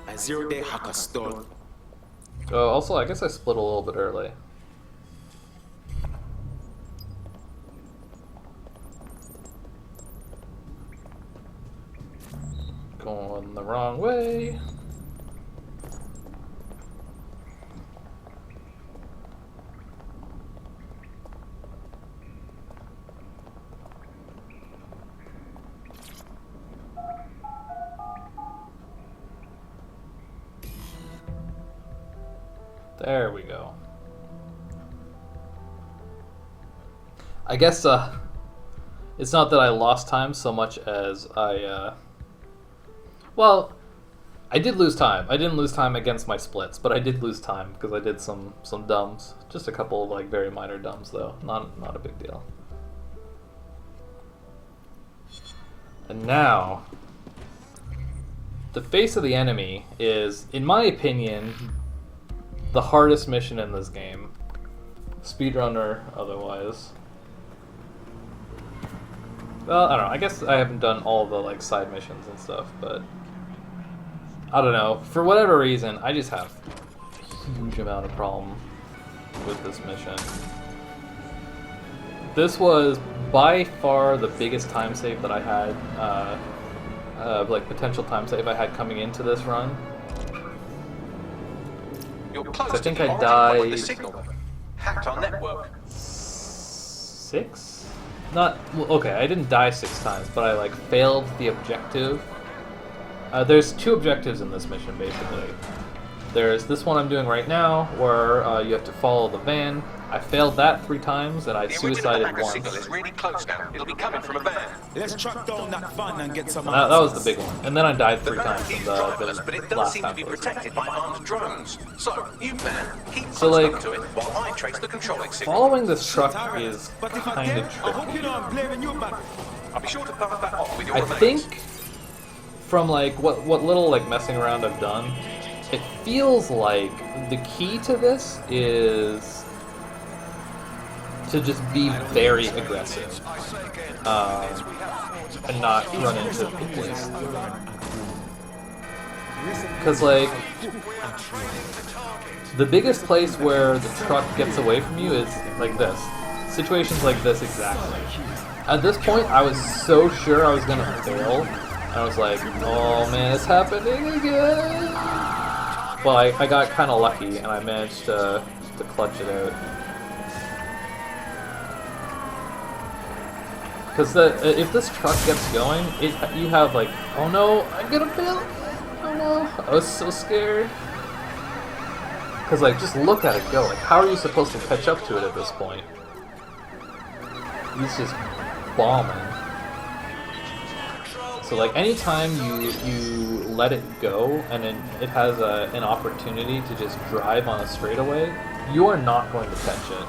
A 0-day hacker stole. Oh, also, I guess I split a little bit early. Going the wrong way. There we go. I guess it's not that I lost time so much as well, I did lose time. I didn't lose time against my splits, but I did lose time because I did some dumbs. Just a couple of like very minor dumbs though. Not a big deal. And now the face of the enemy is, in my opinion, the hardest mission in this game. Speedrunner otherwise. Well, I don't know. I guess I haven't done all the like side missions and stuff, but I don't know. For whatever reason, I just have a huge amount of problem with this mission. This was by far the biggest time save that I had, like potential time save I had coming into this run. I think I died hacked our network. 6? Not well, okay. I didn't die 6 times, but I like failed the objective. There's 2 objectives in this mission basically. There's this one I'm doing right now, where you have to follow the van. I failed that 3 times, and I suicided once. Signal is really close now. It'll be coming from a van. Let's track down that van and get some. That was the big one, and then I died 3 times in the but it does last seem to time. be protected by armed drones. So you man, keep So, close like, up to it while I trace the controlling signal. Following this truck is kind of I hope you know I'm blaming you back. I'll be sure to pass that off with your I remains. think from like what little like messing around I've done, it feels like the key to this is to just be very aggressive and not run into police. Because, like, the biggest place where the truck gets away from you is like this. Situations like this exactly. At this point, I was so sure I was going to fail. I was like, oh man, it's happening again. Well, I got kind of lucky, and I managed to clutch it out. Because if this truck gets going, you have like, oh no, I'm gonna fail. Oh no, I was so scared. Because like, just look at it go. Like, how are you supposed to catch up to it at this point? He's just bombing. So like, anytime you let it go, and then it has an opportunity to just drive on a straightaway, you are not going to catch it.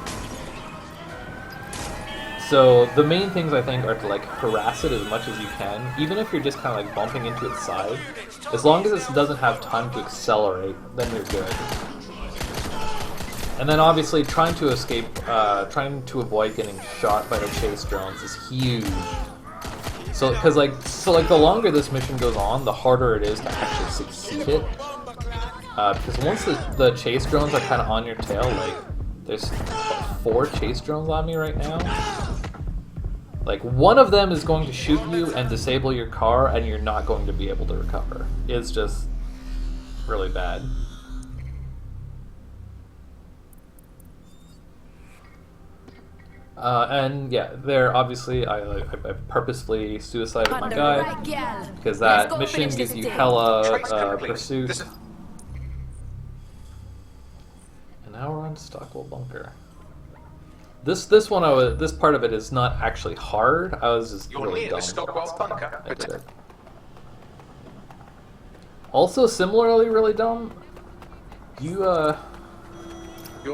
So the main things I think are to like harass it as much as you can, even if you're just kind of like bumping into its side. As long as it doesn't have time to accelerate, then you're good. And then obviously trying to escape, trying to avoid getting shot by the chase drones is huge. So because like the longer this mission goes on, the harder it is to actually succeed it. Because once the chase drones are kind of on your tail, like there's 4 chase drones on me right now. Like, one of them is going to shoot you and disable your car, and you're not going to be able to recover. It's just really bad. And yeah, there obviously I purposefully suicided my guy because that mission gives you hella pursuit. And now we're on Stockwell Bunker. This one, this part of it is not actually hard. I was just really dumb. I did it. Also, similarly, really dumb. You're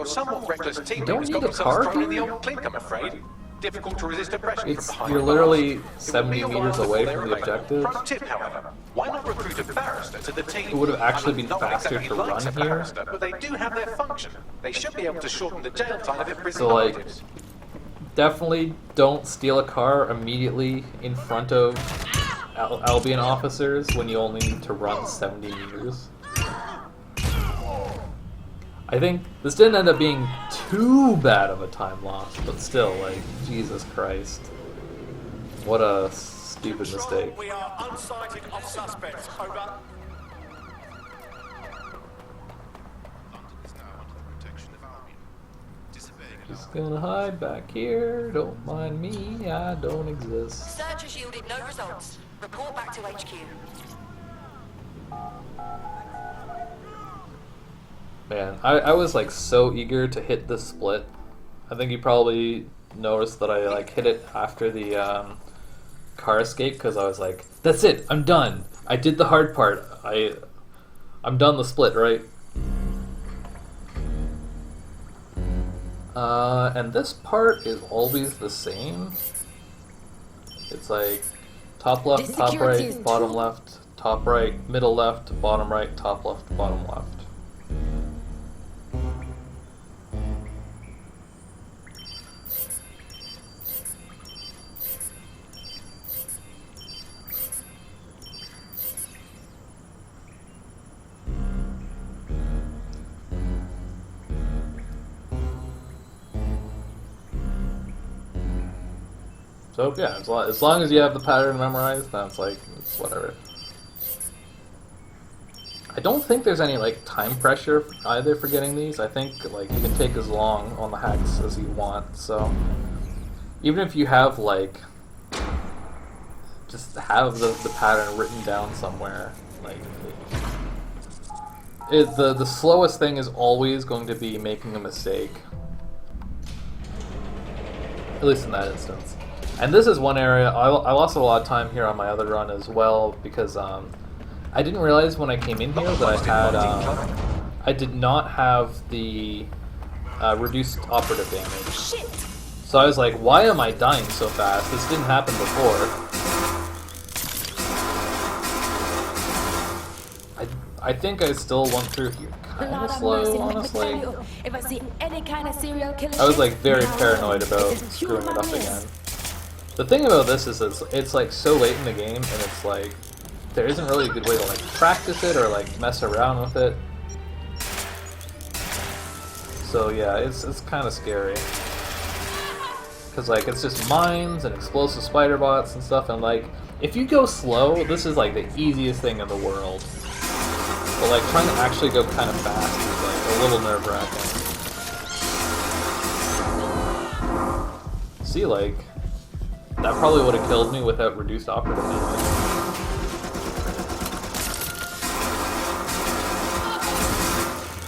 somewhat reckless team don't need a car in the old clink, I'm afraid. Difficult to resist aggression from behind. You're literally 70 meters away from the objective. Pro tip, however, why not recruit a barrister to the team? It would have actually been faster to run here. But they do have their function. They should be able to shorten the jail time if prison So like, definitely don't steal a car immediately in front of Albion officers when you only need to run 70 meters. I think this didn't end up being too bad of a time loss, but still, like, Jesus Christ. What a stupid mistake. We are unsighted of suspects. Over. Just gonna hide back here. Don't mind me. I don't exist. Search has yielded no results. Report back to HQ. Man, I was like so eager to hit this split. I think you probably noticed that I like hit it after the car escape because I was like, that's it, I'm done. I did the hard part. I'm done the split, right? And this part is always the same. It's like top left, top right, bottom left, top right, middle left, bottom right, top left, bottom left. So yeah, as long as you have the pattern memorized, that's like, it's whatever. I don't think there's any like time pressure either for getting these. I think like you can take as long on the hacks as you want. So even if you have like, just have the pattern written down somewhere. Like the slowest thing is always going to be making a mistake. At least in that instance. And this is one area, I lost a lot of time here on my other run as well, because I didn't realize when I came in here that I had, I did not have the reduced operative damage. Shit. So I was like, why am I dying so fast? This didn't happen before. I think I still went through here kind of slow, honestly. If I see any kind of serial killer, I was like very paranoid about screwing it up again. The thing about this is it's like so late in the game, and it's like there isn't really a good way to like practice it or like mess around with it. So yeah, it's kind of scary. Because like it's just mines and explosive spider bots and stuff, and like if you go slow, this is like the easiest thing in the world. But like trying to actually go kind of fast is like a little nerve-wracking. See, like that probably would have killed me without reduced operative damage.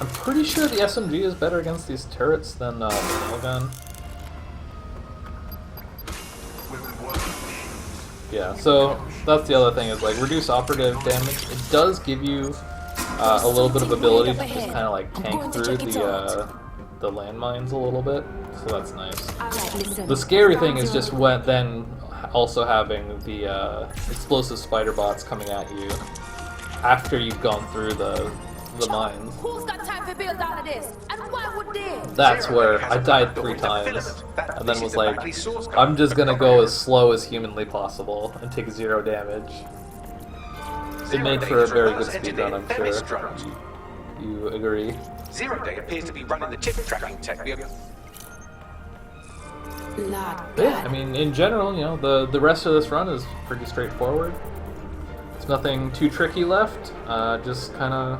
I'm pretty sure the SMG is better against these turrets than the nail gun. Yeah, so that's the other thing is like reduce operative damage. It does give you a little bit of ability to just kind of like tank through the landmines a little bit, so that's nice. The scary thing is just then also having the explosive spider bots coming at you after you've gone through the mines. Who's got time to build all of this? And why would they? That's where I died 3 times, and then was like, I'm just gonna go as slow as humanly possible and take 0 damage. It made for a very good speedrun, I'm sure. You agree? 0 Day appears to be running the chip tracking tech. Yeah, I mean, in general, you know, the rest of this run is pretty straightforward. There's nothing too tricky left. Just kind of...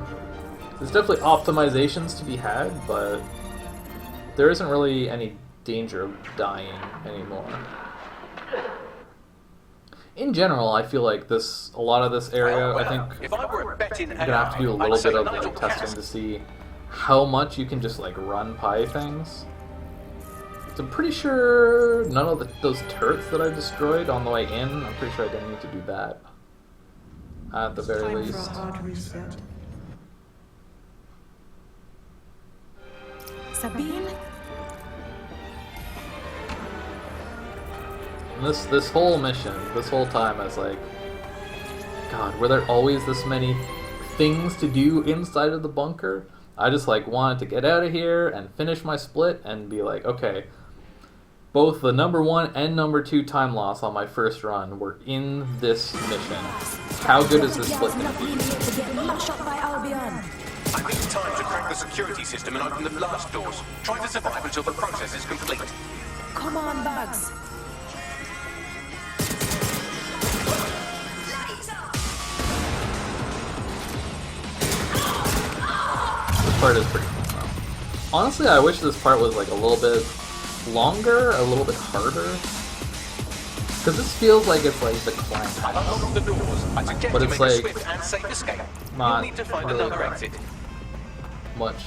There's definitely optimizations to be had, but there isn't really any danger of dying anymore. In general, I feel like a lot of this area, I think you're gonna have to do a little bit of like testing to see how much you can just like run by things. So I'm pretty sure none of those turrets that I destroyed on the way in, I'm pretty sure I didn't need to do that. At the very least. Sabine? And this whole mission, this whole time, I was like, God, were there always this many things to do inside of the bunker? I just like wanted to get out of here and finish my split and be like, okay, both the number 1 and number 2 time loss on my first run were in this mission. How good is this split going to be? I need time to crack the security system and open the blast doors. Try to survive until the process is complete. Come on, Bugs. This part is pretty fun though. Honestly, I wish this part was like a little bit longer, a little bit harder. Because this feels like it's like the climax. But it's like not really much.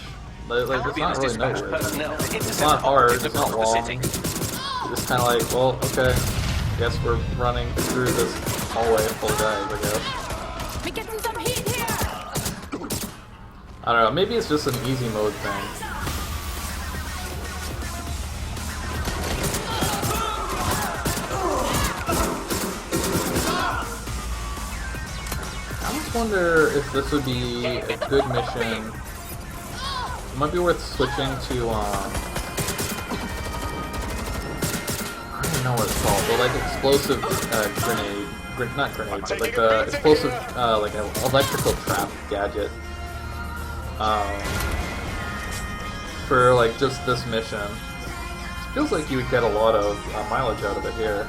Like it's not really nowhere. It's not hard, it's not long. It's just kind of like, well, okay, I guess we're running through this hallway full of guys, I guess. We getting some heat here. I don't know, maybe it's just an easy mode thing. I just wonder if this would be a good mission. It might be worth switching to, I don't even know what it's called, but like explosive not grenade, but like the explosive, like an electrical trap gadget. For like just this mission. It feels like you would get a lot of mileage out of it here.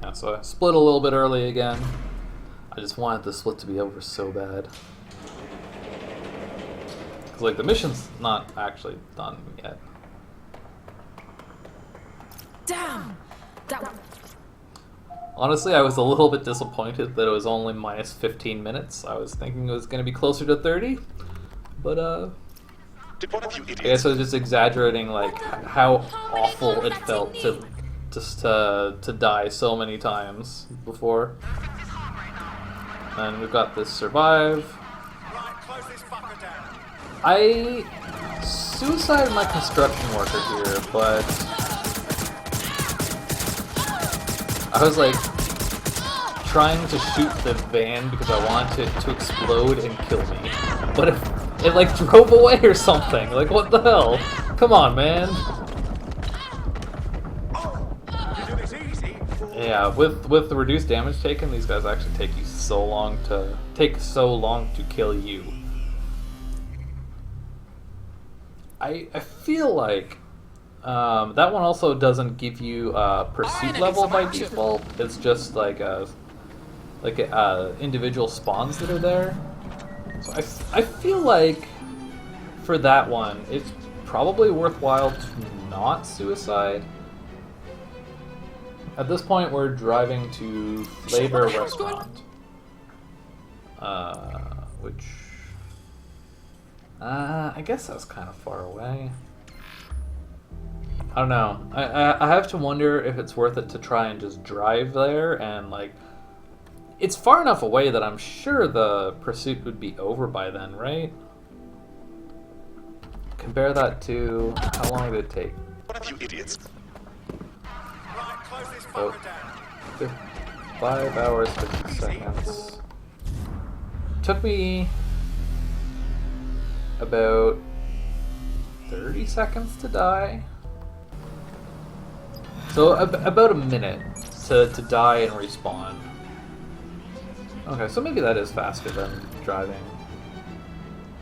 Yeah, so I split a little bit early again. I just wanted the split to be over so bad. Because like the mission's not actually done yet. Damn! Honestly, I was a little bit disappointed that it was only minus 15 minutes. I was thinking it was going to be closer to 30. But, I guess I was just exaggerating, like, how awful it felt to die so many times before. And we've got this survive. I suicided my construction worker here, but I was like trying to shoot the van because I wanted it to explode and kill me. But it like drove away or something. Like what the hell? Come on, man. Yeah, with the reduced damage taken, these guys actually take so long to kill you. I fil like that one also doesn't give you a pursuit level by default. It's just like individual spawns that are there. So I feel like for that one, it's probably worthwhile to not suicide. At this point, we're driving to Flavor Restaurant, which I guess that's kind of far away. I don't know. I have to wonder if it's worth it to try and just drive there and like. It's far enough away that I'm sure the pursuit would be over by then, right? Compare that to how long did it take? What have you idiots? Right, close this Oh, down. 5 hours 50 seconds. Took me about 30 seconds to die. So about a minute to die and respawn. Okay, so maybe that is faster than driving.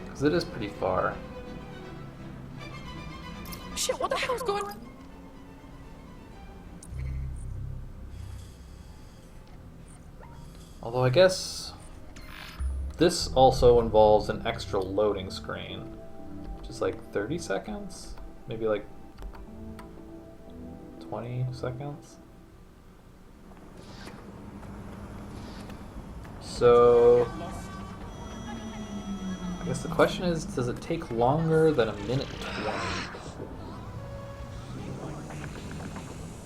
Because it is pretty far. Shit, what the hell's going on? Although I guess this also involves an extra loading screen. Which is like 30 seconds? Maybe like 20 seconds? So I guess the question is, does it take longer than a minute 20?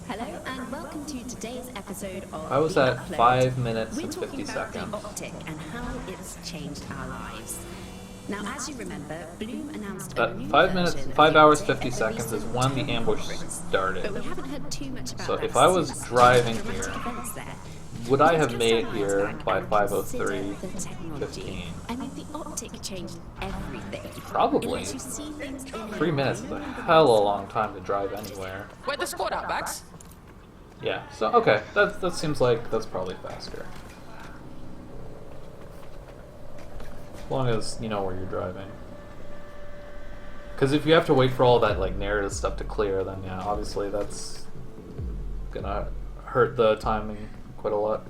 Hello and welcome to today's episode of I was The at Upload. 5 minutes We're and 50 talking about seconds. the optic and how it's changed our lives. Now, as you remember, Bloom announced a new 5 minutes, version of 5 the hours, optic 50 at the seconds is recent when the ambush conference. started. But we haven't heard too much about So that if I was since. driving Dramatic here, events there. would I Let's have just made it turn our here eyes back by and consider 5:03, the technology. 15? I mean, the optic changed everything. Probably. It lets you see things in 3 minutes is a hell of a long time to drive anywhere. Where'd the squad at, Bags? Yeah, so okay, that seems like that's probably faster. As long as you know where you're driving. Because if you have to wait for all that like narrative stuff to clear, then yeah, obviously that's gonna hurt the timing quite a lot.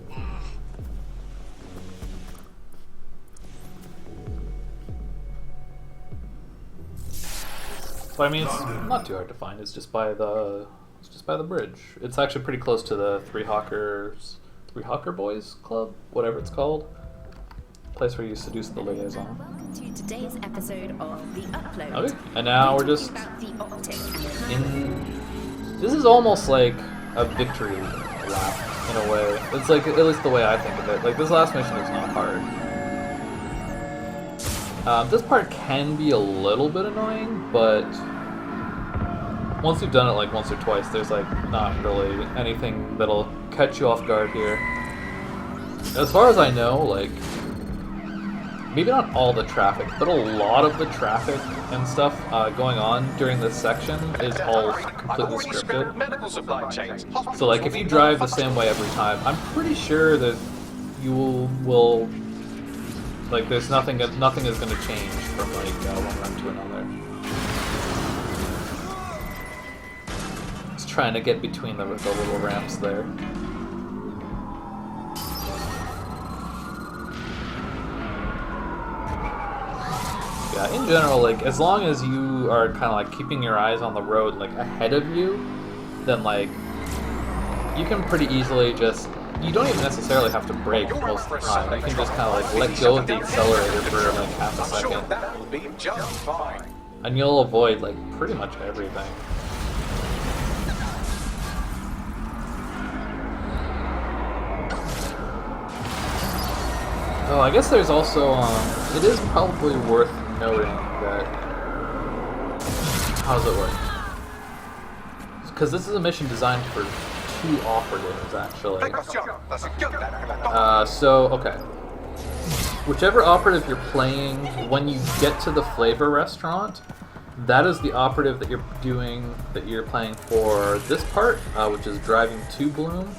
But I mean, it's not too hard to find. It's just by the bridge. It's actually pretty close to the Three Hawker Boys Club, whatever it's called. Place where you seduce the liaison. Welcome to today's episode of The Upload. Okay, and now we're just About the optic and in. This is almost like a victory lap in a way. It's like, at least the way I think of it. Like, this last mission is not hard. This part can be a little bit annoying, but once you've done it like once or twice, there's like not really anything that'll catch you off guard here. As far as I know, like, maybe not all the traffic, but a lot of the traffic and stuff going on during this section is all completely scripted. Medical supply chains. So like, if you drive the same way every time, I'm pretty sure that you will like, there's nothing is going to change from like one run to another. Just trying to get between the little ramps there. Yeah, in general, like, as long as you are kind of like keeping your eyes on the road like ahead of you, then like you can pretty easily just. You don't even necessarily have to brake most of the time. You can just kind of like let go of the accelerator for like half a second, That will be just fine. and you'll avoid like pretty much everything. Oh, I guess there's also it is probably worth noting that. How does it work? Because this is a mission designed for 2 operatives, actually. Okay. Whichever operative you're playing, when you get to the Flavor Restaurant, that is the operative that you're playing for this part, which is driving to Bloom.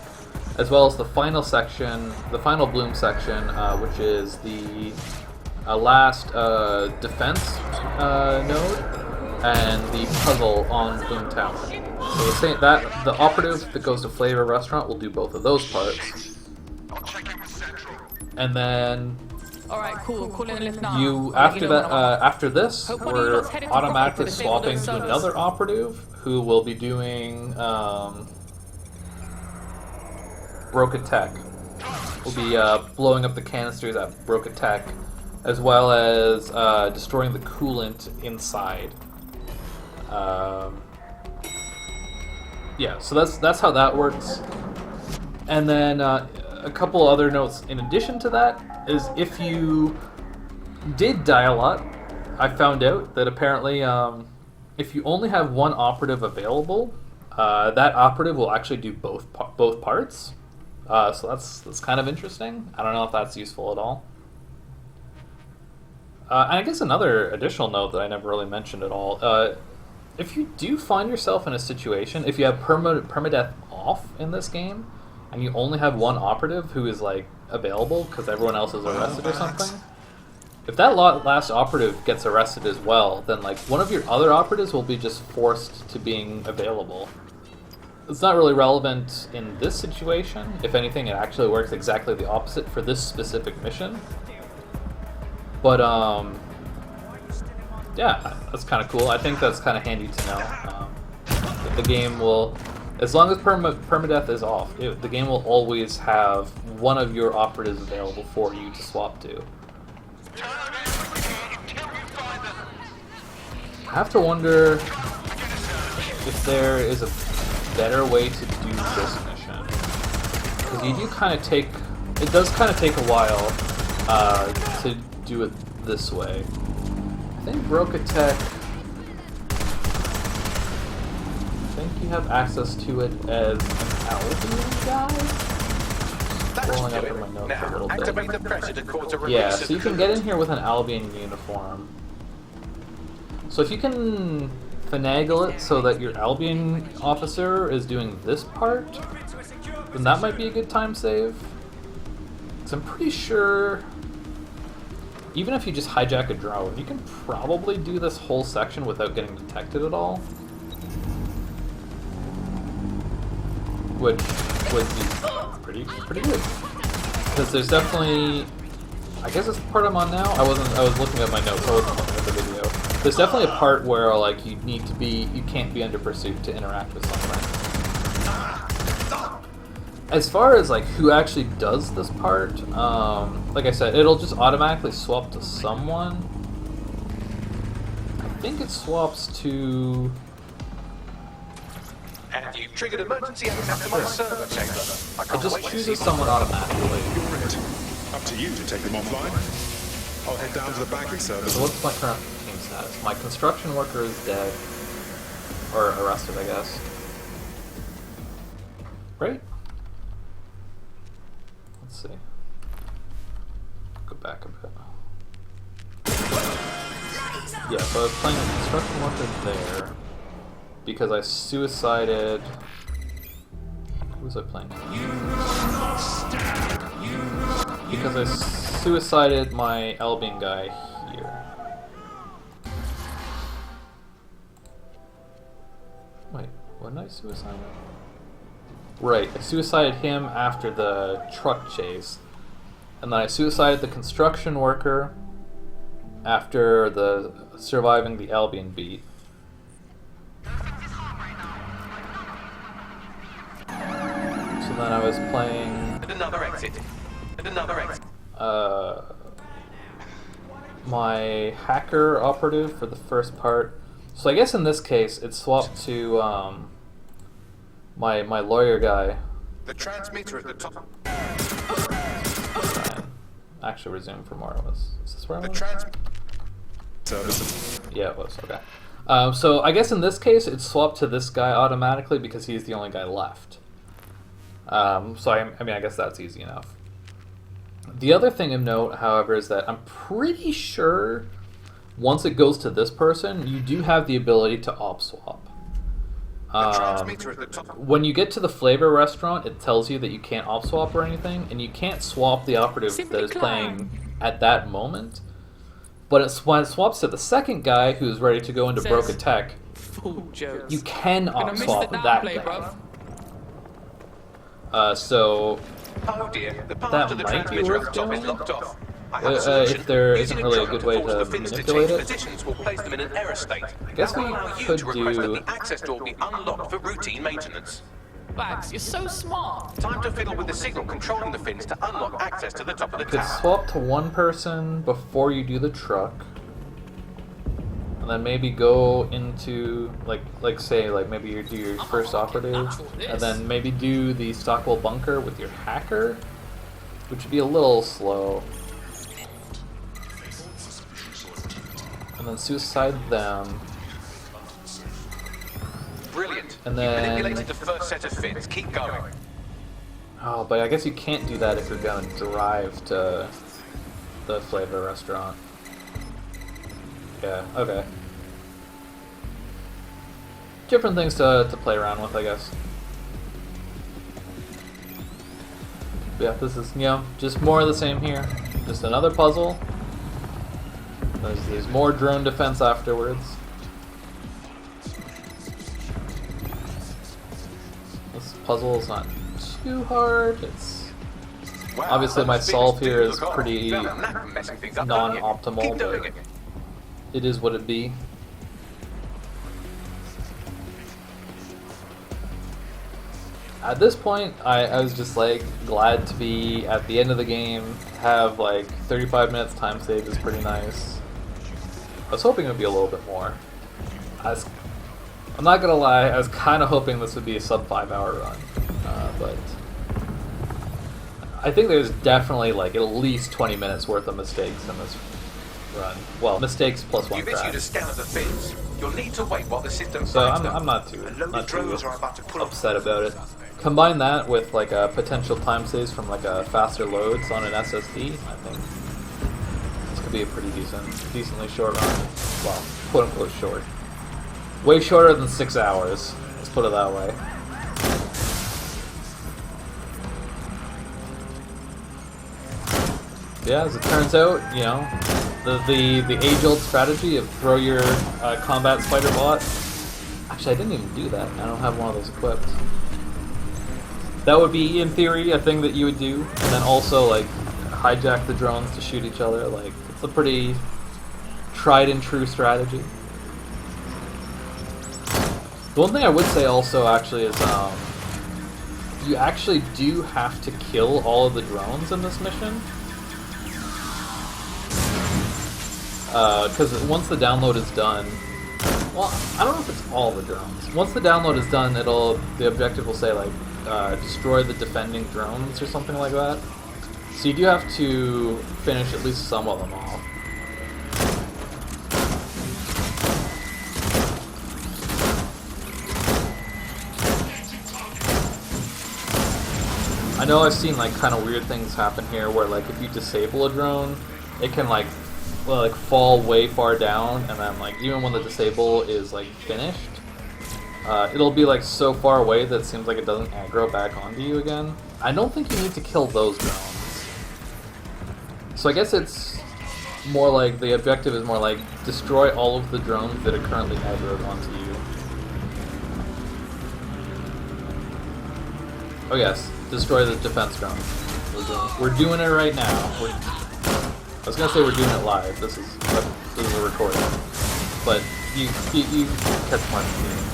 as well as the final section, the final Bloom section, which is the last defense node and the puzzle on Bloom Tower. So the same, that the operative that goes to Flavor Restaurant will do both of those parts, and then Alright, cool. Call in a lift now. you I'll let after you know that when I'm on. after this Hopefully we're you're not headed to automatically Brockton to save all swapping those to servers. another operative who will be doing Broca Tech. We'll be blowing up the canisters at Broca Tech, as well as destroying the coolant inside. Yeah, so that's how that works. And then a couple other notes in addition to that is if you did die a lot, I found out that apparently if you only have one operative available, that operative will actually do both parts. So that's kind of interesting. I don't know if that's useful at all. And I guess another additional note that I never really mentioned at all, if you do find yourself in a situation, if you have permadeath off in this game, and you only have one operative who is like available because everyone else is arrested or something, if that last operative gets arrested as well, then like one of your other operatives will be just forced to being available. It's not really relevant in this situation. If anything, it actually works exactly the opposite for this specific mission. But yeah, that's kind of cool. I think that's kind of handy to know. That the game will, as long as permadeath is off, the game will always have one of your operatives available for you to swap to. I have to wonder if there is a better way to do this mission, because you do kind of take, it does kind of take a while to do it this way. I think Broca Tech, I think you have access to it as an Albion guy. Rolling up in my notes a little Activate the bit. pressure to cause a release Yeah, of so you can get in here with an Albion uniform. So if you can finagle it so that your Albion officer is doing this part, then that might be a good time save. So I'm pretty sure, even if you just hijack a drone, you can probably do this whole section without getting detected at all. Which would be pretty good. Because there's definitely, I guess it's the part I'm on now. I was looking at my notes, I wasn't looking at the video. There's definitely a part where like you can't be under pursuit to interact with someone. As far as like who actually does this part, like I said, it'll just automatically swap to someone. I think it swaps to. And you triggered emergency access to my server chamber. It just chooses someone automatically. You're it. Up to you to take them offline. I'll head down to the banking service. So what's my current team status? My construction worker is dead. Or arrested, I guess. Right? Let's see. Go back a bit. Yeah, so I was playing a construction worker there. Because I suicided. Who was I playing? Because I suicided my Albion guy here. Wait, when did I suicide him? Right, I suicided him after the truck chase. And then I suicided the construction worker after the surviving the Albion beat. So then I was playing Another exit. Another exit. my hacker operative for the first part. So I guess in this case it swapped to my lawyer guy. The transmitter at the top. Actually resume from where I was. Is this where I The was? Service. Yeah, it was. Okay. So I guess in this case it swapped to this guy automatically because he's the only guy left. So I mean, I guess that's easy enough. The other thing of note, however, is that I'm pretty sure once it goes to this person, you do have the ability to op swap. transmitter at the top. When you get to the flavor restaurant, it tells you that you can't op swap or anything, and you can't swap the operative that is playing at that moment. But when it swaps to the second guy who's ready to go into Broken Tech, you can op swap that guy. So Oh dear, the path that to the might be transmitter at worth the top is doing. locked off. I have a solution. If there Using isn't a really a drone good way force to the fins to manipulate change it. positions will place them in an error state. I guess That we will allow you could to request that do. the access door be unlocked for routine maintenance. Bags, you're so smart. Time to fiddle with the signal controlling the fins to unlock access to the top of the You could tower. swap to one person before you do the truck, and then maybe go into say maybe you do your first operative, and then maybe do the Stockwell bunker with your hacker, which would be a little slow, and then suicide them. Brilliant. And You then- manipulated the first set of fins. Keep going. Oh, but I guess you can't do that if you're gonna drive to the flavor restaurant. Yeah, okay. Different things to play around with, I guess. Yeah, this is, just more of the same here. Just another puzzle. There's more drone defense afterwards. This puzzle is not too hard. It's obviously my solve here is pretty non-optimal, but it is what it be. At this point, I was just glad to be at the end of the game. Have 35 minutes time save is pretty nice. I was hoping it would be a little bit more. I'm not gonna lie, I was kind of hoping this would be a sub 5 hour run, but I think there's definitely at least 20 minutes worth of mistakes in this run. Well, mistakes plus one You've issued a crash. scan of the fins. You'll need to wait while the system So finds them. I'm not too drones are about to pull up. upset about it. Combine that with a potential time saves from a faster loads on an SSD, I think this could be a pretty decently short run. Well, quote unquote short. Way shorter than 6 hours. Let's put it that way. Yeah, as it turns out, the age-old strategy of throw your combat spider bot. Actually, I didn't even do that. I don't have one of those equipped. That would be, in theory, a thing that you would do, and then also hijack the drones to shoot each other. It's a pretty tried and true strategy. The one thing I would say also actually is you actually do have to kill all of the drones in this mission. Because once the download is done, well, I don't know if it's all the drones. Once the download is done, the objective will say destroy the defending drones or something like that. So you do have to finish at least some of them off. I know I've seen kind of weird things happen here where if you disable a drone, it can fall way far down, and then even when the disable is finished, it'll be so far away that it seems like it doesn't aggro back onto you again. I don't think you need to kill those drones. So I guess it's more the objective is more destroy all of the drones that are currently aggroed onto you. Oh yes, destroy the defense drones. We're doing it right now. I was gonna say we're doing it live. This is a recording, but you catch my meaning.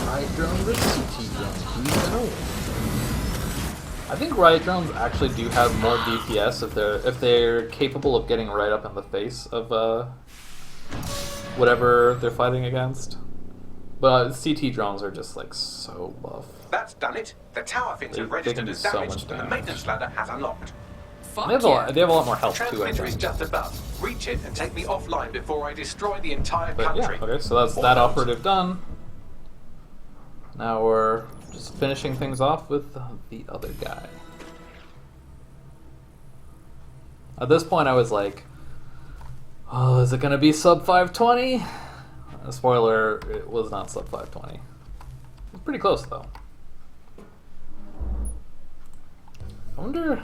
Riot drone versus CT drone. Who's gonna win? I think riot drones actually do have more DPS if they're capable of getting right up in the face of whatever they're fighting against. But CT drones are just so buff. That's done it. The tower fins They have registered can do as so damaged, much and the damage. maintenance ladder has unlocked. They have a lot more health too, I Transmitter is think. just above. Reach it and take me offline before I destroy the entire But yeah, country. okay, so that's that operative done. Now we're just finishing things off with the other guy. At this point I was Oh, is it gonna be sub 520? Spoiler, it was not sub 520. It's pretty close though. I wonder,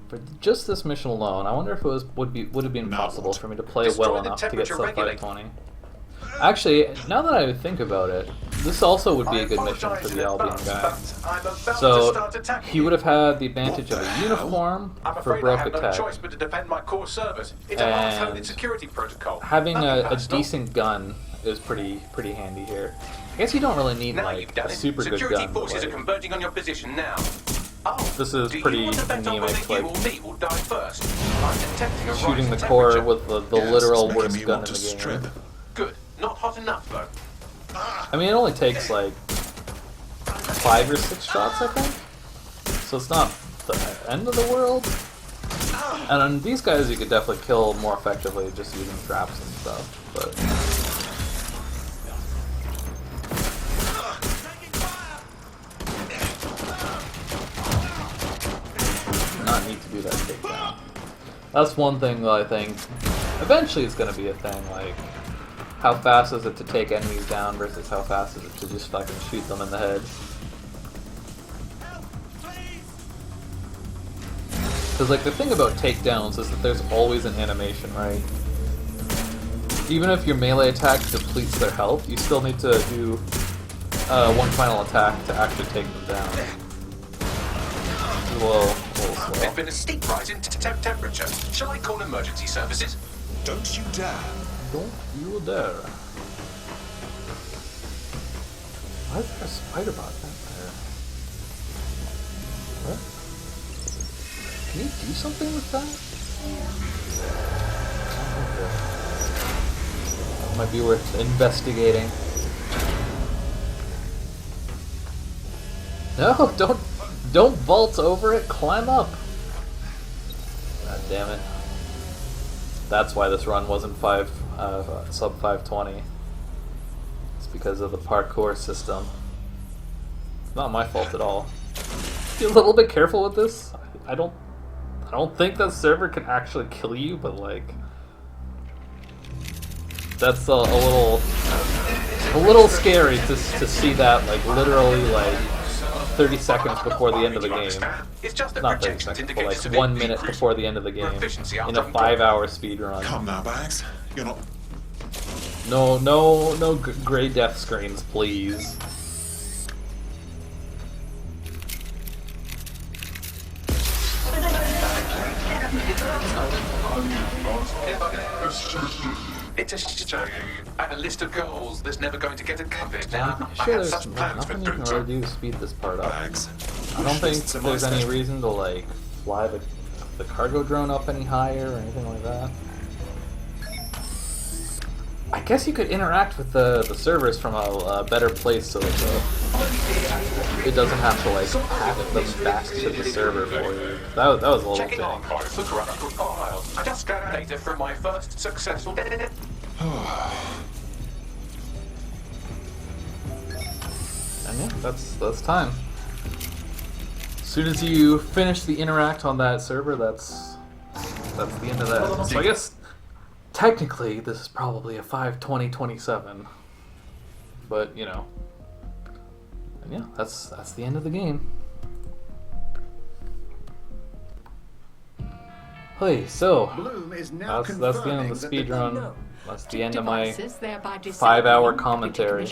for just this mission alone, I wonder if it would have been possible for me to play well enough to get sub 520. Actually, now that I think about it, this also would be a good mission for the Albion guy. So he would have had the advantage of a uniform for broke attack, and having a decent gun is pretty handy here. I guess you don't really need like a super good gun. But, like, converging on your position now. this is pretty anemic, like shooting the core with the literal worst gun in the game. Good. Not hot enough though. I mean, it only takes like 5 or 6 shots, I think. So it's not the end of the world. And on these guys, you could definitely kill more effectively just using traps and stuff. But not need to do that takedown. That's one thing that I think eventually is going to be a thing. Like, how fast is it to take enemies down versus how fast is it to just fucking shoot them in the head? Because, like, the thing about takedowns is that there's always an animation, right? Even if your melee attack depletes their health, you still need to do one final attack to actually take them down. A little slow. There's been a steep rise in temperature. Shall I call emergency services? Don't you dare. Don't you dare. Why is there a spider bot back there? What? Can you do something with that? That might be worth investigating. No, don't vault over it, climb up. God damn it. That's why this run wasn't sub 520. It's because of the parkour system. It's not my fault at all. Be a little bit careful with this. I don't think that server can actually kill you, but like that's a little scary to see that like literally like 30 seconds before the end of the game. Not 30 seconds, but like 1 minute before the end of the game in a 5-hour speedrun. Come now, Bags. You're not... No gray death screens, please. It's a show. And a list of goals that's never going to get accomplished. Now, I'm sure there's nothing you can really do to speed this part up. I don't think there's any reason to like fly the cargo drone up any higher or anything like that. I guess you could interact with the servers from a better place so that it doesn't have to like pack them back to the server for you. That was a little thing. I just grabbed data from my first successful. And yeah, that's time. As soon as you finish the interact on that server, that's the end of that. So I guess technically this is probably a 5:20:27, but you know, and yeah, that's the end of the game. Hey, so that's the end of the speedrun. That's the end of my 5-hour commentary.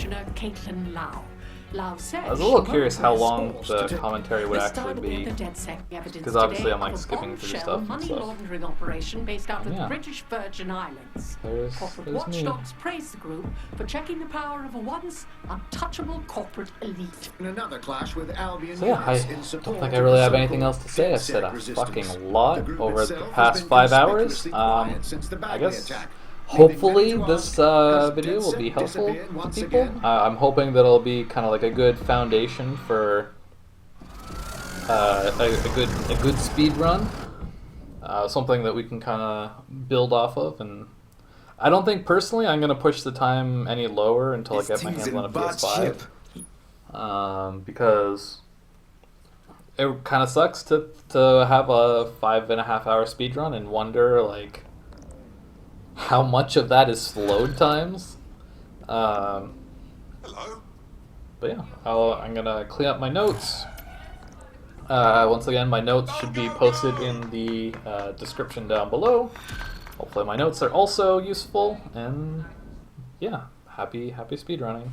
I was a little curious how long the commentary would actually be, because obviously I'm like skipping through stuff and stuff. Operation based out of Yeah. the British Virgin Islands. Corporate there's me. watchdogs praise the group for checking the power of a once untouchable corporate elite. In another clash with Albion So yeah, I units in don't support think I of really the have anything so-called else to say. I said a DedSec fucking resistance. lot The group over the itself past has been 5 hours. conspicuously quiet since the I Bagley guess attack. hopefully this video will be helpful to people. I'm hoping that it'll be kind of like a good foundation for a good speed run, something that we can kind of build off of. And I don't think personally I'm gonna push the time any lower until I get my hands on a PS5, because it kind of sucks to have a 5.5-hour speed run and wonder like how much of that is load times. Hello. But yeah, I'm gonna clean up my notes. Once again, my notes should be posted in the description down below. Hopefully my notes are also useful, and yeah, happy speedrunning.